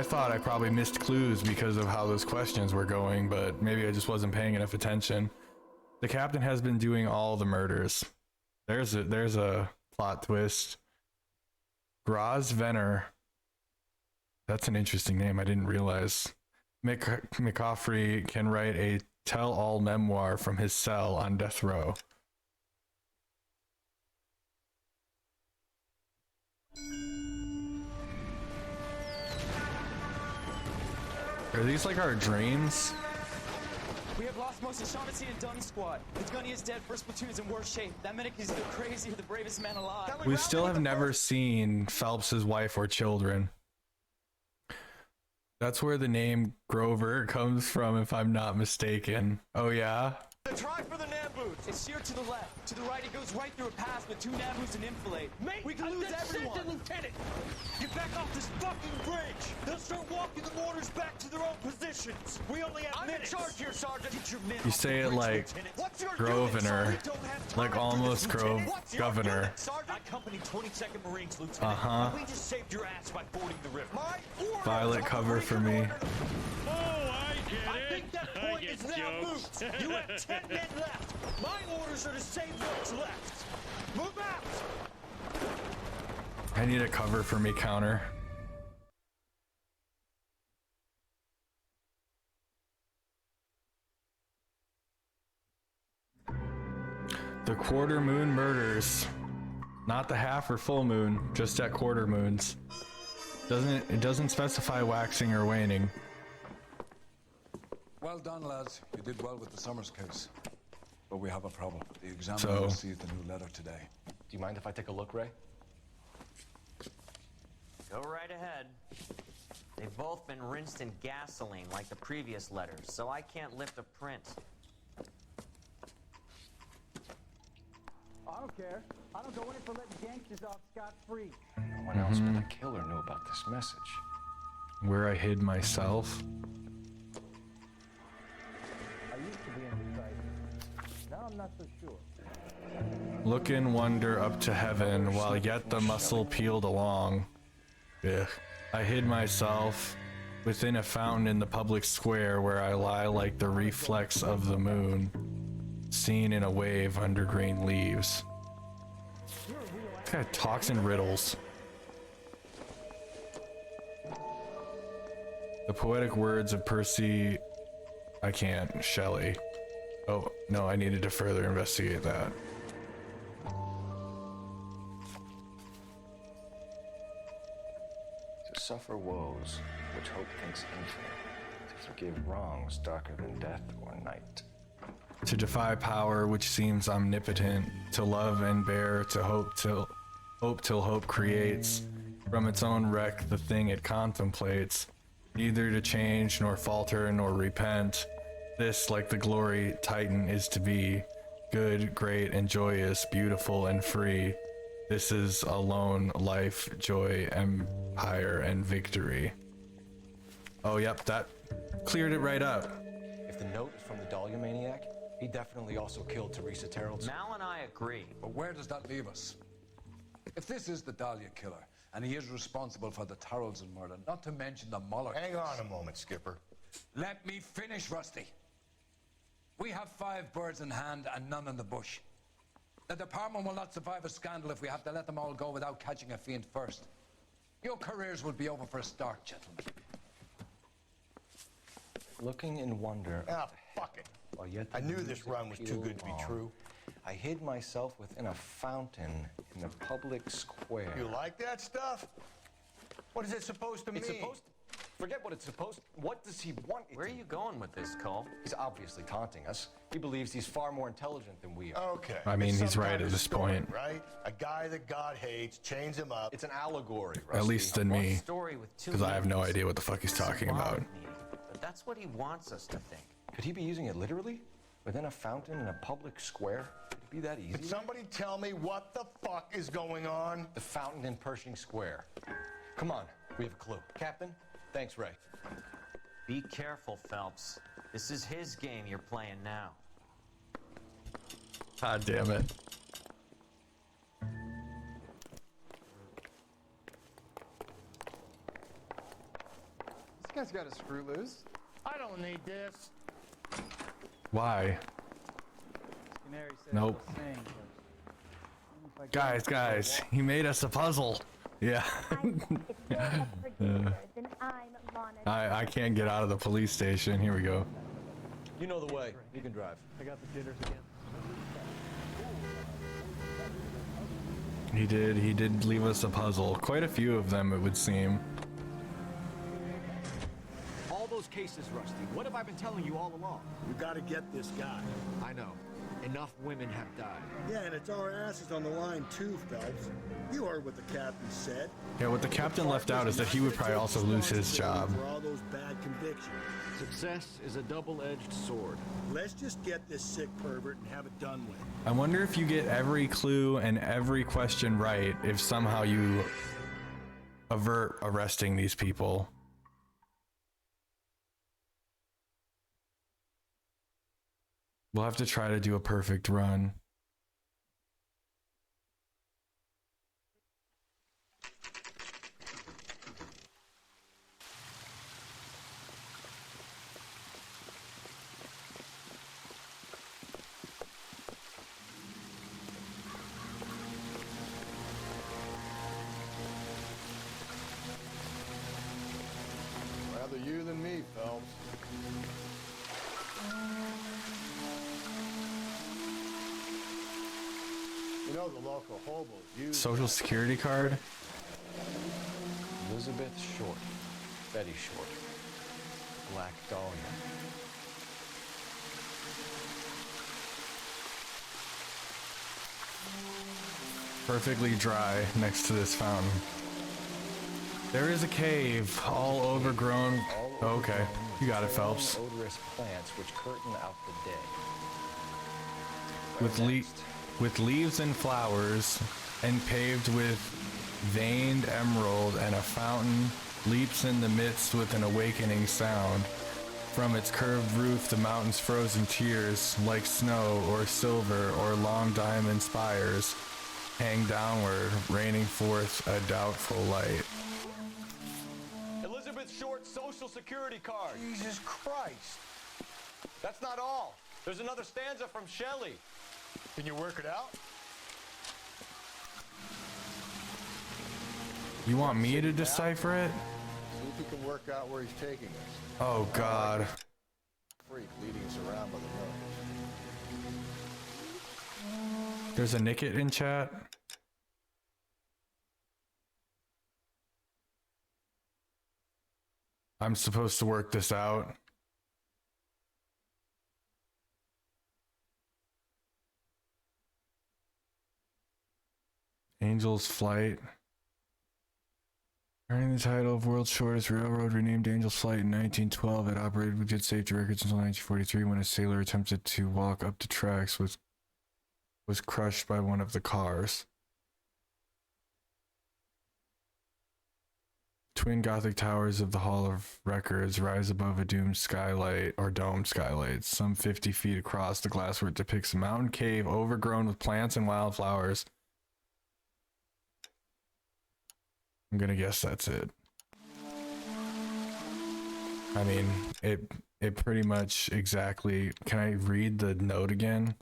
[SPEAKER 1] thought I probably missed clues because of how those questions were going, but maybe I just wasn't paying enough attention. The captain has been doing all the murders. There's a plot twist. Grosvenor. That's an interesting name. I didn't realize. McCaffrey can write a tell-all memoir from his cell on death row. Are these like our dreams?
[SPEAKER 15] We have lost most of Shaughnessy and Dunn's squad. His gunny is dead, first platoon is in worse shape. That medic is either crazy or the bravest man alive.
[SPEAKER 1] We still have never seen Phelps's wife or children. That's where the name Grover comes from, if I'm not mistaken. Oh yeah?
[SPEAKER 10] Try for the Nambu.
[SPEAKER 15] road. It's sheer to the left. To the right, it goes right through a pass with 2 navus and infilade.
[SPEAKER 5] Mate,
[SPEAKER 15] we can
[SPEAKER 5] I'm
[SPEAKER 15] lose
[SPEAKER 5] the
[SPEAKER 15] everyone.
[SPEAKER 5] assistant lieutenant.
[SPEAKER 15] Get back off this fucking bridge. They'll start walking the mortars back to their own positions. We only have minutes. I'm in charge here, Sergeant. Get your men
[SPEAKER 1] You
[SPEAKER 15] off
[SPEAKER 1] say
[SPEAKER 15] the
[SPEAKER 1] it
[SPEAKER 15] bridge,
[SPEAKER 1] like
[SPEAKER 15] Lieutenant. What's your
[SPEAKER 1] Grosvenor,
[SPEAKER 15] unit, sir? We don't have time
[SPEAKER 1] like
[SPEAKER 15] to do
[SPEAKER 1] almost
[SPEAKER 15] this, Lieutenant.
[SPEAKER 1] Grove
[SPEAKER 15] What's your
[SPEAKER 1] Governor.
[SPEAKER 15] unit, Sergeant? I company 22nd Marines, Lieutenant.
[SPEAKER 1] Uh-huh.
[SPEAKER 15] We just saved your ass by fording the river. My orders
[SPEAKER 1] Violet
[SPEAKER 15] are
[SPEAKER 1] cover for me.
[SPEAKER 15] order.
[SPEAKER 18] Oh, I get
[SPEAKER 15] I
[SPEAKER 18] it.
[SPEAKER 15] think that
[SPEAKER 18] I
[SPEAKER 15] point
[SPEAKER 18] get
[SPEAKER 15] is now
[SPEAKER 18] jokes.
[SPEAKER 15] moved. You have 10 men left. My orders are to save what's left. Move out.
[SPEAKER 1] I need a cover for me counter. The quarter moon murders. Not the half or full moon, just at quarter moons. It doesn't specify waxing or waning.
[SPEAKER 8] Well done, lads. You did well with the Summers case. But we have a problem. The examiner
[SPEAKER 1] So-
[SPEAKER 8] received a new letter today.
[SPEAKER 9] Do you mind if I take a look, Ray?
[SPEAKER 7] Go right ahead. They've both been rinsed in gasoline like the previous letters, so I can't lift a print.
[SPEAKER 2] I don't care. I don't go in for letting gangsters off scot-free.
[SPEAKER 9] No one else but the killer knew about this message.
[SPEAKER 1] Where I hid myself.
[SPEAKER 2] I used to be indecisive. Now I'm not so sure.
[SPEAKER 1] Look in wonder up to heaven, while yet the muscle peeled along. Ugh. I hid myself within a fountain in the public square, where I lie like the reflex of the moon, seen in a wave under green leaves. This guy talks in riddles. The poetic words of Percy... I can't. Shelley. Oh, no, I needed to further investigate that.
[SPEAKER 9] To suffer woes, which hope thinks infinite. To forgive wrongs darker than death or night.
[SPEAKER 1] To defy power which seems omnipotent, to love and bear, to hope till hope creates, from its own wreck the thing it contemplates, neither to change nor falter nor repent. This, like the glory Titan, is to be good, great, and joyous, beautiful and free. This is alone life, joy, empire, and victory. Oh, yep, that cleared it right up.
[SPEAKER 9] If the note is from the Dahlia maniac, he definitely also killed Teresa Terrell's.
[SPEAKER 7] Mal and I agree.
[SPEAKER 8] But where does that leave us? If this is the Dahlia killer, and he is responsible for the Tarrelson murder, not to mention the Muller
[SPEAKER 6] Hang
[SPEAKER 8] case.
[SPEAKER 6] on a moment, Skipper.
[SPEAKER 8] Let me finish, Rusty. We have 5 birds in hand and none in the bush. The department will not survive a scandal if we have to let them all go without catching a fiend first. Your careers will be over for a start, gentlemen.
[SPEAKER 9] Looking in wonder.
[SPEAKER 6] Ah, fuck it.
[SPEAKER 9] While yet the
[SPEAKER 6] I knew
[SPEAKER 9] leaves
[SPEAKER 6] this run was too
[SPEAKER 9] peeled
[SPEAKER 6] good to be
[SPEAKER 9] long,
[SPEAKER 6] true.
[SPEAKER 9] I hid myself within a fountain in the public square.
[SPEAKER 6] You like that stuff? What is it supposed to mean?
[SPEAKER 9] It's supposed to... Forget what it's supposed... What does he want it
[SPEAKER 7] Where are you going with this, Cole?
[SPEAKER 9] He's obviously taunting us. He believes he's far more intelligent than we are.
[SPEAKER 6] Okay.
[SPEAKER 1] I mean,
[SPEAKER 6] It's
[SPEAKER 1] he's
[SPEAKER 6] some
[SPEAKER 1] right
[SPEAKER 6] kind
[SPEAKER 1] at
[SPEAKER 6] of
[SPEAKER 1] this
[SPEAKER 6] story,
[SPEAKER 1] point.
[SPEAKER 6] Right? A guy that God hates, chains him up.
[SPEAKER 9] It's an allegory, Rusty.
[SPEAKER 1] At least in me.
[SPEAKER 7] Story with 2
[SPEAKER 1] Because I have no
[SPEAKER 7] meanings.
[SPEAKER 1] idea what the fuck he's talking about.
[SPEAKER 7] But that's what he wants us to think.
[SPEAKER 9] Could he be using it literally? Within a fountain in a public square? Could it be that easy?
[SPEAKER 6] Could somebody tell me what the fuck is going on?
[SPEAKER 9] The fountain in Pershing Square. Come on, we have a clue. Captain, thanks, Ray.
[SPEAKER 7] Be careful, Phelps. This is his game you're playing now.
[SPEAKER 1] God damn it.
[SPEAKER 13] This guy's got a screw loose.
[SPEAKER 5] I don't need this.
[SPEAKER 1] Why?
[SPEAKER 13] Canary said
[SPEAKER 1] Nope.
[SPEAKER 13] he'll sing, but if I
[SPEAKER 1] Guys, he made us a puzzle. Yeah. I can't get out of the police station. Here we go.
[SPEAKER 9] You know the way. You can drive.
[SPEAKER 13] I got the jitters again.
[SPEAKER 1] He did leave us a puzzle. Quite a few of them, it would seem.
[SPEAKER 10] All those cases, Rusty. What have I been telling you all along?
[SPEAKER 6] You gotta get this guy.
[SPEAKER 10] I know. Enough women have died.
[SPEAKER 16] Yeah, and it's our asses on the line too, Phelps. You heard what the captain said.
[SPEAKER 1] Yeah, what the captain left out is that he would probably also lose his job.
[SPEAKER 16] For all those bad convictions.
[SPEAKER 10] Success is a double-edged sword.
[SPEAKER 16] Let's just get this sick pervert and have it done with.
[SPEAKER 1] I wonder if you get every clue and every question right, if somehow you avert arresting these people. We'll have to try to do a perfect run.
[SPEAKER 6] Rather you than me, Phelps. You know the local hobos use
[SPEAKER 1] Social security card?
[SPEAKER 9] Elizabeth Short. Betty Short. Black Dahlia.
[SPEAKER 1] Perfectly dry next to this fountain. There is a cave, all overgrown. Okay, you got it, Phelps.
[SPEAKER 9] Odorous plants which curtain out the day.
[SPEAKER 1] With leaves and flowers, and paved with veined emerald, and a fountain leaps in the midst with an awakening sound. From its curved roof, the mountain's frozen tears, like snow or silver or long diamond spires, hang downward, raining forth a doubtful light.
[SPEAKER 9] Elizabeth Short's social security card.
[SPEAKER 6] Jesus Christ.
[SPEAKER 9] That's not all. There's another stanza from Shelley.
[SPEAKER 6] Can you work it out?
[SPEAKER 1] You want me to decipher it?
[SPEAKER 6] See if you can work out where he's taking us.
[SPEAKER 1] Oh, God.
[SPEAKER 6] Freak leading us around by the nose.
[SPEAKER 1] There's a Nicket in chat. I'm supposed to work this out. Angel's Flight. Earning the title of World's Shortest Railroad, renamed Angel's Flight in 1912, it operated with good safety records until 1943 when a sailor attempted to walk up the tracks was crushed by one of the cars. Twin Gothic towers of the Hall of Records rise above a domed skylight, or domed skylight, some 50 feet across. The glasswork depicts a mountain cave overgrown with plants and wildflowers. I'm gonna guess that's it. I mean, it pretty much exactly... Can I read the note again?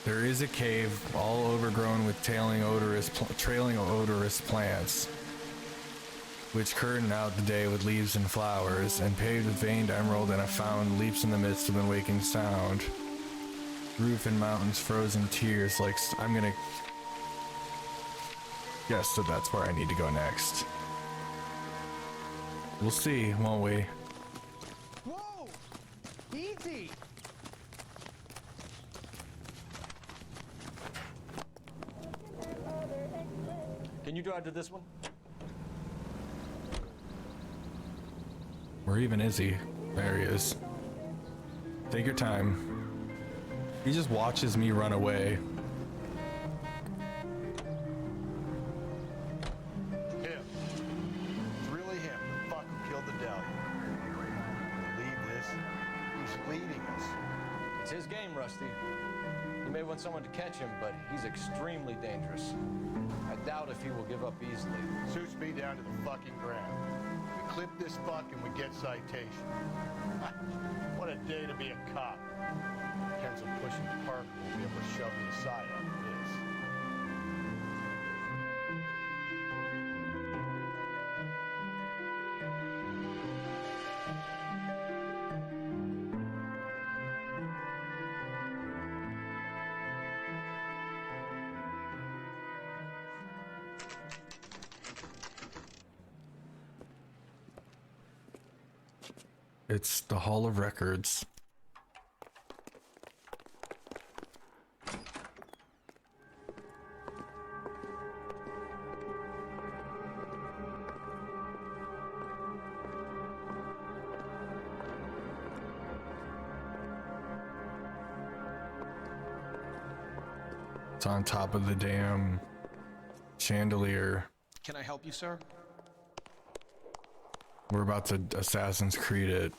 [SPEAKER 1] There is a cave all overgrown with trailing odorous plants, which curtain out the day with leaves and flowers, and paved with veined emerald, and a fountain leaps in the midst of an waking sound. Roof and mountains frozen tears like... I'm gonna guess that that's where I need to go next. We'll see, won't we?
[SPEAKER 22] Whoa! Easy!
[SPEAKER 9] Can you drive to this one?
[SPEAKER 1] Where even is he? There he is. Take your time. He just watches me run away.
[SPEAKER 6] Him. It's really him, the fuck who killed the Dahlia. Believe this? He's leading us.
[SPEAKER 9] It's his game, Rusty. He may want someone to catch him, but he's extremely dangerous. I doubt if he will give up easily.
[SPEAKER 6] Suits me down to the fucking ground. We clip this fuck and we get citation. What a day to be a cop. Pencil pushing Parker will be able to shove me aside after this.
[SPEAKER 1] It's the Hall of Records. It's on top of the damn chandelier.
[SPEAKER 12] Can I help you, sir?
[SPEAKER 1] We're about to Assassin's Creed it.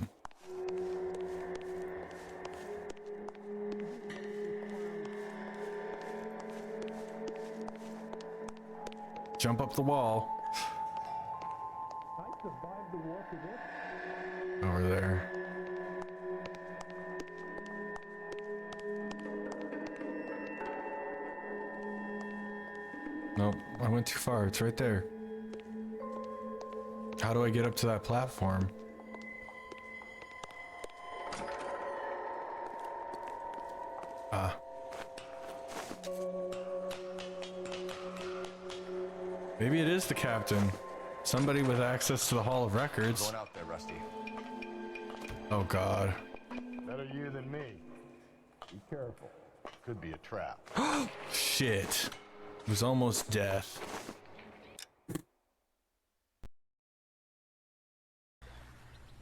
[SPEAKER 1] Jump up the wall. Over there. Nope, I went too far. It's right there. How do I get up to that platform? Ah. Maybe it is the captain. Somebody with access to the Hall of Records.
[SPEAKER 21] Going out there, Rusty.
[SPEAKER 1] Oh God.
[SPEAKER 6] Better you than me. Be careful. Could be a trap.
[SPEAKER 1] Shit. It was almost death.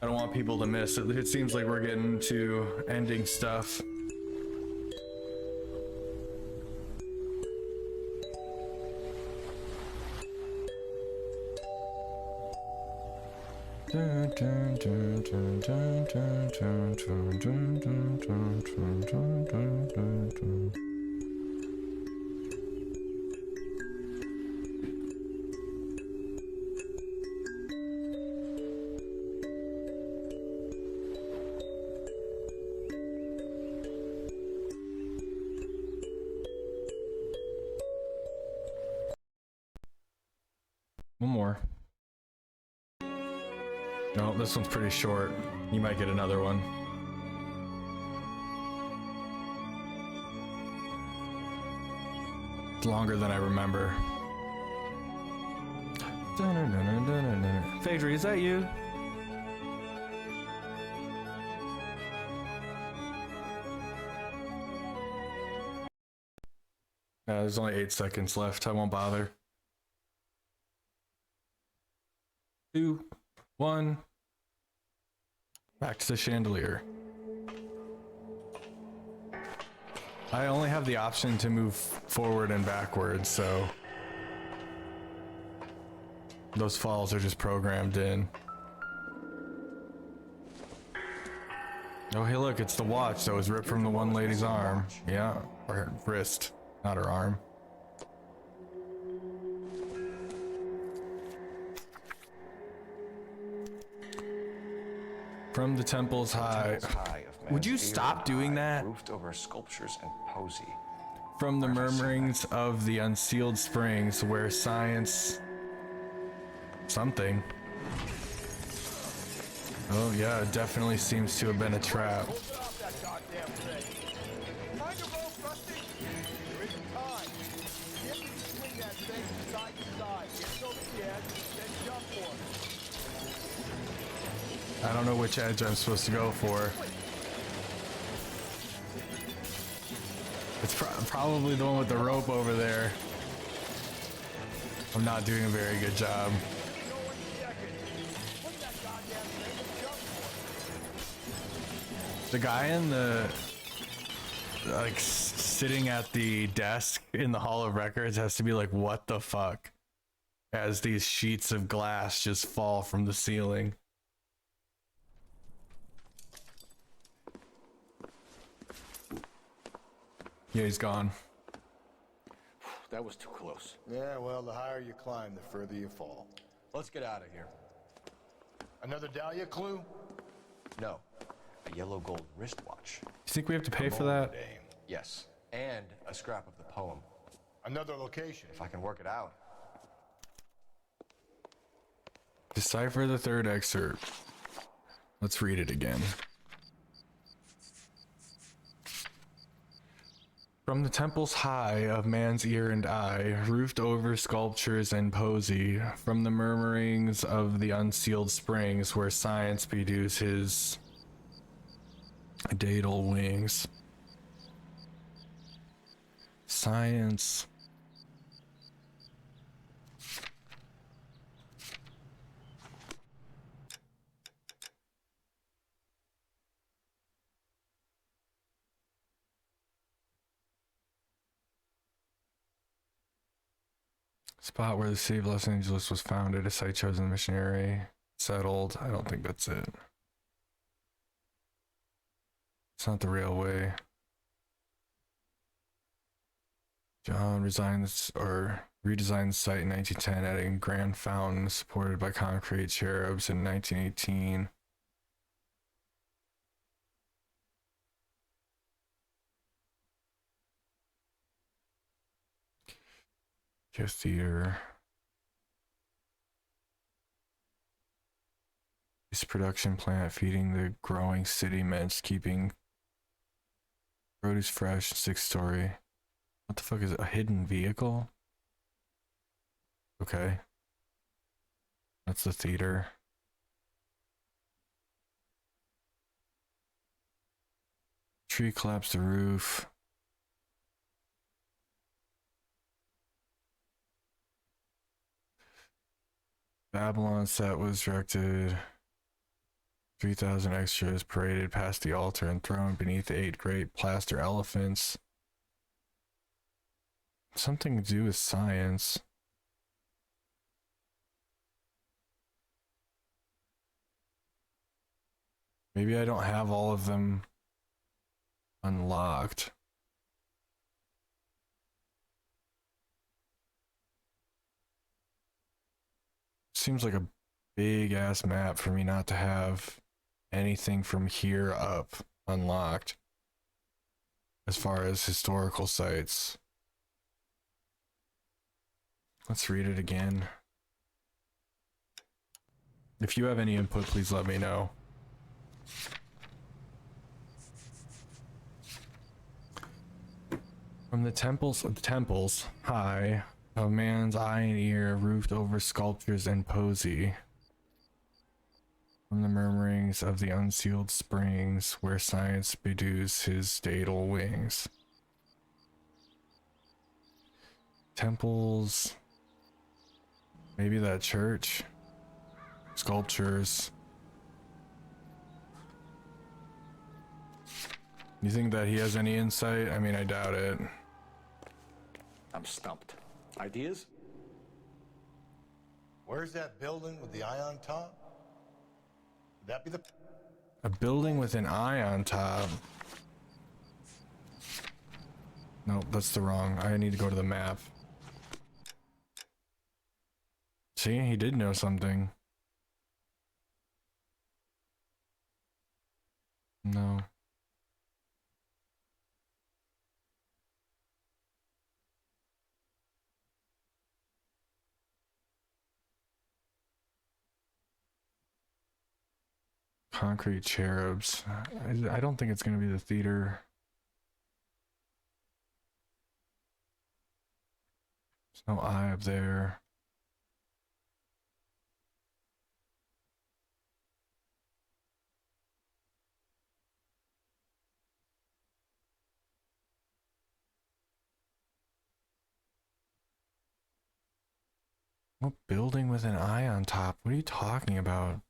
[SPEAKER 1] I don't want people to miss it. It seems like we're getting to ending stuff. One more. No, this one's pretty short. You might get another one. It's longer than I remember. Phaedra, is that you? There's only 8 seconds left. I won't bother. 2, 1. Back to the chandelier. I only have the option to move forward and backwards, so those falls are just programmed in. Oh, hey, look, it's the watch that was ripped from the one lady's arm. Yeah, or wrist, not her arm. From the temple's high. Would you stop doing that?
[SPEAKER 9] Roofed over sculptures and posy.
[SPEAKER 1] From the murmurings of the unsealed springs where science... something. Oh yeah, it definitely seems to have been a trap. I don't know which edge I'm supposed to go for. It's probably the one with the rope over there. I'm not doing a very good job. The guy in the, like, sitting at the desk in the Hall of Records has to be like, what the fuck? As these sheets of glass just fall from the ceiling. Yeah, he's gone.
[SPEAKER 21] That was too close.
[SPEAKER 6] Yeah, well, the higher you climb, the further you fall.
[SPEAKER 21] Let's get out of here.
[SPEAKER 6] Another Dahlia clue?
[SPEAKER 21] No. A yellow gold wristwatch.
[SPEAKER 1] You think we have to pay for that?
[SPEAKER 21] Yes. And a scrap of the poem.
[SPEAKER 6] Another location.
[SPEAKER 21] If I can work it out.
[SPEAKER 1] Decipher the third excerpt. Let's read it again. From the temples high of man's ear and eye, roofed over sculptures and posy, from the murmurings of the unsealed springs where science bedews his Dadal wings. Science. Spot where the city of Los Angeles was founded, a site chosen missionary, settled. I don't think that's it. It's not the railway. John redesigned the site in 1910, adding grand fountain supported by concrete cherubs in 1918. Just theater. This production plant feeding the growing city meant keeping produce fresh, 6-story. What the fuck is it? A hidden vehicle? Okay. That's the theater. Tree collapsed the roof. Babylon set was directed. 3,000 extras paraded past the altar and thrown beneath 8 great plaster elephants. Something to do with science. Maybe I don't have all of them unlocked. Seems like a big ass map for me not to have anything from here up unlocked as far as historical sites. Let's read it again. If you have any input, please let me know. From the temples high, a man's eye and ear roofed over sculptures and posy. From the murmurings of the unsealed springs where science bedews his dadal wings. Temples. Maybe that church. Sculptures. You think that he has any insight? I mean, I doubt it.
[SPEAKER 12] I'm stumped. Ideas?
[SPEAKER 6] Where's that building with the eye on top? Would that be the...
[SPEAKER 1] A building with an eye on top. No, that's the wrong. I need to go to the map. See, he did know something. No. Concrete cherubs. I don't think it's going to be the theater. There's no eye up there. What building with an eye on top? What are you talking about?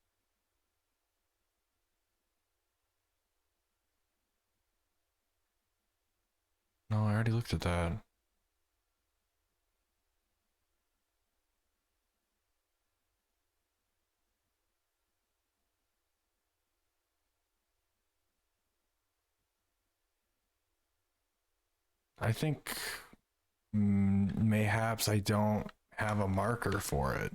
[SPEAKER 1] No, I already looked at that. I think mayhaps I don't have a marker for it.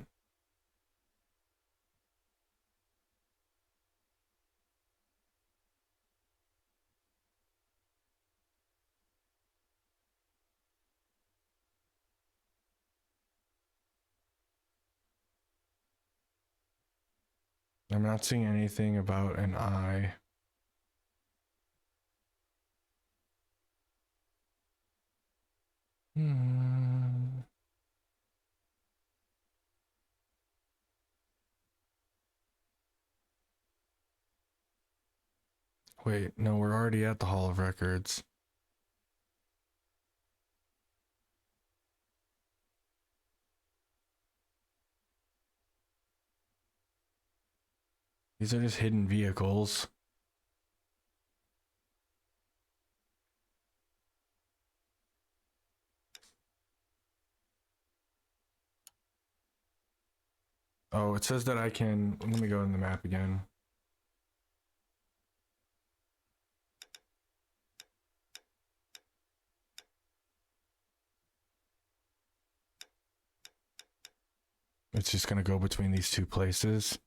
[SPEAKER 1] I'm not seeing anything about an eye. Wait, no, we're already at the Hall of Records. These are just hidden vehicles. Oh, it says that I can... Let me go in the map again. It's just gonna go between these two places.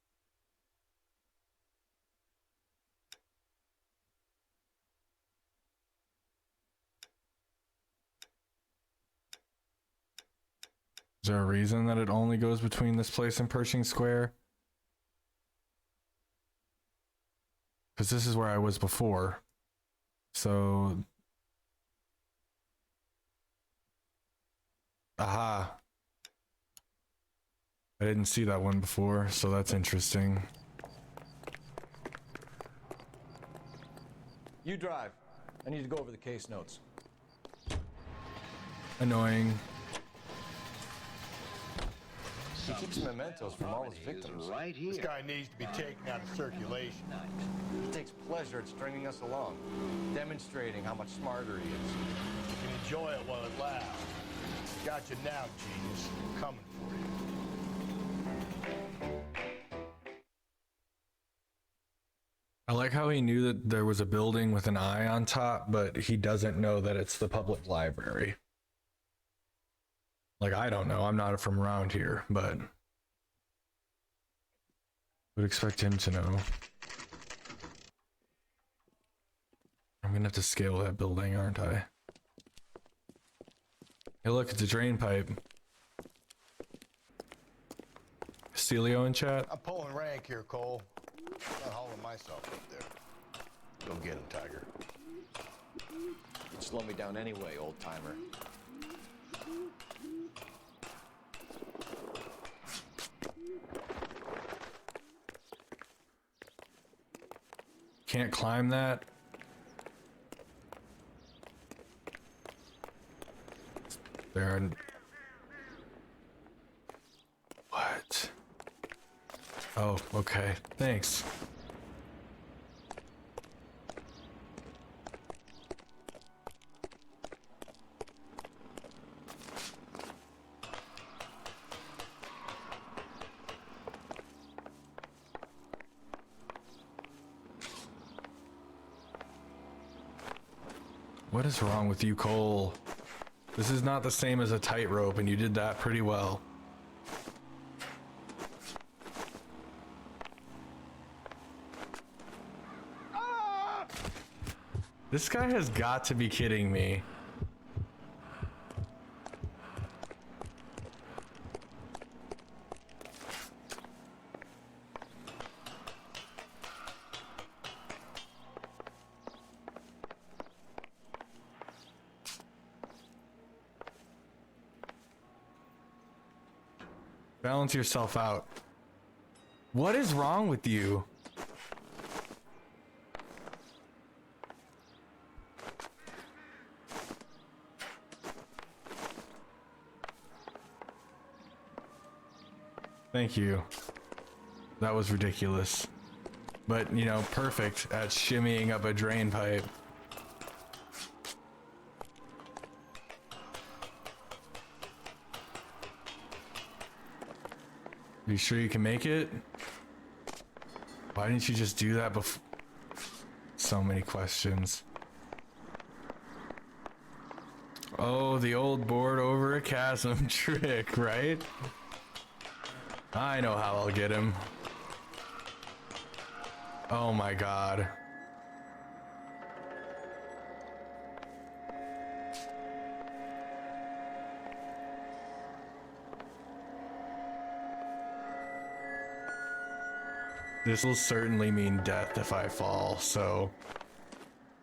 [SPEAKER 1] Is there a reason that it only goes between this place and Pershing Square? Because this is where I was before. So... Aha. I didn't see that one before, so that's interesting.
[SPEAKER 9] You drive. I need to go over the case notes.
[SPEAKER 1] Annoying.
[SPEAKER 9] He keeps mementos from all his victims.
[SPEAKER 6] Right here. This guy needs to be taken out of circulation.
[SPEAKER 9] He takes pleasure at stringing us along, demonstrating how much smarter he is.
[SPEAKER 6] You can enjoy it while it lasts. Got you now, genius. Coming for you.
[SPEAKER 1] I like how he knew that there was a building with an eye on top, but he doesn't know that it's the public library. Like, I don't know. I'm not from around here, but would expect him to know. I'm gonna have to scale that building, aren't I? Hey, look, it's a drain pipe. Celio in chat?
[SPEAKER 6] I'm pulling rank here, Cole. I'm not hauling myself up there. Go get him, Tiger.
[SPEAKER 9] You'd slow me down anyway, old timer.
[SPEAKER 1] Can't climb that. There. What? Oh, okay. Thanks. What is wrong with you, Cole? This is not the same as a tightrope, and you did that pretty well. This guy has got to be kidding me. Balance yourself out. What is wrong with you? Thank you. That was ridiculous. But, you know, perfect at shimmying up a drain pipe. Are you sure you can make it? Why didn't you just do that before? So many questions. Oh, the old board over a chasm trick, right? I know how I'll get him. Oh my god. This will certainly mean death if I fall, so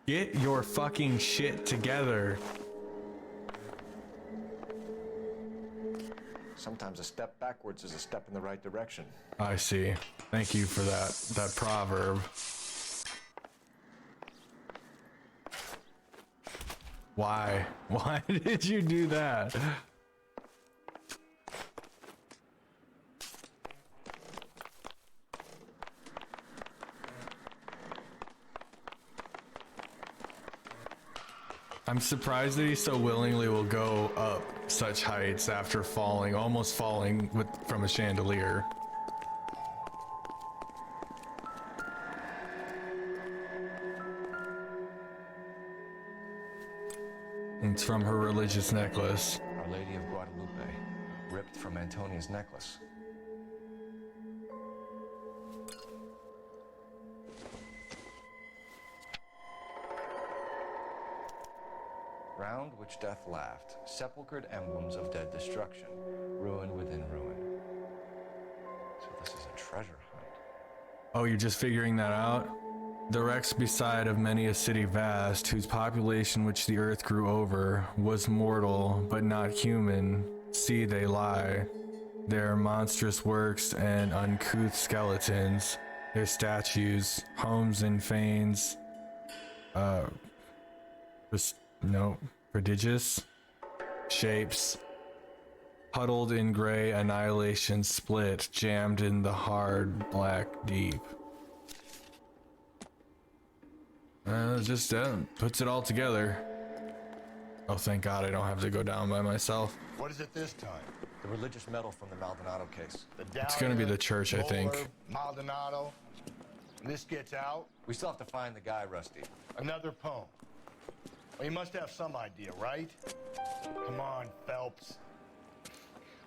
[SPEAKER 1] get your fucking shit together.
[SPEAKER 9] Sometimes a step backwards is a step in the right direction.
[SPEAKER 1] I see. Thank you for that proverb. Why? Why did you do that? I'm surprised that he so willingly will go up such heights after falling, almost falling from a chandelier. It's from her religious necklace.
[SPEAKER 17] Our Lady of Guadalupe, ripped from Antonia's necklace. Round which death laughed, sepulchred emblems of dead destruction, ruin within ruin. So this is a treasure hunt.
[SPEAKER 1] Oh, you're just figuring that out? The wrecks beside of many a city vast, whose population which the earth grew over, was mortal, but not human. See they lie, their monstrous works and uncouth skeletons, their statues, homes and fanes, prodigious shapes, huddled in gray annihilation split, jammed in the hard black deep. Just puts it all together. Oh, thank God I don't have to go down by myself.
[SPEAKER 6] What is it this time?
[SPEAKER 17] The religious medal from the Maldonado case.
[SPEAKER 1] It's gonna be the church, I think.
[SPEAKER 6] Maldonado. When this gets out,
[SPEAKER 17] we still have to find the guy, Rusty.
[SPEAKER 6] Another poem. Well, you must have some idea, right? Come on, Phelps.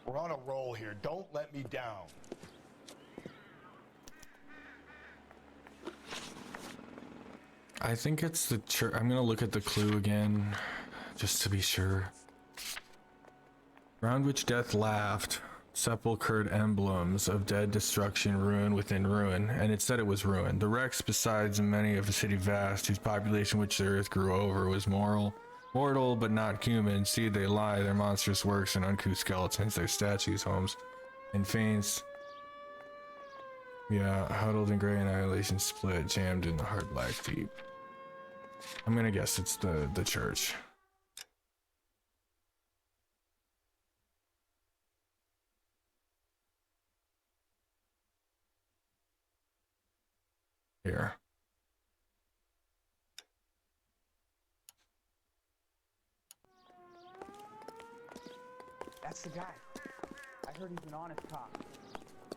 [SPEAKER 6] We're on a roll here. Don't let me down.
[SPEAKER 1] I think it's the church. I'm gonna look at the clue again, just to be sure. Round which death laughed, sepulchred emblems of dead destruction, ruin within ruin, and it said it was ruin. The wrecks besides many of a city vast, whose population which the earth grew over, was mortal, but not human. See they lie, their monstrous works and uncouth skeletons, their statues, homes, and fanes. Yeah, huddled in gray annihilation split, jammed in the hard black deep. I'm gonna guess it's the church. Here.
[SPEAKER 2] That's the guy. I heard he's an honest cop.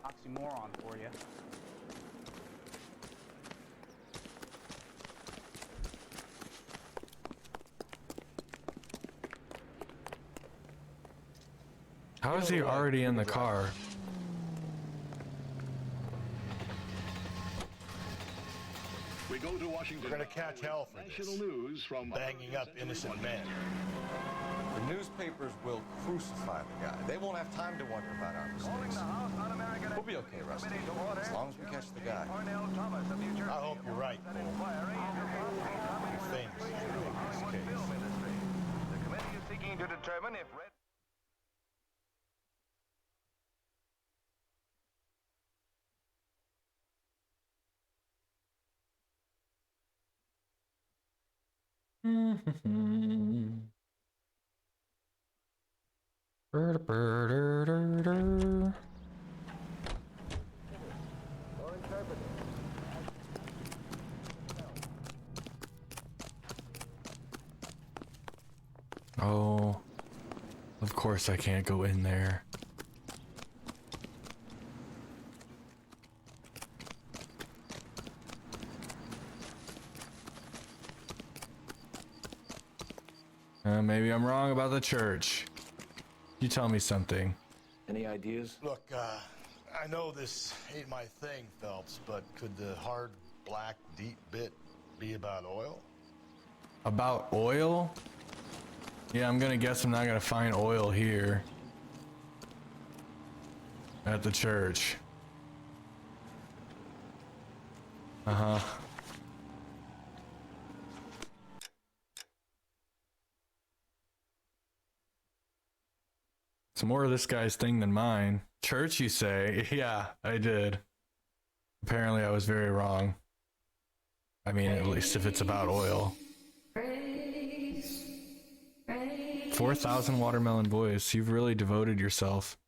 [SPEAKER 2] Oxymoron for you.
[SPEAKER 1] How is he already in the car?
[SPEAKER 6] We go to Washington. We're gonna catch hell for national news from banging up innocent men.
[SPEAKER 17] The newspapers will crucify the guy. They won't have time to wonder about our mistakes. We'll be okay, Rusty, as long as we catch the guy.
[SPEAKER 6] I hope you're right, Cole. You're famous for this case.
[SPEAKER 18] The committee is seeking to determine if Red...
[SPEAKER 1] Oh, of course I can't go in there. Maybe I'm wrong about the church. You tell me something.
[SPEAKER 12] Any ideas?
[SPEAKER 6] Look, I know this ain't my thing, Phelps, but could the hard, black, deep bit be about oil?
[SPEAKER 1] About oil? Yeah, I'm gonna guess I'm not gonna find oil here. At the church. Uh-huh. It's more of this guy's thing than mine. Church, you say? Yeah, I did. Apparently I was very wrong. I mean, at least if it's about oil. 4,000 watermelon boys. You've really devoted yourself.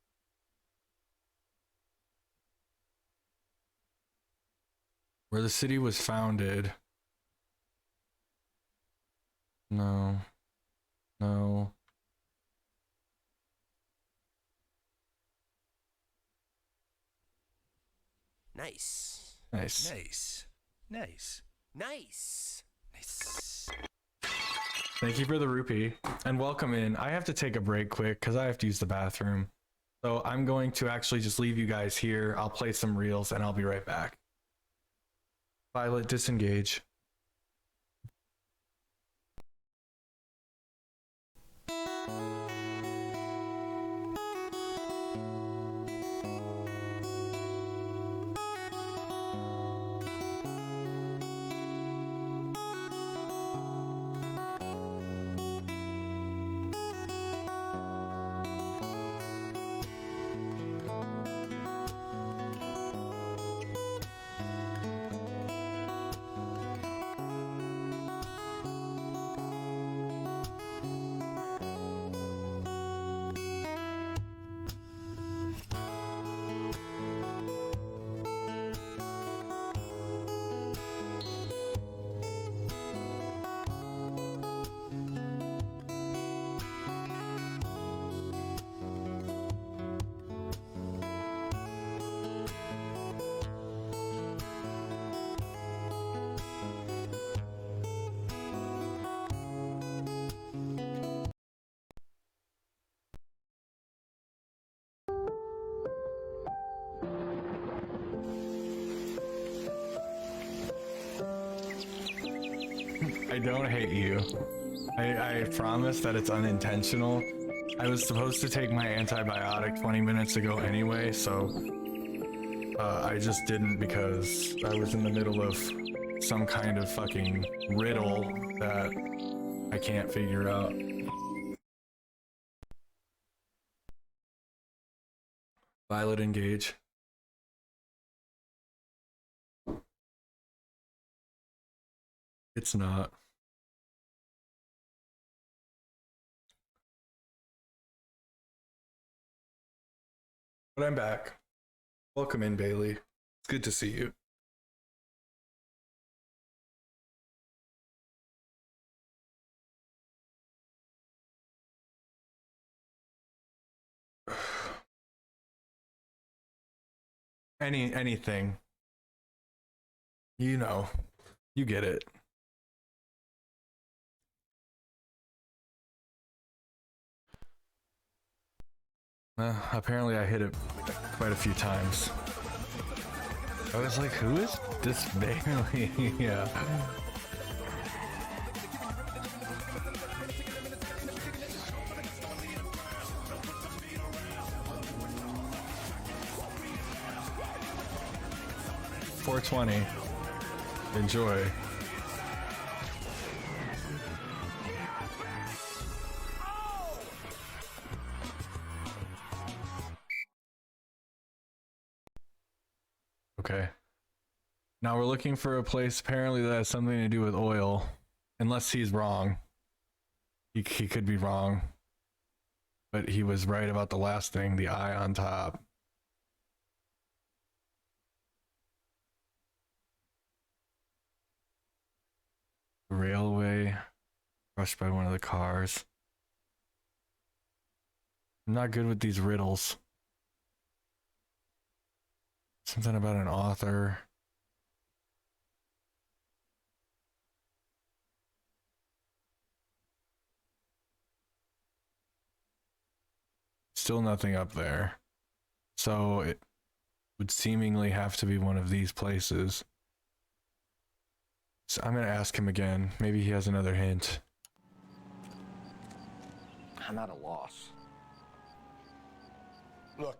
[SPEAKER 1] Where the city was founded. No. No.
[SPEAKER 3] Nice.
[SPEAKER 1] Nice.
[SPEAKER 3] Nice. Nice. Nice. Nice.
[SPEAKER 1] Thank you for the rupee and welcome in. I have to take a break quick because I have to use the bathroom. So I'm going to actually just leave you guys here. I'll play some reels and I'll be right back. Violet, disengage. I don't hate you. I promise that it's unintentional. I was supposed to take my antibiotic 20 minutes ago anyway, so I just didn't because I was in the middle of some kind of fucking riddle that I can't figure out. Violet, engage. It's not. But I'm back. Welcome in, Bailey. It's good to see you. Anything. You know. You get it. Apparently I hit it quite a few times. I was like, who is this Bailey? Yeah. $420. Enjoy. Okay. Now we're looking for a place apparently that has something to do with oil. Unless he's wrong. He could be wrong. But he was right about the last thing, the eye on top. Railway. Crushed by one of the cars. I'm not good with these riddles. Something about an author. Still nothing up there. So it would seemingly have to be one of these places. So I'm gonna ask him again. Maybe he has another hint.
[SPEAKER 9] I'm at a loss.
[SPEAKER 6] Look,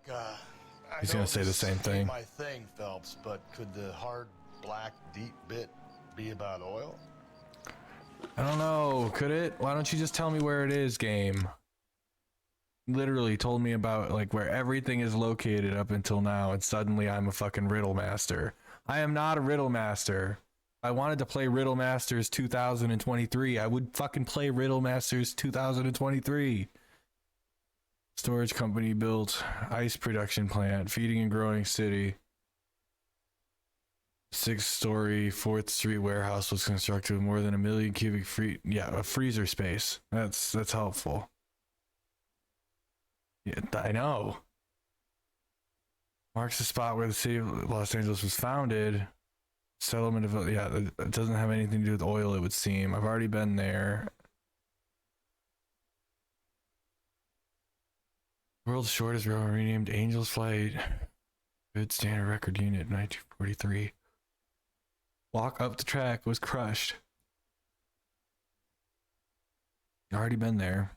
[SPEAKER 1] He's gonna say the same thing.
[SPEAKER 6] My thing, Phelps, but could the hard, black, deep bit be about oil?
[SPEAKER 1] I don't know. Could it? Why don't you just tell me where it is, game? Literally told me about like where everything is located up until now, and suddenly I'm a fucking riddle master. I am not a riddle master. I wanted to play Riddle Masters 2023. I would fucking play Riddle Masters 2023. Storage company built ice production plant, feeding and growing city. 6-story 4th Street warehouse was constructed with more than 1 million cubic feet. Yeah, a freezer space. That's helpful. Yeah, I know. Marks the spot where the city of Los Angeles was founded. Settlement of, yeah, it doesn't have anything to do with oil, it would seem. I've already been there. World's shortest railroad renamed Angel's Flight. Good standard record unit, 1943. Walk up the track was crushed. Already been there.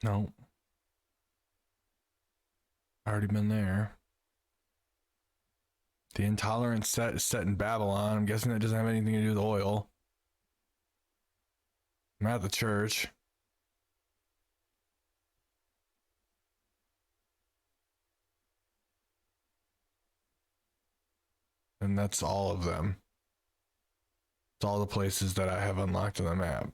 [SPEAKER 1] No. Already been there. The intolerance set is set in Babylon. I'm guessing that doesn't have anything to do with oil. I'm at the church. And that's all of them. It's all the places that I have unlocked on the map.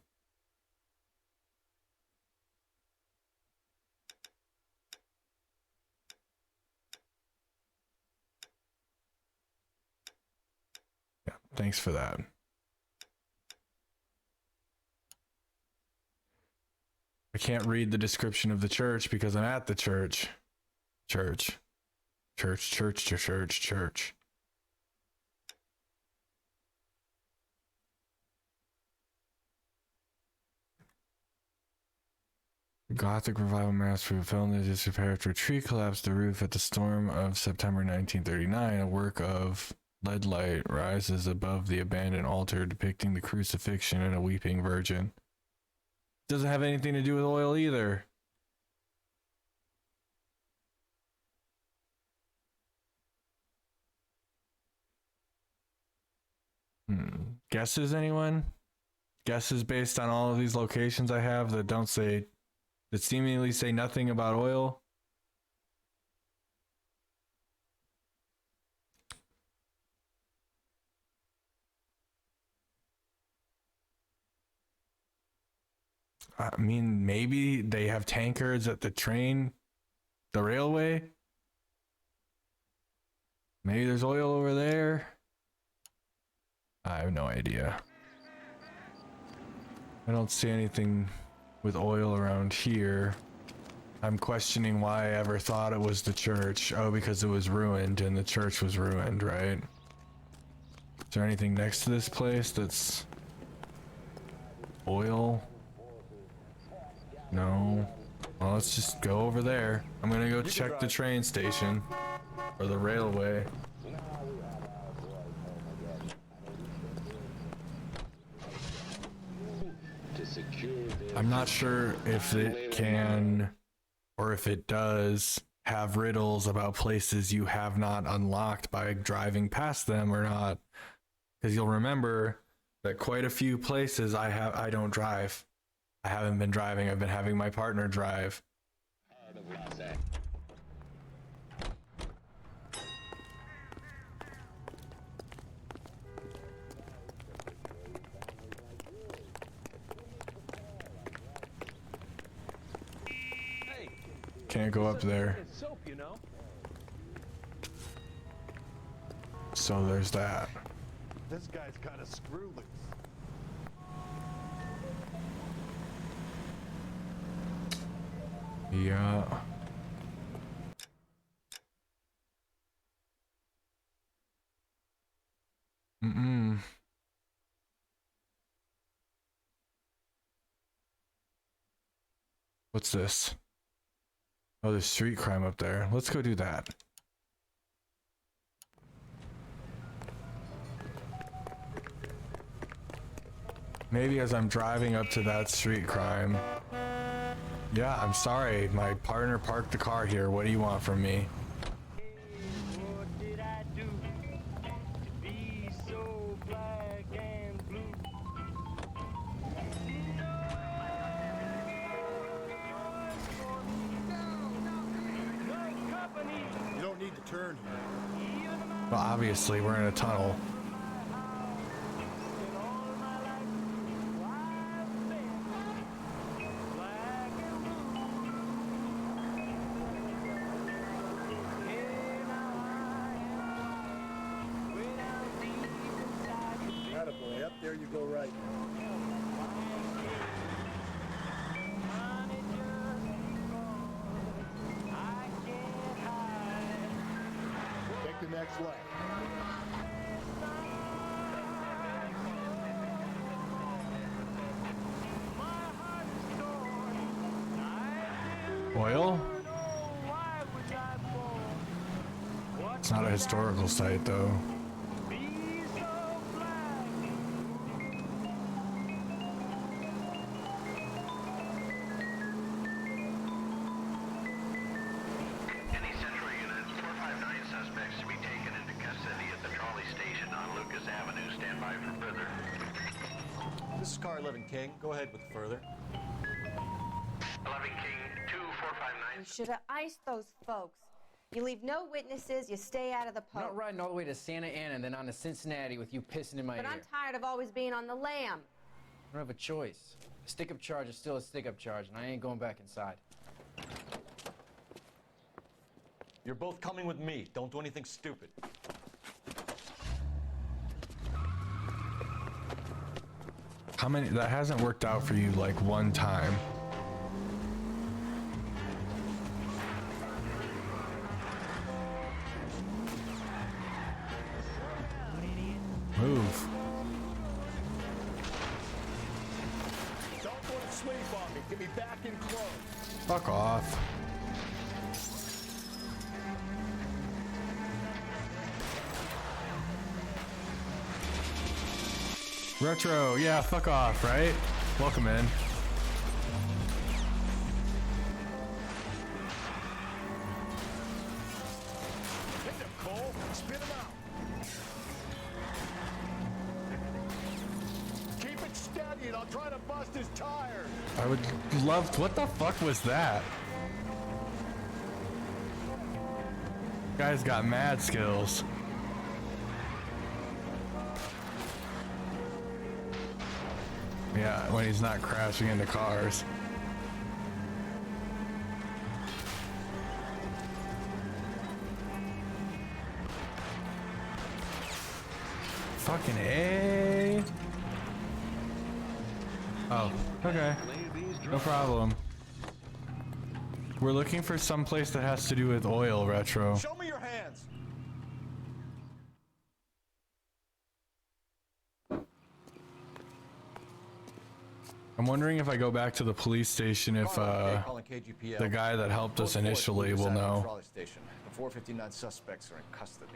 [SPEAKER 1] Yeah, thanks for that. I can't read the description of the church because I'm at the church. Church. Gothic revival master fell into disrepair after a tree collapsed the roof at the storm of September 1939. A work of lead light rises above the abandoned altar depicting the crucifixion and a weeping virgin. Doesn't have anything to do with oil either. Guesses, anyone? Guesses based on all of these locations I have that don't say, that seemingly say nothing about oil? I mean, maybe they have tankers at the railway. Maybe there's oil over there. I have no idea. I don't see anything with oil around here. I'm questioning why I ever thought it was the church. Oh, because it was ruined and the church was ruined, right? Is there anything next to this place that's oil? No. Well, let's just go over there. I'm gonna go check the train station or the railway. I'm not sure if it can or if it does have riddles about places you have not unlocked by driving past them or not, because you'll remember that quite a few places I don't drive. I haven't been driving. I've been having my partner drive. Can't go up there. So there's that.
[SPEAKER 6] This guy's kind of screw loose.
[SPEAKER 1] Yeah. What's this? Oh, there's street crime up there. Let's go do that. Maybe as I'm driving up to that street crime. Yeah, I'm sorry. My partner parked the car here. What do you want from me?
[SPEAKER 18] What did I do to be so black and blue? No
[SPEAKER 1] Well, obviously, we're in a tunnel.
[SPEAKER 16] Attaboy, up there you go right. Take the next left.
[SPEAKER 1] Oil? It's not a historical site, though.
[SPEAKER 19] Any Central units, 459 suspects to be taken into custody at the trolley station on Lucas Avenue. Stand by for further.
[SPEAKER 10] This is Car 11 King. Go ahead with the further.
[SPEAKER 19] 11 King, 2459.
[SPEAKER 20] You should have iced those folks. You leave no witnesses, you stay out of the
[SPEAKER 22] I'm
[SPEAKER 20] post.
[SPEAKER 22] not riding all the way to Santa Ana and then on to Cincinnati with you pissing in my
[SPEAKER 20] But
[SPEAKER 22] ear.
[SPEAKER 20] I'm tired of always being on the lam.
[SPEAKER 22] I don't have a choice. A stick-up charge is still a stick-up charge, and I ain't going back inside.
[SPEAKER 9] You're both coming with me. Don't do anything stupid.
[SPEAKER 1] How many? That hasn't worked out for you like one time. Move.
[SPEAKER 6] Don't go to sleep on me. Get me back in close.
[SPEAKER 1] Fuck off. Retro, yeah, fuck off, right? Welcome in.
[SPEAKER 6] Hit him, Cole. Spit him out. Keep it steady and I'll try to bust his tires.
[SPEAKER 1] I would love. What the fuck was that? Guy's got mad skills. Yeah, when he's not crashing into cars. Fucking A. Oh, okay. No problem. We're looking for some place that has to do with oil, Retro.
[SPEAKER 6] Show me your hands.
[SPEAKER 1] I'm wondering if I go back to the police station if
[SPEAKER 10] Calling KGPL.
[SPEAKER 1] the guy that helped us
[SPEAKER 10] Code 4
[SPEAKER 1] initially
[SPEAKER 10] Lucas
[SPEAKER 1] will
[SPEAKER 10] Avenue
[SPEAKER 1] know.
[SPEAKER 10] Trolley station. The 459 suspects are in custody.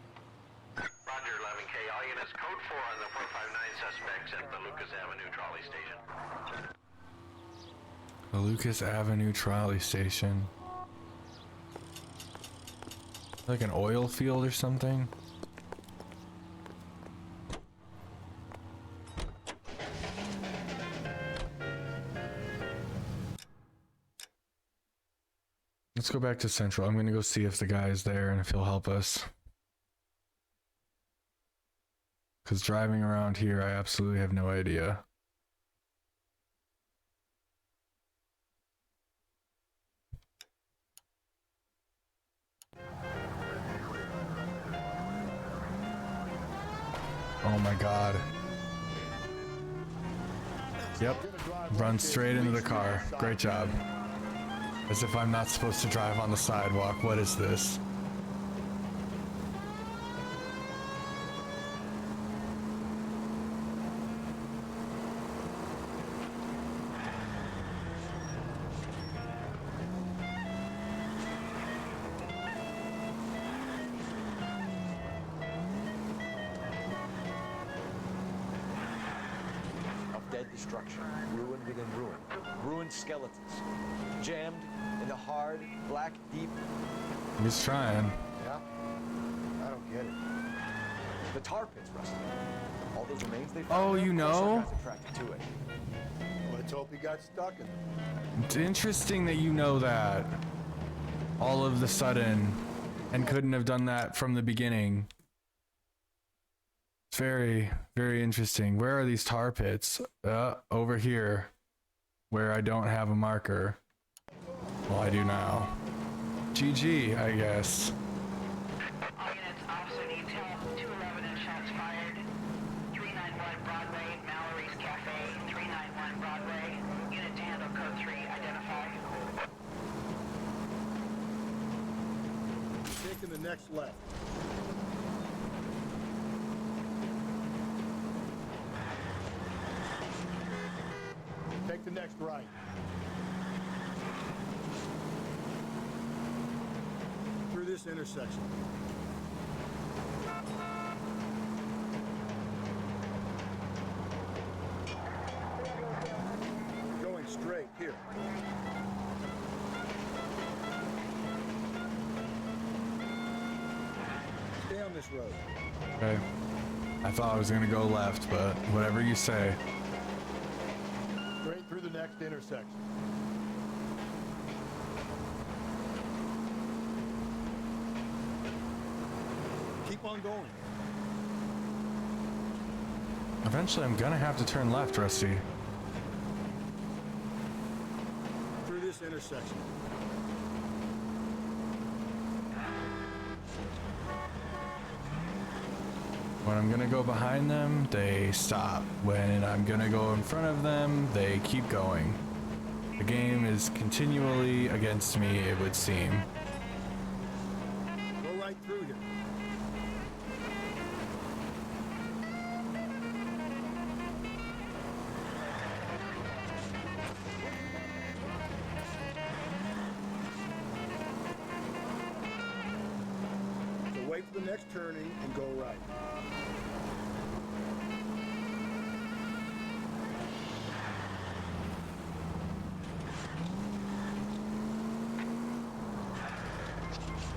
[SPEAKER 19] Roger, 11K. All units, code 4 on the 459 suspects at the Lucas Avenue trolley station.
[SPEAKER 1] The Lucas Avenue trolley station. Like an oil field or something? Let's go back to Central. I'm gonna go see if the guy is there and if he'll help us. Because driving around here, I absolutely have no idea. Oh my god. Yep. Run straight into the car. Great job. As if I'm not supposed to drive on the sidewalk. What is this?
[SPEAKER 10] Of dead destruction, ruin within ruin, ruined skeletons, jammed in the hard, black, deep.
[SPEAKER 1] He's trying.
[SPEAKER 10] Yeah? I don't get it. The tar pits, Rusty. All those remains they found.
[SPEAKER 1] Oh, you know?
[SPEAKER 10] Of course our guys attracted to it.
[SPEAKER 6] Let's hope he got stuck in them.
[SPEAKER 1] It's interesting that you know that. All of the sudden. And couldn't have done that from the beginning. very, very interesting. Where are these tar pits? Over here, where I don't have a marker. Well, I do now. GG, I guess.
[SPEAKER 19] All units, officer detail, 211 and shots fired. 391 Broadway, Mallory's Cafe, 391 Broadway. Unit to handle code 3, identify.
[SPEAKER 16] Taking the next left.
[SPEAKER 6] Take the next right.
[SPEAKER 16] Through this intersection. Going straight here. Stay on this road.
[SPEAKER 1] Okay. I thought I was gonna go left, but whatever you say.
[SPEAKER 6] Straight through the next intersection. Keep on going.
[SPEAKER 1] Eventually, I'm gonna have to turn left, Rusty.
[SPEAKER 16] Through this intersection.
[SPEAKER 1] When I'm gonna go behind them, they stop. When I'm gonna go in front of them, they keep going. The game is continually against me, it would seem.
[SPEAKER 16] Go right through here. So wait for the next turning and go right.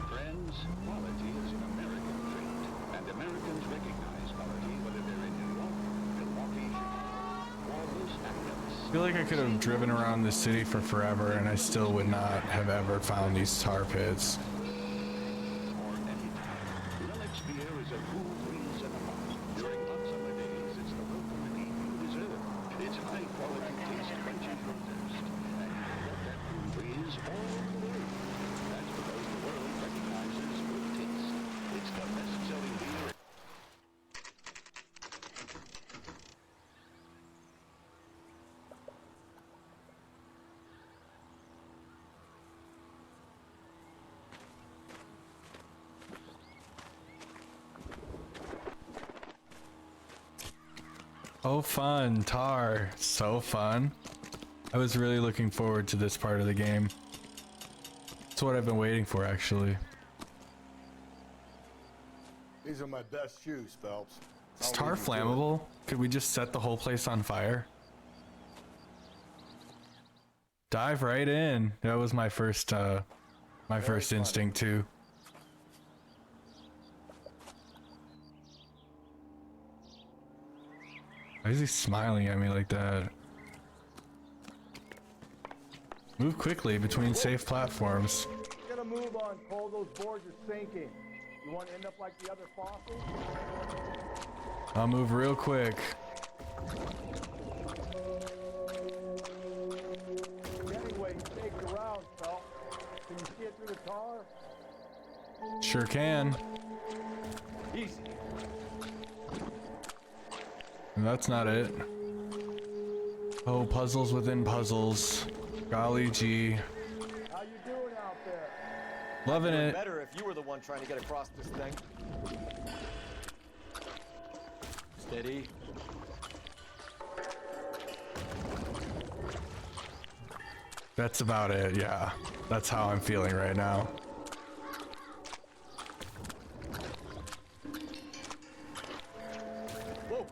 [SPEAKER 11] Friends, quality is an American trait, and Americans recognize quality whether they're in New York, Milwaukee, Chicago, or Los Angeles.
[SPEAKER 1] I feel like I could have driven around this city for forever and I still would not have ever found these tar pits.
[SPEAKER 11] Relics beer is a cool breeze and a pop. During hot summer days, it's the welcome heat you deserve. It's high quality taste quenches your thirst, and you can get that cool breeze all over the world. That's because the world recognizes good taste. It's the best-selling beer.
[SPEAKER 1] Oh fun, tar, so fun. I was really looking forward to this part of the game. It's what I've been waiting for, actually.
[SPEAKER 6] These are my best shoes, Phelps.
[SPEAKER 1] Is
[SPEAKER 6] I'll
[SPEAKER 1] tar
[SPEAKER 6] leave you to it.
[SPEAKER 1] flammable? Could we just set the whole place on fire? Dive right in. That was my first instinct too. Why is he smiling at me like that? Move quickly between safe platforms.
[SPEAKER 6] Get a move on, Cole. Those boards are sinking. You want to end up like the other fossils?
[SPEAKER 1] I'll move real quick.
[SPEAKER 6] Anyway, he takes around, Phelps. Can you see it through the tar?
[SPEAKER 1] Sure can.
[SPEAKER 6] Easy.
[SPEAKER 1] That's not it. Oh, puzzles within puzzles. Golly gee.
[SPEAKER 6] How you doing out there?
[SPEAKER 1] Loving it.
[SPEAKER 10] Better if you were the one trying to get across this thing. Steady.
[SPEAKER 1] That's about it, yeah. That's how I'm feeling right now.
[SPEAKER 10] Whoa.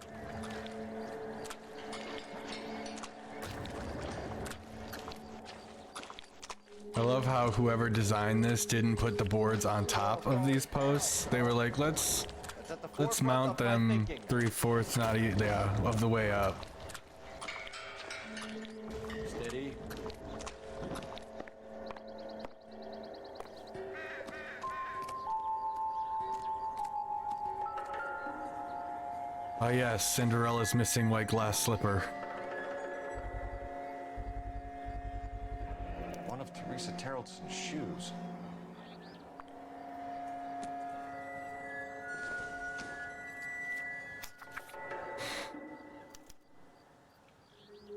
[SPEAKER 1] I love how whoever designed this didn't put the boards on top of these posts. They were like, let's mount them 3/4, not of the way up.
[SPEAKER 10] Steady.
[SPEAKER 1] Oh yes, Cinderella's missing white glass slipper.
[SPEAKER 9] One of Teresa Terrelson's shoes.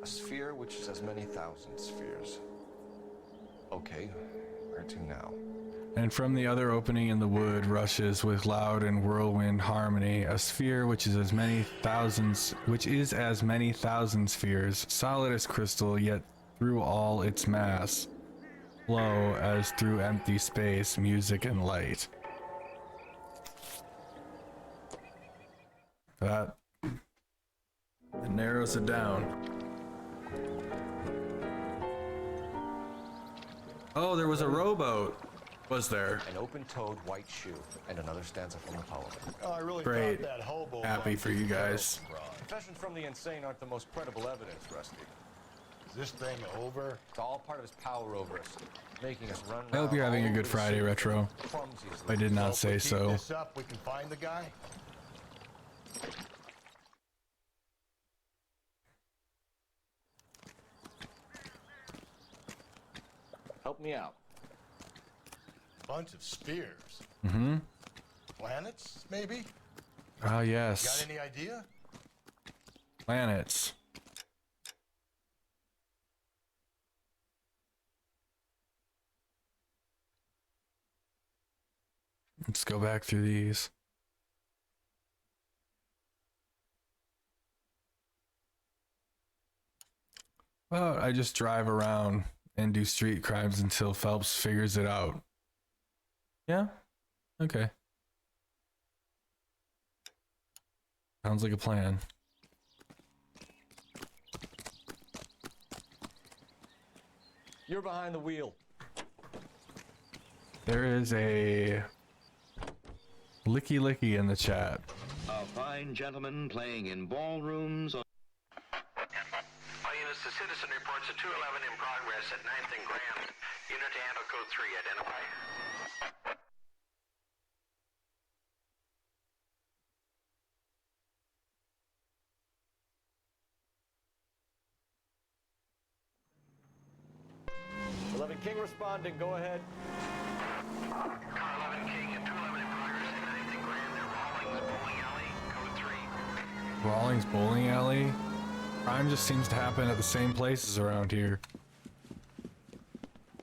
[SPEAKER 9] A sphere which is as many thousand spheres. Okay, where to now?
[SPEAKER 1] And from the other opening in the wood rushes with loud and whirlwind harmony a sphere which is as many thousands spheres, solid as crystal, yet through all its mass, flow as through empty space, music and light. That it narrows it down. Oh, there was a rowboat. Was there?
[SPEAKER 9] An open-toed white shoe and another stanza from the poem.
[SPEAKER 6] Oh, I really
[SPEAKER 1] Great.
[SPEAKER 6] thought that hobo.
[SPEAKER 1] Happy for you guys.
[SPEAKER 9] Confessions from the insane aren't the most credible evidence, Rusty.
[SPEAKER 6] Is this thing over?
[SPEAKER 9] It's all part of his power over us, making us run.
[SPEAKER 1] I hope you're having a good Friday, Retro. I did not say
[SPEAKER 6] Keep
[SPEAKER 1] so.
[SPEAKER 6] this up, we can find the guy.
[SPEAKER 9] Help me out.
[SPEAKER 6] Bunch of spheres.
[SPEAKER 1] Mm-hmm.
[SPEAKER 6] Planets, maybe?
[SPEAKER 1] Ah, yes.
[SPEAKER 6] Got any idea?
[SPEAKER 1] Planets. Let's go back through these. Well, I just drive around and do street crimes until Phelps figures it out. Yeah? Okay. Sounds like a plan.
[SPEAKER 9] You're behind the wheel.
[SPEAKER 1] There is a licky licky in the chat.
[SPEAKER 11] A fine gentleman playing in ballrooms.
[SPEAKER 19] All units, the citizen reports a 211 in progress at 9th and Grand. Unit to handle code 3, identify.
[SPEAKER 9] King responding, go ahead.
[SPEAKER 19] Car 11 King and 211 in progress at 9th and Grand. Rawlings Bowling Alley, code 3.
[SPEAKER 1] Rawlings Bowling Alley? Crime just seems to happen at the same places around here.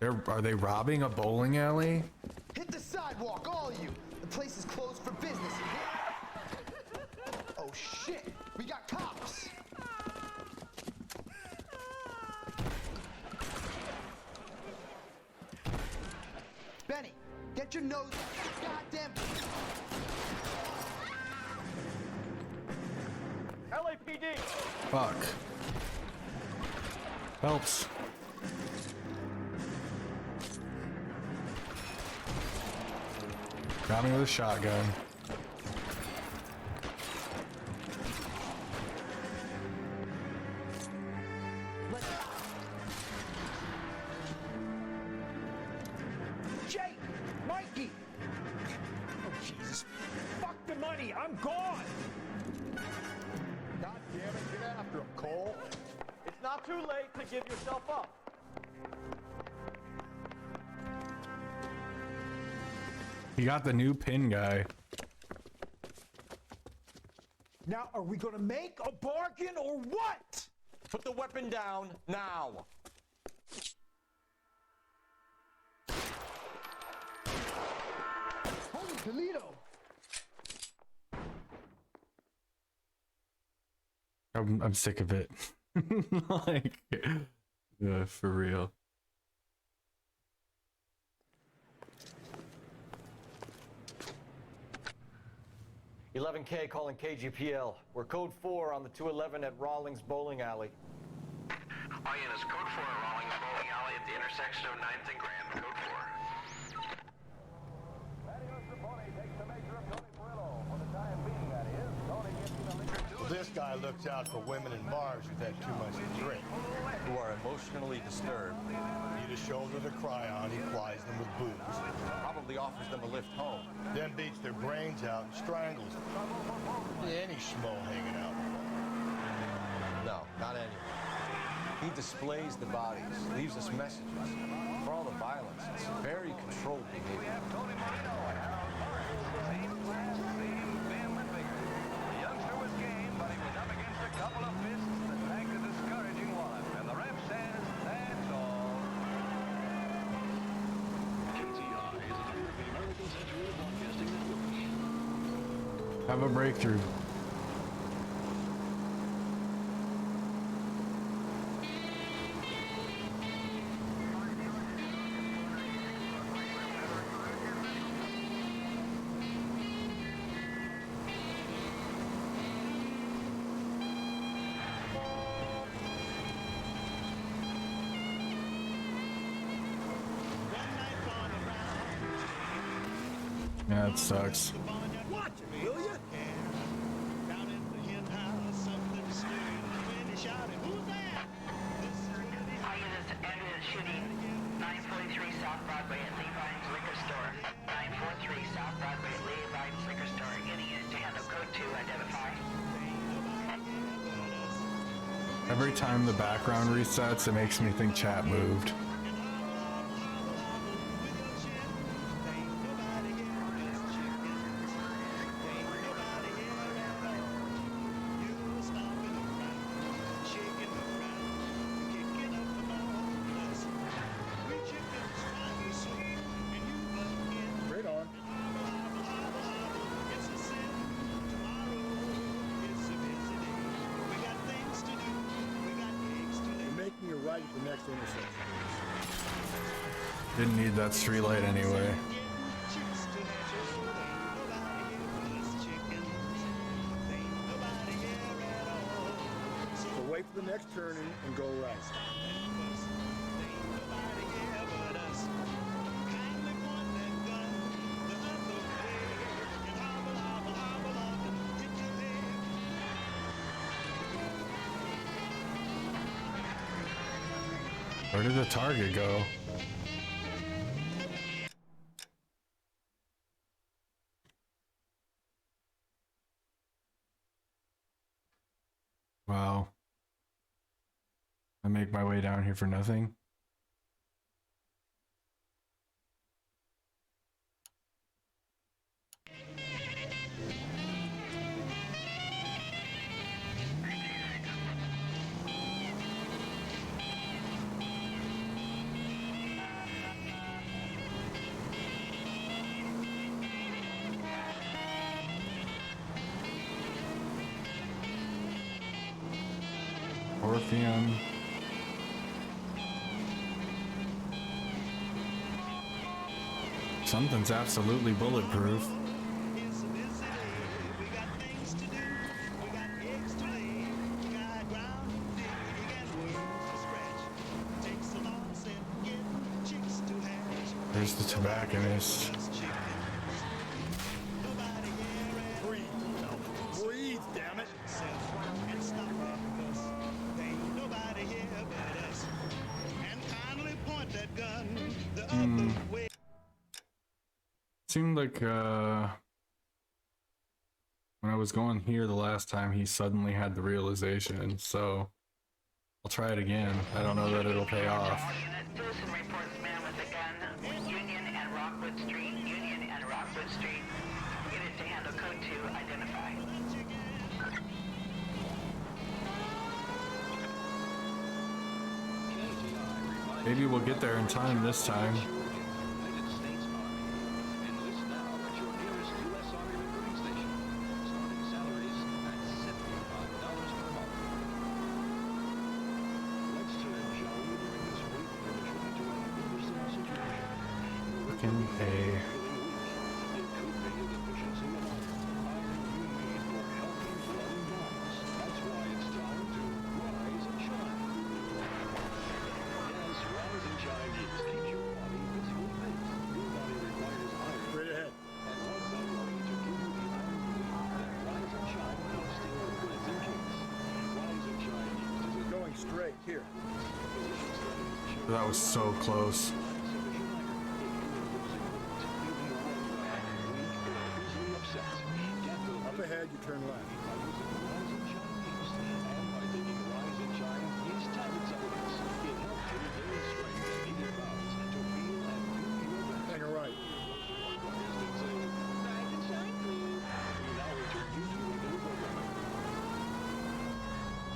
[SPEAKER 1] Are they robbing a bowling alley?
[SPEAKER 4] Hit the sidewalk, all of you! The place is closed for business. Oh shit! We got cops! Benny, get your nose goddamn...
[SPEAKER 5] LAPD!
[SPEAKER 1] Fuck. Helps. Got me with a shotgun.
[SPEAKER 5] Jake! Mikey! Oh, Jesus. Fuck the money! I'm gone!
[SPEAKER 6] God damn it, get after him, Cole.
[SPEAKER 5] It's not too late to give yourself up.
[SPEAKER 1] You got the new pin guy.
[SPEAKER 5] Now, are we gonna make a bargain or what?
[SPEAKER 9] Put the weapon down now.
[SPEAKER 4] Holy Toledo!
[SPEAKER 1] I'm sick of it. Like, for real.
[SPEAKER 9] $11K calling KGPL. We're code 4 on the 211 at Rawlings Bowling Alley.
[SPEAKER 19] All units, code 4, Rawlings Bowling Alley at the intersection of 9th and Grand, code 4.
[SPEAKER 6] Well, this guy looks out for women in bars who've had too much to drink.
[SPEAKER 9] Who are emotionally disturbed.
[SPEAKER 6] Need a shoulder to cry on, he plies them with booze.
[SPEAKER 9] Probably offers them a lift home.
[SPEAKER 6] Then beats their brains out and strangles them. any schmo hanging out.
[SPEAKER 17] No, not anyone. He displays the bodies, leaves us messages. For all the violence, it's very controlled behavior.
[SPEAKER 1] Have a breakthrough. Yeah, it sucks.
[SPEAKER 16] Watch it, will you?
[SPEAKER 19] All units ambulance shooting 943 South Broadway at Levine's Liquor Store. 943 South Broadway at Levine's Liquor Store. Any unit to handle code 2, identify.
[SPEAKER 1] Every time the background resets, it makes me think chat moved.
[SPEAKER 16] Right on. You're making your right at the next intersection.
[SPEAKER 1] Didn't need that street light anyway.
[SPEAKER 16] So wait for the next turning and go right.
[SPEAKER 1] Where did the target go? Wow. I make my way down here for nothing. Orpheum. Something's absolutely bulletproof. There's the tobacconist.
[SPEAKER 16] Breathe. Breathe, damn it.
[SPEAKER 1] Seemed like when I was going here the last time, he suddenly had the realization, so I'll try it again. I don't know that it'll pay off.
[SPEAKER 19] Citizen reports man with a gun. Union and Rockwood Street. Union and Rockwood Street. Unit to handle code 2, identify.
[SPEAKER 1] Maybe we'll get there in time this time. Can pay.
[SPEAKER 16] Straight ahead. Going straight here.
[SPEAKER 1] That was so close.
[SPEAKER 16] Up ahead, you turn left.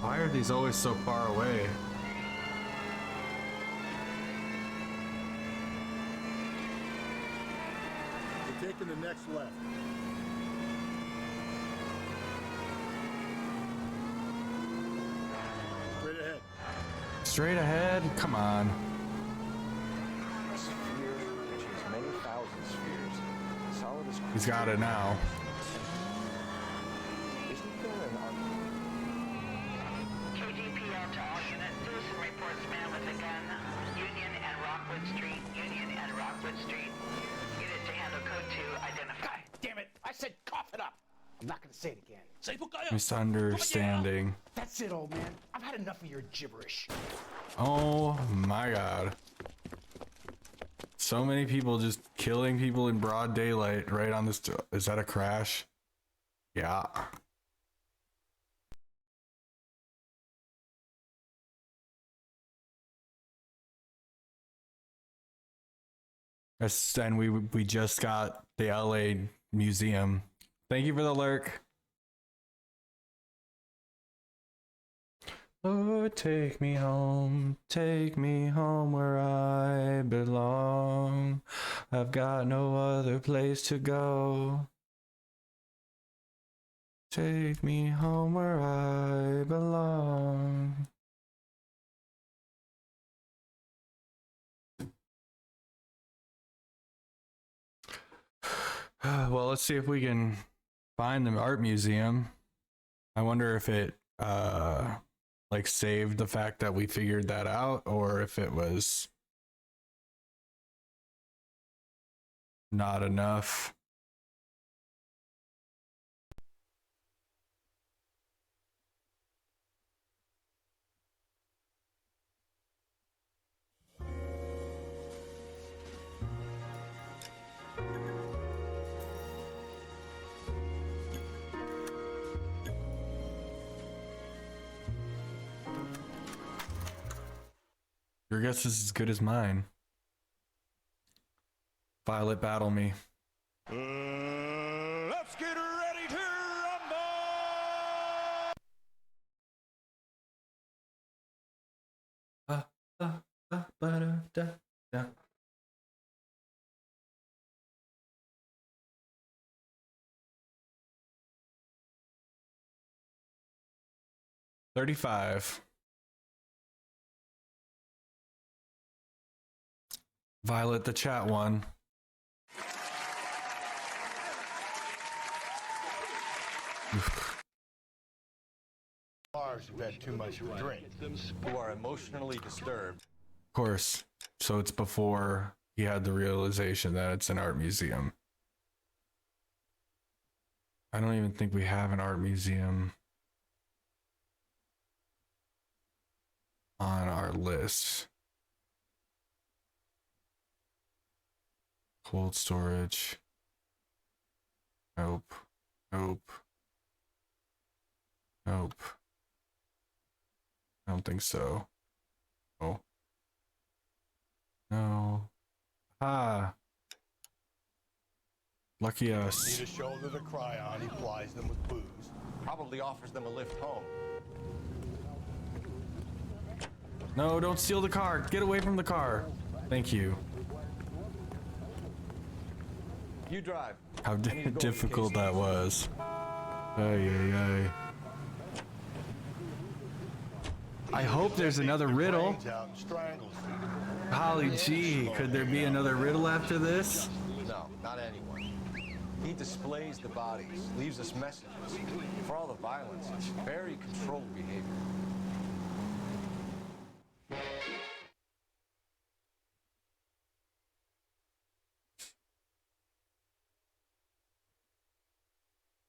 [SPEAKER 1] Why are these always so far away?
[SPEAKER 16] We're taking the next left. Straight ahead.
[SPEAKER 1] Straight ahead? Come on.
[SPEAKER 9] A sphere which is many thousand spheres. Solid as
[SPEAKER 1] He's got it now.
[SPEAKER 9] Isn't there an
[SPEAKER 19] KGPL to all units. Citizen reports man with a gun. Union and Rockwood Street. Union and Rockwood Street. Unit to handle code 2 identified.
[SPEAKER 5] Damn it! I said cough it up. I'm not gonna say it again.
[SPEAKER 1] Misunderstanding.
[SPEAKER 5] That's it, old man. I've had enough of your gibberish.
[SPEAKER 1] Oh my god. So many people just killing people in broad daylight right on this. Is that a crash? Yeah. Yes, and we just got the LA museum. Thank you for the lurk. Lord, take me home where I belong. I've got no other place to go. Take me home where I belong. Well, let's see if we can find the art museum. I wonder if it like saved the fact that we figured that out, or if it was not enough. Your guess is as good as mine. Violet, battle me.
[SPEAKER 5] Let's get ready to rumble!
[SPEAKER 1] Da. 35. Violet, the chat one.
[SPEAKER 6] Bars who've had too much to drink.
[SPEAKER 9] who are emotionally disturbed.
[SPEAKER 1] Of course. So it's before he had the realization that it's an art museum. I don't even think we have an art museum on our list. Cold storage. Nope. Nope. Nope. I don't think so. Oh. No. Ah. Lucky us.
[SPEAKER 6] Need a shoulder to cry on, he plies them with booze.
[SPEAKER 9] Probably offers them a lift home.
[SPEAKER 1] No, don't steal the car. Get away from the car. Thank you.
[SPEAKER 9] You drive.
[SPEAKER 1] How difficult that was. Ay, ay, ay. I hope there's another riddle. Holly G, could there be another riddle after this?
[SPEAKER 9] No, not anyone. He displays the bodies, leaves us messages. For all the violence, it's very controlled behavior.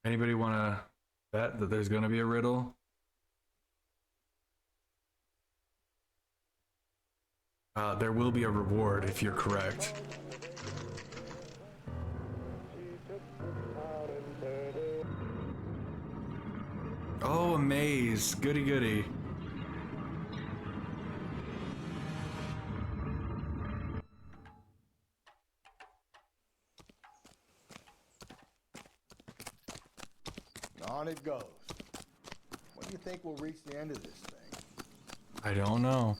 [SPEAKER 1] Anybody want to bet that there's going to be a riddle? There will be a reward if you're correct. Oh, a maze. Goody goody.
[SPEAKER 6] On it goes. What do you think we'll reach the end of this thing?
[SPEAKER 1] I don't know.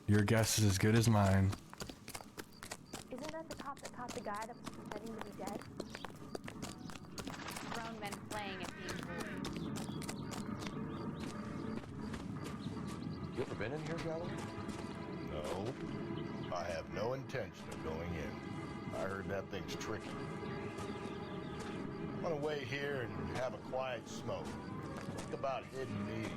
[SPEAKER 1] Your guess is as good as mine.
[SPEAKER 14] Isn't that the cop that caught the guy that was pretending to be dead? Grown men playing at being boys.
[SPEAKER 9] You ever been in here, Galloway?
[SPEAKER 6] No. I have no intention of going in. I heard that thing's tricky. I'm gonna wait here and have a quiet smoke. Think about hidden meetings.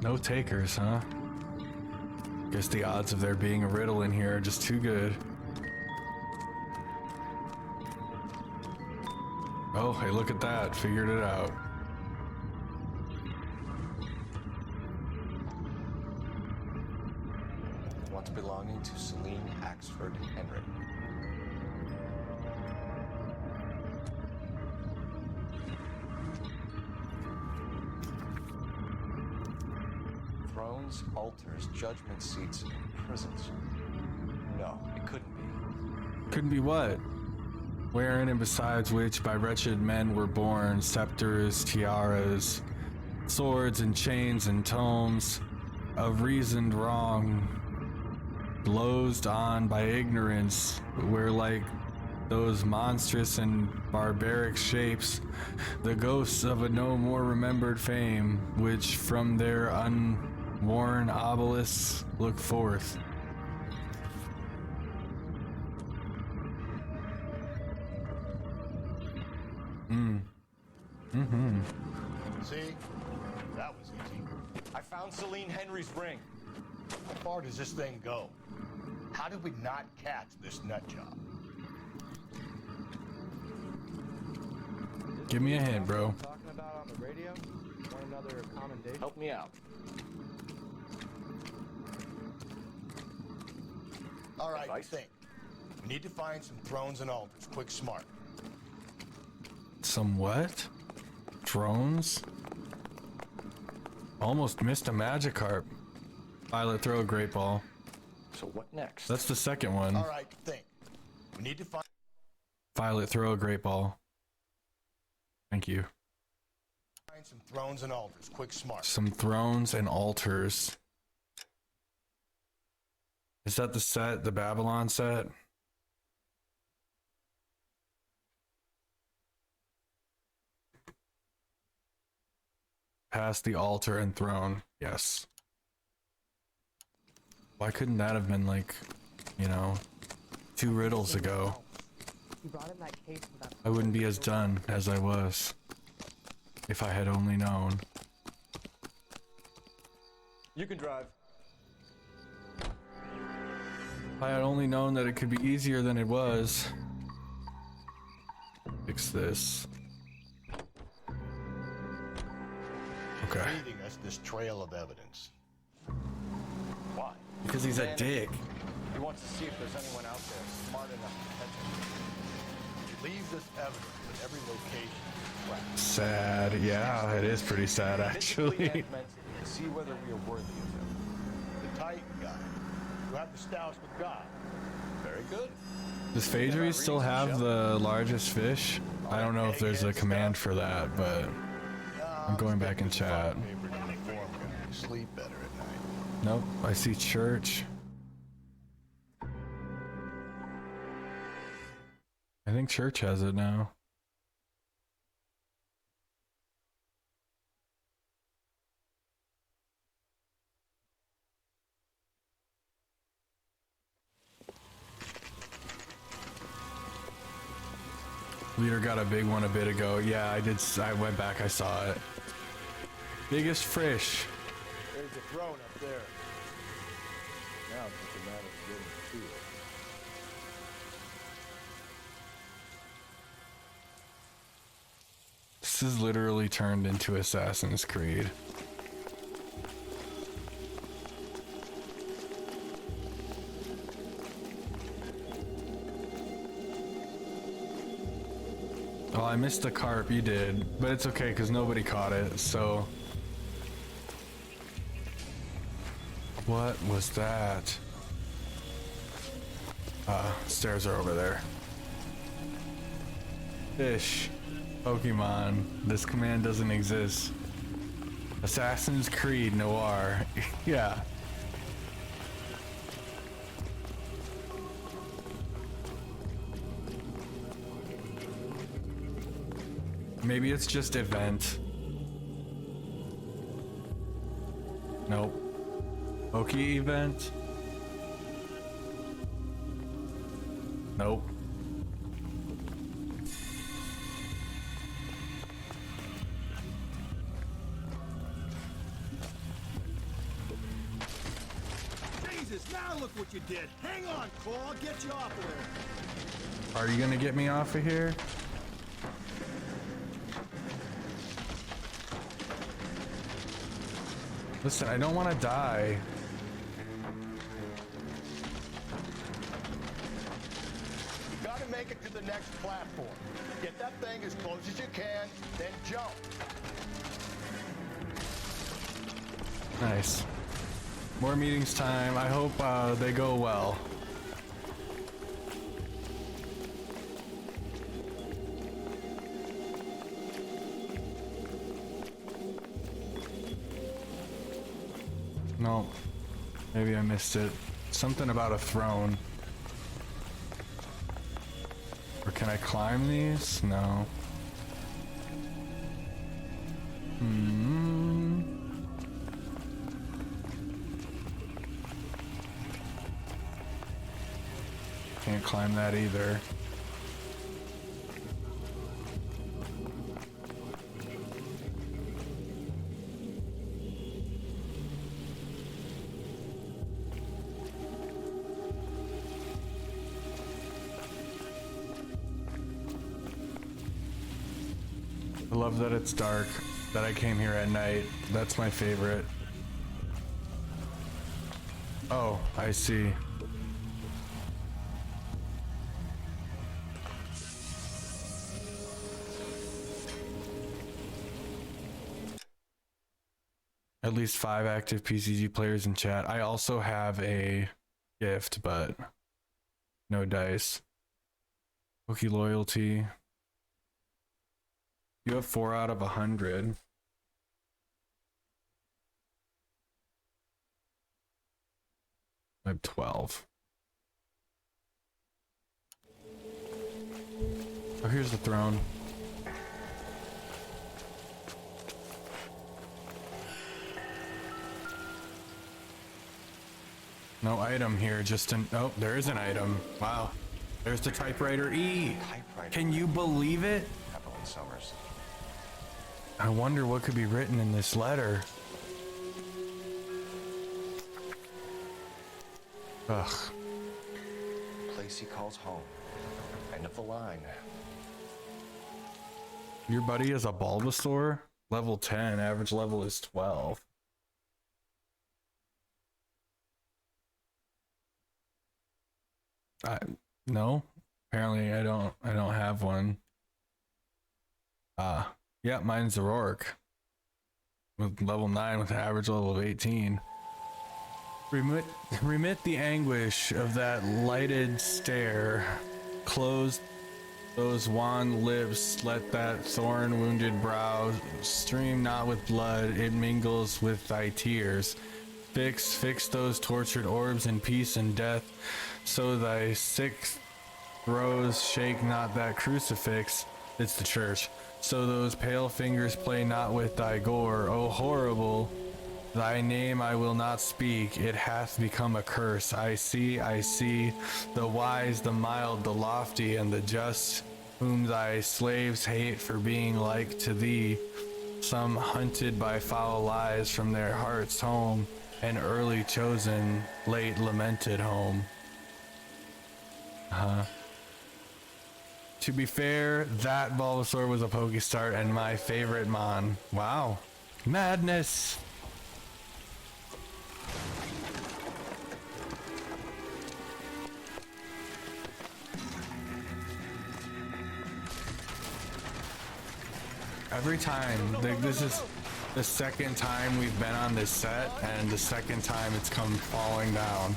[SPEAKER 1] No takers, huh? Guess the odds of there being a riddle in here are just too good. Oh, hey, look at that. Figured it out.
[SPEAKER 9] Once belonging to Celine Axford Henry. Thrones, altars, judgment seats, and prisons. No, it couldn't be.
[SPEAKER 1] Couldn't be what? Wherein and besides which by wretched men were born scepters, tiaras, swords and chains and tomes of reasoned wrong, blowsed on by ignorance, where like those monstrous and barbaric shapes, the ghosts of a no more remembered fame, which from their unworn obelisks look forth.
[SPEAKER 6] See? That was easy.
[SPEAKER 9] I found Celine Henry's ring.
[SPEAKER 6] How far does this thing go? How did we not catch this nut job?
[SPEAKER 1] Give me a hint, bro.
[SPEAKER 13] Talking about on the radio? Want another commendation?
[SPEAKER 12] Help me out.
[SPEAKER 6] All right, think. We need to find some thrones and altars. Quick, smart.
[SPEAKER 1] Some what? Drones? Almost missed a Magikarp. Violet, throw a great ball.
[SPEAKER 12] So what next?
[SPEAKER 1] That's the second one.
[SPEAKER 6] All right, think. We need to find
[SPEAKER 1] Violet, throw a great ball. Thank you.
[SPEAKER 6] some thrones and altars. Quick, smart.
[SPEAKER 1] Some thrones and altars. Is that the set, the Babylon set? Past the altar and throne. Yes. Why couldn't that have been like, you know, 2 riddles ago? I wouldn't be as done as I was if I had only known.
[SPEAKER 9] You can drive.
[SPEAKER 1] If I had only known that it could be easier than it was. Fix this. Okay.
[SPEAKER 6] Leading us this trail of evidence.
[SPEAKER 9] Why?
[SPEAKER 1] Because he's a dick.
[SPEAKER 9] He wants to see if there's anyone out there smart enough to catch him.
[SPEAKER 6] He leaves us evidence at every location. Tracked.
[SPEAKER 1] Sad. Yeah, it is pretty sad actually.
[SPEAKER 9] See whether we are worthy of him.
[SPEAKER 6] The Titan guy. You have the stoush with God.
[SPEAKER 9] Very good.
[SPEAKER 1] Does Phaedra still have the largest fish? I don't know if there's a command for that, but I'm going back in chat.
[SPEAKER 6] Sleep better at night.
[SPEAKER 1] Nope, I see church. I think church has it now. Leader got a big one a bit ago. Yeah, I did. I went back. I saw it. Biggest fish.
[SPEAKER 6] There's a throne up there. Now it's just a matter of getting to it.
[SPEAKER 1] This is literally turned into Assassin's Creed. Well, I missed the carp, you did, but it's okay because nobody caught it, so. What was that? Stairs are over there. Fish. Pokemon. This command doesn't exist. Assassin's Creed Noire. Yeah. Maybe it's just event. Nope. Poke event? Nope.
[SPEAKER 16] Jesus, now look what you did. Hang on, Cole, I'll get you off of there.
[SPEAKER 1] Are you gonna get me off of here? Listen, I don't want to die.
[SPEAKER 6] You gotta make it to the next platform. Get that thing as close as you can, then jump.
[SPEAKER 1] Nice. More meetings time. I hope they go well. No, maybe I missed it. Something about a throne. Or can I climb these? No. Can't climb that either. I love that it's dark, that I came here at night. That's my favorite. Oh, I see. At least 5 active PCG players in chat. I also have a gift, but no dice. Cookie loyalty. You have 4 out of 100. I have 12. Oh, here's the throne. No item here, just an... Oh, there is an item. Wow. There's the typewriter E. Can you believe it?
[SPEAKER 3] Evelyn Summers.
[SPEAKER 1] I wonder what could be written in this letter. Ugh.
[SPEAKER 3] Place he calls home. End of the line.
[SPEAKER 1] Your buddy is a Bulbasaur? Level 10, average level is 12. No. Apparently I don't have one. Yeah, mine's a Rourke. With level 9 with an average level of 18. Remit the anguish of that lighted stare. Close those wan lips, let that thorn-wounded brow stream not with blood, it mingles with thy tears. Fix those tortured orbs in peace and death, so thy sick throes shake not that crucifix. It's the church. So those pale fingers play not with thy gore. Oh, horrible! Thy name I will not speak, it hath become a curse. I see, the wise, the mild, the lofty, and the just, whom thy slaves hate for being like to thee. Some hunted by foul lies from their heart's home, an early chosen, late lamented home. To be fair, that Bulbasaur was a Pokestart and my favorite Mon. Wow. Madness! Every time, this is the second time we've been on this set, and the second time it's come falling down.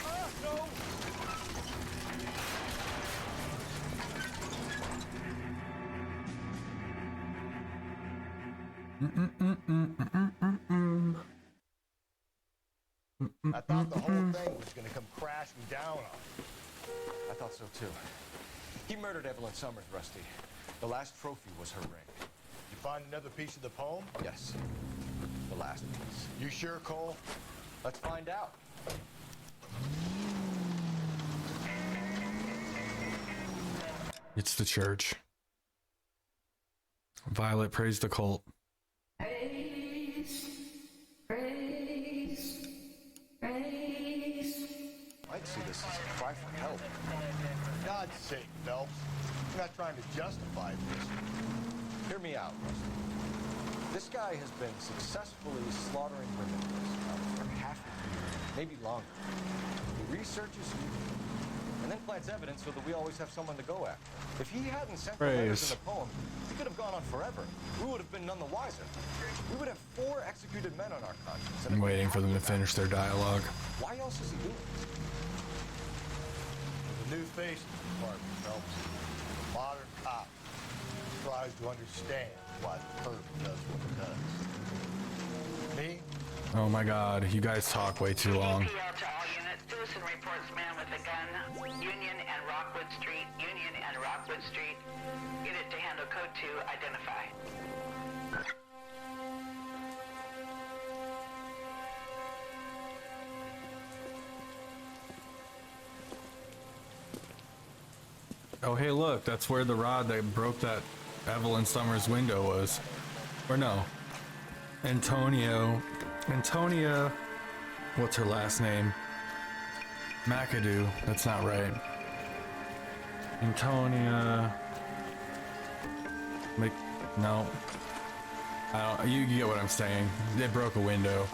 [SPEAKER 6] I thought the whole thing was gonna come crashing down on him.
[SPEAKER 9] I thought so too. He murdered Evelyn Summers, Rusty. The last trophy was her ring.
[SPEAKER 6] You find another piece of the poem?
[SPEAKER 9] Yes. The last piece.
[SPEAKER 6] You sure, Cole?
[SPEAKER 9] Let's find out.
[SPEAKER 1] It's the church. Violet praised the cult.
[SPEAKER 8] Praise, praise, praise.
[SPEAKER 9] I'd see this as a cry for help.
[SPEAKER 6] God's sake, Phelps. You're not trying to justify this.
[SPEAKER 9] Hear me out, Rusty. This guy has been successfully slaughtering women for half a year, maybe longer. He researches you, and then plants evidence so that we always have someone to go after. If he hadn't sent the letters in the poem, he could have gone on forever. We would have been none the wiser. We would have 4 executed men on our conscience.
[SPEAKER 1] I'm waiting for them to finish their dialogue.
[SPEAKER 9] Why else is he doing this?
[SPEAKER 6] There's a new face in the department, Phelps. A modern cop. Tries to understand why the perp does what it does. Me?
[SPEAKER 1] Oh my god, you guys talk way too long.
[SPEAKER 19] To all units, citizen reports man with a gun, Union and Rockwood Street, Union and Rockwood Street. Unit to handle code 2, identify.
[SPEAKER 1] Oh hey look, that's where the rod that broke that Evelyn Summers window was. Or no. Antonia, what's her last name? McAdoo, that's not right. Antonia, no. I don't, you get what I'm saying. They broke a window.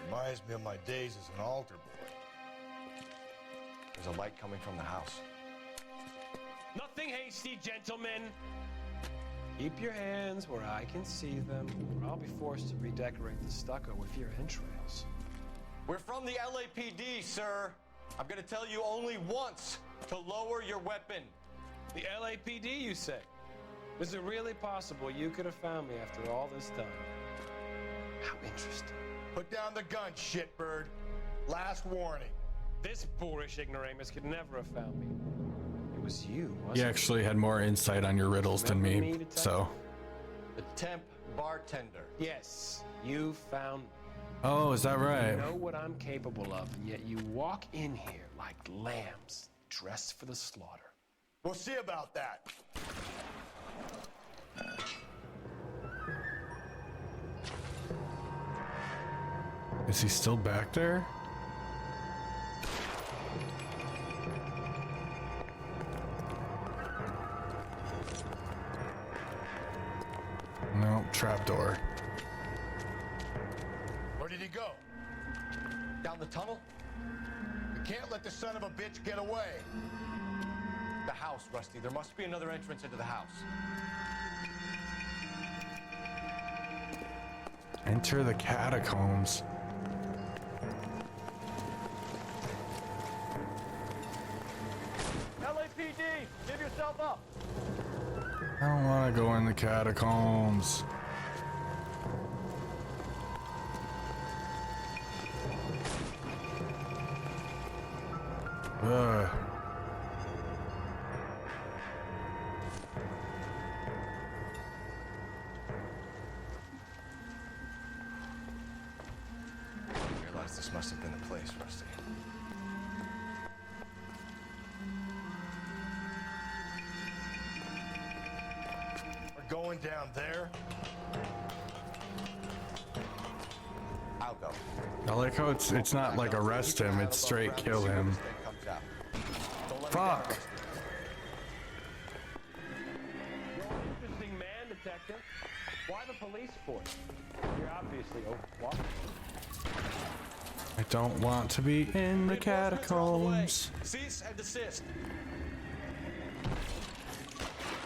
[SPEAKER 6] Reminds me of my days as an altar boy.
[SPEAKER 9] There's a light coming from the house.
[SPEAKER 5] Nothing hasty, gentlemen. Keep your hands where I can see them, or I'll be forced to redecorate the stucco with your entrails.
[SPEAKER 9] We're from the LAPD, sir. I'm gonna tell you only once to lower your weapon.
[SPEAKER 5] The LAPD, you say? Is it really possible you could have found me after all this time? How interesting.
[SPEAKER 6] Put down the gun, shitbird. Last warning.
[SPEAKER 5] This boorish ignoramus could never have found me. It was you, wasn't
[SPEAKER 1] You actually had more insight on your riddles than me, so.
[SPEAKER 9] The temp bartender.
[SPEAKER 5] Yes, you found me.
[SPEAKER 1] Oh, is that right?
[SPEAKER 5] You know what I'm capable of, and yet you walk in here like lambs dressed for the slaughter.
[SPEAKER 6] We'll see about that.
[SPEAKER 1] Is he still back there? No, trapdoor.
[SPEAKER 6] Where did he go?
[SPEAKER 9] Down the tunnel?
[SPEAKER 6] You can't let the son of a bitch get away.
[SPEAKER 9] The house, Rusty. There must be another entrance into the house.
[SPEAKER 1] Enter the catacombs.
[SPEAKER 5] LAPD, give yourself up.
[SPEAKER 1] I don't want to go in the catacombs. Ugh.
[SPEAKER 9] I realize this must have been the place, Rusty.
[SPEAKER 6] going down there?
[SPEAKER 3] I'll go.
[SPEAKER 1] I like how it's not like arrest him, it's straight kill him. Fuck.
[SPEAKER 5] Interesting man, detective. Why the police force? You're obviously overwhelmed.
[SPEAKER 1] I don't want to be in the catacombs.
[SPEAKER 12] Cease and desist.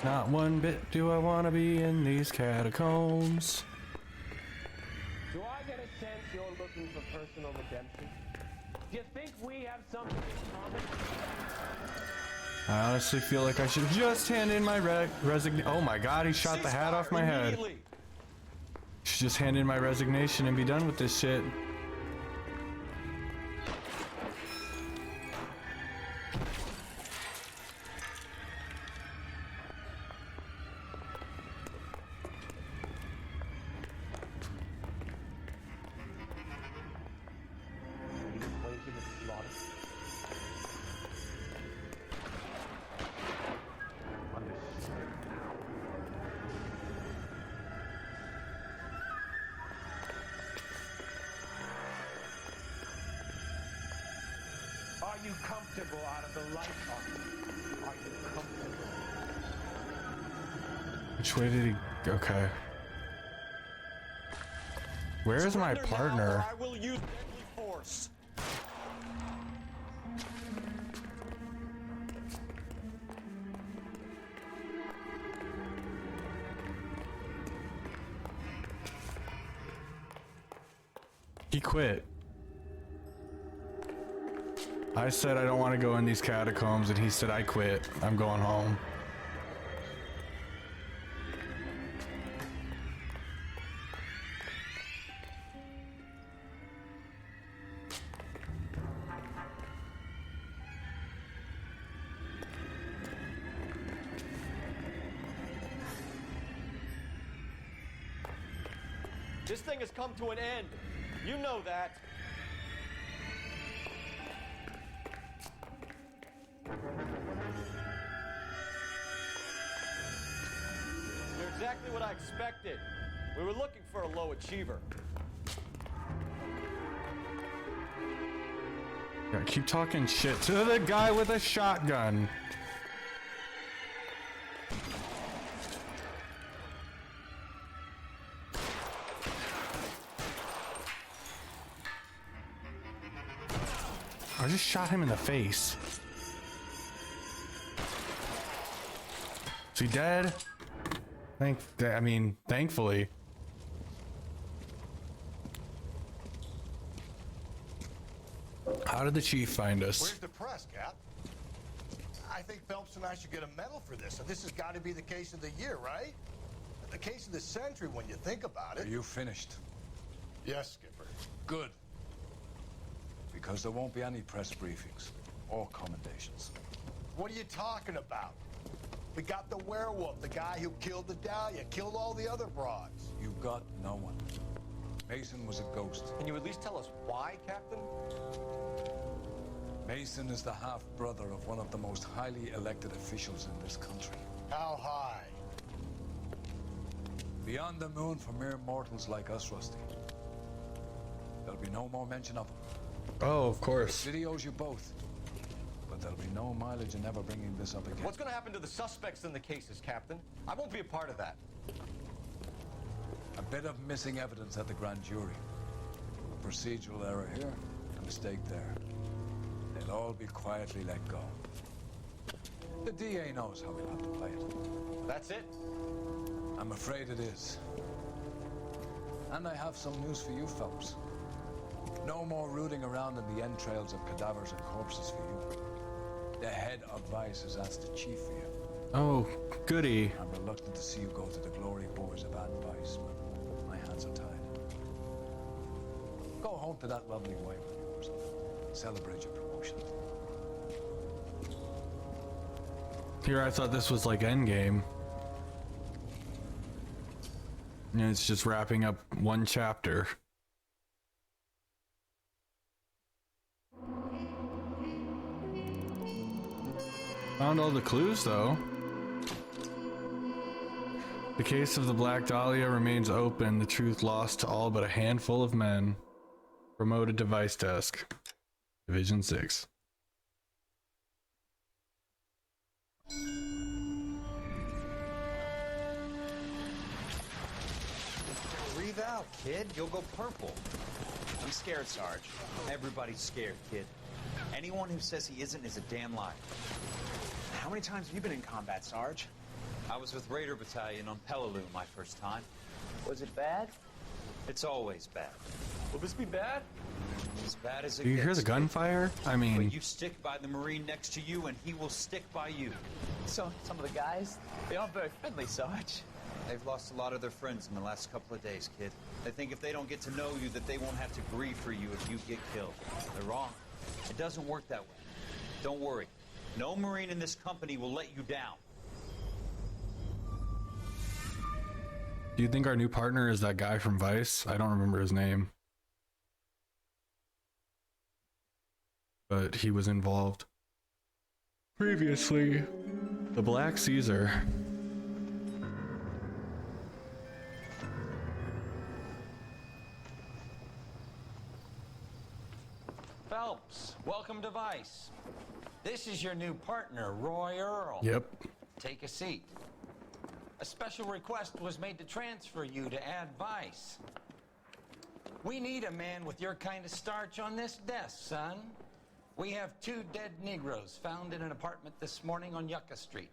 [SPEAKER 1] Not one bit do I want to be in these catacombs.
[SPEAKER 5] Do I get a sense you're looking for personal redemption? Do you think we have something in common?
[SPEAKER 1] I honestly feel like I should just hand in my resignation. Oh my god, he shot the hat off my head. Should just hand in my resignation and be done with this shit.
[SPEAKER 5] Are you comfortable out of the light, officer? Are you comfortable?
[SPEAKER 1] Which way did he? Okay. Where is my partner?
[SPEAKER 12] I will use deadly force.
[SPEAKER 1] He quit. I said I don't want to go in these catacombs, and he said I quit. I'm going home.
[SPEAKER 12] This thing has come to an end. You know that. You're exactly what I expected. We were looking for a low achiever.
[SPEAKER 1] Yeah, keep talking shit to the guy with a shotgun. I just shot him in the face. Is he dead? Thankfully. How did the chief find us?
[SPEAKER 6] Where's the press, Cap? I think Phelps and I should get a medal for this. And this has got to be the case of the year, right? The case of the century when you think about it.
[SPEAKER 7] Are you finished?
[SPEAKER 6] Yes, Skipper.
[SPEAKER 7] Good. Because there won't be any press briefings or commendations.
[SPEAKER 6] What are you talking about? We got the werewolf, the guy who killed the Dahlia, killed all the other broads.
[SPEAKER 7] You got no one. Mason was a ghost.
[SPEAKER 9] Can you at least tell us why, Captain?
[SPEAKER 7] Mason is the half-brother of one of the most highly elected officials in this country.
[SPEAKER 6] How high?
[SPEAKER 7] Beyond the moon for mere mortals like us, Rusty. There'll be no more mention of him.
[SPEAKER 1] Oh, of course.
[SPEAKER 7] The city owes you both. But there'll be no mileage in ever bringing this up again.
[SPEAKER 9] What's going to happen to the suspects in the cases, Captain? I won't be a part of that.
[SPEAKER 7] A bit of missing evidence at the grand jury. A procedural error here, a mistake there. They'll all be quietly let go. The DA knows how we'll have to play it.
[SPEAKER 9] That's it?
[SPEAKER 7] I'm afraid it is. And I have some news for you, Phelps. No more rooting around in the entrails of cadavers and corpses for you. The head of Vice has asked the chief for you.
[SPEAKER 1] Oh, goody.
[SPEAKER 7] I'm reluctant to see you go to the glory boards of Ad Vice, but my hands are tied. Go home to that lovely wife of yours and celebrate your promotion.
[SPEAKER 1] Here, I thought this was like Endgame. And it's just wrapping up one chapter. Found all the clues, though. The case of the Black Dahlia remains open, the truth lost to all but a handful of men. Promoted to Vice Desk. Division 6.
[SPEAKER 15] Breathe out, kid. You'll go purple.
[SPEAKER 21] I'm scared, Sarge. Everybody's scared, kid. Anyone who says he isn't is a damn liar.
[SPEAKER 2] How many times have you been in combat, Sarge?
[SPEAKER 21] I was with Raider Battalion on Peleliu my first time.
[SPEAKER 2] Was it bad?
[SPEAKER 21] It's always bad.
[SPEAKER 5] Will this be bad?
[SPEAKER 21] As bad as it
[SPEAKER 1] Do you
[SPEAKER 21] gets.
[SPEAKER 1] hear the gunfire? I mean,
[SPEAKER 21] But you stick by the Marine next to you, and he will stick by you.
[SPEAKER 2] So, some of the guys, they aren't very friendly, Sarge.
[SPEAKER 21] They've lost a lot of their friends in the last couple of days, kid. They think if they don't get to know you, that they won't have to grieve for you if you get killed. They're wrong. It doesn't work that way. Don't worry. No Marine in this company will let you down.
[SPEAKER 1] do you think our new partner is that guy from Vice? I don't remember his name. But he was involved previously. The Black Caesar.
[SPEAKER 22] Phelps, welcome to Vice. This is your new partner, Roy Earl.
[SPEAKER 1] Yep.
[SPEAKER 22] Take a seat. A special request was made to transfer you to Ad Vice. We need a man with your kind of starch on this desk, son. We have 2 dead Negroes found in an apartment this morning on Yucca Street.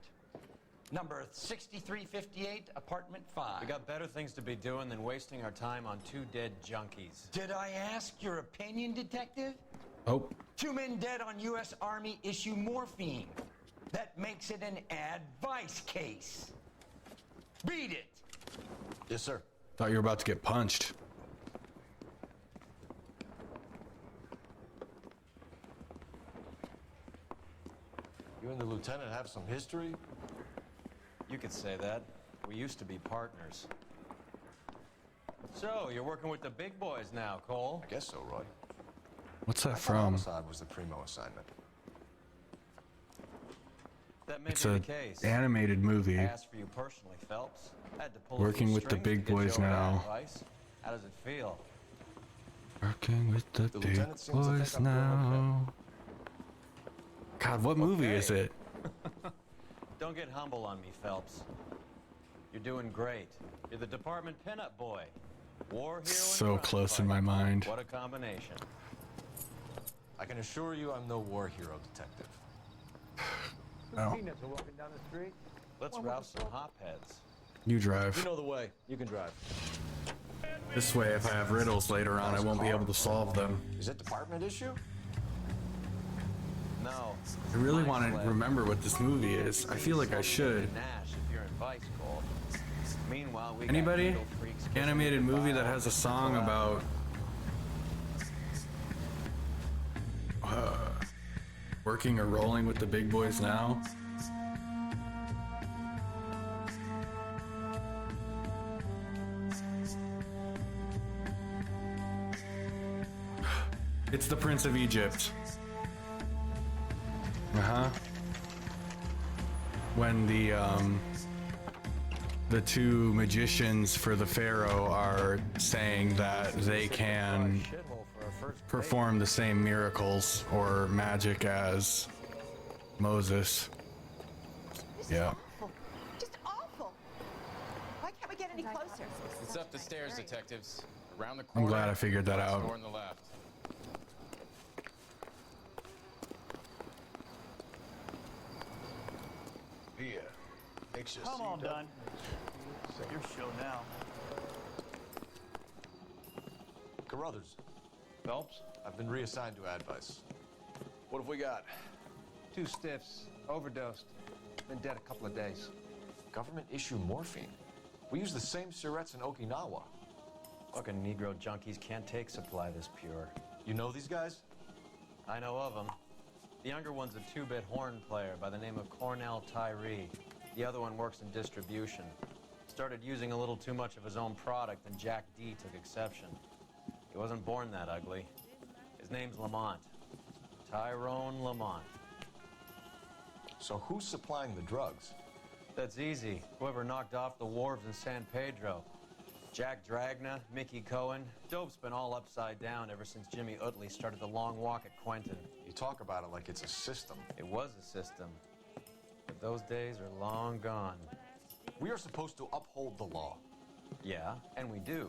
[SPEAKER 22] Number 6358, apartment 5.
[SPEAKER 12] We got better things to be doing than wasting our time on 2 dead junkies.
[SPEAKER 22] Did I ask your opinion, detective?
[SPEAKER 1] Oh.
[SPEAKER 22] 2 men dead on U.S. Army issue morphine. That makes it an Ad Vice case. Beat it!
[SPEAKER 17] Yes, sir.
[SPEAKER 1] Thought you were about to get punched.
[SPEAKER 17] You and the lieutenant have some history?
[SPEAKER 12] You could say that. We used to be partners. So, you're working with the big boys now, Cole?
[SPEAKER 17] I guess so, Roy.
[SPEAKER 1] What's that
[SPEAKER 17] I thought
[SPEAKER 1] from?
[SPEAKER 17] Homicide was the primo assignment.
[SPEAKER 12] That may
[SPEAKER 1] It's
[SPEAKER 12] be
[SPEAKER 1] a
[SPEAKER 12] the case.
[SPEAKER 1] animated movie.
[SPEAKER 12] I asked for you personally, Phelps. I had to pull a
[SPEAKER 1] Working
[SPEAKER 12] few
[SPEAKER 1] with the
[SPEAKER 12] strings
[SPEAKER 1] big
[SPEAKER 12] to get
[SPEAKER 1] boys
[SPEAKER 12] you over
[SPEAKER 1] now.
[SPEAKER 12] that advice. How does it feel?
[SPEAKER 1] Working with the big
[SPEAKER 17] lieutenant seems to
[SPEAKER 1] boys
[SPEAKER 17] think I'm doing
[SPEAKER 1] now. God, what movie is it?
[SPEAKER 12] Don't get humble on me, Phelps. You're doing great. You're the department pinup boy. War hero and
[SPEAKER 1] So
[SPEAKER 12] crime
[SPEAKER 1] close in
[SPEAKER 12] fighter.
[SPEAKER 1] my mind.
[SPEAKER 12] What a combination.
[SPEAKER 17] I can assure you I'm no war hero detective.
[SPEAKER 1] No.
[SPEAKER 13] Peanuts are walking down the street.
[SPEAKER 12] Let's rouse some hopheads.
[SPEAKER 1] You drive.
[SPEAKER 12] You know the way. You can drive.
[SPEAKER 1] This way, if I have riddles later on, I won't be able to solve them.
[SPEAKER 17] Is it department issue?
[SPEAKER 12] No.
[SPEAKER 1] I really want to remember what this movie is. I feel like I should.
[SPEAKER 12] Nash, if you're in Vice, Cole. Meanwhile, we got
[SPEAKER 1] Anybody?
[SPEAKER 12] needle freaks kissing
[SPEAKER 1] Animated movie that
[SPEAKER 12] goodbye.
[SPEAKER 1] has a song about working or rolling with the big boys now? It's the Prince of Egypt. Uh-huh. When the 2 magicians for the Pharaoh are saying that they can perform the same miracles or magic as Moses. Yeah.
[SPEAKER 20] Just awful. Why can't we get any closer?
[SPEAKER 23] It's up the stairs, detectives. Around the
[SPEAKER 1] I'm
[SPEAKER 23] corner.
[SPEAKER 1] glad I figured that
[SPEAKER 23] last
[SPEAKER 1] out.
[SPEAKER 23] door on the left.
[SPEAKER 6] Here. Makes you
[SPEAKER 2] I'm all done. Your show now.
[SPEAKER 17] Carruthers.
[SPEAKER 5] Phelps?
[SPEAKER 17] I've been reassigned to Advice.
[SPEAKER 5] What have we got?
[SPEAKER 13] 2 stiffs, overdosed, been dead a couple of days.
[SPEAKER 17] Government issue morphine. We use the same syrettes in Okinawa.
[SPEAKER 12] Fucking Negro junkies can't take supply this pure.
[SPEAKER 17] You know these guys?
[SPEAKER 12] I know of them. The younger one's a 2-bit horn player by the name of Cornell Tyree. The other one works in distribution. Started using a little too much of his own product, and Jack D took exception. He wasn't born that ugly. His name's Lamont. Tyrone Lamont.
[SPEAKER 17] So who's supplying the drugs?
[SPEAKER 12] That's easy. Whoever knocked off the wharves in San Pedro. Jack Dragna, Mickey Cohen. Dope's been all upside down ever since Jimmy Utley started the long walk at Quentin.
[SPEAKER 3] You talk about it like it's a system.
[SPEAKER 12] It was a system. But those days are long gone.
[SPEAKER 3] We are supposed to uphold the law.
[SPEAKER 12] Yeah, and we do.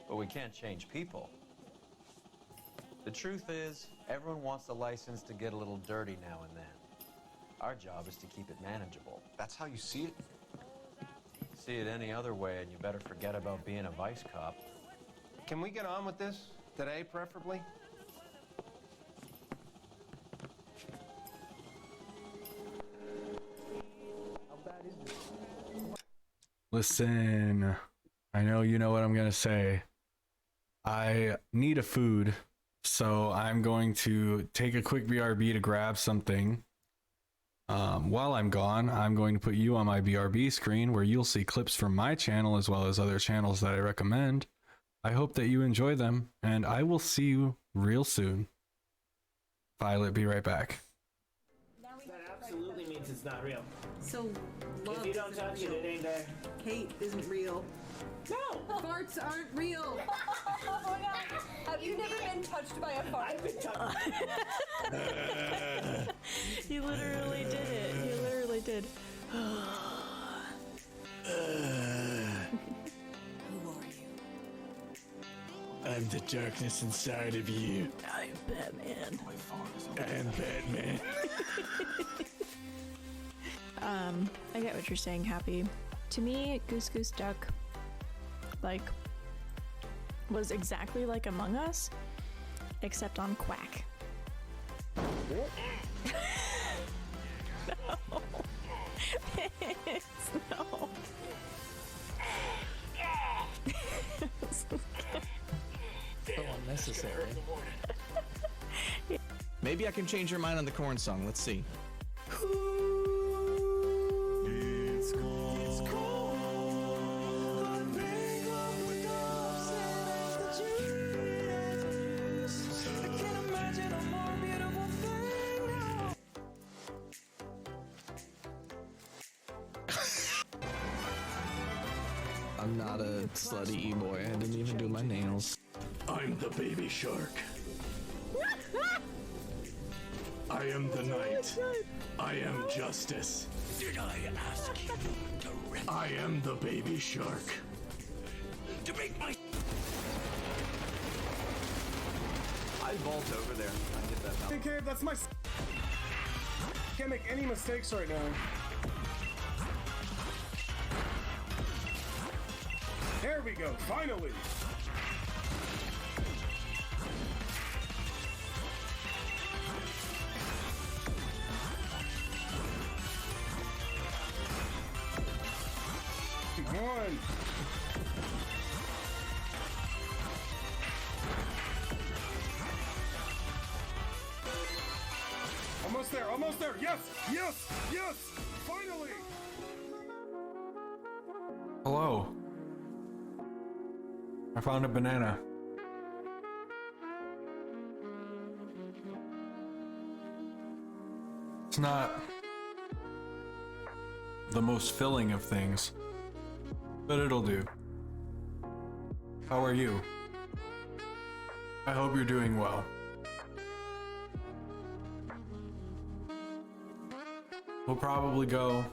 [SPEAKER 12] But we can't change people. The truth is, everyone wants the license to get a little dirty now and then. Our job is to keep it manageable.
[SPEAKER 3] That's how you see it?
[SPEAKER 12] See it any other way, and you better forget about being a vice cop.
[SPEAKER 13] Can we get on with this? Today, preferably?
[SPEAKER 1] Listen, I know you know what I'm gonna say. I need a food, so I'm going to take a quick BRB to grab something. While I'm gone, I'm going to put you on my BRB screen where you'll see clips from my channel as well as other channels that I recommend. I hope that you enjoy them, and I will see you real soon. Violet, be right back.
[SPEAKER 10] That absolutely means it's not real.
[SPEAKER 11] So, love
[SPEAKER 10] If you don't touch it, it ain't there.
[SPEAKER 11] Hate isn't real.
[SPEAKER 10] No!
[SPEAKER 11] Farts aren't real.
[SPEAKER 18] Oh my god. Have you never been touched by a fart?
[SPEAKER 10] I've been touched.
[SPEAKER 24] He literally did it. He literally did.
[SPEAKER 18] Who are you?
[SPEAKER 10] I'm the darkness inside of you.
[SPEAKER 24] I'm Batman.
[SPEAKER 10] I'm Batman.
[SPEAKER 24] I get what you're saying, Happy. To me, Goose Goose Duck, like, was exactly like Among Us, except on Quack. No. No.
[SPEAKER 25] So unnecessary. Maybe I can change your mind on the corn song. Let's see.
[SPEAKER 10] It's cold. It's cold. I can't imagine a more beautiful thing now.
[SPEAKER 25] I'm not a slutty e-boy. I didn't even do my nails.
[SPEAKER 10] I'm the baby shark. I am the night. I am justice. Did I ask you directly? I am the baby shark. To make my...
[SPEAKER 9] I vault over there. I get that now.
[SPEAKER 5] Hey, Cave, that's my... Can't make any mistakes right now. There we go, finally! One. Almost there, almost there! Yes! Yes! Yes! Finally!
[SPEAKER 1] Hello. I found a banana. It's not the most filling of things, but it'll do. How are you? I hope you're doing well. We'll probably go,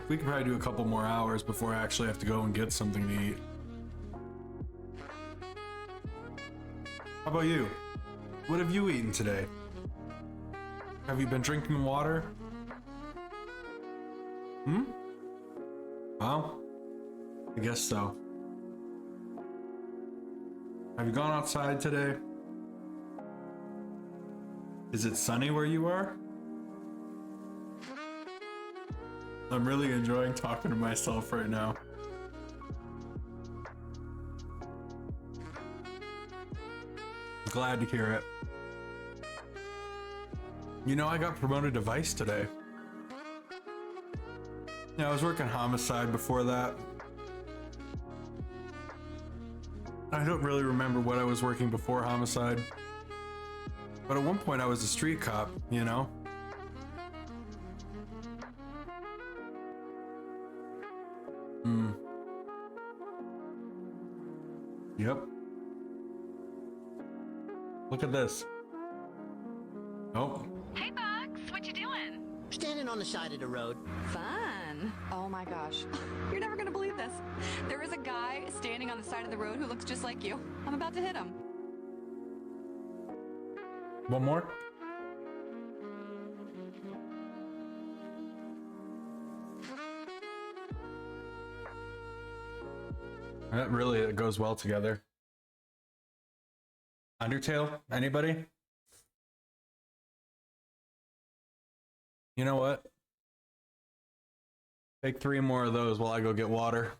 [SPEAKER 1] we could probably do a couple more hours before I actually have to go and get something to eat. How about you? What have you eaten today? Have you been drinking water? Well, I guess so. Have you gone outside today? Is it sunny where you are? I'm really enjoying talking to myself right now. Glad to hear it. You know, I got promoted to Vice today. Yeah, I was working homicide before that. I don't really remember what I was working before homicide. But at one point I was a street cop, you know? Yep. Look at this. Oh.
[SPEAKER 4] Hey, Bugs, what you doing?
[SPEAKER 8] Standing on the side of the road.
[SPEAKER 4] Fun. Oh my gosh. You're never gonna believe this. There is a guy standing on the side of the road who looks just like you. I'm about to hit him.
[SPEAKER 1] One more. That really, it goes well together. Undertale, anybody? You know what? Take 3 more of those while I go get water.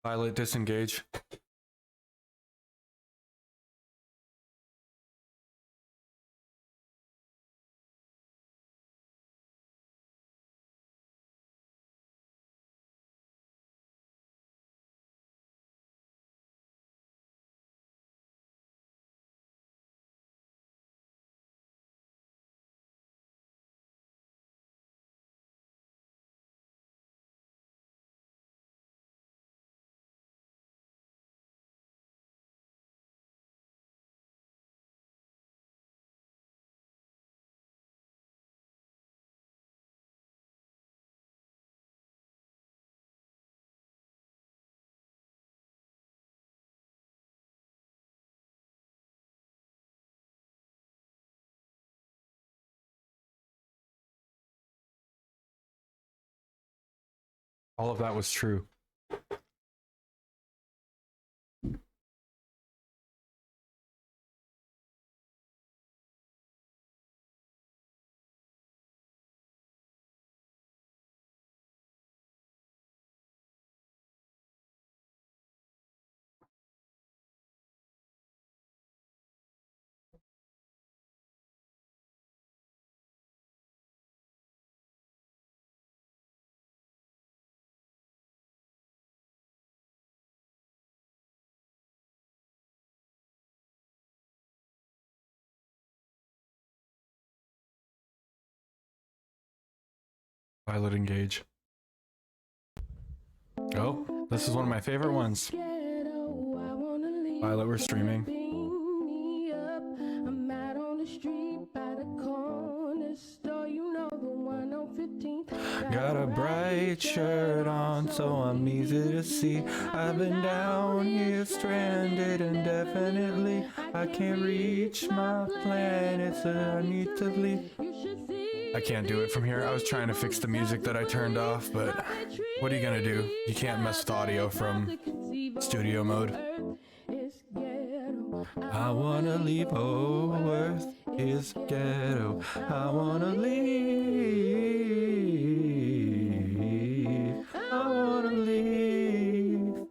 [SPEAKER 1] Violet, disengage. All of that was true. Violet, engage. Oh, this is one of my favorite ones. Violet, we're streaming.
[SPEAKER 14] I'm out on the street by the corner store, you know, the one on 15th.
[SPEAKER 1] Got a bright shirt on, so I'm easy to see. I've been down here stranded indefinitely. I can't reach my planet, so I need to leave. I can't do it from here. I was trying to fix the music that I turned off, but what are you gonna do? You can't mess with audio from studio mode. I wanna leave, oh, Earth is ghetto. I wanna leave. I wanna leave.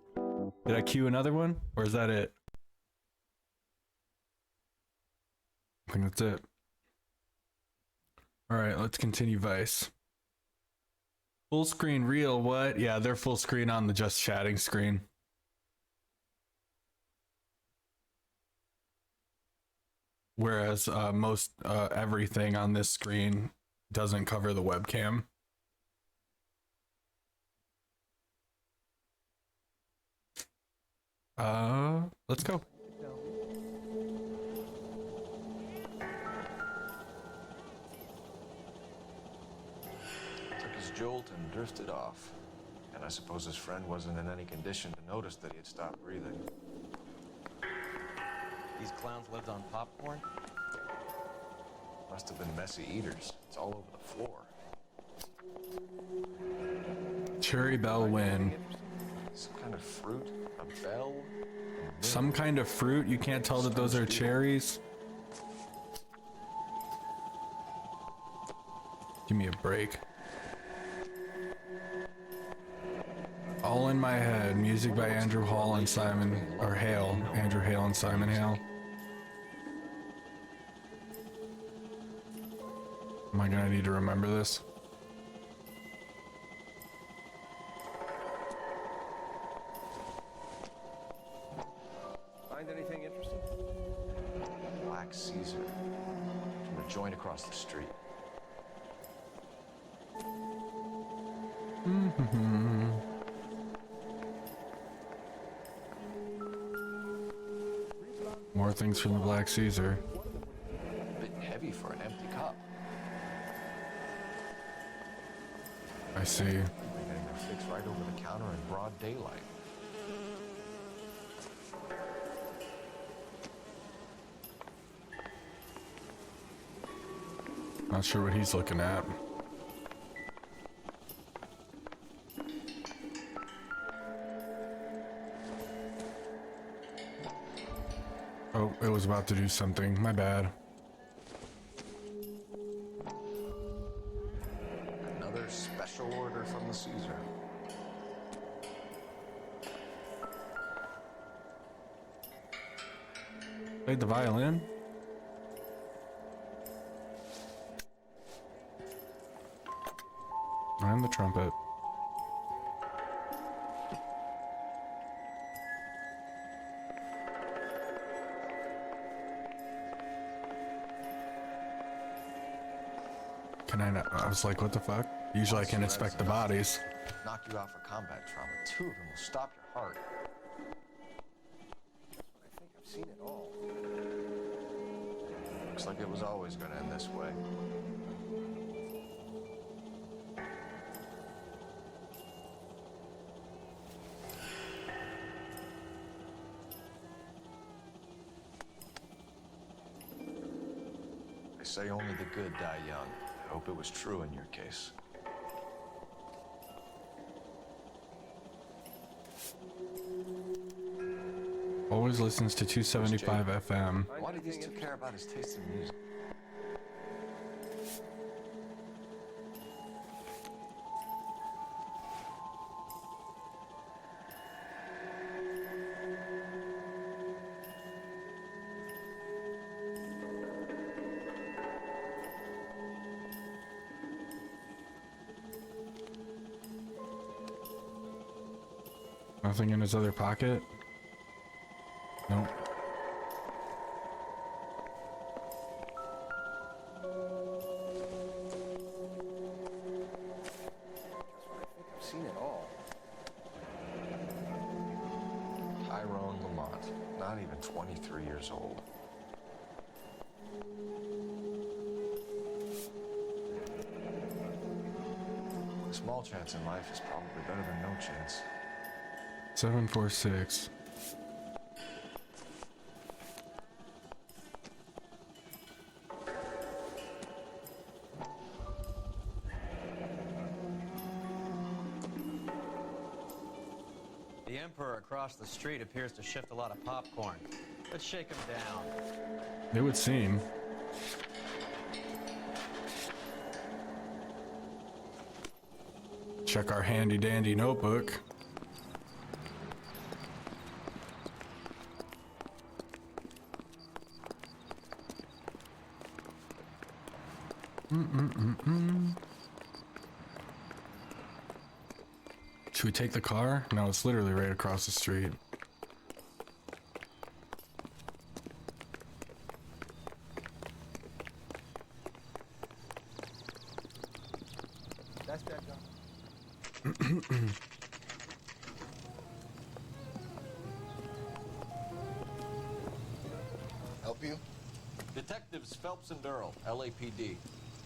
[SPEAKER 1] Did I cue another one? Or is that it? I think that's it. Alright, let's continue Vice. Full screen real, what? Yeah, they're full screen on the just chatting screen. Whereas most everything on this screen doesn't cover the webcam. Let's go.
[SPEAKER 3] Took his jolt and drifted off. And I suppose his friend wasn't in any condition to notice that he had stopped breathing.
[SPEAKER 12] These clowns lived on popcorn?
[SPEAKER 3] Must have been messy eaters. It's all over the floor.
[SPEAKER 1] Cherry Bell win.
[SPEAKER 3] Some kind of fruit? A bell?
[SPEAKER 1] Some kind of fruit? You can't tell that those are cherries? Give me a break. All in My Head, music by Andrew Hall and Simon, or Hale, Andrew Hale and Simon Hale. Am I gonna need to remember this?
[SPEAKER 3] Find anything interesting? Black Caesar. From a joint across the street.
[SPEAKER 1] More things from the Black Caesar.
[SPEAKER 3] A bit heavy for an empty cup.
[SPEAKER 1] I see.
[SPEAKER 3] They're getting their fix right over the counter in broad daylight.
[SPEAKER 1] Not sure what he's looking at. Oh, it was about to do something. My bad.
[SPEAKER 3] Another special order from the Caesar.
[SPEAKER 1] Played the violin? And the trumpet. Can I not? I was like, what the fuck? Usually I can inspect the bodies.
[SPEAKER 3] Knock you out for combat trauma. 2 of them will stop your heart. I think I've seen it all. Looks like it was always going to end this way. They say only the good die young. I hope it was true in your case.
[SPEAKER 1] Always listens to 275 FM.
[SPEAKER 3] Why do these two care about his taste in music?
[SPEAKER 1] Nothing in his other pocket? Nope.
[SPEAKER 3] I've seen it all. Tyrone Lamont, not even 23 years old. A small chance in life is probably better than no chance.
[SPEAKER 1] 746.
[SPEAKER 12] The Emperor across the street appears to shift a lot of popcorn. Let's shake him down.
[SPEAKER 1] It would seem. Check our handy dandy notebook. Should we take the car? No, it's literally right across the street.
[SPEAKER 13] That's that guy.
[SPEAKER 3] Help you?
[SPEAKER 9] Detectives Phelps and Durrell, LAPD.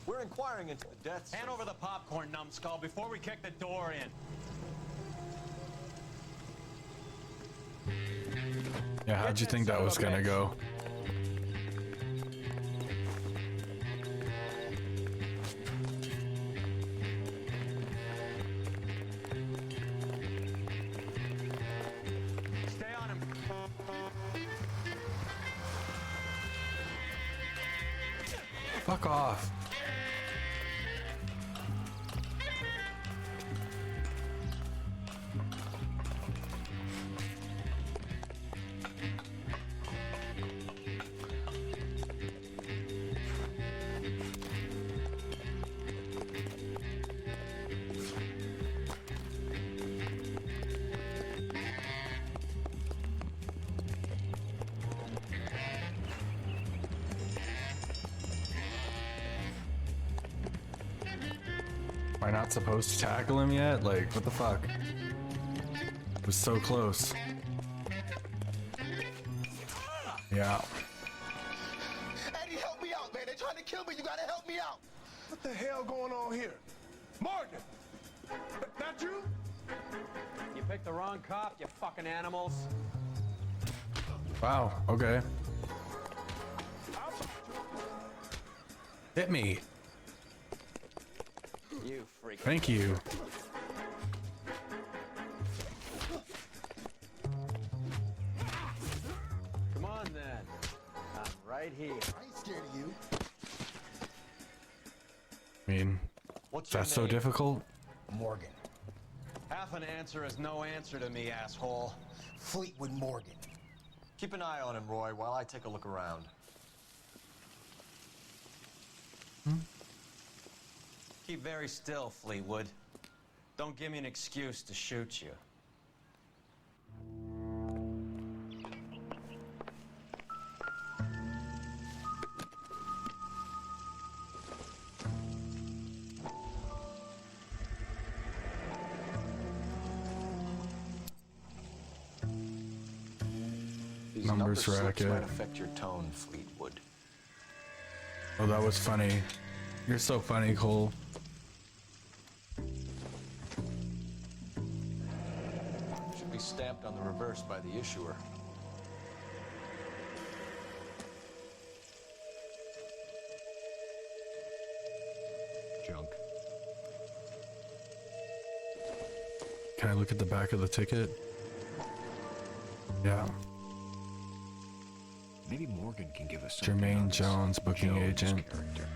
[SPEAKER 9] We're inquiring into the deaths.
[SPEAKER 12] Hand over the popcorn, numbskull, before we kick the door in.
[SPEAKER 1] Yeah, how'd you think that was gonna go?
[SPEAKER 12] Stay on him.
[SPEAKER 1] Fuck off. Am I not supposed to tackle him yet? Like, what the fuck? It was so close. Yeah.
[SPEAKER 6] Eddie, help me out, man. They're trying to kill me. You gotta help me out. What the hell going on here? Morgan! Not you?
[SPEAKER 12] You picked the wrong cop, you fucking animals.
[SPEAKER 1] Wow, okay. Hit me.
[SPEAKER 12] You freak.
[SPEAKER 1] Thank you.
[SPEAKER 12] Come on then. I'm right here.
[SPEAKER 6] I ain't scared of you.
[SPEAKER 1] I mean,
[SPEAKER 12] What's your
[SPEAKER 1] that's so
[SPEAKER 12] name?
[SPEAKER 1] difficult?
[SPEAKER 6] Morgan.
[SPEAKER 12] Half an answer is no answer to me, asshole.
[SPEAKER 6] Fleetwood Morgan.
[SPEAKER 3] Keep an eye on him, Roy, while I take a look around.
[SPEAKER 12] Keep very still, Fleetwood. Don't give me an excuse to shoot you.
[SPEAKER 3] These
[SPEAKER 1] Numbers
[SPEAKER 3] number slips
[SPEAKER 1] racket.
[SPEAKER 3] might affect your tone, Fleetwood.
[SPEAKER 1] Oh, that was funny. You're so funny, Cole.
[SPEAKER 3] Should be stamped on the reverse by the issuer. Junk.
[SPEAKER 1] Can I look at the back of the ticket? Yeah.
[SPEAKER 3] Maybe Morgan can give us something
[SPEAKER 1] Jermaine
[SPEAKER 3] on this
[SPEAKER 1] Jones, booking
[SPEAKER 3] Jones
[SPEAKER 1] agent.
[SPEAKER 3] character.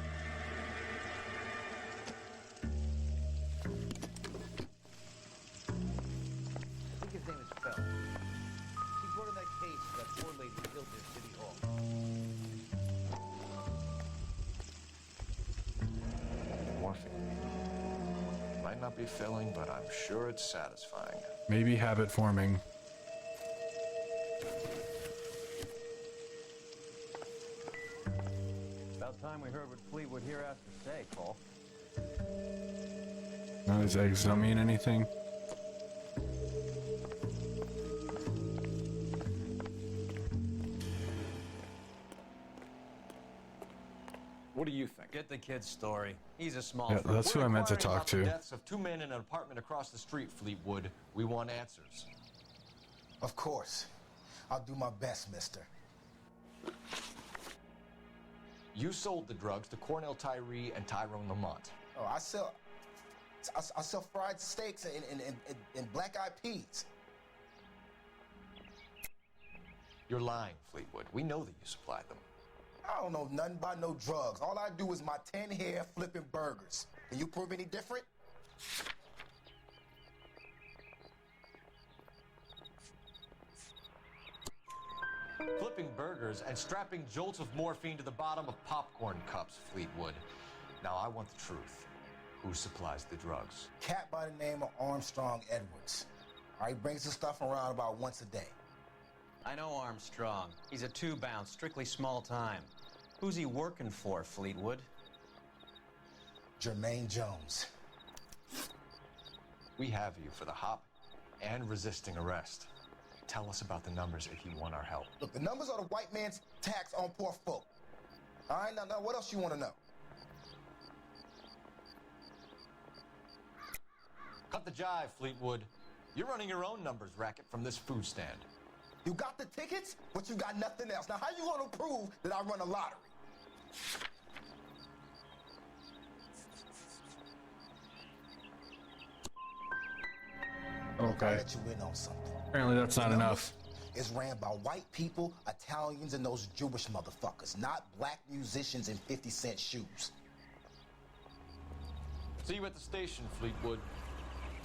[SPEAKER 13] I think his name is Phelps. He's one of that case of that poor lady killed near City Hall.
[SPEAKER 3] Morphine. Might not be filling, but I'm sure it's satisfying.
[SPEAKER 1] Maybe habit forming.
[SPEAKER 12] About time we heard what Fleetwood here has to say, Cole.
[SPEAKER 1] No, his eggs don't mean anything.
[SPEAKER 3] What do you think?
[SPEAKER 12] Get the kid's story. He's a small
[SPEAKER 1] Yeah,
[SPEAKER 12] fry.
[SPEAKER 1] that's who I meant to
[SPEAKER 3] Inquiring
[SPEAKER 1] talk
[SPEAKER 3] about the
[SPEAKER 1] to.
[SPEAKER 3] deaths of 2 men in an apartment across the street, Fleetwood. We want answers.
[SPEAKER 6] Of course. I'll do my best, mister.
[SPEAKER 3] You sold the drugs to Cornell Tyree and Tyrone Lamont.
[SPEAKER 6] Oh, I sell fried steaks and black-eyed peas.
[SPEAKER 3] You're lying, Fleetwood. We know that you supplied them.
[SPEAKER 6] I don't know nothing about no drugs. All I do is my 10 hair flipping burgers. Can you prove any different?
[SPEAKER 3] Flipping burgers and strapping jolts of morphine to the bottom of popcorn cups, Fleetwood. Now I want the truth. Who supplies the drugs?
[SPEAKER 6] Cat by the name of Armstrong Edwards. All right, brings the stuff around about once a day.
[SPEAKER 12] I know Armstrong. He's a 2-bounce, strictly small time. Who's he working for, Fleetwood?
[SPEAKER 6] Jermaine Jones.
[SPEAKER 3] We have you for the hop and resisting arrest. Tell us about the numbers if you want our help.
[SPEAKER 6] Look, the numbers are the white man's tax on poor folk. All right, now what else you want to know?
[SPEAKER 3] Cut the jive, Fleetwood. You're running your own numbers racket from this food stand.
[SPEAKER 6] You got the tickets, but you got nothing else. Now, how you going to prove that I run a lottery?
[SPEAKER 1] Okay.
[SPEAKER 6] I'll let you in on something.
[SPEAKER 1] Apparently that's not enough.
[SPEAKER 6] It's ran by white people, Italians, and those Jewish motherfuckers, not black musicians in 50-cent shoes.
[SPEAKER 3] See you at the station, Fleetwood.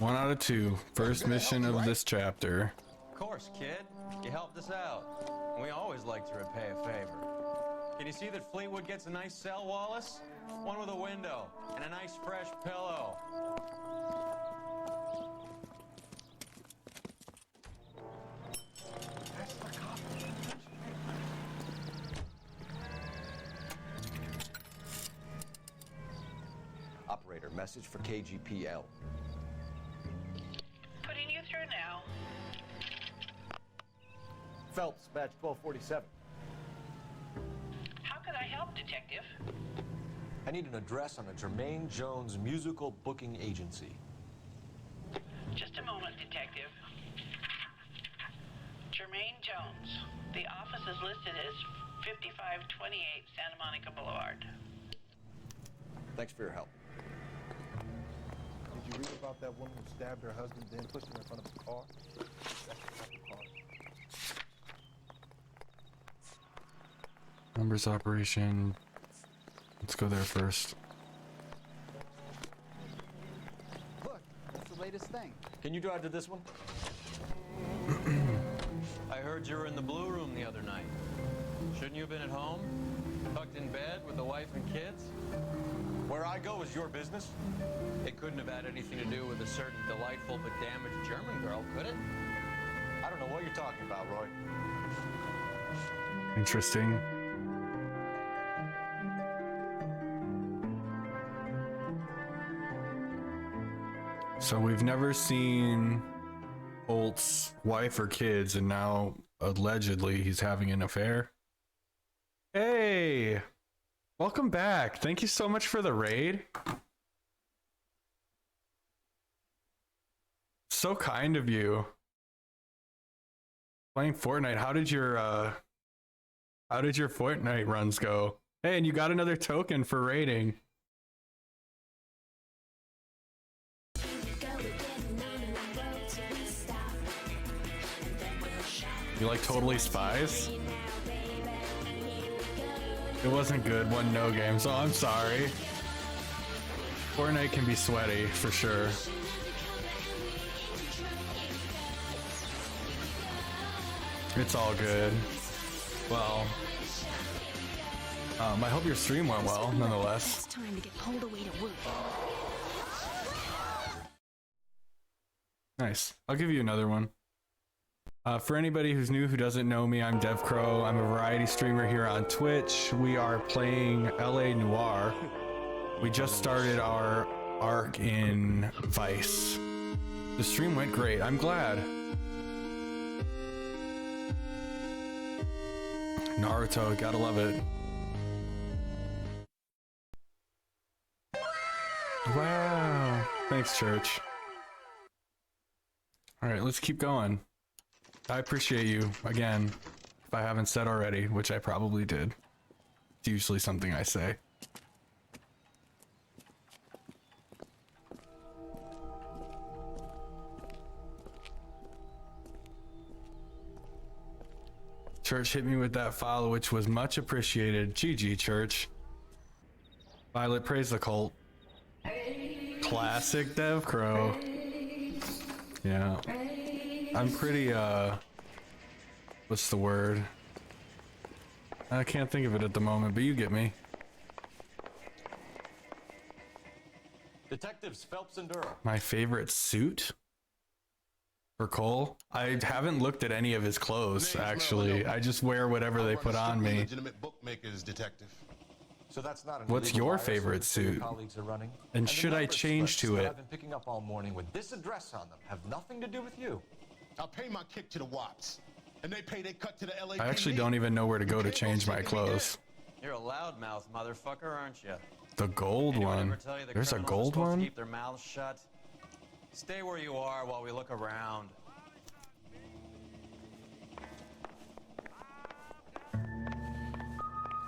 [SPEAKER 1] 1 out of 2. First mission of this chapter.
[SPEAKER 12] Of course, kid. You helped us out. We always like to repay a favor. Can you see that Fleetwood gets a nice cell, Wallace? One with a window and a nice fresh pillow.
[SPEAKER 3] Operator, Message for KGPL.
[SPEAKER 7] Putting you through now.
[SPEAKER 12] Phelps, badge 1247.
[SPEAKER 7] How can I help, Detective?
[SPEAKER 3] I need an address on a Jermaine Jones musical booking agency.
[SPEAKER 7] Just a moment, Detective. Jermaine Jones. The office is listed as 5528 Santa Monica Boulevard.
[SPEAKER 3] Thanks for your help.
[SPEAKER 6] Did you read about that woman who stabbed her husband, then pushed him in front of a car? That's the type of car.
[SPEAKER 1] Numbers operation. Let's go there first.
[SPEAKER 2] Look, that's the latest thing.
[SPEAKER 3] Can you drive to this one?
[SPEAKER 12] I heard you were in the blue room the other night. Shouldn't you have been at home? Tucked in bed with the wife and kids?
[SPEAKER 3] Where I go is your business?
[SPEAKER 12] It couldn't have had anything to do with a certain delightful but damaged German girl, could it?
[SPEAKER 3] I don't know what you're talking about, Roy.
[SPEAKER 1] Interesting. So we've never seen Holt's wife or kids, and now allegedly he's having an affair. Hey, welcome back. Thank you so much for the raid. So kind of you. Playing Fortnite. How did your Fortnite runs go? Hey, and you got another token for raiding. You like Totally Spies? It wasn't good, one no game, so I'm sorry. Fortnite can be sweaty, for sure. It's all good. Well, I hope your stream went well, nonetheless.
[SPEAKER 15] It's time to get pulled away to work.
[SPEAKER 1] Nice. I'll give you another one. For anybody who's new who doesn't know me, I'm DevCro. I'm a variety streamer here on Twitch. We are playing LA Noire. We just started our arc in Vice. The stream went great. I'm glad. Naruto, gotta love it. Wow. Thanks, Church. All right, let's keep going. I appreciate you, again, if I haven't said already, which I probably did. It's usually something I say. Church hit me with that follow, which was much appreciated. GG, Church. Violet, praise the cult. Classic DevCro. Yeah. I'm pretty, what's the word? I can't think of it at the moment, but you get me.
[SPEAKER 3] Detectives Phelps and Durham.
[SPEAKER 1] My favorite suit? For Cole? I haven't looked at any of his clothes, actually. I just wear whatever they put on me.
[SPEAKER 6] Legitimate bookmakers, detective.
[SPEAKER 3] So that's not an
[SPEAKER 1] What's
[SPEAKER 3] illegal
[SPEAKER 1] your
[SPEAKER 3] wire
[SPEAKER 1] favorite
[SPEAKER 3] service your
[SPEAKER 1] suit?
[SPEAKER 3] colleagues are running.
[SPEAKER 1] And
[SPEAKER 3] the
[SPEAKER 1] should I
[SPEAKER 3] number
[SPEAKER 1] change
[SPEAKER 3] slips
[SPEAKER 1] to
[SPEAKER 3] that
[SPEAKER 1] it?
[SPEAKER 3] I've been picking up all morning with this address on them have nothing to do with you.
[SPEAKER 6] I'll pay my kick to the Wops, and they pay their cut to the LA.
[SPEAKER 1] I actually don't even know where to go to change my clothes.
[SPEAKER 12] You're a loudmouth motherfucker, aren't you?
[SPEAKER 1] The gold
[SPEAKER 12] Anyone
[SPEAKER 1] one.
[SPEAKER 12] ever tell you the
[SPEAKER 1] There's a
[SPEAKER 12] criminals are
[SPEAKER 1] gold
[SPEAKER 12] supposed to
[SPEAKER 1] one?
[SPEAKER 12] Keep their mouths shut. Stay where you are while we look around.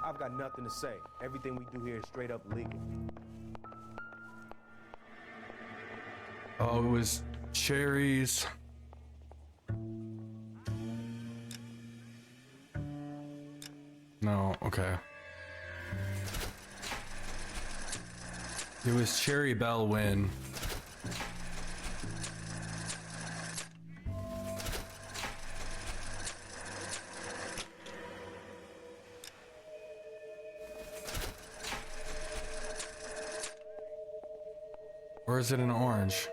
[SPEAKER 16] I've got nothing to say. Everything we do here is straight up legal.
[SPEAKER 1] Oh, it was cherries. No, okay. It was Cherry Bell Win. Or is it an orange?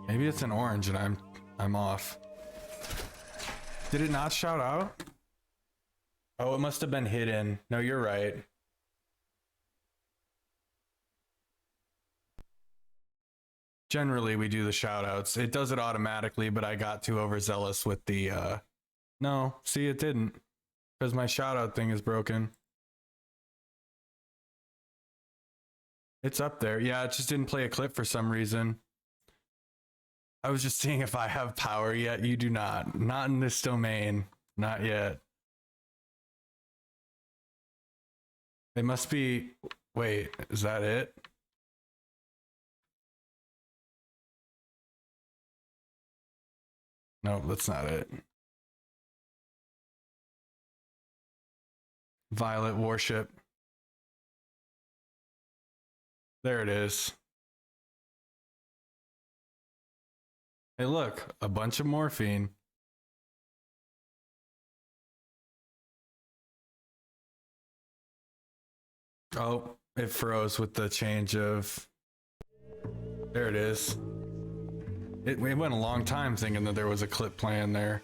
[SPEAKER 1] Maybe it's an orange and I'm off. Did it not shout out? Oh, it must have been hidden. No, you're right. Generally, we do the shout outs. It does it automatically, but I got too overzealous with the, no, see, it didn't. Because my shout out thing is broken. It's up there. Yeah, it just didn't play a clip for some reason. I was just seeing if I have power yet. You do not. Not in this domain. Not yet. It must be... Wait, is that it? No, that's not it. Violet Warship. There it is. Hey, look, a bunch of morphine. Oh, it froze with the change of... There it is. It went a long time thinking that there was a clip playing there.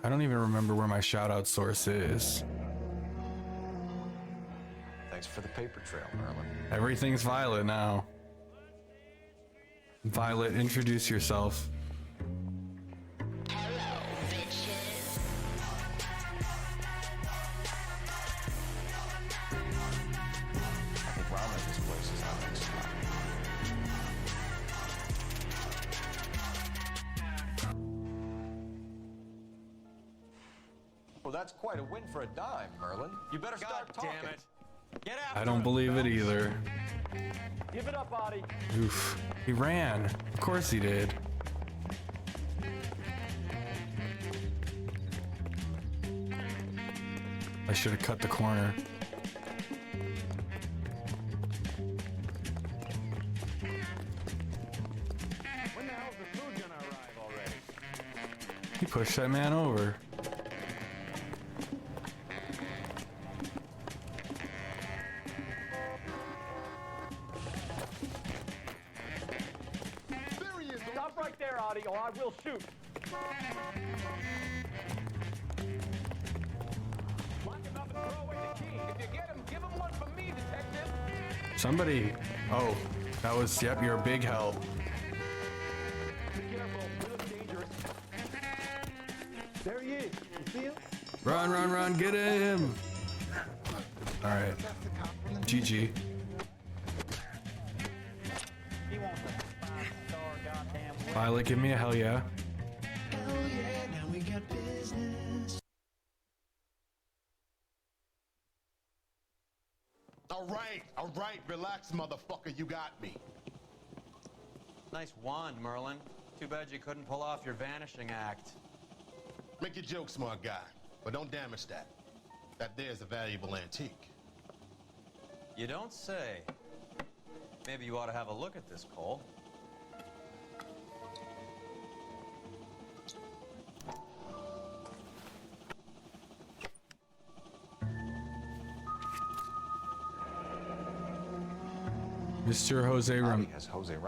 [SPEAKER 1] I don't even remember where my shout-out source is.
[SPEAKER 3] Thanks for the paper trail, Merlin.
[SPEAKER 1] Everything's Violet now. Violet, introduce yourself.
[SPEAKER 3] I think Ramen, this place is our next stop. Well, that's quite a win for a dime, Merlin. You better start talking.
[SPEAKER 12] Damn it. Get after
[SPEAKER 1] I don't believe it either.
[SPEAKER 12] Give it up, Audie.
[SPEAKER 1] Oof. He ran. Of course he did. I should have cut the corner.
[SPEAKER 12] When the hell's the food gonna arrive already?
[SPEAKER 1] He pushed that man over.
[SPEAKER 12] Stop right there, Audie, or I will shoot. Lock him up and throw away the key. If you get him, give him one from me, detective.
[SPEAKER 1] Somebody. Oh, that was, yep, you're a big help.
[SPEAKER 12] Be careful, he looks dangerous. There he is. You see him?
[SPEAKER 1] Run, run, run, get him! Alright. GG. Violet, give me a hell yeah.
[SPEAKER 6] All right, relax, motherfucker, you got me.
[SPEAKER 12] Nice wand, Merlin. Too bad you couldn't pull off your vanishing act.
[SPEAKER 6] Make your joke, smart guy, but don't damage that. That there's a valuable antique.
[SPEAKER 12] You don't say. Maybe you ought to have a look at this, Cole.
[SPEAKER 1] Mr. Jose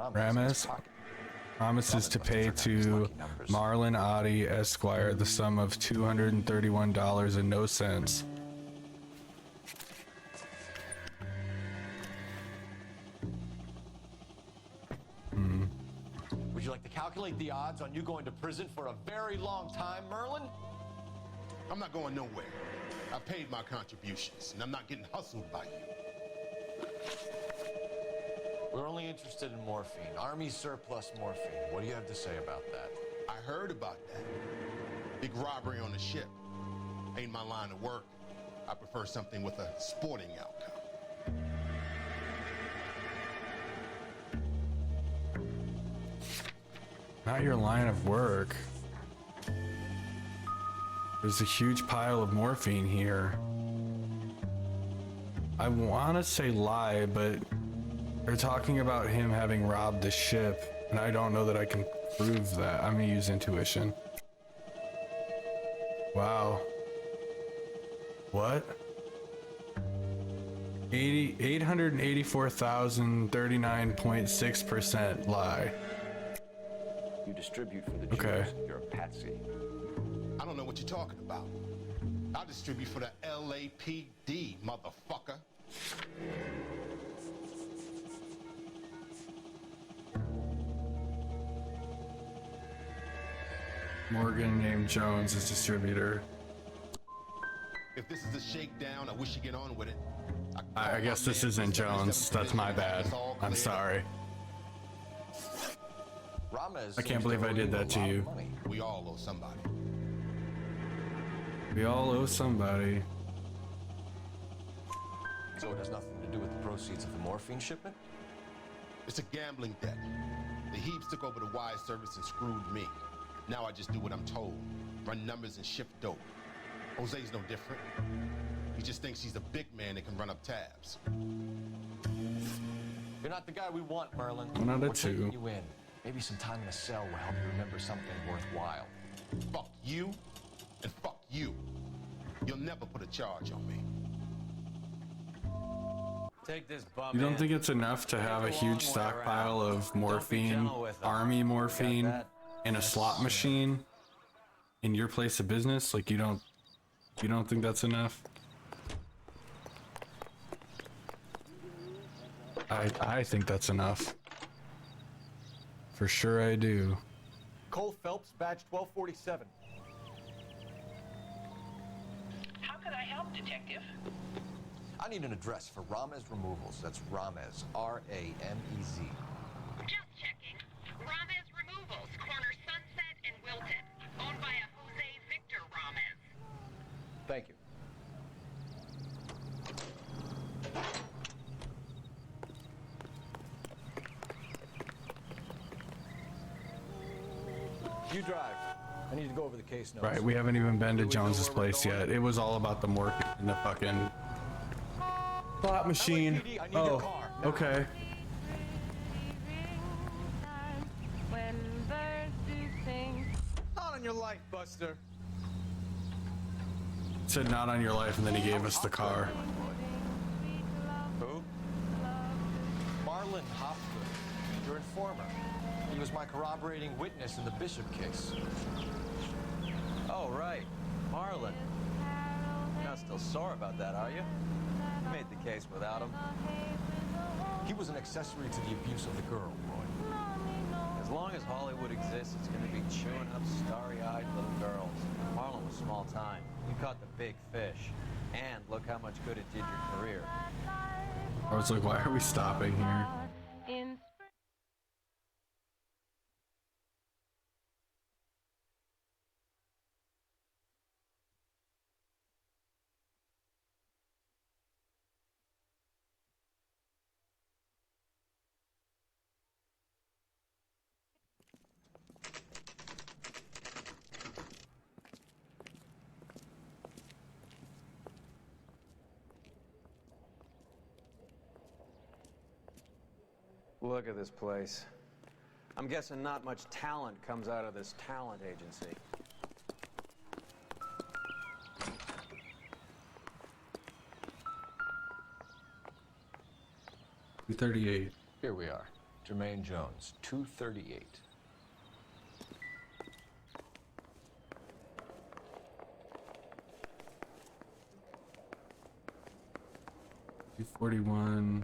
[SPEAKER 1] Ramirez promises to pay to Marlon Adi Esquire the sum of $231 and no cents.
[SPEAKER 3] Would you like to calculate the odds on you going to prison for a very long time, Merlin?
[SPEAKER 6] I'm not going nowhere. I paid my contributions, and I'm not getting hustled by you.
[SPEAKER 3] We're only interested in morphine. Army surplus morphine. What do you have to say about that?
[SPEAKER 6] I heard about that. Big robbery on the ship. Ain't my line of work. I prefer something with a sporting outcome.
[SPEAKER 1] Not your line of work. There's a huge pile of morphine here. I want to say lie, but they're talking about him having robbed the ship, and I don't know that I can prove that. I'm gonna use intuition. Wow. What? 884,039.6% lie.
[SPEAKER 17] You distribute for the Jews.
[SPEAKER 1] Okay.
[SPEAKER 17] You're a patsy.
[SPEAKER 6] I don't know what you're talking about. I distribute for the LAPD, motherfucker.
[SPEAKER 1] Morgan named Jones as distributor.
[SPEAKER 15] If this is a shakedown, I wish you get on with it.
[SPEAKER 1] I guess this isn't Jones. That's my bad. I'm sorry. I can't believe I did that to you.
[SPEAKER 15] We all owe somebody.
[SPEAKER 1] We all owe somebody.
[SPEAKER 3] So it has nothing to do with the proceeds of the morphine shipment?
[SPEAKER 15] It's a gambling debt. The Heaps took over the wire service and screwed me. Now I just do what I'm told. Run numbers and ship dope. Jose's no different. He just thinks he's a big man that can run up tabs.
[SPEAKER 3] You're not the guy we want, Merlin.
[SPEAKER 1] 1 out of
[SPEAKER 3] We're
[SPEAKER 1] 2.
[SPEAKER 3] taking you in. Maybe some time in a cell will help you remember something worthwhile.
[SPEAKER 15] Fuck you, and fuck you. You'll never put a charge on me.
[SPEAKER 12] Take this bum
[SPEAKER 1] You don't
[SPEAKER 12] in.
[SPEAKER 1] think it's enough to have a huge stockpile of morphine,
[SPEAKER 12] gentle with them.
[SPEAKER 1] army morphine,
[SPEAKER 12] Got that?
[SPEAKER 1] and a slot machine in your place of business? Like you don't think that's enough? I think that's enough. For sure I do.
[SPEAKER 9] Cole Phelps, badge 1247.
[SPEAKER 7] How can I help, Detective?
[SPEAKER 3] I need an address for Ramez Removals. That's Ramez, R-A-M-E-Z.
[SPEAKER 7] Just checking. Ramez Removals, corner Sunset and Wilton. Owned by a Jose Victor Ramez.
[SPEAKER 9] Thank you. You drive. I need to go over the case notes.
[SPEAKER 1] Right, we haven't even been to Jones's place yet. It was all about the morphine and the fucking slot machine. Oh, okay.
[SPEAKER 14] When birds do sing.
[SPEAKER 12] Not on your life, Buster.
[SPEAKER 1] Said not on your life, and then he gave us the car.
[SPEAKER 3] Who? Marlon Hopgood, your informer. He was my corroborating witness in the Bishop case.
[SPEAKER 12] Oh, right. Marlon. You're not still sore about that, are you? You made the case without him.
[SPEAKER 3] He was an accessory to the abuse of the girl, Roy.
[SPEAKER 12] As long as Hollywood exists, it's going to be chewing up starry-eyed little girls. Marlon was small time. You caught the big fish. And look how much good it did your career.
[SPEAKER 1] I was like, why are we stopping here?
[SPEAKER 14] In
[SPEAKER 12] Look at this place. I'm guessing not much talent comes out of this talent agency.
[SPEAKER 1] $238.
[SPEAKER 3] Here we are. Jermaine Jones, 238.
[SPEAKER 1] $241.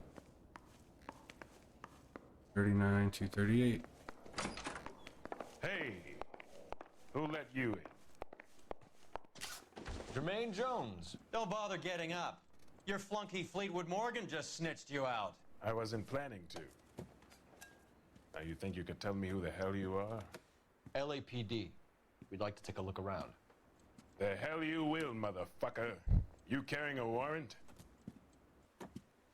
[SPEAKER 1] 39, 238.
[SPEAKER 10] Hey, who let you in?
[SPEAKER 3] Jermaine Jones.
[SPEAKER 12] Don't bother getting up. Your flunky Fleetwood Morgan just snitched you out.
[SPEAKER 10] I wasn't planning to. Now you think you could tell me who the hell you are?
[SPEAKER 3] LAPD. We'd like to take a look around.
[SPEAKER 10] The hell you will, motherfucker. You carrying a warrant?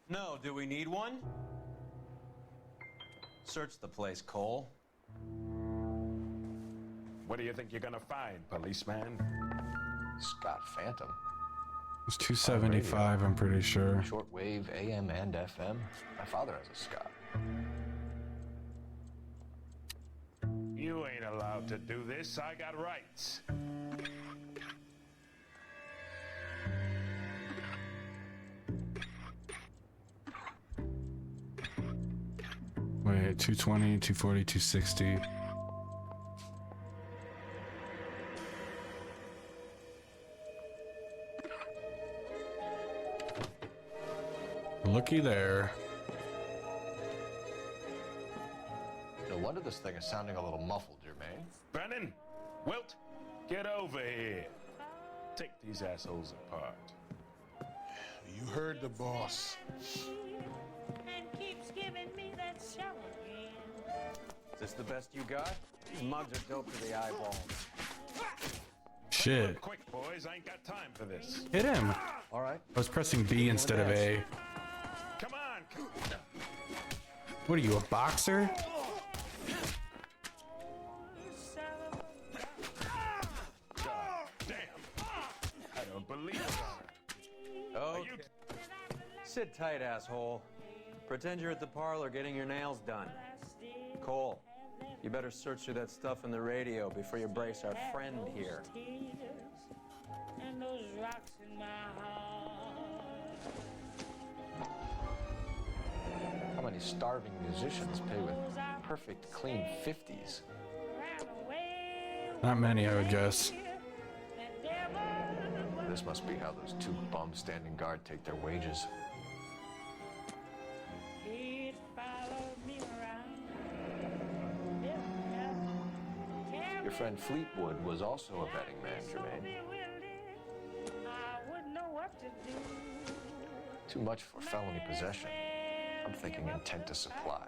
[SPEAKER 12] No, do we need one? Search the place, Cole.
[SPEAKER 10] What do you think you're gonna find, policeman?
[SPEAKER 3] Scott Phantom.
[SPEAKER 1] It's 275, I'm pretty sure.
[SPEAKER 3] Shortwave, AM and FM. My father has a Scott.
[SPEAKER 10] You ain't allowed to do this. I got rights.
[SPEAKER 1] Wait, 220, 240, 260. Looky there.
[SPEAKER 3] No wonder this thing is sounding a little muffled, Jermaine.
[SPEAKER 10] Brennan, Wilt,
[SPEAKER 19] Get over here. Take these assholes apart.
[SPEAKER 6] You heard the boss.
[SPEAKER 14] And keeps giving me that show again.
[SPEAKER 12] Is this the best you got? These mugs are dope to the eyeballs.
[SPEAKER 1] Shit.
[SPEAKER 19] Quick, boys. I ain't got time for this.
[SPEAKER 1] Hit him.
[SPEAKER 12] All right.
[SPEAKER 1] I was pressing B instead of A.
[SPEAKER 19] Come on.
[SPEAKER 1] What are you, a boxer?
[SPEAKER 19] God damn. I don't believe it.
[SPEAKER 12] Okay. Sit tight, asshole. Pretend you're at the parlor getting your nails done. Cole, you better search through that stuff in the radio before you brace our friend here.
[SPEAKER 14] And those rocks in my heart.
[SPEAKER 9] How many starving musicians pay with perfect, clean 50s?
[SPEAKER 1] Not many, I would guess.
[SPEAKER 9] This must be how those two bums standing guard take their wages.
[SPEAKER 14] It followed me around.
[SPEAKER 9] Your friend Fleetwood was also a betting man, Jermaine.
[SPEAKER 14] I wouldn't know what to do.
[SPEAKER 9] Too much for felony possession. I'm thinking intent to supply.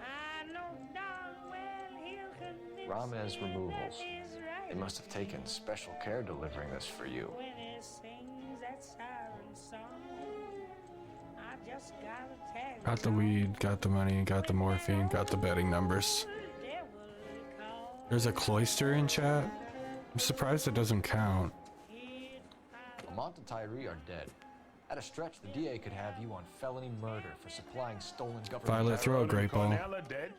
[SPEAKER 14] I know darn well he'll convince
[SPEAKER 9] Ramez
[SPEAKER 14] me
[SPEAKER 9] Removals.
[SPEAKER 14] that he's right
[SPEAKER 9] They must have taken special care delivering this for you.
[SPEAKER 14] when he sings that siren song. I just gotta tag
[SPEAKER 1] Got the weed, got the money, got the morphine, got the betting numbers. There's a cloister in chat. I'm surprised it doesn't count.
[SPEAKER 9] Lamont and Tyree are dead. At a stretch, the DA could have you on felony murder for supplying stolen government...
[SPEAKER 1] Violet, throw a great ball.
[SPEAKER 19] dead?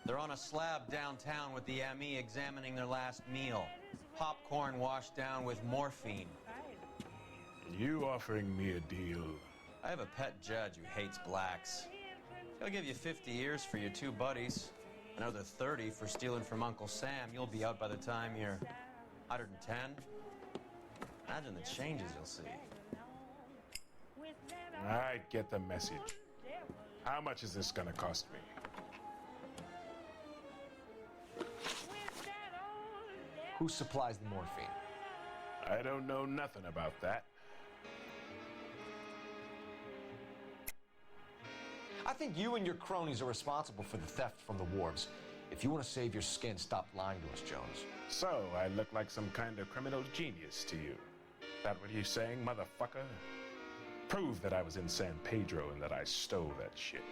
[SPEAKER 12] They're on a slab downtown with the ME examining their last meal. Popcorn washed down with morphine.
[SPEAKER 19] You offering me a deal?
[SPEAKER 12] I have a pet judge who hates blacks. He'll give you 50 years for your two buddies. Another 30 for stealing from Uncle Sam. You'll be out by the time you're 110. Imagine the changes you'll see.
[SPEAKER 19] I get the message. How much is this gonna cost me?
[SPEAKER 9] Who supplies the morphine?
[SPEAKER 19] I don't know nothing about that.
[SPEAKER 9] I think you and your cronies are responsible for the theft from the wharves. If you want to save your skin, stop lying to us, Jones.
[SPEAKER 19] So, I look like some kind of criminal genius to you. That what you saying, motherfucker? Prove that I was in San Pedro and that I stole that shit.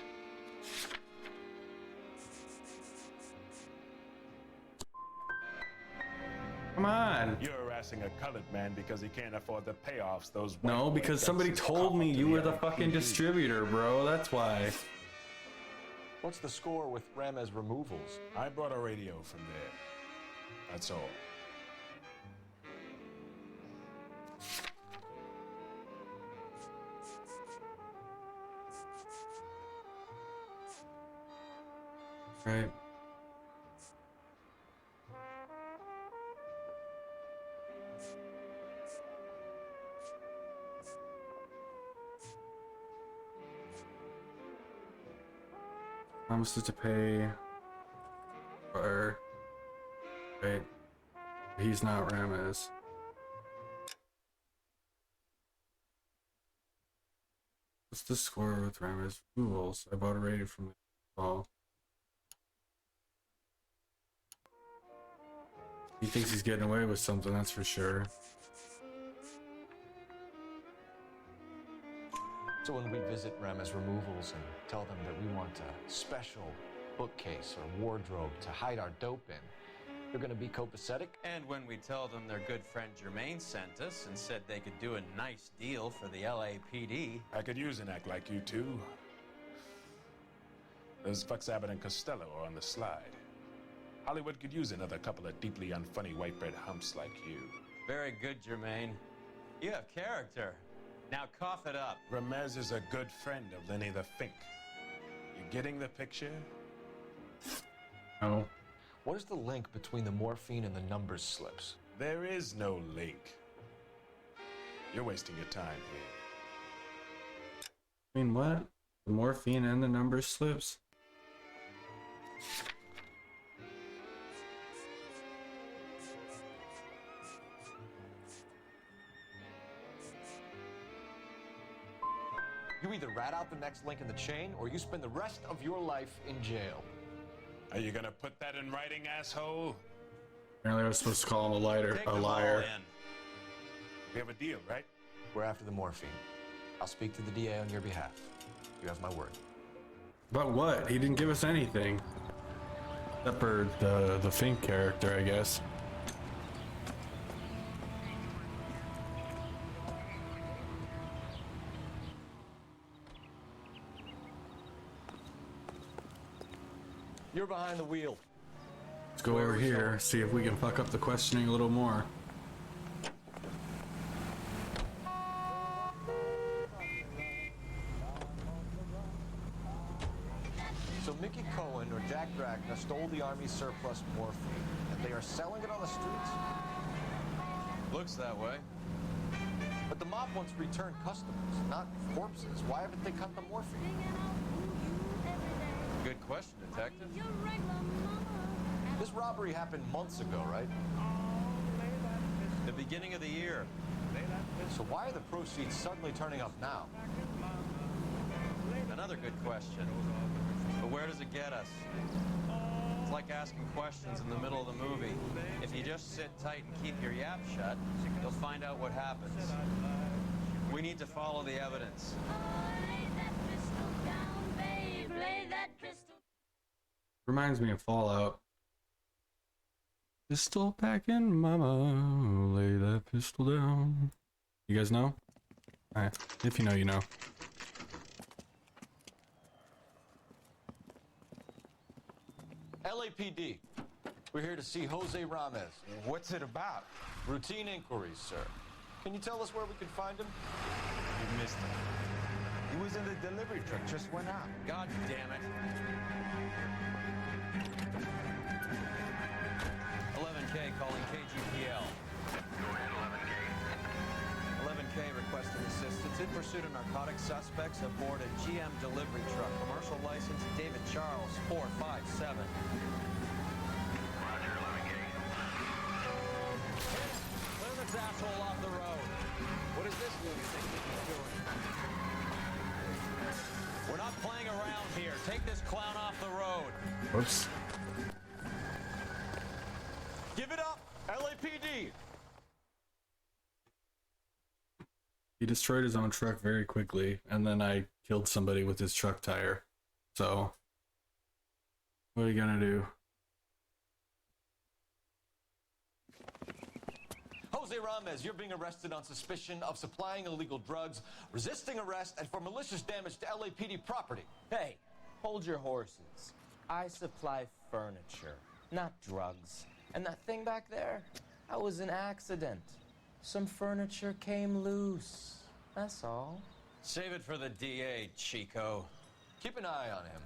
[SPEAKER 1] Come on.
[SPEAKER 19] You're harassing a colored man because he can't afford the payoffs those white
[SPEAKER 1] No,
[SPEAKER 19] boy
[SPEAKER 1] because somebody
[SPEAKER 19] dunces
[SPEAKER 1] told
[SPEAKER 19] cough
[SPEAKER 1] me
[SPEAKER 19] to
[SPEAKER 1] you were the
[SPEAKER 19] LAPD.
[SPEAKER 1] fucking distributor, bro. That's why.
[SPEAKER 9] What's the score with Ramez Removals?
[SPEAKER 19] I brought a radio from there. That's all.
[SPEAKER 1] Right. Promises to pay for... Right. He's not Ramez. What's the score with Ramez Removals? I bought a rated from the call. He thinks he's getting away with something, that's for sure.
[SPEAKER 9] So when we visit Ramez Removals and tell them that we want a special bookcase or wardrobe to hide our dope in, they're gonna be copacetic?
[SPEAKER 12] And when we tell them their good friend Jermaine sent us and said they could do a nice deal for the LAPD.
[SPEAKER 19] I could use an act like you two. Those fucks Abbott and Costello are on the slide. Hollywood could use another couple of deeply unfunny white bread humps like you.
[SPEAKER 12] Very good, Jermaine. You have character. Now cough it up.
[SPEAKER 19] Ramez is a good friend of Lenny the Fink. You getting the picture?
[SPEAKER 1] No.
[SPEAKER 9] What is the link between the morphine and the numbers slips?
[SPEAKER 19] There is no link. You're wasting your time here.
[SPEAKER 1] I mean, what? The morphine and the number slips?
[SPEAKER 3] You either rat out the next link in the chain, or you spend the rest of your life in jail.
[SPEAKER 19] Are you gonna put that in writing, asshole?
[SPEAKER 1] Apparently I was supposed to call him a liar.
[SPEAKER 19] Take
[SPEAKER 1] A
[SPEAKER 19] them all
[SPEAKER 1] liar.
[SPEAKER 19] in. We have a deal, right?
[SPEAKER 3] We're after the morphine. I'll speak to the DA on your behalf. You have my word.
[SPEAKER 1] But what? He didn't give us anything. Except for the Fink character, I guess.
[SPEAKER 3] You're behind the wheel.
[SPEAKER 1] Let's go over here, see if we can fuck up the questioning a little more.
[SPEAKER 3] So Mickey Cohen or Jack Drachna stole the Army's surplus morphine, and they are selling it on the streets?
[SPEAKER 12] Looks that way.
[SPEAKER 3] But the mob wants returned customers, not corpses. Why haven't they cut the morphine?
[SPEAKER 12] Good question, Detective.
[SPEAKER 3] This robbery happened months ago, right?
[SPEAKER 12] The beginning of the year.
[SPEAKER 3] So why are the proceeds suddenly turning up now?
[SPEAKER 12] Another good question. But where does it get us? It's like asking questions in the middle of the movie. If you just sit tight and keep your yap shut, you'll find out what happens. We need to follow the evidence.
[SPEAKER 1] Reminds me of Fallout. Pistol packing, mama, lay that pistol down. You guys know? Alright, if you know, you know.
[SPEAKER 3] LAPD. We're here to see Jose Ramez.
[SPEAKER 6] What's it about?
[SPEAKER 3] Routine inquiries, sir. Can you tell us where we can find him?
[SPEAKER 6] You missed him. He was in the delivery truck, just went out.
[SPEAKER 12] God damn it. 11K calling KGPL. 11K requesting assistance in pursuit of narcotic suspects aboard a GM delivery truck. Commercial license David Charles 457.
[SPEAKER 10] Roger, 11K.
[SPEAKER 12] Clear this asshole off the road. What is this movie think he's doing? We're not playing around here. Take this clown off the road.
[SPEAKER 1] Whoops.
[SPEAKER 3] Give it up, LAPD!
[SPEAKER 1] He destroyed his own truck very quickly, and then I killed somebody with his truck tire. So, what are you gonna do?
[SPEAKER 3] Jose Ramez, you're being arrested on suspicion of supplying illegal drugs, resisting arrest, and for malicious damage to LAPD property.
[SPEAKER 11] Hey, hold your horses. I supply furniture, not drugs. And that thing back there, that was an accident. Some furniture came loose. That's all.
[SPEAKER 12] Save it for the DA, Chico.
[SPEAKER 3] Keep an eye on him.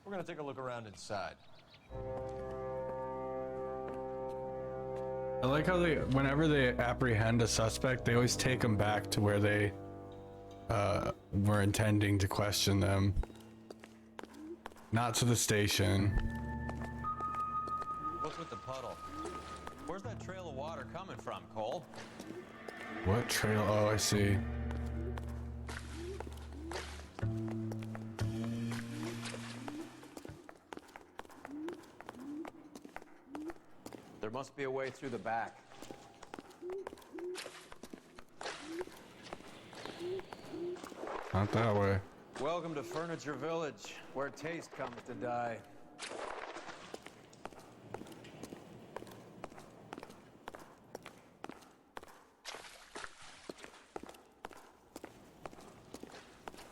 [SPEAKER 3] We're gonna take a look around inside.
[SPEAKER 1] I like how whenever they apprehend a suspect, they always take them back to where they were intending to question them. Not to the station.
[SPEAKER 12] What's with the puddle? Where's that trail of water coming from, Cole?
[SPEAKER 1] What trail? Oh, I see.
[SPEAKER 12] There must be a way through the back.
[SPEAKER 1] Not that way.
[SPEAKER 12] Welcome to Furniture Village, where taste comes to die.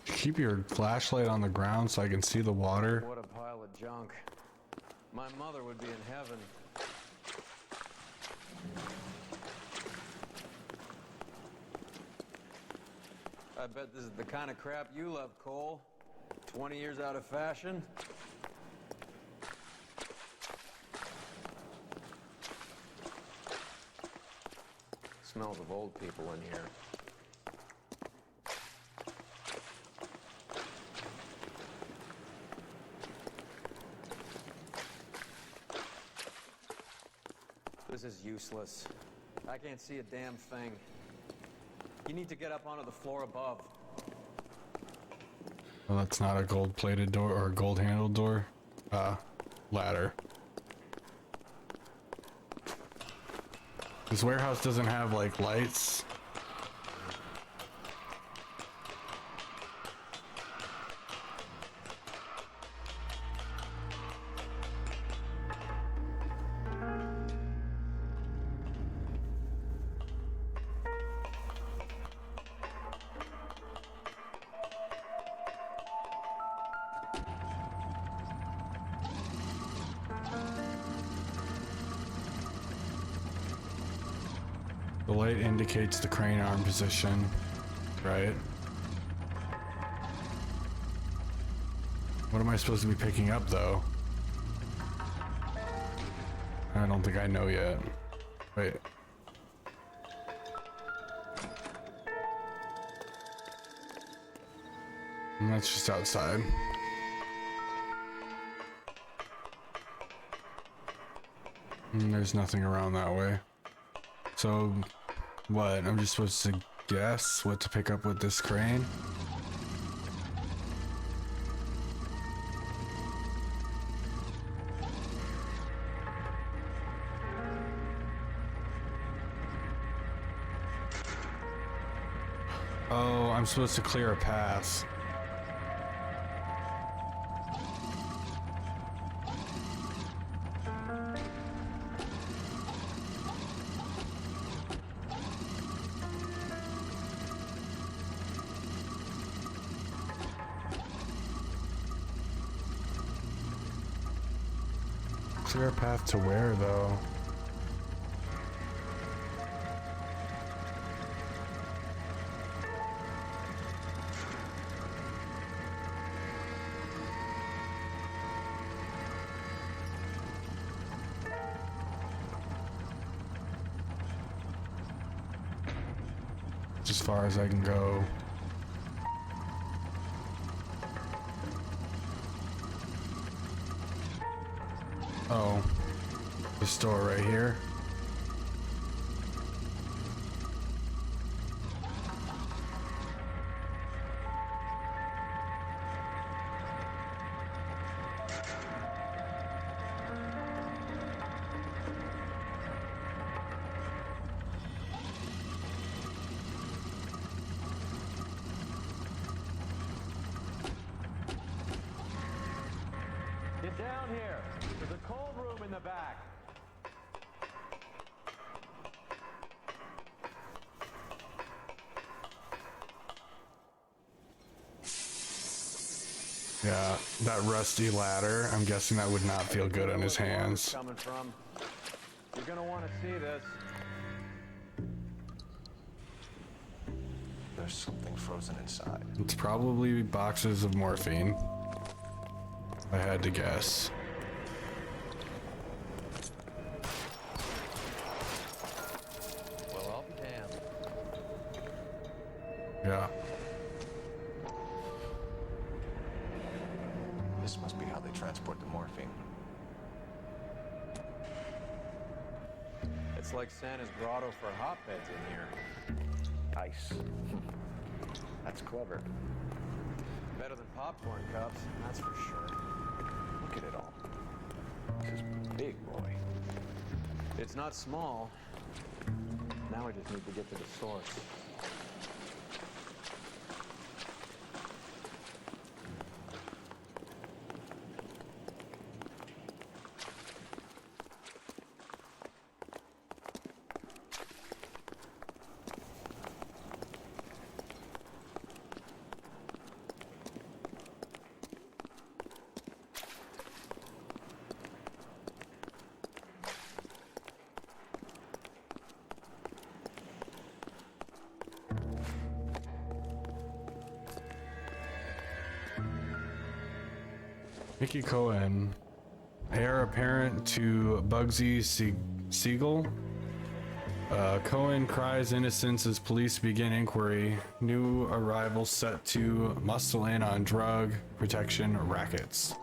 [SPEAKER 1] Keep your flashlight on the ground so I can see the water.
[SPEAKER 12] What a pile of junk. My mother would be in heaven. I bet this is the kind of crap you love, Cole. 20 years out of fashion. Smells of old people in here. This is useless. I can't see a damn thing. You need to get up onto the floor above.
[SPEAKER 1] Well, that's not a gold-plated door or a gold-handled door. Ladder. This warehouse doesn't have, like, lights. The light indicates the crane arm position, right? What am I supposed to be picking up, though? I don't think I know yet. Wait. And that's just outside. And there's nothing around that way. So, what? I'm just supposed to guess what to pick up with this crane? Oh, I'm supposed to clear a path. Clear a path to where, though? As far as I can go. Oh, the store right here.
[SPEAKER 12] Get down here. There's a cold room in the back.
[SPEAKER 1] Yeah, that rusty ladder. I'm guessing that would not feel good on his hands.
[SPEAKER 12] Coming from. You're gonna want to see this.
[SPEAKER 9] There's something frozen inside.
[SPEAKER 1] It's probably boxes of morphine. I had to guess.
[SPEAKER 12] Well, I'll be damned.
[SPEAKER 1] Yeah.
[SPEAKER 9] This must be how they transport the morphine.
[SPEAKER 12] It's like Santa's grotto for hotbeds in here.
[SPEAKER 9] Ice. That's clever.
[SPEAKER 12] Better than popcorn cups, that's for sure.
[SPEAKER 9] Look at it all. This is big, boy.
[SPEAKER 12] It's not small. Now we just need to get to the source.
[SPEAKER 1] Mickey Cohen, heir apparent to Bugsy Siegel. Cohen cries innocence as police begin inquiry. New arrival set to muscle in on drug protection rackets.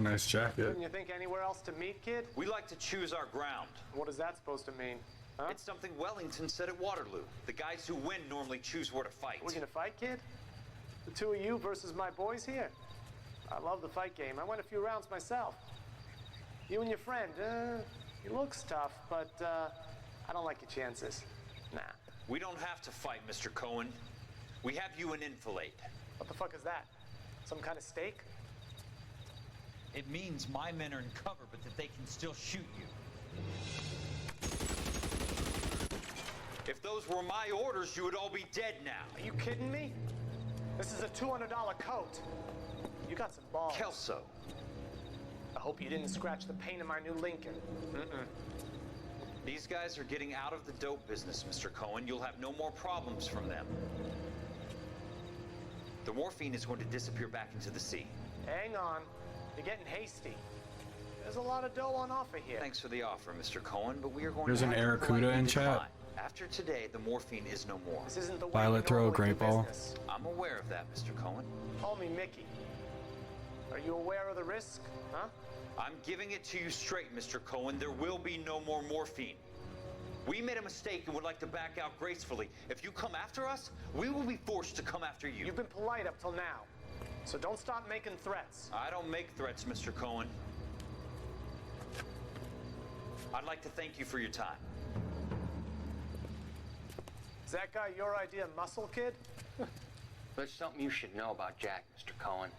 [SPEAKER 1] Nice jacket.
[SPEAKER 18] Couldn't you think anywhere else to meet, kid?
[SPEAKER 20] We like to choose our ground.
[SPEAKER 18] What is that supposed to mean? Huh?
[SPEAKER 20] It's something Wellington said at Waterloo. The guys who win normally choose where to fight.
[SPEAKER 18] We're gonna fight, kid? The two of you versus my boys here? I love the fight game. I went a few rounds myself. You and your friend, he looks tough, but I don't like your chances. Nah.
[SPEAKER 20] We don't have to fight, Mr. Cohen. We have you in enfilade.
[SPEAKER 18] What the fuck is that? Some kind of stake?
[SPEAKER 20] It means my men are in cover, but that they can still shoot you. If those were my orders, you would all be dead now.
[SPEAKER 18] Are you kidding me? This is a $200 coat. You got some balls.
[SPEAKER 20] Kelso.
[SPEAKER 18] I hope you didn't scratch the paint of my new Lincoln.
[SPEAKER 20] These guys are getting out of the dope business, Mr. Cohen. You'll have no more problems from them. The morphine is going to disappear back into the sea.
[SPEAKER 18] Hang on. You're getting hasty. There's a lot of dough on offer here.
[SPEAKER 20] Thanks for the offer, Mr. Cohen, but we are going
[SPEAKER 1] There's
[SPEAKER 20] to
[SPEAKER 1] an
[SPEAKER 20] have to
[SPEAKER 1] Aracuda in
[SPEAKER 20] politely
[SPEAKER 1] chat.
[SPEAKER 20] decline. After today, the morphine is no more.
[SPEAKER 18] This isn't the way
[SPEAKER 1] Violet,
[SPEAKER 18] we
[SPEAKER 1] throw a
[SPEAKER 18] normally
[SPEAKER 1] great
[SPEAKER 18] do
[SPEAKER 1] ball.
[SPEAKER 18] business.
[SPEAKER 20] I'm aware of that, Mr. Cohen.
[SPEAKER 18] Call me Mickey. Are you aware of the risk, huh?
[SPEAKER 20] I'm giving it to you straight, Mr. Cohen. There will be no more morphine. We made a mistake and would like to back out gracefully. If you come after us, we will be forced to come after you.
[SPEAKER 18] You've been polite up till now, so don't start making threats.
[SPEAKER 20] I don't make threats, Mr. Cohen. I'd like to thank you for your time.
[SPEAKER 18] Is that guy your idea of muscle, kid?
[SPEAKER 21] There's something you should know about Jack, Mr. Cohen.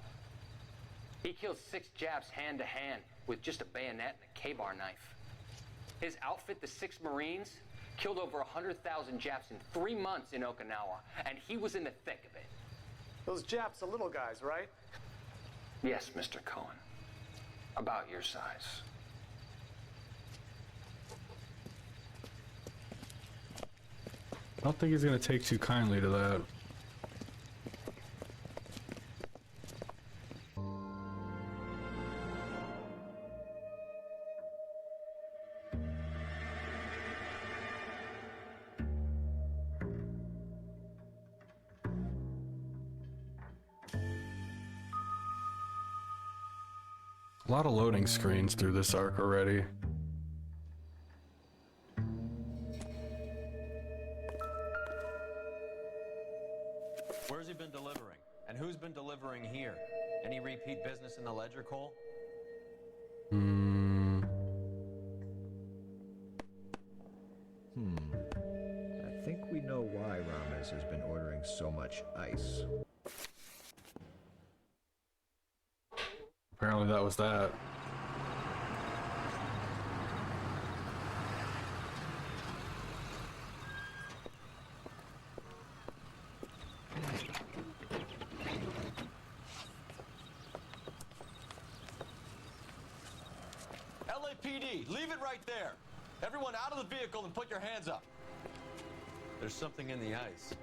[SPEAKER 21] He killed 6 Japs hand to hand with just a bayonet and a K-bar knife. His outfit, the 6 Marines, killed over 100,000 Japs in 3 months in Okinawa, and he was in the thick of it.
[SPEAKER 18] Those Japs are little guys, right?
[SPEAKER 21] Yes, Mr. Cohen. About your size.
[SPEAKER 1] I don't think he's gonna take too kindly to that. A lot of loading screens through this arc already.
[SPEAKER 12] Where's he been delivering? And who's been delivering here? Any repeat business in the ledger, Cole?
[SPEAKER 22] I think we know why Rames has been ordering so much ice.
[SPEAKER 1] Apparently that was that.
[SPEAKER 9] LAPD, leave it right there. Everyone out of the vehicle and put your hands up.
[SPEAKER 12] There's something in the ice.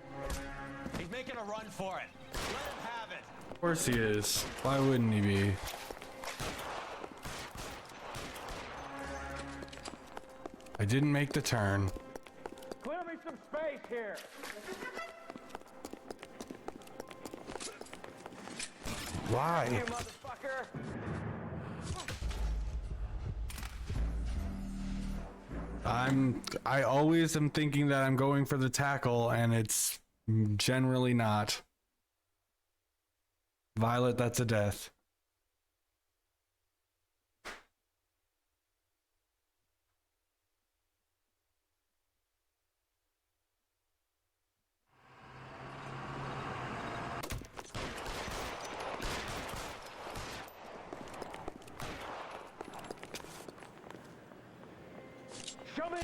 [SPEAKER 20] He's making a run for it. Let him have it.
[SPEAKER 1] Of course he is. Why wouldn't he be? I didn't make the turn.
[SPEAKER 2] Clear me some space here.
[SPEAKER 1] Why?
[SPEAKER 2] You motherfucker.
[SPEAKER 1] I always am thinking that I'm going for the tackle, and it's generally not. Violet, that's a death.
[SPEAKER 2] Show me.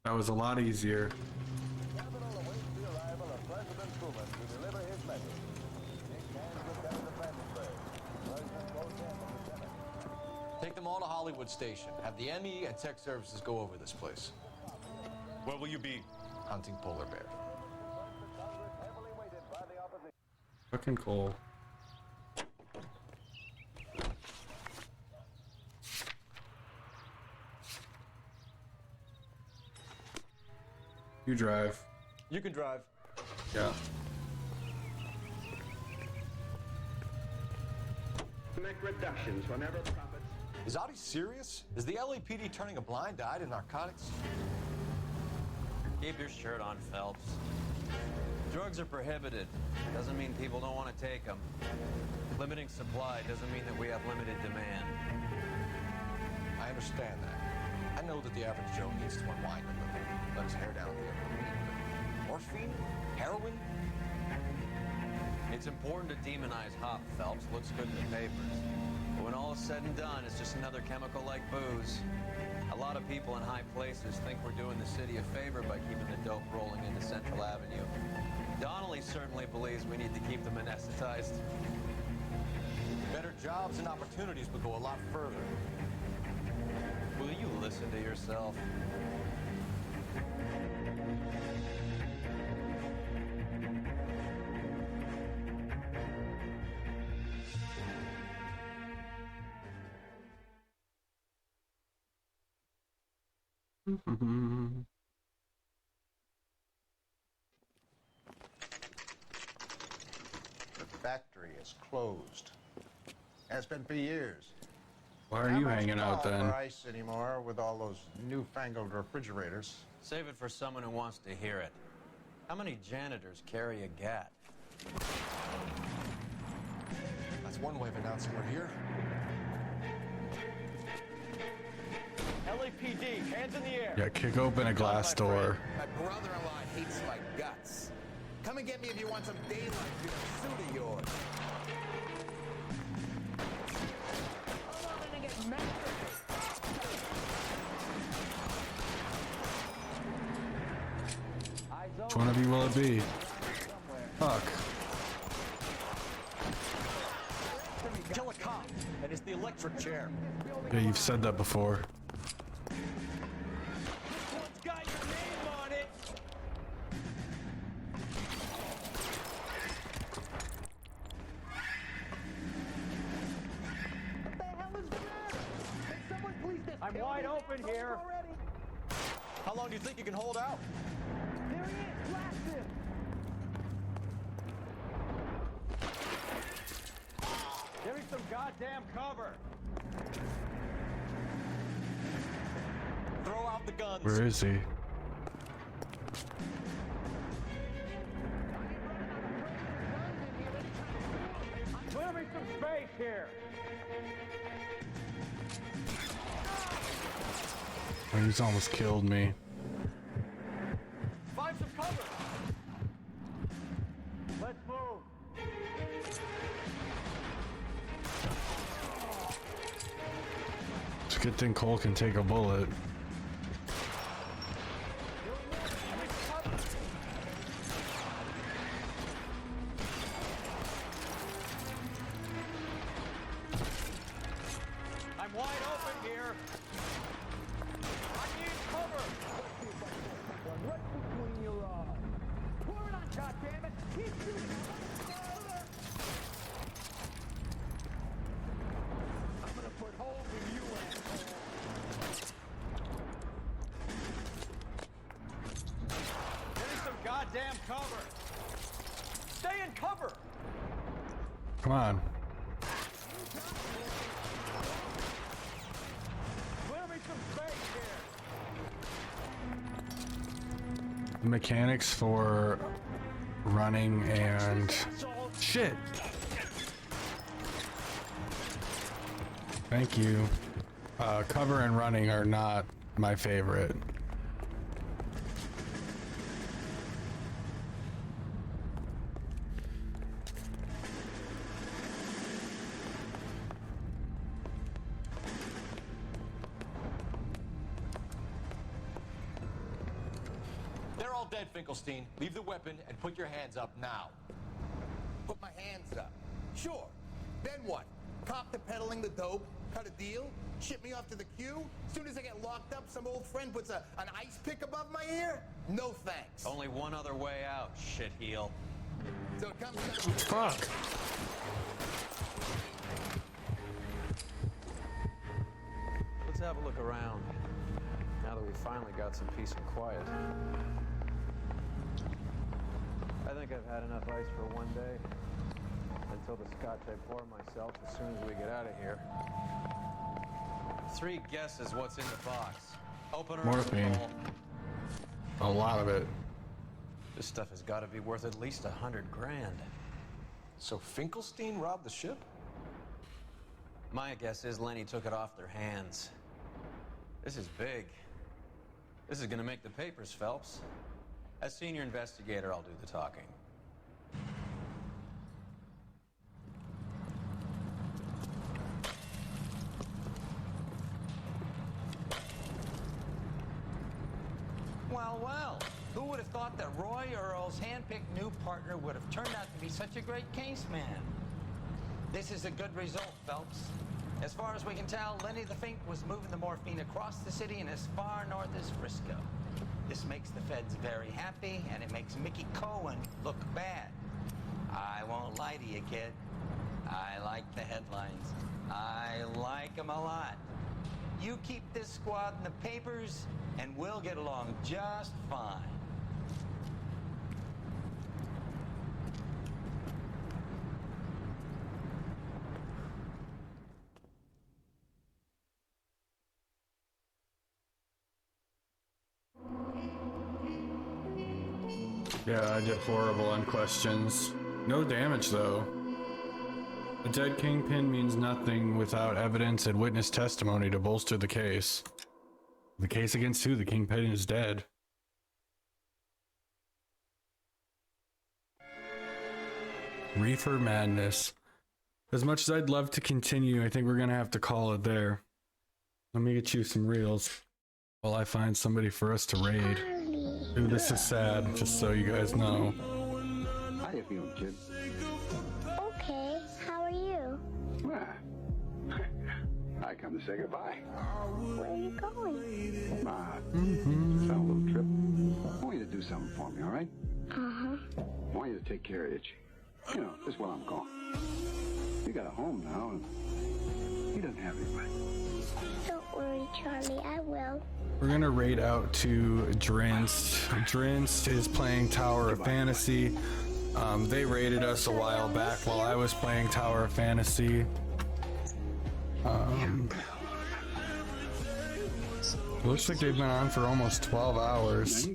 [SPEAKER 1] That was a lot easier.
[SPEAKER 9] Take them all to Hollywood Station. Have the ME and Tech Services go over this place.
[SPEAKER 3] Where will you be?
[SPEAKER 9] Hunting polar bear.
[SPEAKER 1] Fucking Cole. You drive.
[SPEAKER 9] You can drive.
[SPEAKER 1] Yeah.
[SPEAKER 5] To make reductions whenever profits.
[SPEAKER 3] Is Audie serious? Is the LAPD turning a blind eye to narcotics?
[SPEAKER 12] Keep your shirt on, Phelps. Drugs are prohibited. Doesn't mean people don't want to take them. Limiting supply doesn't mean that we have limited demand.
[SPEAKER 3] I understand that. I know that the average Joe needs to unwind a little. Let his hair down at the end of the week. But morphine? Heroin?
[SPEAKER 12] It's important to demonize hop, Phelps. Looks good in the papers. But when all is said and done, it's just another chemical like booze. A lot of people in high places think we're doing the city a favor by keeping the dope rolling into Central Avenue. Donnelly certainly believes we need to keep them anesthetized.
[SPEAKER 3] Better jobs and opportunities would go a lot further.
[SPEAKER 12] Will you listen to yourself?
[SPEAKER 6] The factory is closed. Has been for years.
[SPEAKER 1] Why are you hanging out
[SPEAKER 6] Not much
[SPEAKER 1] then?
[SPEAKER 6] for ice anymore with all those newfangled refrigerators.
[SPEAKER 12] Save it for someone who wants to hear it. How many janitors carry a gat?
[SPEAKER 3] That's one way of announcing we're here.
[SPEAKER 9] LAPD, hands in the air.
[SPEAKER 1] Yeah, kick open a glass door.
[SPEAKER 13] My brother-in-law hates my guts. Come and get me if you want some daylight through that suit of yours.
[SPEAKER 1] Which one of you will it be? Fuck.
[SPEAKER 9] Kill a cop, and it's the electric chair.
[SPEAKER 1] Yeah, you've said that before.
[SPEAKER 9] It's got your name on it.
[SPEAKER 13] What the hell is the matter? Can someone please just
[SPEAKER 9] I'm
[SPEAKER 13] kill
[SPEAKER 9] wide
[SPEAKER 13] me?
[SPEAKER 9] open here.
[SPEAKER 13] Already?
[SPEAKER 3] How long do you think you can hold out?
[SPEAKER 13] There he is! Blast him!
[SPEAKER 9] Give me some goddamn cover.
[SPEAKER 3] Throw out the guns.
[SPEAKER 1] Where is he?
[SPEAKER 9] Clear me some space here.
[SPEAKER 1] Oh, he's almost killed me.
[SPEAKER 9] Find some cover. Let's move.
[SPEAKER 1] It's a good thing Cole can take a bullet.
[SPEAKER 9] I'm wide open here. I need cover.
[SPEAKER 13] What's between your eyes? Pour it on, goddammit! He's shooting! I'm gonna put holes in you, asshole!
[SPEAKER 9] Give me some goddamn cover. Stay in cover.
[SPEAKER 1] Come on.
[SPEAKER 9] Clear me some space here.
[SPEAKER 1] The mechanics for running and shit. Thank you. Cover and running are not my favorite.
[SPEAKER 3] They're all dead, Finkelstein. Leave the weapon and put your hands up now.
[SPEAKER 13] Put my hands up. Sure. Then what? Cop to peddling the dope? Cut a deal? Ship me off to the queue? Soon as I get locked up, some old friend puts an ice pick above my ear? No thanks.
[SPEAKER 12] Only one other way out, shitheel.
[SPEAKER 13] So it comes down to...
[SPEAKER 1] Fuck.
[SPEAKER 12] Let's have a look around. Now that we finally got some peace and quiet. I think I've had enough ice for one day. Until the scotch I pour myself as soon as we get out of here. 3 guesses what's in the box. Open her
[SPEAKER 1] Morphine.
[SPEAKER 12] up, Cole.
[SPEAKER 1] A lot of it.
[SPEAKER 12] This stuff has got to be worth at least $100 grand.
[SPEAKER 9] So Finkelstein robbed the ship?
[SPEAKER 12] My guess is Lenny took it off their hands. This is big. This is gonna make the papers, Phelps. As senior investigator, I'll do the talking.
[SPEAKER 4] Well, well, who would have thought that Roy Earl's hand-picked new partner would have turned out to be such a great case man? This is a good result, Phelps. As far as we can tell, Lenny the Fink was moving the morphine across the city and as far north as Frisco. This makes the feds very happy, and it makes Mickey Cohen look bad. I won't lie to you, kid. I like the headlines. I like them a lot. You keep this squad in the papers, and we'll get along just fine.
[SPEAKER 1] Yeah, I did horrible on questions. No damage though. A dead kingpin means nothing without evidence and witness testimony to bolster the case. The case against who? The kingpin is dead. Reefer Madness. As much as I'd love to continue, I think we're gonna have to call it there. Let me get you some reels while I find somebody for us to raid. Dude, this is sad, just so you guys know.
[SPEAKER 5] How you feeling, kid?
[SPEAKER 14] Okay, how are you?
[SPEAKER 5] Well, I come to say goodbye.
[SPEAKER 14] Where are you going?
[SPEAKER 5] It's on a little trip. I want you to do something for me, all right?
[SPEAKER 14] Uh-huh.
[SPEAKER 5] I want you to take care of Itchy. You know, just while I'm gone. You got a home now, and he doesn't have anybody.
[SPEAKER 14] Don't worry, Charlie, I will.
[SPEAKER 1] We're gonna raid out to Drinst. Drinst is playing Tower of Fantasy. They raided us a while back while I was playing Tower of Fantasy. Looks like they've been on for almost 12 hours.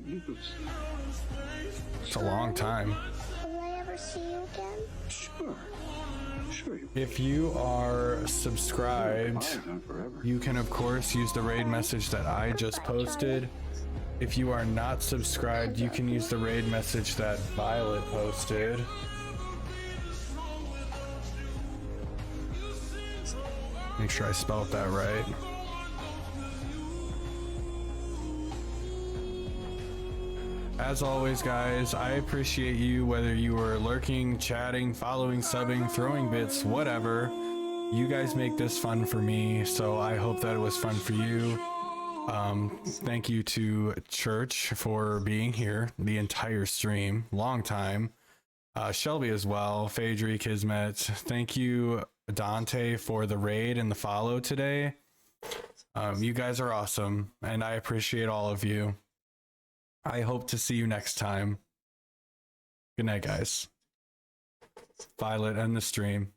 [SPEAKER 1] It's a long time.
[SPEAKER 14] Will I ever see you again?
[SPEAKER 5] Sure.
[SPEAKER 1] If you are subscribed, you can of course use the raid message that I just posted. If you are not subscribed, you can use the raid message that Violet posted. Make sure I spelled that right. As always, guys, I appreciate you, whether you were lurking, chatting, following, subbing, throwing bits, whatever. You guys make this fun for me, so I hope that it was fun for you. Thank you to Church for being here the entire stream. Long time. Shelby as well. Phaedry, Kismet. Thank you, Dante, for the raid and the follow today. You guys are awesome, and I appreciate all of you. I hope to see you next time. Good night, guys. Violet, end the stream.